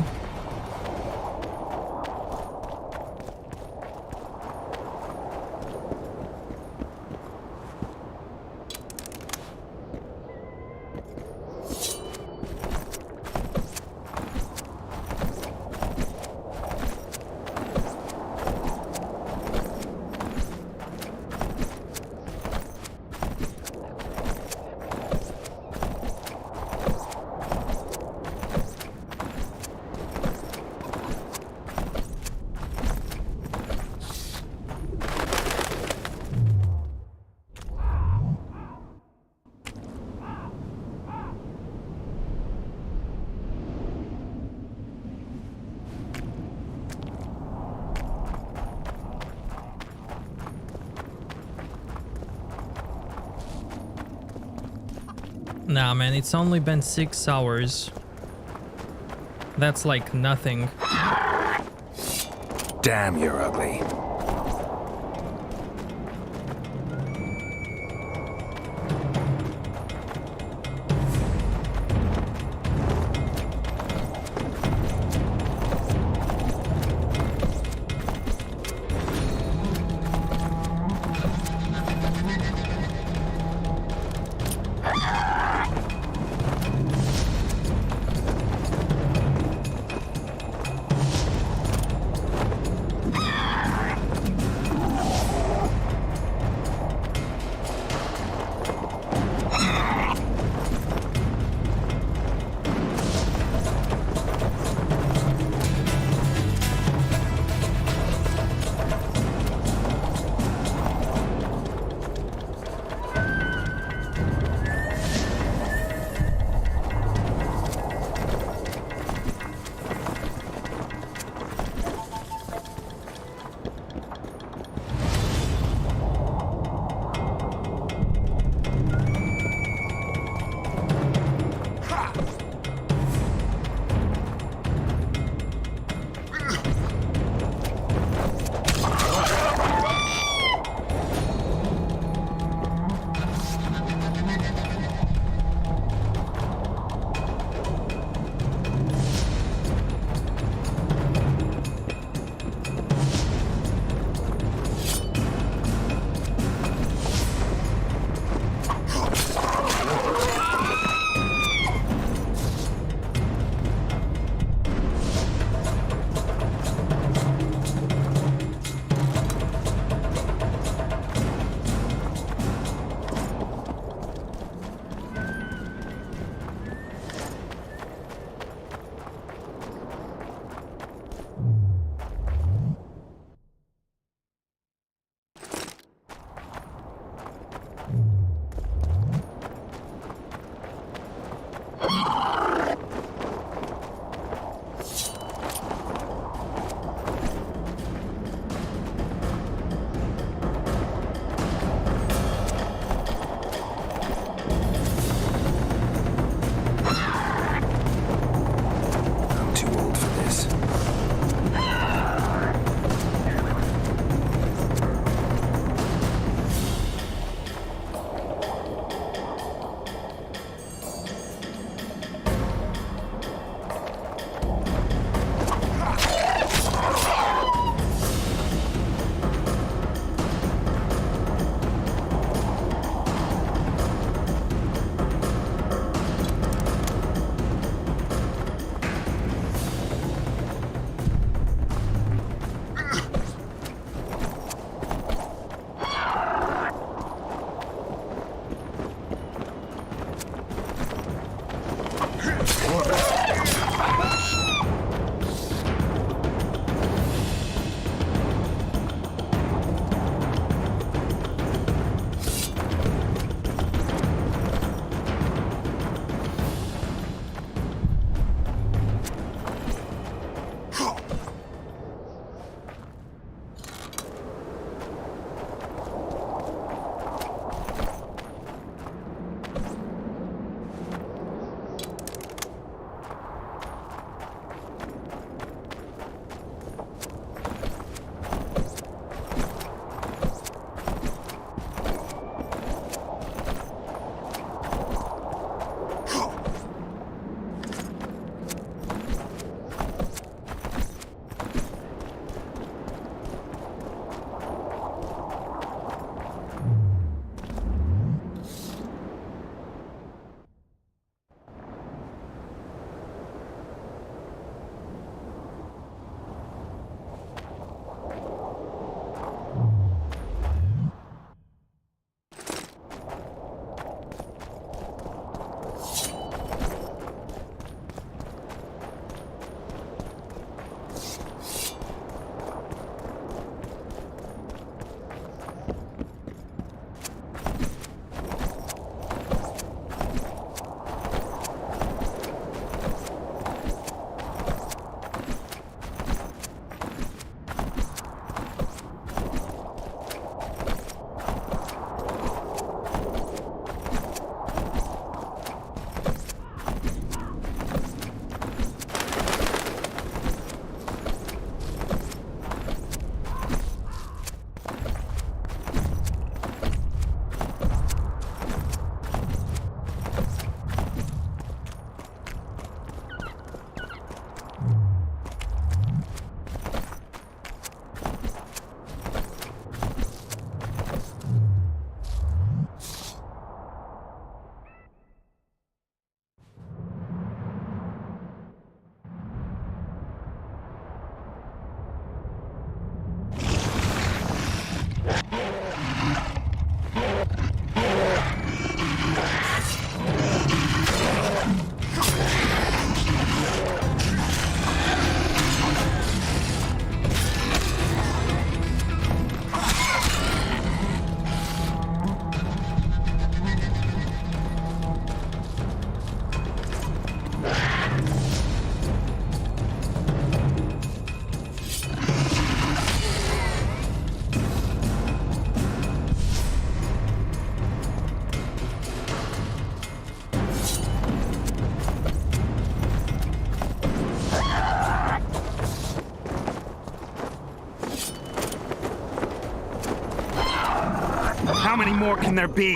Nah, man, it's only been 6 hours. That's like nothing. Damn, you're ugly. more can there be?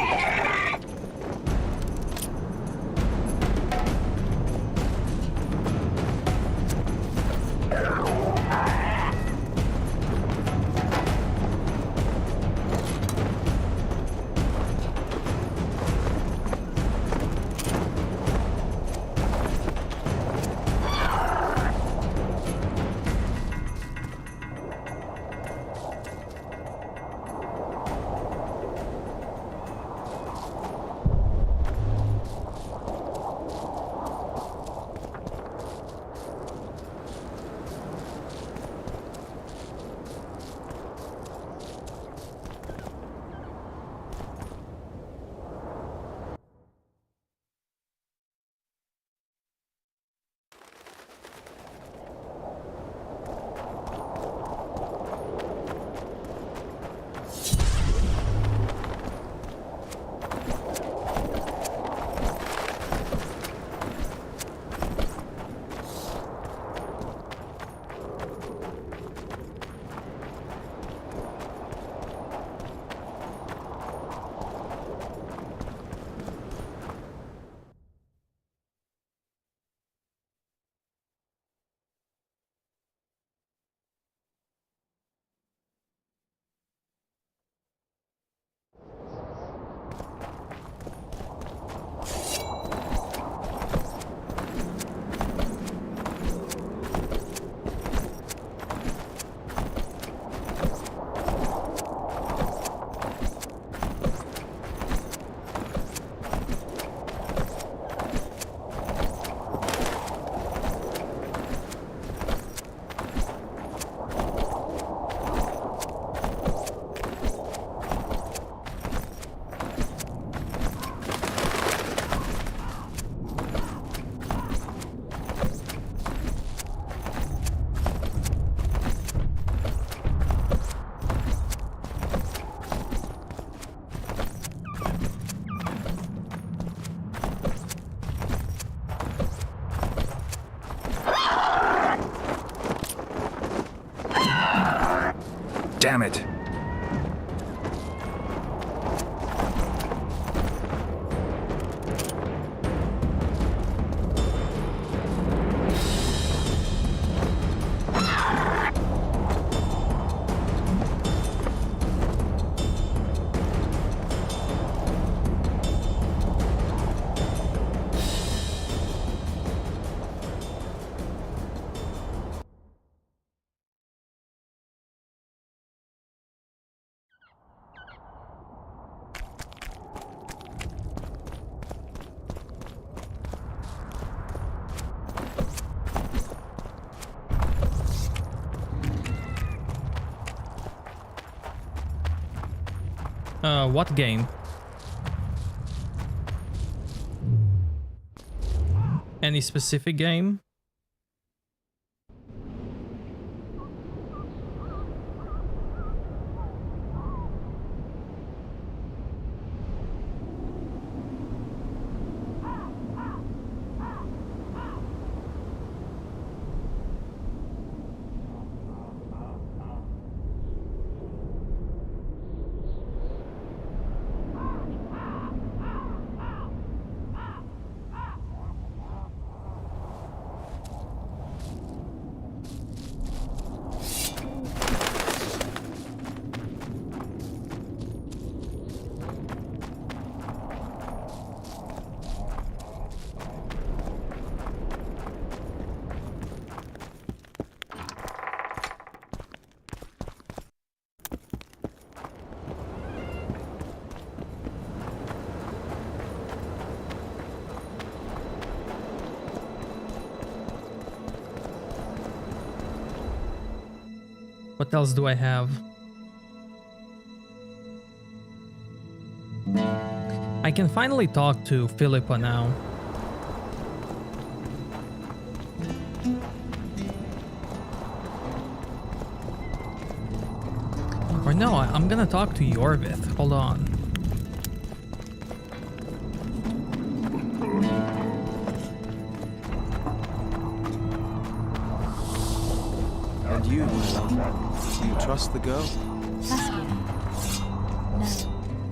Damn it. What game? Any specific game? What else do I have? I can finally talk to Philippa now. Or no, I'm gonna talk to Yorvith. Hold on. And you, my love, do you trust the girl? Ask you? No,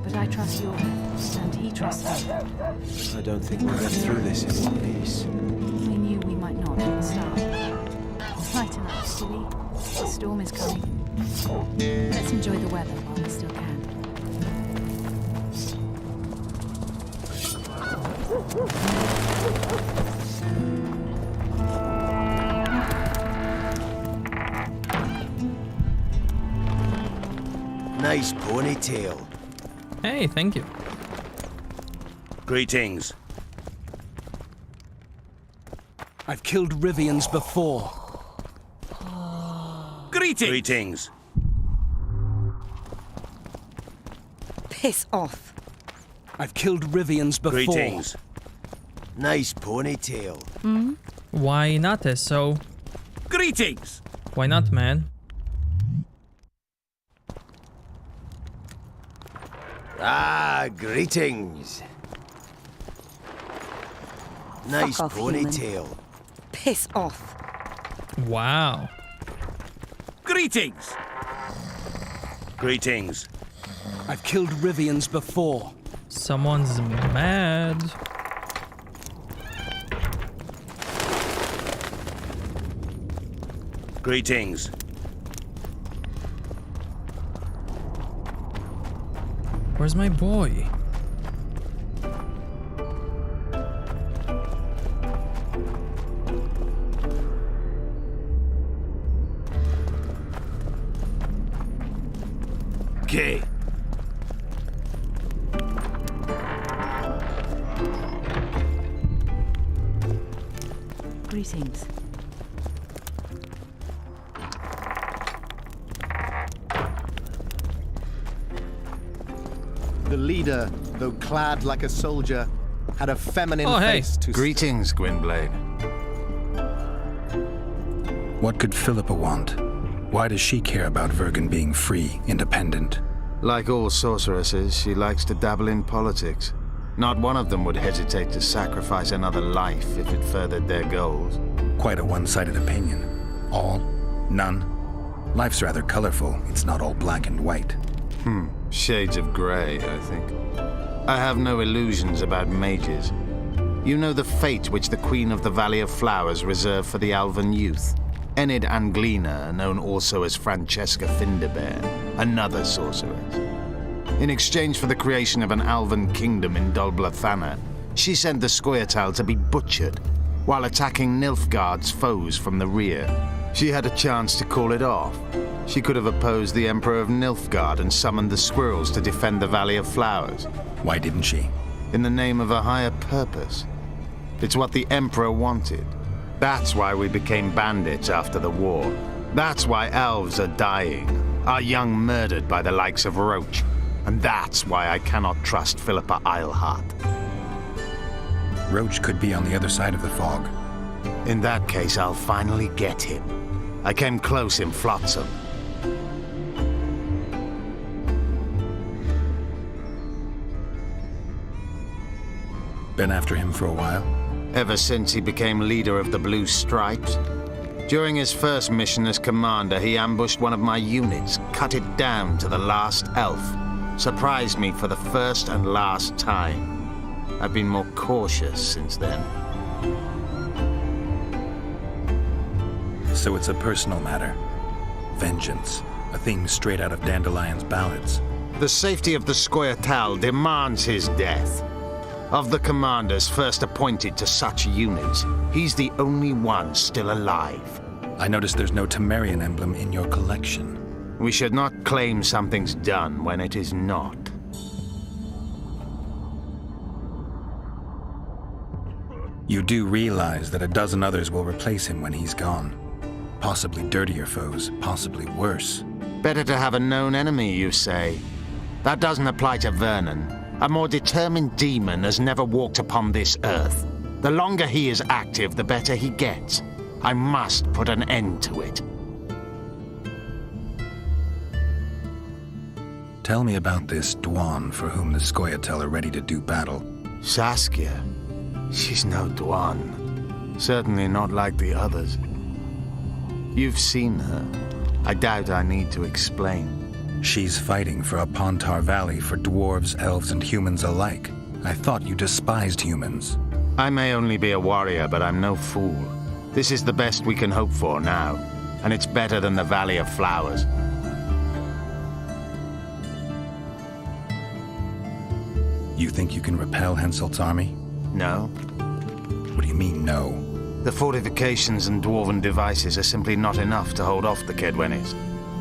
but I trust your methods, and he trusts me. I don't think we'll get through this in one piece. We knew we might not at the start. Lighten up, silly. The storm is coming. Let's enjoy the weather while we still can. Nice ponytail. Hey, thank you. Greetings. I've killed Rivians before. Greetings. Piss off. I've killed Rivians before. Greetings. Nice ponytail. Why not, so? Greetings. Why not, man? Ah, greetings. Nice off, ponytail. Piss off. Wow. Greetings. Greetings. I've killed Rivians before. Someone's mad. Greetings. Where's my boy? Okay. Greetings. The leader, though clad like a soldier, had a feminine Oh, hey. face to... Greetings, Gwynblade. What could Philippa want? Why does she care about Vergen being free, independent? Like all sorceresses, she likes to dabble in politics. Not one of them would hesitate to sacrifice another life if it furthered their goals. Quite a one-sided opinion. All? None? Life's rather colorful. It's not all black and white. Shades of grey, I think. I have no illusions about mages. You know the fate which the Queen of the Valley of Flowers reserved for the Alvan youth. Enid Anglina, known also as Francesca Finderbear, another sorceress. In exchange for the creation of an Alvan kingdom in Dol Blathanna, she sent the Scoia'tael to be butchered, while attacking Nilfgaard's foes from the rear. She had a chance to call it off. She could have opposed the Emperor of Nilfgaard and summoned the squirrels to defend the Valley of Flowers. Why didn't she? In the name of a higher purpose. It's what the Emperor wanted. That's why we became bandits after the war. That's why elves are dying, our young murdered by the likes of Roach. And that's why I cannot trust Philippa Eilhart. Roach could be on the other side of the fog. In that case, I'll finally get him. I came close in Flotsam. Been after him for a while? Ever since he became leader of the Blue Stripes. During his first mission as commander, he ambushed one of my units, cut it down to the last elf. Surprised me for the first and last time. I've been more cautious since then. So it's a personal matter. Vengeance. A theme straight out of Dandelion's ballads. The safety of the Scoia'tael demands his death. Of the commanders first appointed to such units, he's the only one still alive. I noticed there's no Temerian emblem in your collection. We should not claim something's done when it is not. You do realize that a dozen others will replace him when he's gone. Possibly dirtier foes, possibly worse. Better to have a known enemy, you say? That doesn't apply to Vernon. A more determined demon has never walked upon this earth. The longer he is active, the better he gets. I must put an end to it. Tell me about this Dwan for whom the Scoia'tael are ready to do battle. Saskia. She's no Dwan. Certainly not like the others. You've seen her. I doubt I need to explain. She's fighting for a Pontar Valley for dwarves, elves, and humans alike. I thought you despised humans. I may only be a warrior, but I'm no fool. This is the best we can hope for now, and it's better than the Valley of Flowers. You think you can repel Henselt's army? No. What do you mean, no? The fortifications and dwarven devices are simply not enough to hold off the Kedwenis.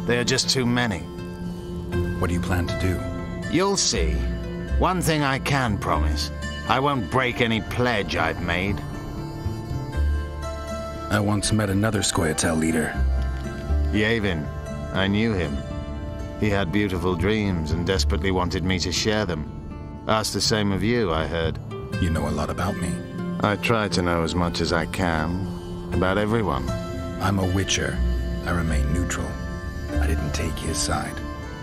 They are just too many. What do you plan to do? You'll see. One thing I can promise. I won't break any pledge I've made. I once met another Scoia'tael leader. Yavin. I knew him. He had beautiful dreams and desperately wanted me to share them. Asked the same of you, I heard. You know a lot about me. I try to know as much as I can. About everyone. I'm a witcher. I remain neutral. I didn't take his side.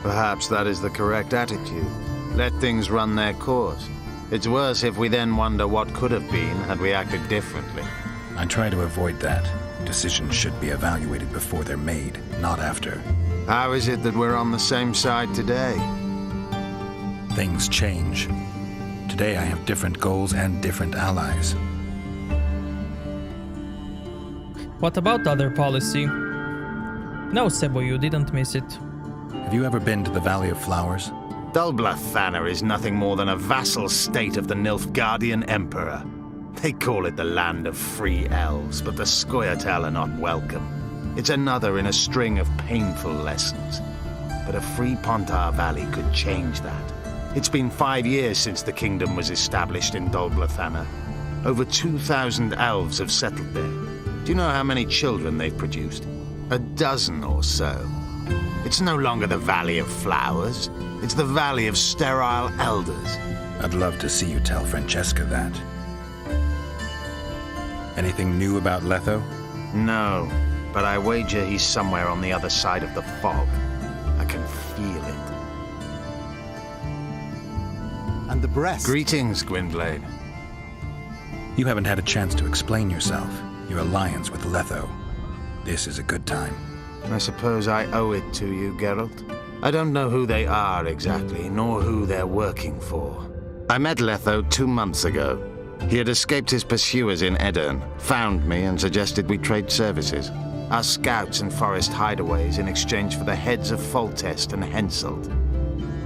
Perhaps that is the correct attitude. Let things run their course. It's worse if we then wonder what could have been had we acted differently. I try to avoid that. Decisions should be evaluated before they're made, not after. How is it that we're on the same side today? Things change. Today I have different goals and different allies. What about other policy? No, Sebo, you didn't miss it. Have you ever been to the Valley of Flowers? Dulblathana is nothing more than a vassal state of the Nilfgaardian Emperor. They call it the land of free elves, but the Scoia'tael are not welcome. It's another in a string of painful lessons. But a free Pontar Valley could change that. It's been 5 years since the kingdom was established in Dulblathana. Over 2,000 elves have settled there. Do you know how many children they've produced? A dozen or so. It's no longer the Valley of Flowers. It's the Valley of Sterile Elders. I'd love to see you tell Francesca that. Anything new about Letho? No, but I wager he's somewhere on the other side of the fog. I can feel it. And the breast. Greetings, Gwynblade. You haven't had a chance to explain yourself. Your alliance with Letho. This is a good time. I suppose I owe it to you, Geralt. I don't know who they are exactly, nor who they're working for. I met Letho 2 months ago. He had escaped his pursuers in Edirn, found me and suggested we trade services. Our scouts and forest hideaways in exchange for the heads of Foltest and Henselt.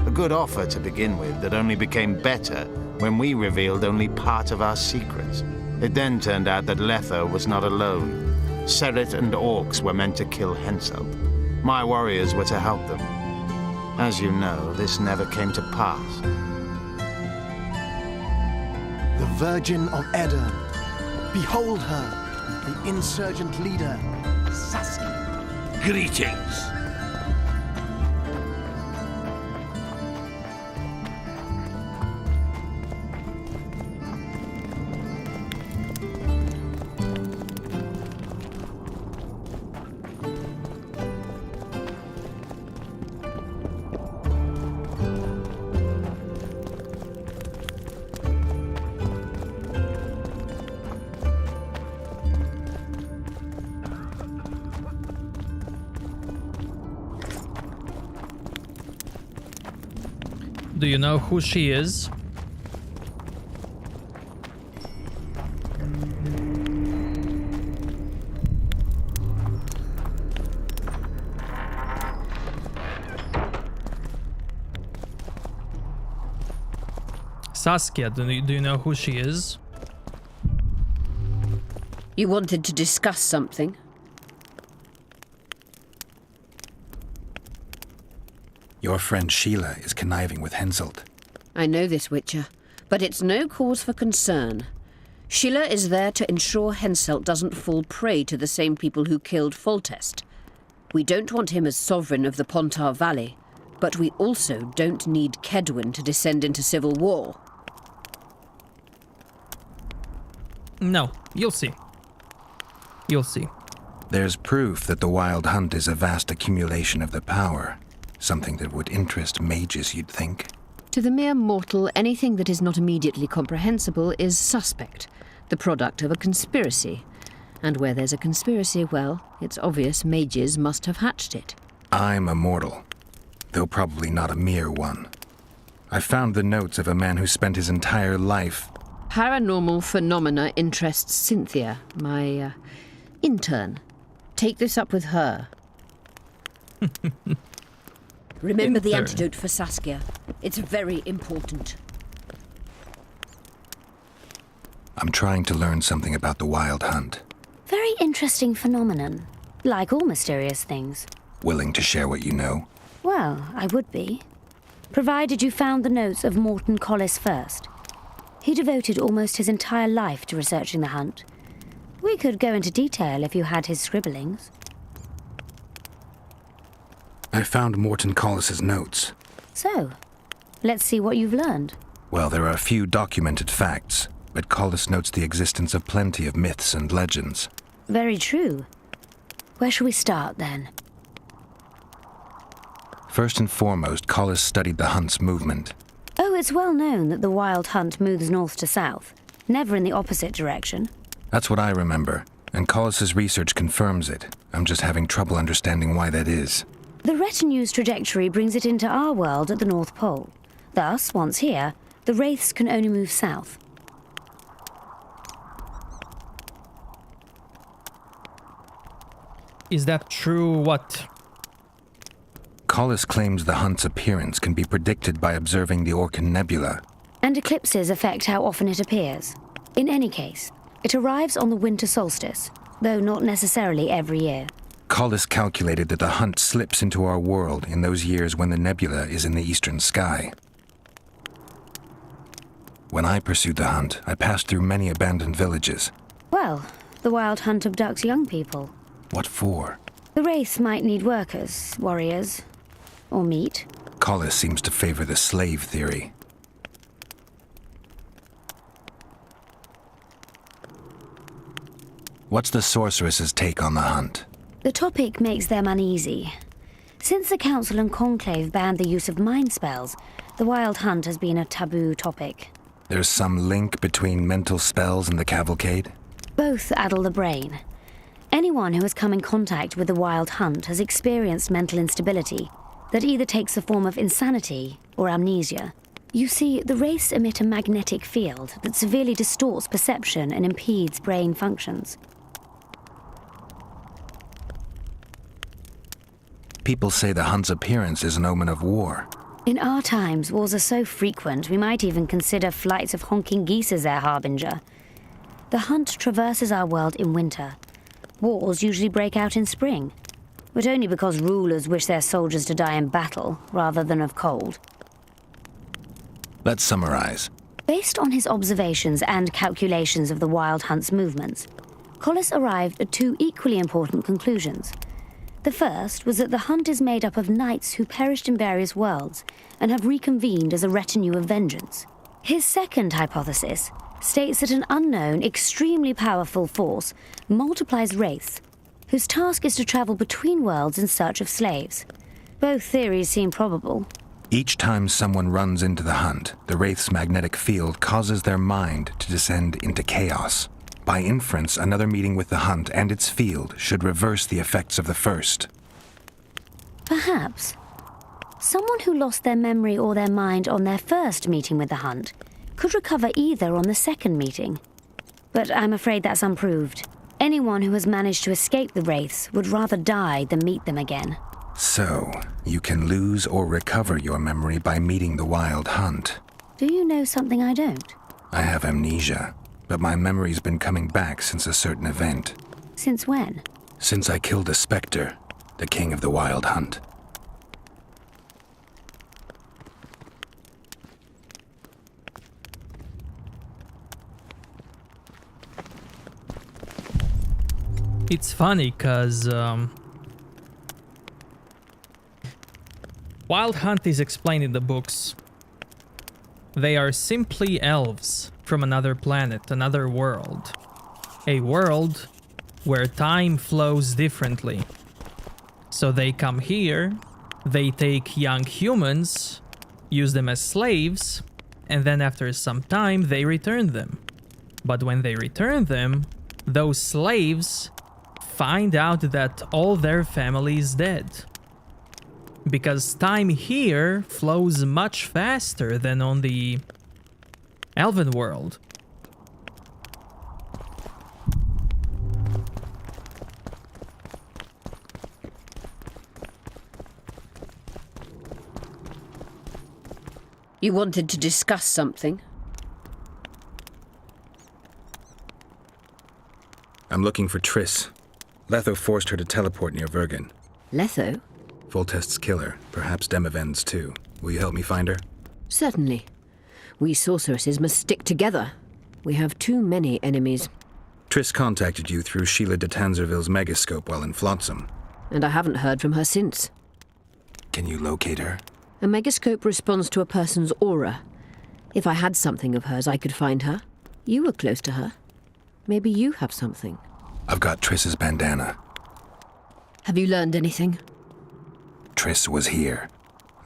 A good offer to begin with that only became better when we revealed only part of our secrets. It then turned out that Letho was not alone. Seret and orcs were meant to kill Henselt. My warriors were to help them. As you know, this never came to pass. The Virgin of Edirn. Behold her, the insurgent leader, Saskia. Greetings. Do you know who she is? Saskia, do you know who she is? You wanted to discuss something? Your friend Sheila is conniving with Henselt. I know this, Witcher, but it's no cause for concern. Sheila is there to ensure Henselt doesn't fall prey to the same people who killed Foltest. We don't want him as sovereign of the Pontar Valley, but we also don't need Kedwen to descend into civil war. No, you'll see. You'll see. There's proof that the Wild Hunt is a vast accumulation of the power. Something that would interest mages, you'd think. To the mere mortal, anything that is not immediately comprehensible is suspect, the product of a conspiracy. And where there's a conspiracy, well, it's obvious mages must have hatched it. I'm a mortal. though probably not a mere one. I found the notes of a man who spent his entire life... Paranormal phenomena interests Cynthia, my intern. Take this up with her. Remember the antidote for Saskia. It's very important. I'm trying to learn something about the Wild Hunt. Very interesting phenomenon. Like all mysterious things. Willing to share what you know? Well, I would be. Provided you found the notes of Morton Collis first. He devoted almost his entire life to researching the hunt. We could go into detail if you had his scribblings. I found Morton Collis's notes. So, let's see what you've learned. Well, there are a few documented facts, but Collis notes the existence of plenty of myths and legends. Very true. Where shall we start, then? First and foremost, Collis studied the hunt's movement. Oh, it's well known that the Wild Hunt moves north to south, never in the opposite direction. That's what I remember, and Collis's research confirms it. I'm just having trouble understanding why that is. The retinue's trajectory brings it into our world at the North Pole. Thus, once here, the wraiths can only move south. Is that true? What? Collis claims the hunt's appearance can be predicted by observing the Orcan Nebula. And eclipses affect how often it appears. In any case, it arrives on the winter solstice, though not necessarily every year. Collis calculated that the hunt slips into our world in those years when the nebula is in the eastern sky. When I pursued the hunt, I passed through many abandoned villages. Well, the Wild Hunt abducts young people. What for? The wraiths might need workers, warriors, or meat. Collis seems to favor the slave theory. What's the sorceress's take on the hunt? The topic makes them uneasy. Since the Council and Conclave banned the use of mind spells, the Wild Hunt has been a taboo topic. There's some link between mental spells and the cavalcade? Both addle the brain. Anyone who has come in contact with the Wild Hunt has experienced mental instability that either takes the form of insanity or amnesia. You see, the wraiths emit a magnetic field that severely distorts perception and impedes brain functions. People say the hunt's appearance is an omen of war. In our times, wars are so frequent, we might even consider flights of honking geese as their harbinger. The hunt traverses our world in winter. Wars usually break out in spring, but only because rulers wish their soldiers to die in battle rather than of cold. Let's summarize. Based on his observations and calculations of the Wild Hunt's movements, Collis arrived at two equally important conclusions. The first was that the hunt is made up of knights who perished in various worlds and have reconvened as a retinue of vengeance. His second hypothesis states that an unknown, extremely powerful force multiplies wraiths, whose task is to travel between worlds in search of slaves. Both theories seem probable. Each time someone runs into the hunt, the wraith's magnetic field causes their mind to descend into chaos. By inference, another meeting with the hunt and its field should reverse the effects of the first. Perhaps. Someone who lost their memory or their mind on their first meeting with the hunt could recover either on the second meeting. But I'm afraid that's unproved. Anyone who has managed to escape the wraiths would rather die than meet them again. So, you can lose or recover your memory by meeting the Wild Hunt. Do you know something I don't? I have amnesia, but my memory's been coming back since a certain event. Since when? Since I killed a specter, the king of the Wild Hunt. It's funny because Wild Hunt is explained in the books. They are simply elves from another planet, another world. A world where time flows differently. So they come here, they take young humans, use them as slaves, and then after some time they return them. But when they return them, those slaves find out that all their family is dead. because time here flows much faster than on the Elven world. You wanted to discuss something? I'm looking for Triss. Letho forced her to teleport near Vergen. Letho? Foltest's killer, perhaps Demavend's too. Will you help me find her? Certainly. We sorceresses must stick together. We have too many enemies. Triss contacted you through Sheila de Tanzerville's megascope while in Flotsam. And I haven't heard from her since. Can you locate her? A megascope responds to a person's aura. If I had something of hers, I could find her. You were close to her. Maybe you have something. I've got Triss's bandana. Have you learned anything? Triss was here.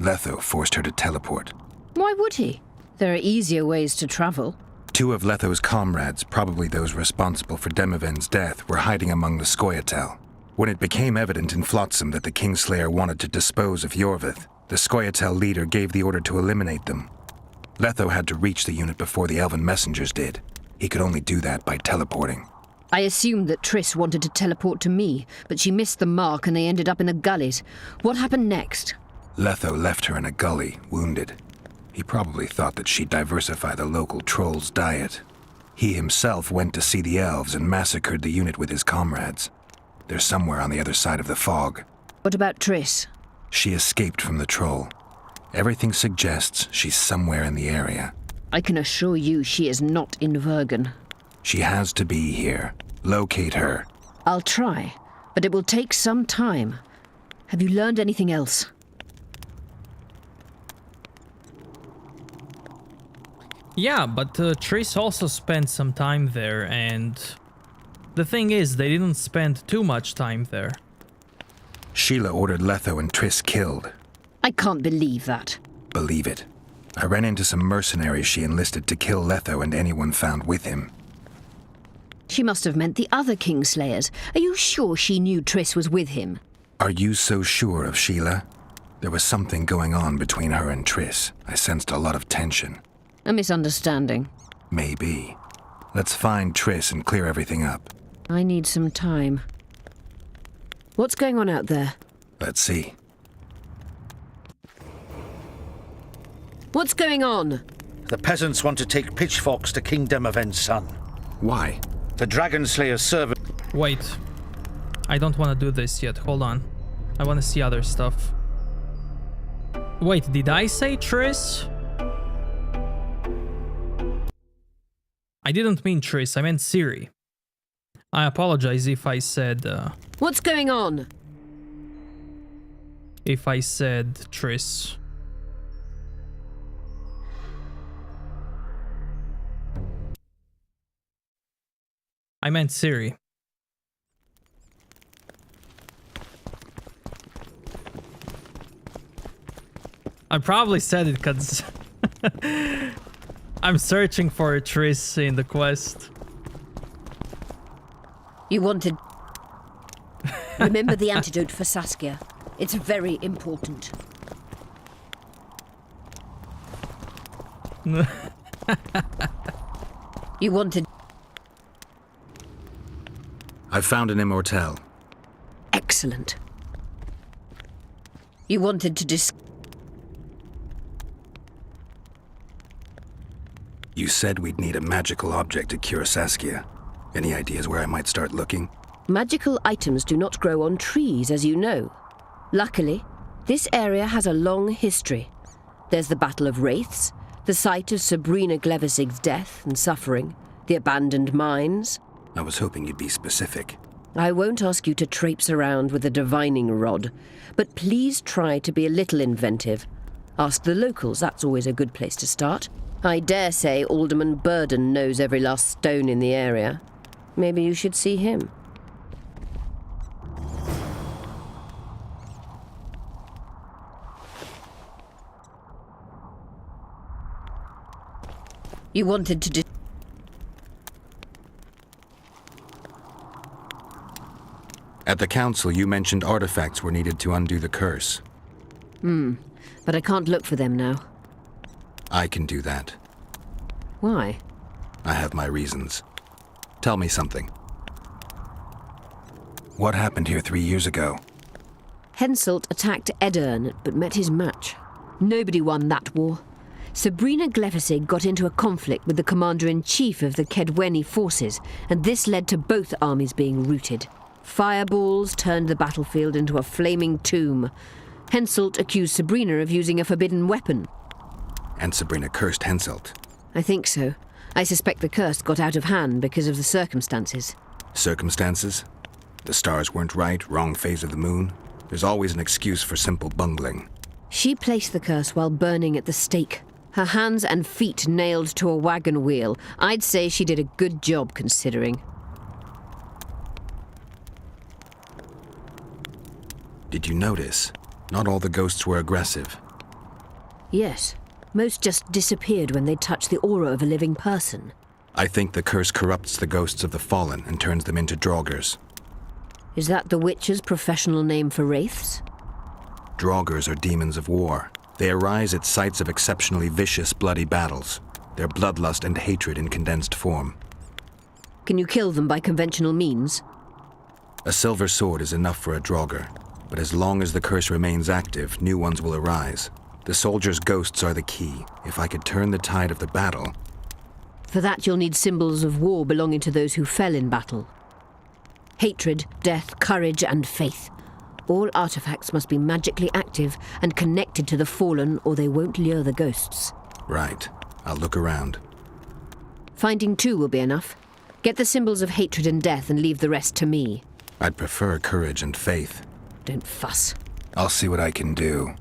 Letho forced her to teleport. Why would he? There are easier ways to travel. 2 of Letho's comrades, probably those responsible for Demavend's death, were hiding among the Scoia'tael. When it became evident in Flotsam that the Kingslayer wanted to dispose of Yorvith, the Scoia'tael leader gave the order to eliminate them. Letho had to reach the unit before the Elven messengers did. He could only do that by teleporting. I assumed that Triss wanted to teleport to me, but she missed the mark and they ended up in the gullies. What happened next? Letho left her in a gully, wounded. He probably thought that she'd diversify the local trolls' diet. He himself went to see the elves and massacred the unit with his comrades. They're somewhere on the other side of the fog. What about Triss? She escaped from the troll. Everything suggests she's somewhere in the area. I can assure you she is not in Vergen. She has to be here. Locate her. I'll try, but it will take some time. Have you learned anything else? Yeah, but Triss also spent some time there, and the thing is, they didn't spend too much time there. Sheila ordered Letho and Triss killed. I can't believe that. Believe it. I ran into some mercenaries she enlisted to kill Letho and anyone found with him. She must have meant the other Kingslayers. Are you sure she knew Triss was with him? Are you so sure of Sheila? There was something going on between her and Triss. I sensed a lot of tension. A misunderstanding. Maybe. Let's find Triss and clear everything up. I need some time. What's going on out there? Let's see. What's going on? The peasants want to take pitchforks to King Demavend's son. Why? The Dragonslayer's servant... Wait. I don't want to do this yet. Hold on. I want to see other stuff. Wait, did I say Triss? I didn't mean Triss, I meant Ciri. I apologize if I said... What's going on? If I said Triss. I meant Ciri. I probably said it because I'm searching for a Triss in the quest. You wanted... Remember the antidote for Saskia. It's very important. You wanted... I found an immortelle. Excellent. You wanted to You said we'd need a magical object to cure Saskia. Any ideas where I might start looking? Magical items do not grow on trees, as you know. Luckily, this area has a long history. There's the Battle of Wraiths, the site of Sabrina Glevisig's death and suffering, the abandoned mines. I was hoping you'd be specific. I won't ask you to traipse around with a divining rod, but please try to be a little inventive. Ask the locals, that's always a good place to start. I dare say Alderman Burden knows every last stone in the area. Maybe you should see him. You wanted to At the council, you mentioned artifacts were needed to undo the curse. But I can't look for them now. I can do that. Why? I have my reasons. Tell me something. What happened here 3 years ago? Henselt attacked Edirn, but met his match. Nobody won that war. Sabrina Glefisig got into a conflict with the commander-in-chief of the Kedweni forces, and this led to both armies being routed. Fireballs turned the battlefield into a flaming tomb. Henselt accused Sabrina of using a forbidden weapon. And Sabrina cursed Henselt. I think so. I suspect the curse got out of hand because of the circumstances. Circumstances? The stars weren't right, wrong phase of the moon. There's always an excuse for simple bungling. She placed the curse while burning at the stake. Her hands and feet nailed to a wagon wheel. I'd say she did a good job, considering. Did you notice? Not all the ghosts were aggressive. Yes. Most just disappeared when they touched the aura of a living person. I think the curse corrupts the ghosts of the fallen and turns them into draugrs. Is that the Witcher's professional name for wraiths? Draugrs are demons of war. They arise at sites of exceptionally vicious, bloody battles. Their bloodlust and hatred in condensed form. Can you kill them by conventional means? A silver sword is enough for a draugr, but as long as the curse remains active, new ones will arise. The soldiers' ghosts are the key. If I could turn the tide of the battle... For that you'll need symbols of war belonging to those who fell in battle. Hatred, death, courage, and faith. All artifacts must be magically active and connected to the fallen, or they won't lure the ghosts. Right. I'll look around. Finding 2 will be enough. Get the symbols of hatred and death and leave the rest to me. I'd prefer courage and faith. Don't fuss. I'll see what I can do.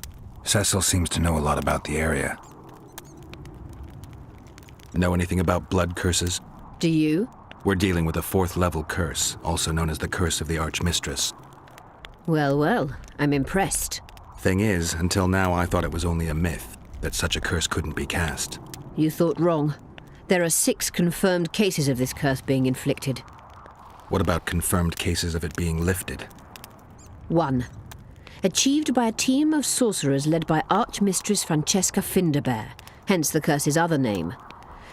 Cecil seems to know a lot about the area. Know anything about blood curses? Do you? We're dealing with a 4th level curse, also known as the Curse of the Archmistress. Well, well, I'm impressed. Thing is, until now I thought it was only a myth, that such a curse couldn't be cast. You thought wrong. There are 6 confirmed cases of this curse being inflicted. What about confirmed cases of it being lifted? 1. Achieved by a team of sorcerers led by Archmistress Francesca Finderbear, hence the curse's other name.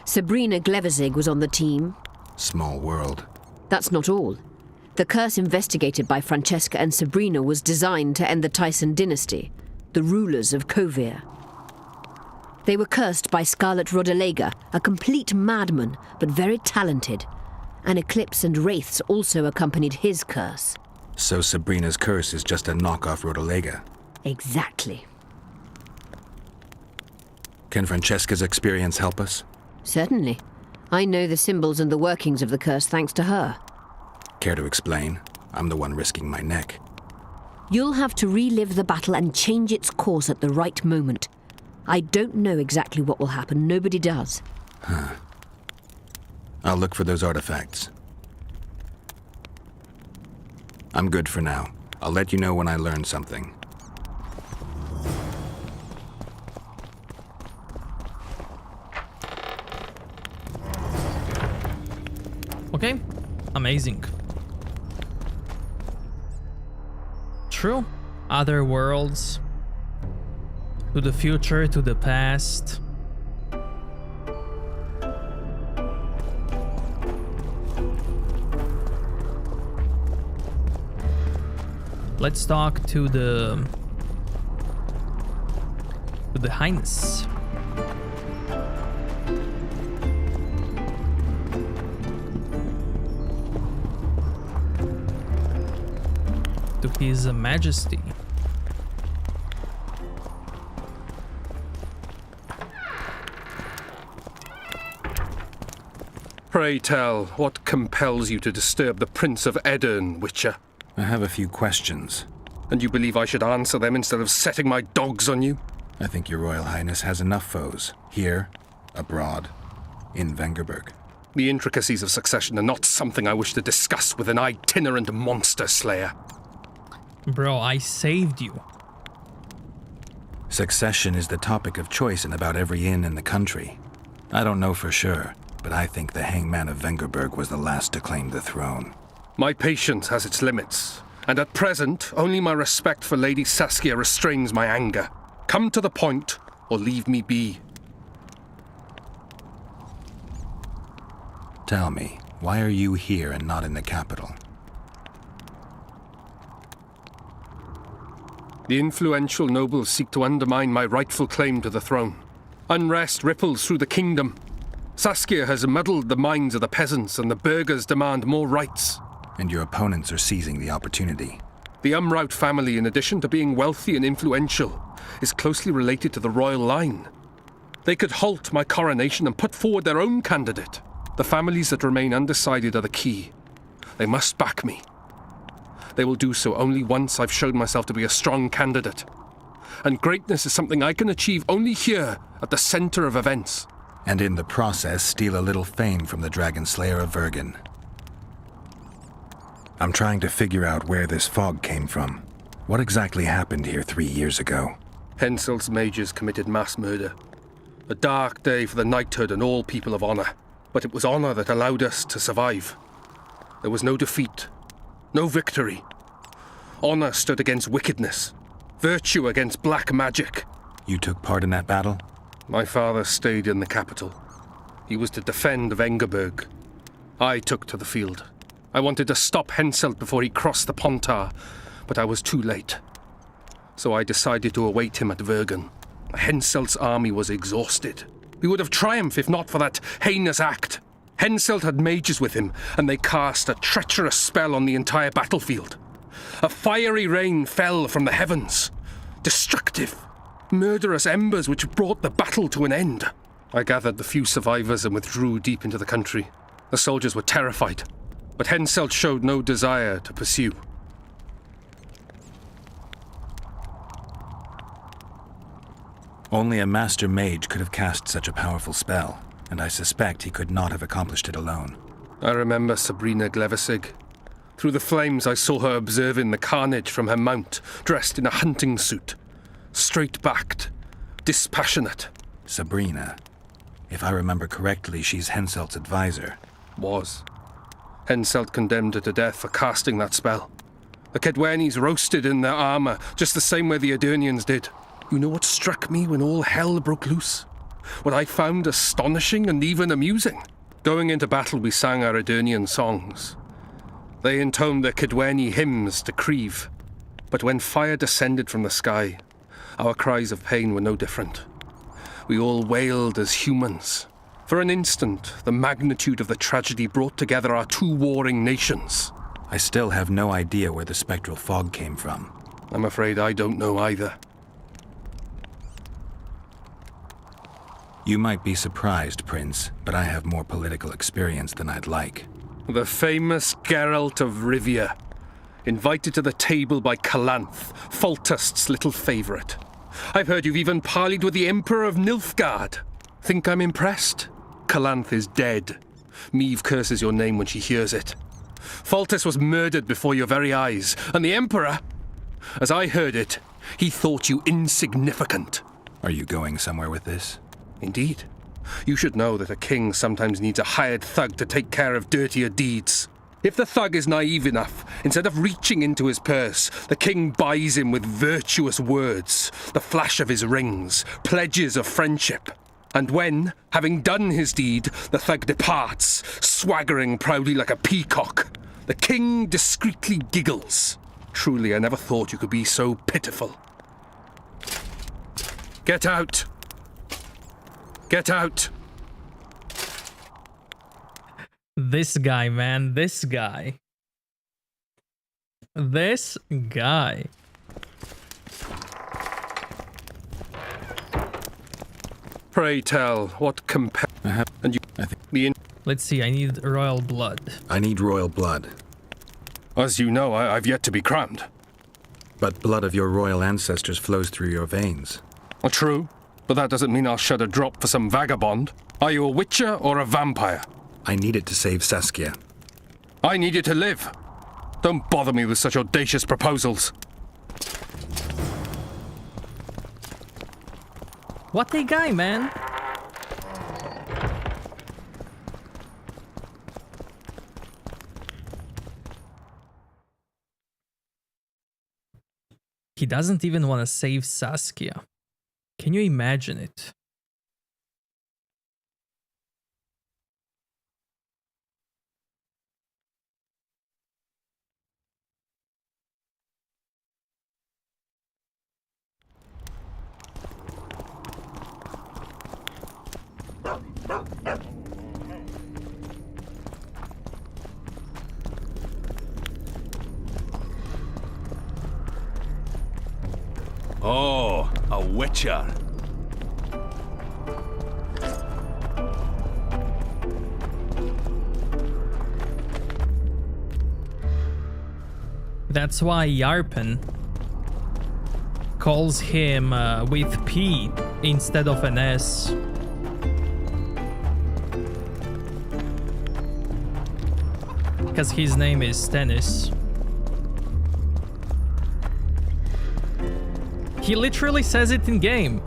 Sabrina Glevizig was on the team. Small world. That's not all. The curse investigated by Francesca and Sabrina was designed to end the Tyson dynasty, the rulers of Kovir. They were cursed by Scarlet Rodalega, a complete madman, but very talented. An eclipse and wraiths also accompanied his curse. So Sabrina's curse is just a knockoff Rodalega? Exactly. Can Francesca's experience help us? Certainly. I know the symbols and the workings of the curse thanks to her. Care to explain? I'm the one risking my neck. You'll have to relive the battle and change its course at the right moment. I don't know exactly what will happen. Nobody does. Huh. I'll look for those artifacts. I'm good for now. I'll let you know when I learn something. Okay, amazing. True. Other worlds. To the future, to the past. Let's talk to the Highness. To His Majesty. Pray tell, what compels you to disturb the Prince of Edirn, Witcher? I have a few questions. And you believe I should answer them instead of setting my dogs on you? I think your Royal Highness has enough foes. Here, abroad, in Vengerberg. The intricacies of succession are not something I wish to discuss with an itinerant monster slayer. Bro, I saved you. Succession is the topic of choice in about every inn in the country. I don't know for sure, but I think the Hangman of Vengerberg was the last to claim the throne. My patience has its limits. And at present, only my respect for Lady Saskia restrains my anger. Come to the point, or leave me be. Tell me, why are you here and not in the capital? The influential nobles seek to undermine my rightful claim to the throne. Unrest ripples through the kingdom. Saskia has muddled the minds of the peasants, and the burghers demand more rights. And your opponents are seizing the opportunity. The Umraut family, in addition to being wealthy and influential, is closely related to the royal line. They could halt my coronation and put forward their own candidate. The families that remain undecided are the key. They must back me. They will do so only once I've shown myself to be a strong candidate. And greatness is something I can achieve only here, at the center of events. And in the process, steal a little fame from the Dragon Slayer of Vergen. I'm trying to figure out where this fog came from. What exactly happened here 3 years ago? Henselt's mages committed mass murder. A dark day for the knighthood and all people of honor. But it was honor that allowed us to survive. There was no defeat, no victory. Honor stood against wickedness, virtue against black magic. You took part in that battle? My father stayed in the capital. He was to defend Vengerberg. I took to the field. I wanted to stop Henselt before he crossed the Pontar, but I was too late. So I decided to await him at Vergen. Henselt's army was exhausted. We would have triumphed if not for that heinous act. Henselt had mages with him, and they cast a treacherous spell on the entire battlefield. A fiery rain fell from the heavens. Destructive, murderous embers which brought the battle to an end. I gathered the few survivors and withdrew deep into the country. The soldiers were terrified, but Henselt showed no desire to pursue. Only a master mage could have cast such a powerful spell, and I suspect he could not have accomplished it alone. I remember Sabrina Glevesig. Through the flames I saw her observing the carnage from her mount, dressed in a hunting suit. Straight-backed, dispassionate. Sabrina. If I remember correctly, she's Henselt's advisor. Was. Henselt condemned her to death for casting that spell. The Kedwenis roasted in their armor, just the same way the Adernians did. You know what struck me when all hell broke loose? What I found astonishing and even amusing? Going into battle, we sang our Adernian songs. They intoned their Kedweni hymns to Creve. But when fire descended from the sky, our cries of pain were no different. We all wailed as humans. For an instant, the magnitude of the tragedy brought together our two warring nations. I still have no idea where the spectral fog came from. I'm afraid I don't know either. You might be surprised, Prince, but I have more political experience than I'd like. The famous Geralt of Rivia, invited to the table by Calanth, Foltest's little favourite. I've heard you've even parleyed with the Emperor of Nilfgaard. Think I'm impressed? Calanth is dead. Meve curses your name when she hears it. Foltest was murdered before your very eyes, and the Emperor, as I heard it, he thought you insignificant. Are you going somewhere with this? Indeed. You should know that a king sometimes needs a hired thug to take care of dirtier deeds. If the thug is naive enough, instead of reaching into his purse, the king buys him with virtuous words, the flash of his rings, pledges of friendship. And when, having done his deed, the thug departs, swaggering proudly like a peacock, the king discreetly giggles. Truly, I never thought you could be so pitiful. Get out! Get out! This guy, man. This guy. This guy. Pray tell, what and you... I think... Let's see, I need royal blood. I need royal blood. As you know, I've yet to be crowned. But blood of your royal ancestors flows through your veins. Well, true, but that doesn't mean I'll shed a drop for some vagabond. Are you a witcher or a vampire? I need it to save Saskia. I need it to live. Don't bother me with such audacious proposals. What a guy, man. He doesn't even want to save Saskia. Can you imagine it? Oh, a witcher. That's why Yarpen calls him with P instead of an S. Because his name is Stennis. He literally says it in game.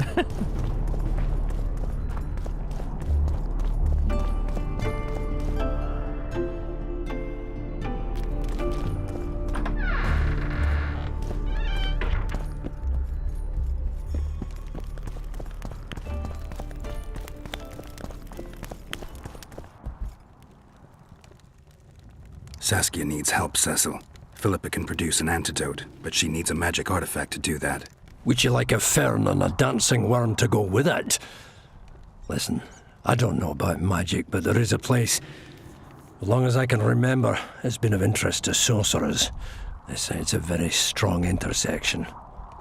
Saskia needs help, Cecil. Philippa can produce an antidote, but she needs a magic artifact to do that. Would you like a fern and a dancing worm to go with it? Listen, I don't know about magic, but there is a place, as long as I can remember, it's been of interest to sorcerers. They say it's a very strong intersection.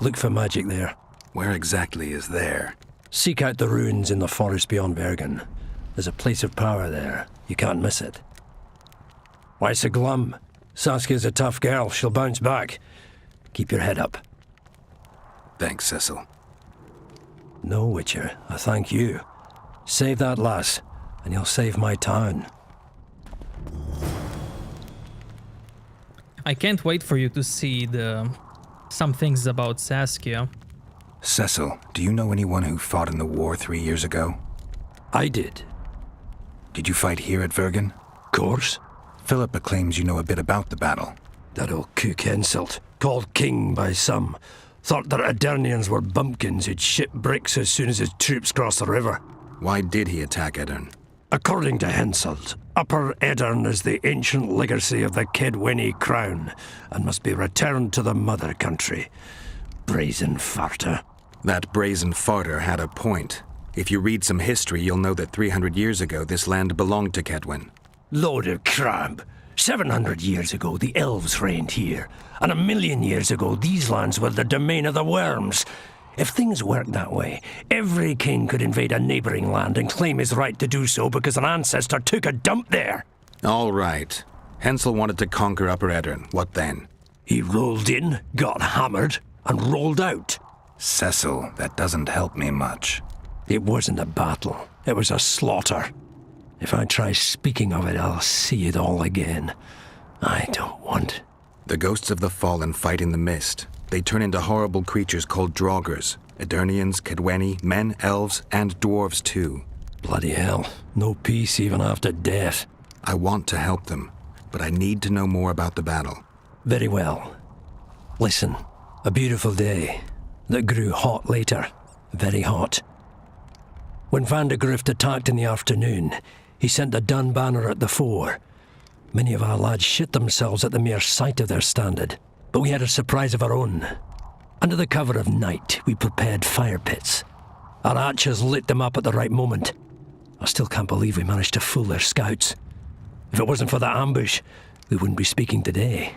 Look for magic there. Where exactly is there? Seek out the ruins in the forest beyond Bergen. There's a place of power there. You can't miss it. Why so glum? Saskia's a tough girl. She'll bounce back. Keep your head up. Thanks, Cecil. No, Witcher. I thank you. Save that lass, and you'll save my town. I can't wait for you to see some things about Saskia. Cecil, do you know anyone who fought in the war 3 years ago? I did. Did you fight here at Vergen? Course. Philippa claims you know a bit about the battle. That old cook insult, called king by some, thought that Aedirnians were bumpkins who'd ship bricks as soon as his troops crossed the river. Why did he attack Aedirn? According to Henselt, Upper Aedirn is the ancient legacy of the Kedwenny crown and must be returned to the mother country. Brazen farter. That brazen farter had a point. If you read some history, you'll know that 300 years ago this land belonged to Kedwen. Load of crab. 700 years ago, the elves reigned here, and 1,000,000 years ago, these lands were the domain of the worms. If things worked that way, every king could invade a neighboring land and claim his right to do so because an ancestor took a dump there. All right. Hensel wanted to conquer Upper Aedirn. What then? He rolled in, got hammered, and rolled out. Cecil, that doesn't help me much. It wasn't a battle. It was a slaughter. If I try speaking of it, I'll see it all again. I don't want. The ghosts of the fallen fight in the mist. They turn into horrible creatures called Draugrs. Aedirnians, Kedwenny, men, elves, and dwarves too. Bloody hell. No peace even after death. I want to help them, but I need to know more about the battle. Very well. Listen, a beautiful day that grew hot later. Very hot. When Van de Grift attacked in the afternoon, he sent a dun banner at the fore. Many of our lads shit themselves at the mere sight of their standard, but we had a surprise of our own. Under the cover of night, we prepared fire pits. Our archers lit them up at the right moment. I still can't believe we managed to fool their scouts. If it wasn't for that ambush, we wouldn't be speaking today.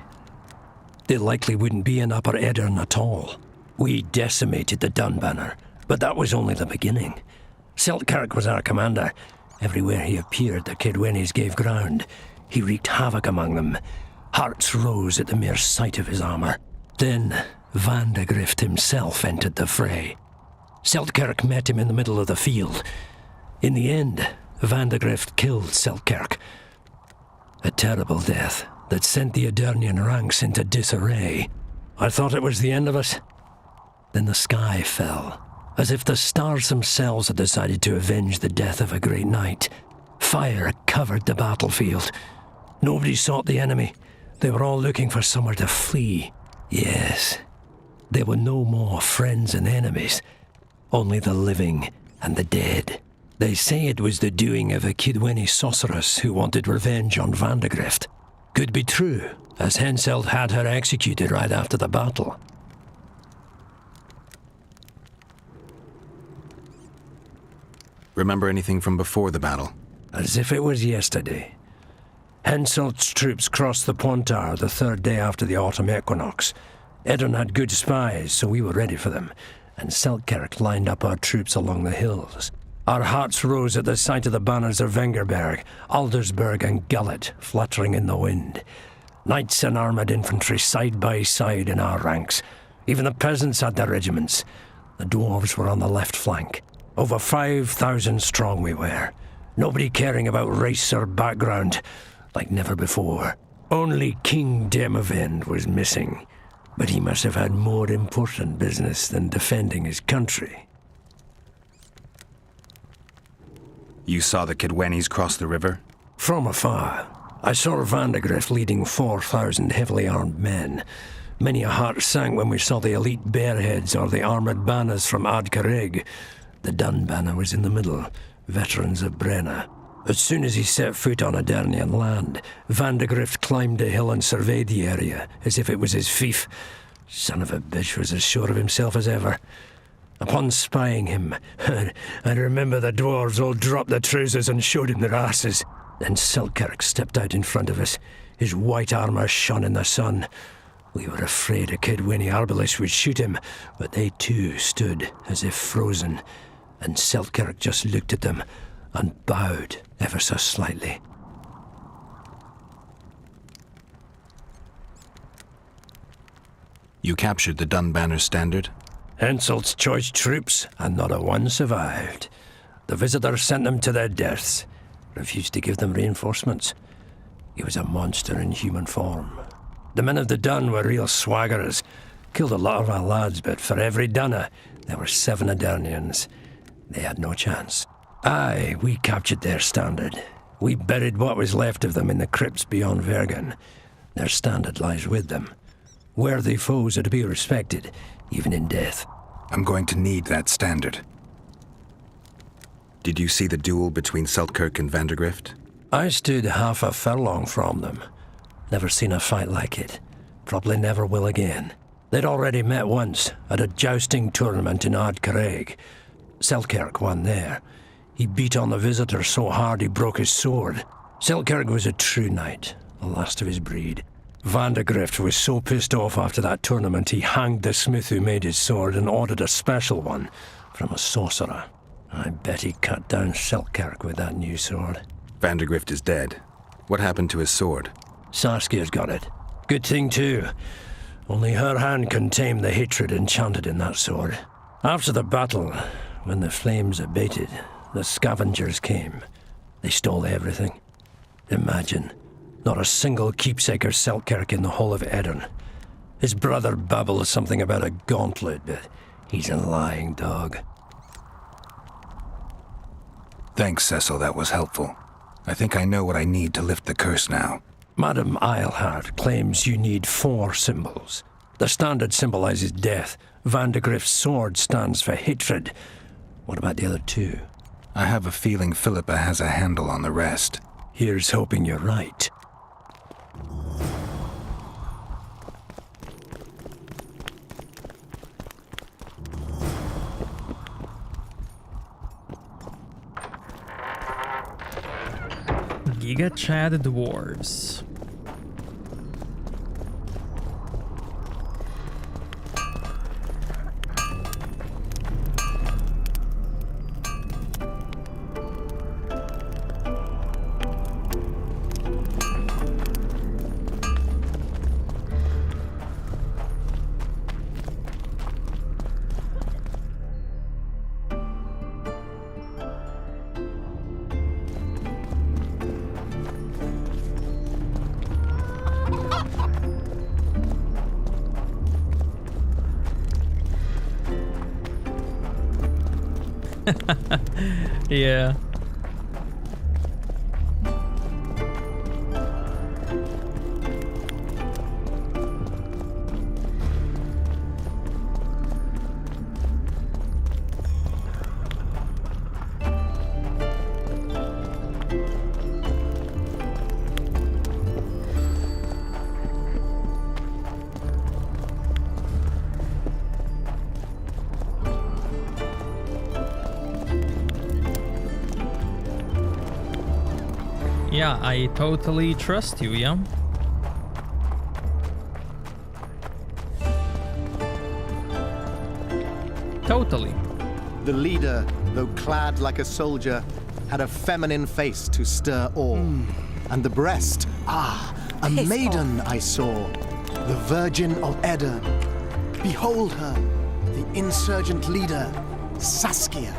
They likely wouldn't be in Upper Aedirn at all. We decimated the dun banner, but that was only the beginning. Seltkirk was our commander. Everywhere he appeared, the Kedwennies gave ground. He wreaked havoc among them. Hearts rose at the mere sight of his armor. Then Van de Grift himself entered the fray. Seltkirk met him in the middle of the field. In the end, Van de Grift killed Seltkirk. A terrible death that sent the Aedirnian ranks into disarray. I thought it was the end of us. Then the sky fell, as if the stars themselves had decided to avenge the death of a great knight. Fire covered the battlefield. Nobody sought the enemy. They were all looking for somewhere to flee. Yes, There were no more friends and enemies, only the living and the dead. They say it was the doing of a Kidweni sorceress who wanted revenge on Vandegrift. Could be true, as Henselt had her executed right after the battle. Remember anything from before the battle? As if it was yesterday. Henselt's troops crossed the Pointar the third day after the autumn equinox. Edirn had good spies, so we were ready for them, and Selkirk lined up our troops along the hills. Our hearts rose at the sight of the banners of Vengerberg, Aldersberg and Gullet fluttering in the wind. Knights and armoured infantry side by side in our ranks. Even the peasants had their regiments. The dwarves were on the left flank. Over 5,000 strong we were. Nobody caring about race or background, like never before. Only King Demavend was missing, but he must have had more important business than defending his country. You saw the Kidwenis cross the river? From afar. I saw Vandegrift leading 4,000 heavily armed men. Many a heart sank when we saw the elite bearheads or the armoured banners from Ardcarrig. The Dun banner was in the middle, veterans of Brenna. As soon as he set foot on Adernian land, Vandegrift climbed a hill and surveyed the area, as if it was his fief. Son of a bitch was as sure of himself as ever. Upon spying him, I remember the dwarves all dropped their trousers and showed him their asses. Then Selkirk stepped out in front of us. His white armour shone in the sun. We were afraid a Kidweni arbalist would shoot him, but they too stood as if frozen, and Selkirk just looked at them and bowed ever so slightly. You captured the Dunbanner standard? Henselt's choice troops, and not a one survived. The visitors sent them to their deaths, refused to give them reinforcements. He was a monster in human form. The men of the Dun were real swaggerers, killed a lot of our lads, but for every Dunna, there were 7 Adernians. They had no chance. Aye, we captured their standard. We buried what was left of them in the crypts beyond Vergen. Their standard lies with them. Worthy foes are to be respected, even in death. I'm going to need that standard. Did you see the duel between Selkirk and Vandegrift? I stood half a furlong from them. Never seen a fight like it. Probably never will again. They'd already met once, at a jousting tournament in Ardcarrig. Selkirk won there. He beat on the visitor so hard he broke his sword. Selkirk was a true knight, the last of his breed. Vandegrift was so pissed off after that tournament he hanged the smith who made his sword and ordered a special one from a sorcerer. I bet he cut down Selkirk with that new sword. Vandegrift is dead. What happened to his sword? Saskia's got it. Good thing too. Only her hand can tame the hatred enchanted in that sword. After the battle, when the flames abated, the scavengers came. They stole everything. Imagine, not a single keepsake of Selkirk in the whole of Edirn. His brother babbled something about a gauntlet, but he's a lying dog. Thanks, Cecil, that was helpful. I think I know what I need to lift the curse now. Madame Eilhart claims you need 4 symbols. The standard symbolizes death. Vandegrift's sword stands for hatred. What about the other 2? I have a feeling Philippa has a handle on the rest. Here's hoping you're right. Giga Chad Dwarves. Yeah. Yeah, I totally trust you, yeah? Totally. The leader, though clad like a soldier, had a feminine face to stir awe. And the breast, a maiden I saw, the Virgin of Eden. Behold her, the insurgent leader, Saskia.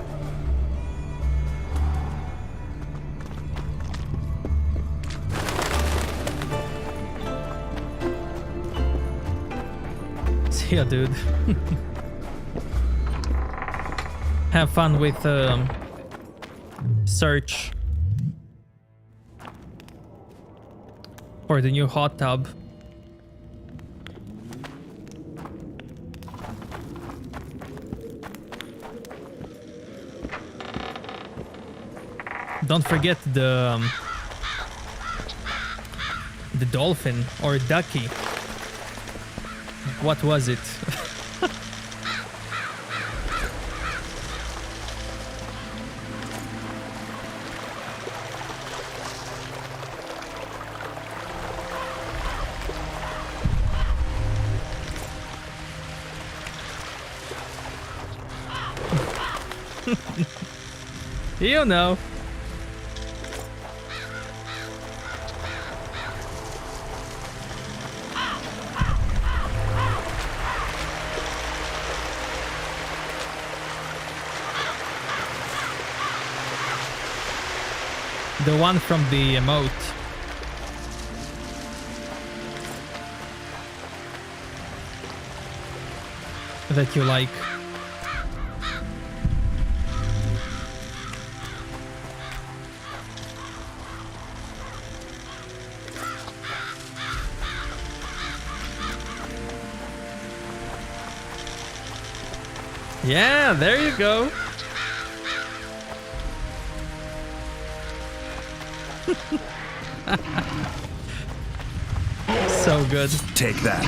See ya, dude. Have fun with search for the new hot tub. Don't forget the dolphin or ducky. What was it? You know. The one from the emote. That you like. Yeah, there you go. So good. Take that.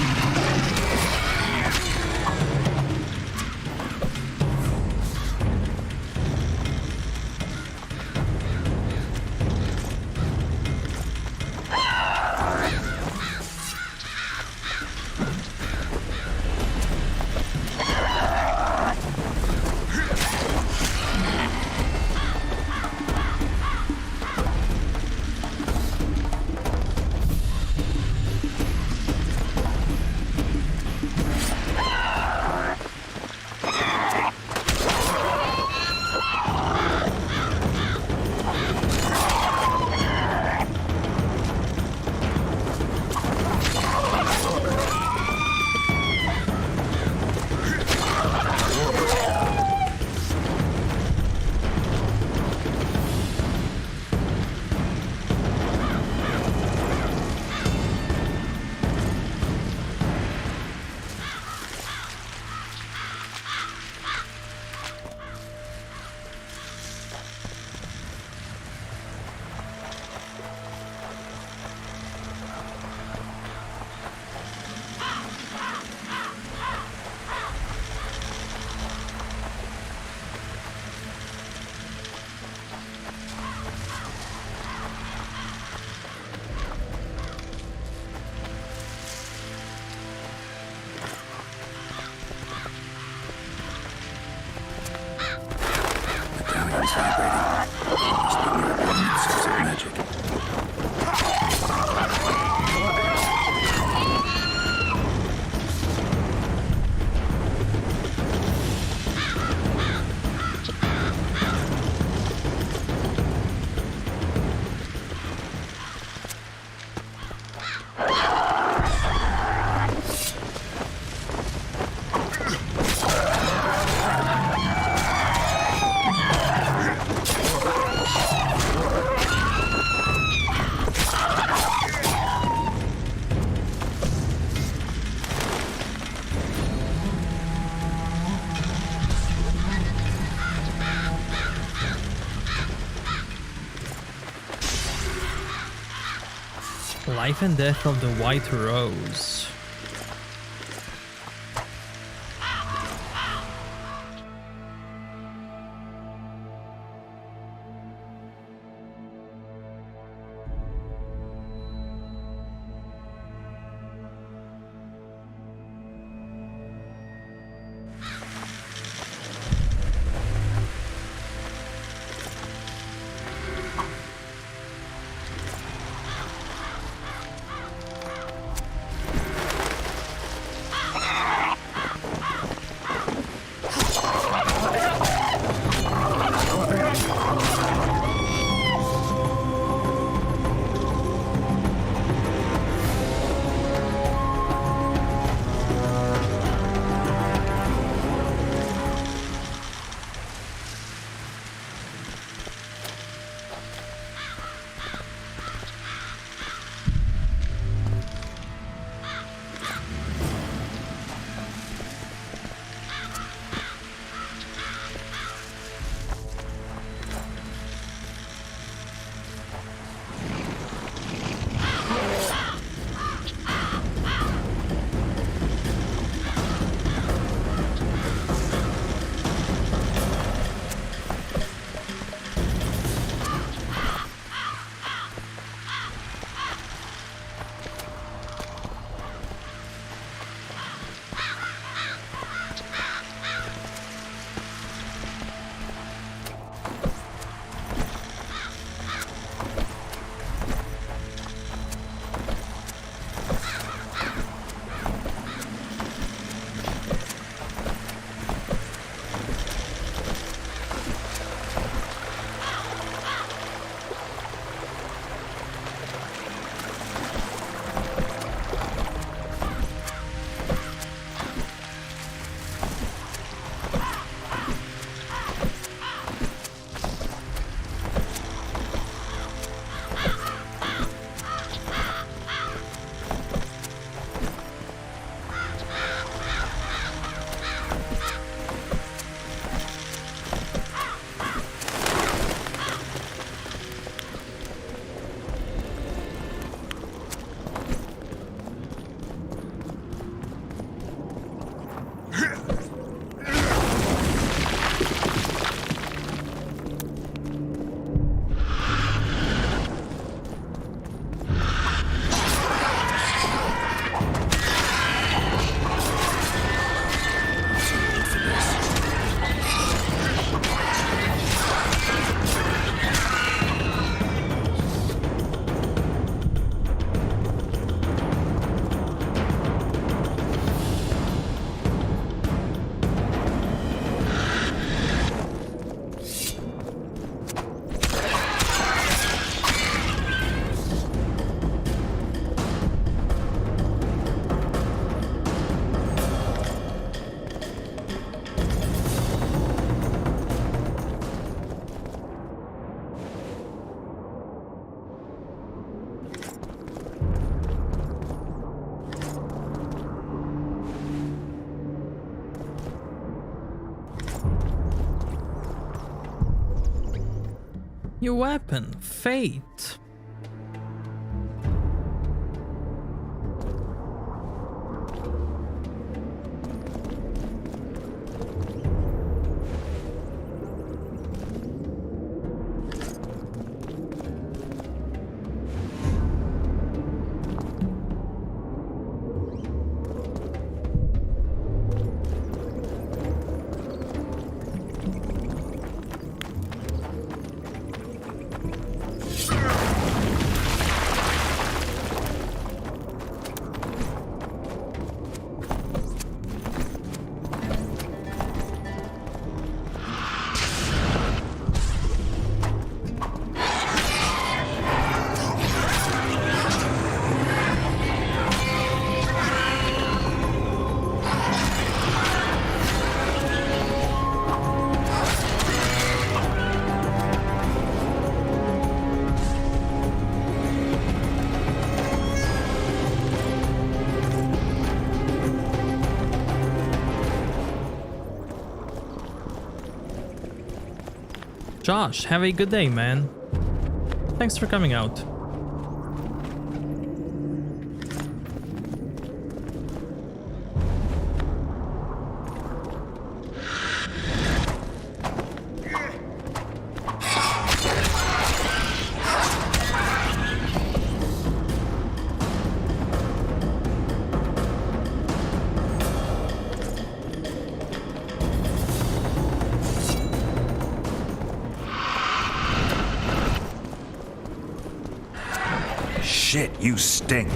Life and Death of the White Rose. Your weapon, Fate. Josh, have a good day, man. Thanks for coming out. Shit, you stink.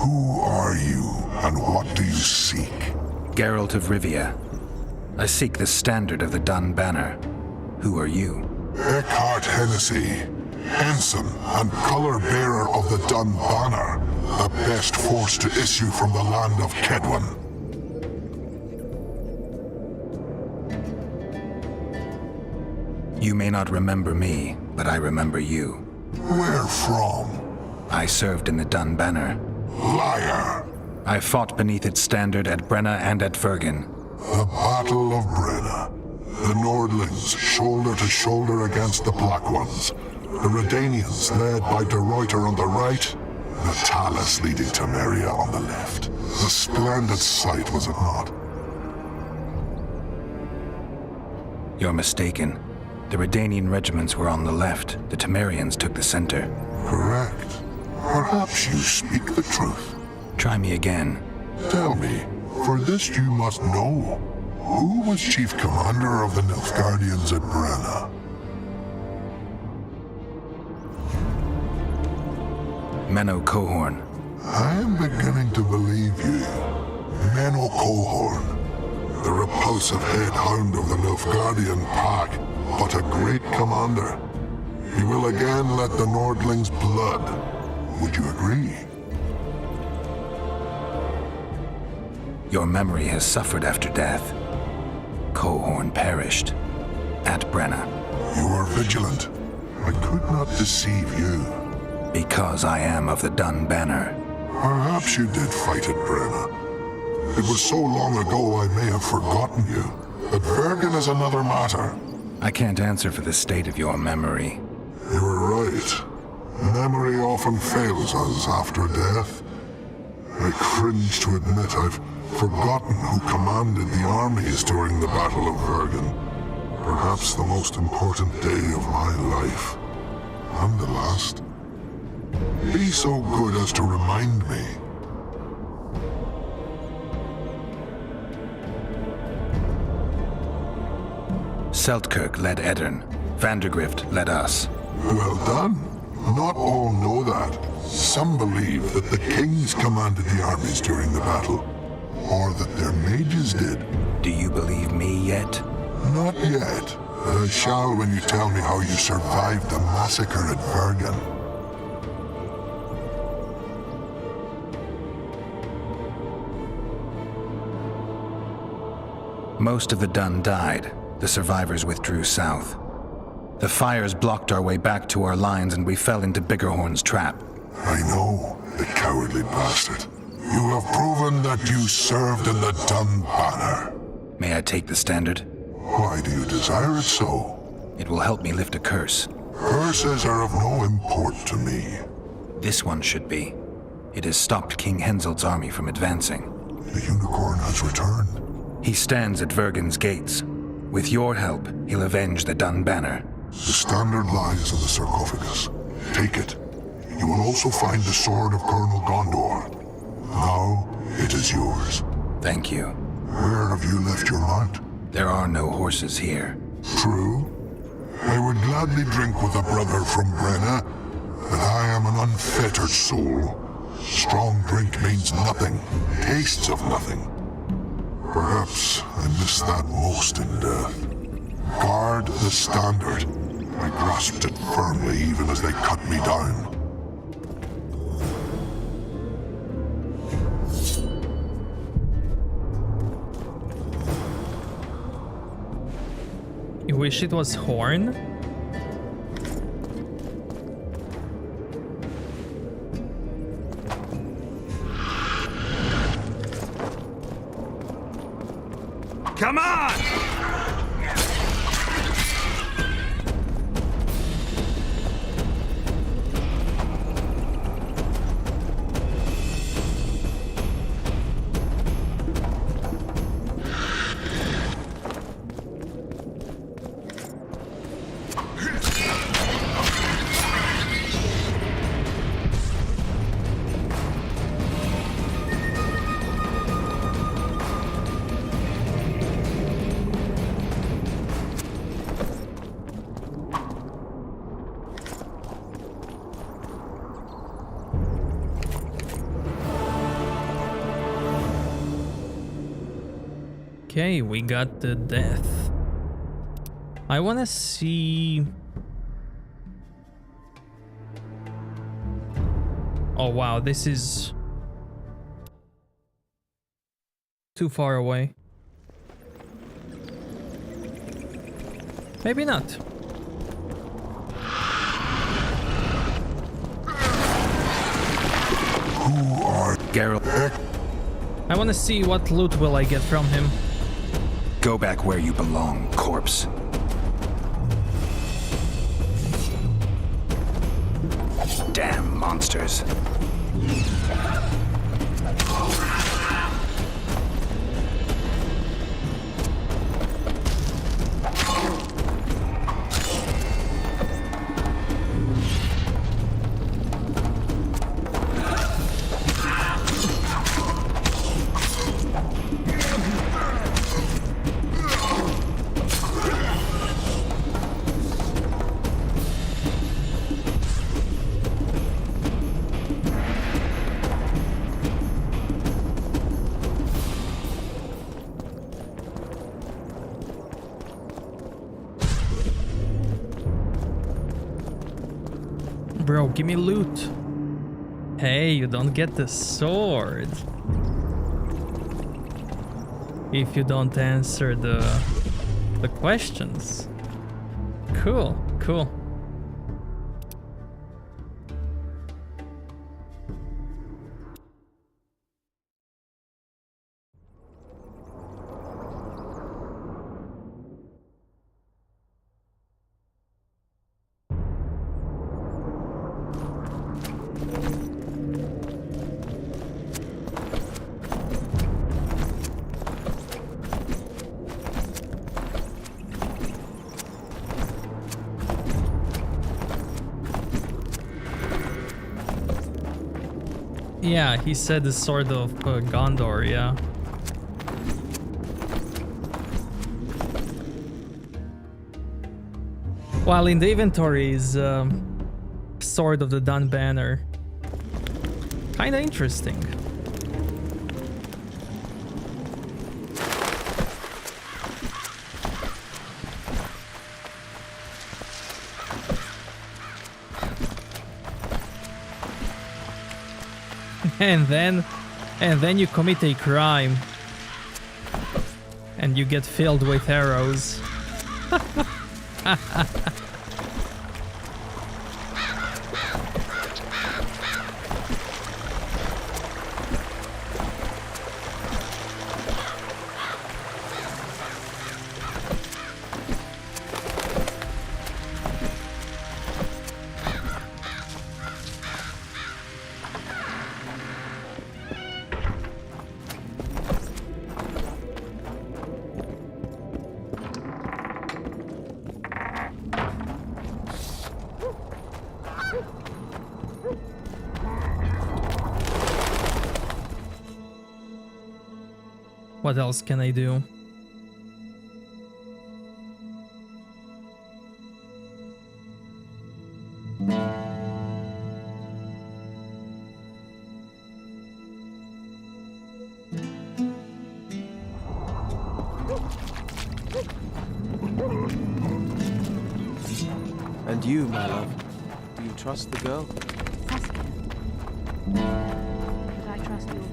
Who are you, and what do you seek? Geralt of Rivia. I seek the standard of the Dun Banner. Who are you? Eckhart Hennessy, ensign and color-bearer of the Dun Banner, the best force to issue from the land of Kedwen. You may not remember me, but I remember you. Where from? I served in the Dun Banner. Liar! I fought beneath its standard at Brenna and at Vergen. The Battle of Brenna. The Nordlings, shoulder to shoulder against the Black Ones. The Redanians, led by De Ruyter on the right. The Talus leading Temeria on the left. A splendid sight, was it not? You're mistaken. The Redanian regiments were on the left. The Temerians took the center. Correct. Perhaps you speak the truth. Try me again. Tell me, for this you must know. Who was chief commander of the Nilfgaardians at Brenna? Menno Cohorn. I am beginning to believe you. Menno Cohorn. The repulsive head hound of the Nilfgaardian pack, but a great commander. He will again let the Nordlings' blood. Would you agree? Your memory has suffered after death. Cohorn perished at Brenna. You are vigilant. I could not deceive you. Because I am of the Dun Banner. Perhaps you did fight at Brenna. It was so long ago I may have forgotten you. But Vergen is another matter. I can't answer for the state of your memory. You were right. Memory often fails us after death. I cringe to admit I've forgotten who commanded the armies during the Battle of Vergen. Perhaps the most important day of my life. And the last. Be so good as to remind me. Seltkirk led Eddern. Vandergrift led us. Well done. Not all know that. Some believe that the kings commanded the armies during the battle, or that their mages did. Do you believe me yet? Not yet. But I shall when you tell me how you survived the massacre at Vergen. Most of the Dun died. The survivors withdrew south. The fires blocked our way back to our lines and we fell into Biggerhorn's trap. I know, the cowardly bastard. You have proven that you served in the Dun banner. May I take the standard? Why do you desire it so? It will help me lift a curse. Curses are of no import to me. This one should be. It has stopped King Henselt's army from advancing. The unicorn has returned. He stands at Vergen's gates. With your help, he'll avenge the Dun banner. The standard lies in the sarcophagus. Take it. You will also find the sword of Colonel Gondor. Now, it is yours. Thank you. Where have you left your mount? There are no horses here. True. I would gladly drink with a brother from Brenna, but I am an unfettered soul. Strong drink means nothing, tastes of nothing. Perhaps I miss that most in death. Guard the standard. I grasped it firmly even as they cut me down. You wish it was Horn? Come on! Okay, we got the death. I wanna see... Oh wow, this is... too far away. Maybe not. Who are Geralt? I wanna see what loot will I get from him. Go back where you belong, corpse. Damn monsters. Bro, give me loot. Hey, you don't get the sword if you don't answer the questions. Cool, cool. Yeah, he said the sword of Gondor, yeah. While in the inventory is Sword of the Dun Banner. Kinda interesting. And then you commit a crime. And you get filled with arrows. What else can I do? And you, my love, do you trust the girl? Could I trust you?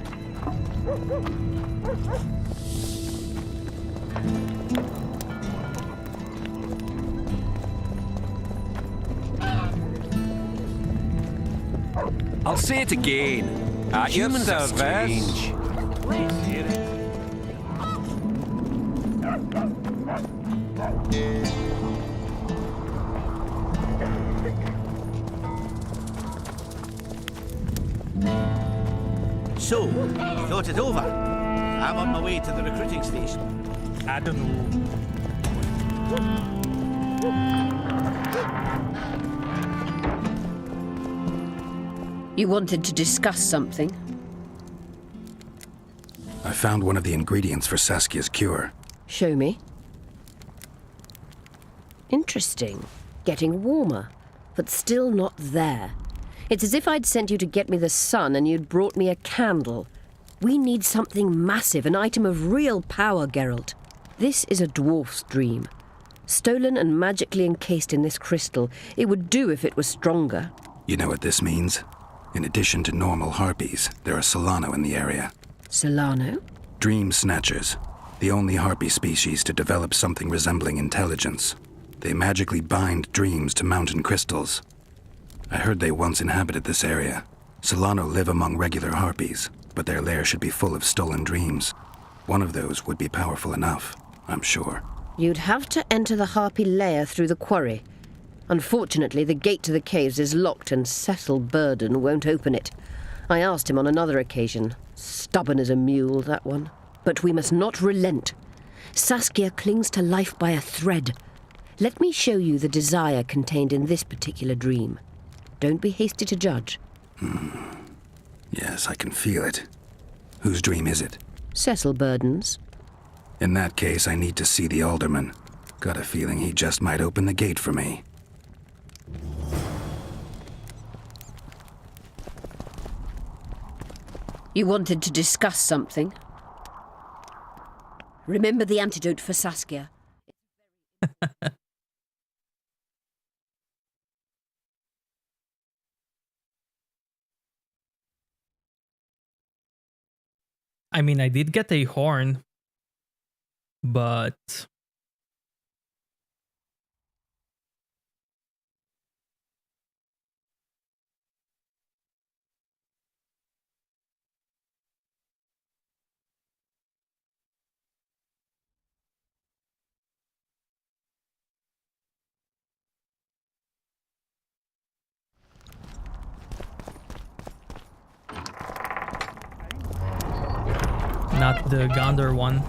I'll say it again. At your Humans are service. strange. So, you thought it over? I'm on my way to the recruiting station. I don't know. You wanted to discuss something? I found one of the ingredients for Saskia's cure. Show me. Interesting. Getting warmer, but still not there. It's as if I'd sent you to get me the sun and you'd brought me a candle. We need something massive, an item of real power, Geralt. This is a dwarf's dream. Stolen and magically encased in this crystal. It would do if it was stronger. You know what this means? In addition to normal harpies, there are Solano in the area. Solano? Dream snatchers. The only harpy species to develop something resembling intelligence. They magically bind dreams to mountain crystals. I heard they once inhabited this area. Solano live among regular harpies, but their lair should be full of stolen dreams. One of those would be powerful enough, I'm sure. You'd have to enter the harpy lair through the quarry. Unfortunately, the gate to the caves is locked and Cecil Burden won't open it. I asked him on another occasion. Stubborn as a mule, that one. But we must not relent. Saskia clings to life by a thread. Let me show you the desire contained in this particular dream. Don't be hasty to judge. Yes, I can feel it. Whose dream is it? Cecil Burden's. In that case, I need to see the alderman. Got a feeling he just might open the gate for me. You wanted to discuss something? Remember the antidote for Saskia. I mean, I did get a horn, but not the Gondor one.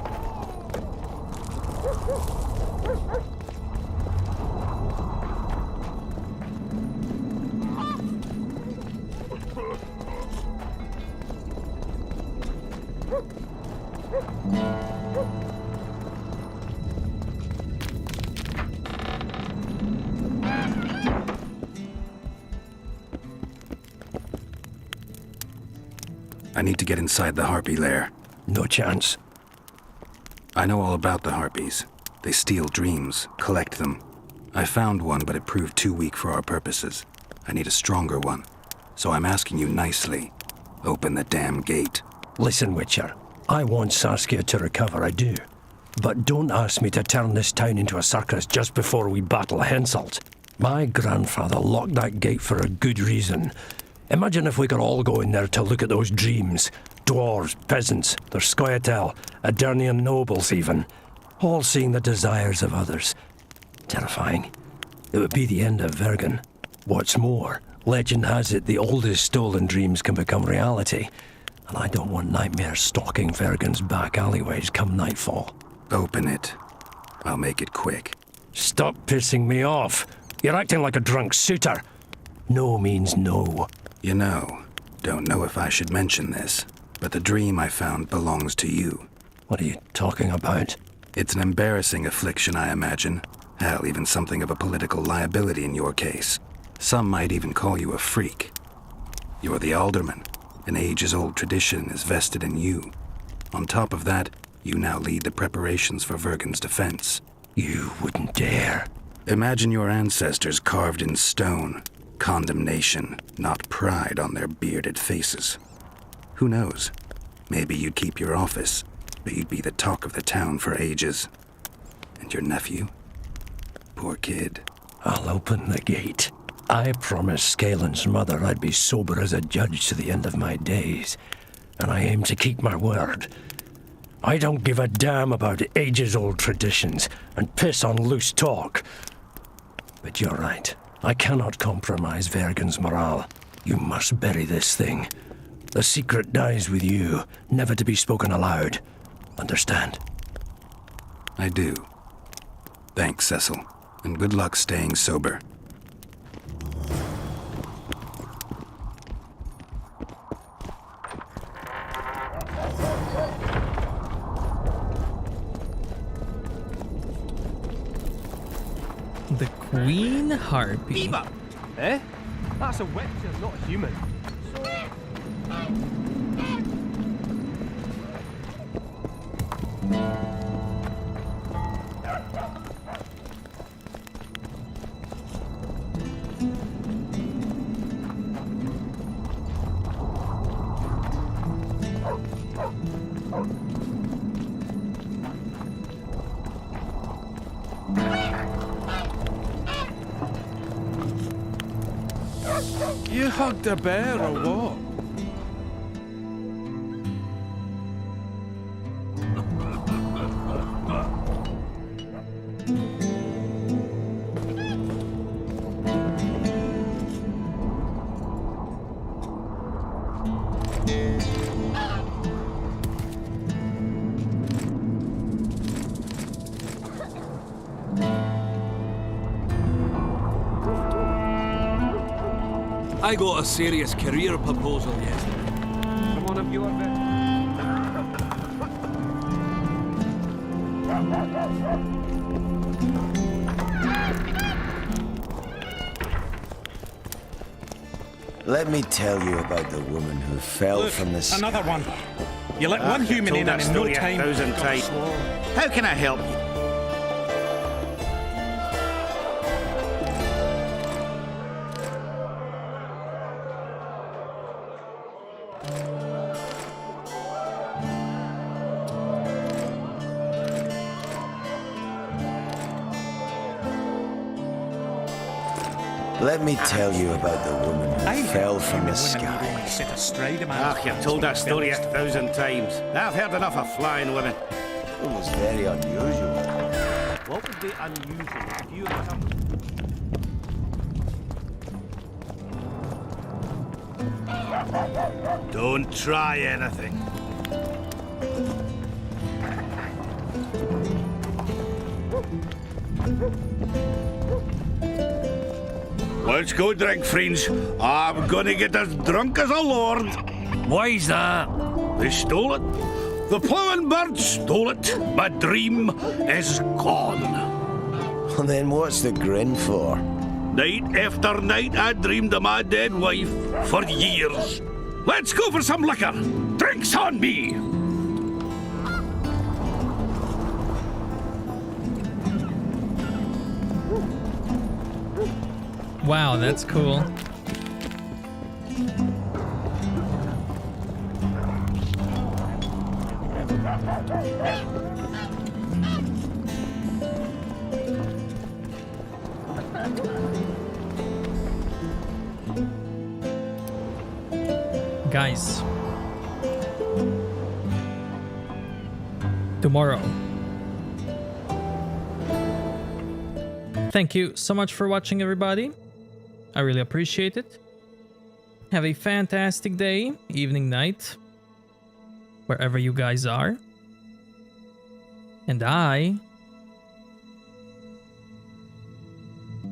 I need to get inside the harpy lair. No chance. I know all about the harpies. They steal dreams, collect them. I found one, but it proved too weak for our purposes. I need a stronger one. So I'm asking you nicely, open the damn gate. Listen, Witcher. I want Saskia to recover, I do. But don't ask me to turn this town into a circus just before we battle Henselt. My grandfather locked that gate for a good reason. Imagine if we could all go in there to look at those dreams. Dwarves, peasants, their scoia'tael, Adernian nobles even. All seeing the desires of others. Terrifying. It would be the end of Vergen. What's more, legend has it the oldest stolen dreams can become reality. And I don't want nightmares stalking Vergen's back alleyways come nightfall. Open it. I'll make it quick. Stop pissing me off. You're acting like a drunk suitor. No means no. You know, don't know if I should mention this, but the dream I found belongs to you. What are you talking about? It's an embarrassing affliction, I imagine. Hell, even something of a political liability in your case. Some might even call you a freak. You're the alderman. An ages-old tradition is vested in you. On top of that, you now lead the preparations for Vergen's defense. You wouldn't dare. Imagine your ancestors carved in stone. Condemnation, not pride on their bearded faces. Who knows? Maybe you'd keep your office, but you'd be the talk of the town for ages. And your nephew? Poor kid. I'll open the gate. I promised Scalen's mother I'd be sober as a judge to the end of my days, and I aim to keep my word. I don't give a damn about ages-old traditions and piss on loose talk. But you're right. I cannot compromise Vergen's morale. You must bury this thing. The secret dies with you, never to be spoken aloud. Understand? I do. Thanks, Cecil, and good luck staying sober. The Queen Harpy. Eva! Eh? That's a witcher, not a human. You hugged a bear or what? I got a serious career proposal yesterday. From one of your Let me tell you about the woman who fell Look, from the sky. another one. You let one human in and in no time... 1,000 times. How can I help you? Let me tell you about the woman who fell from the sky. You've told that story 1,000 times. I've heard enough of flying women. It was very unusual. What would be unusual if you had come... Don't try anything. Let's go drink, friends. I'm gonna get as drunk as a lord. Why's that? They stole it. The plowing bird stole it. My dream is gone. Well, then what's the grin for? Night after night, I dreamed of my dead wife for years. Let's go for some liquor. Drinks on me! Wow, that's cool. Guys, tomorrow. Thank you so much for watching, everybody. I really appreciate it. Have a fantastic day, evening, night, wherever you guys are. And I...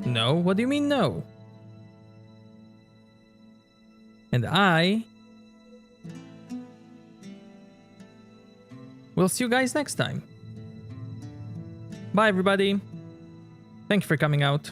No? What do you mean no? And I... We'll see you guys next time. Bye, everybody. Thank you for coming out.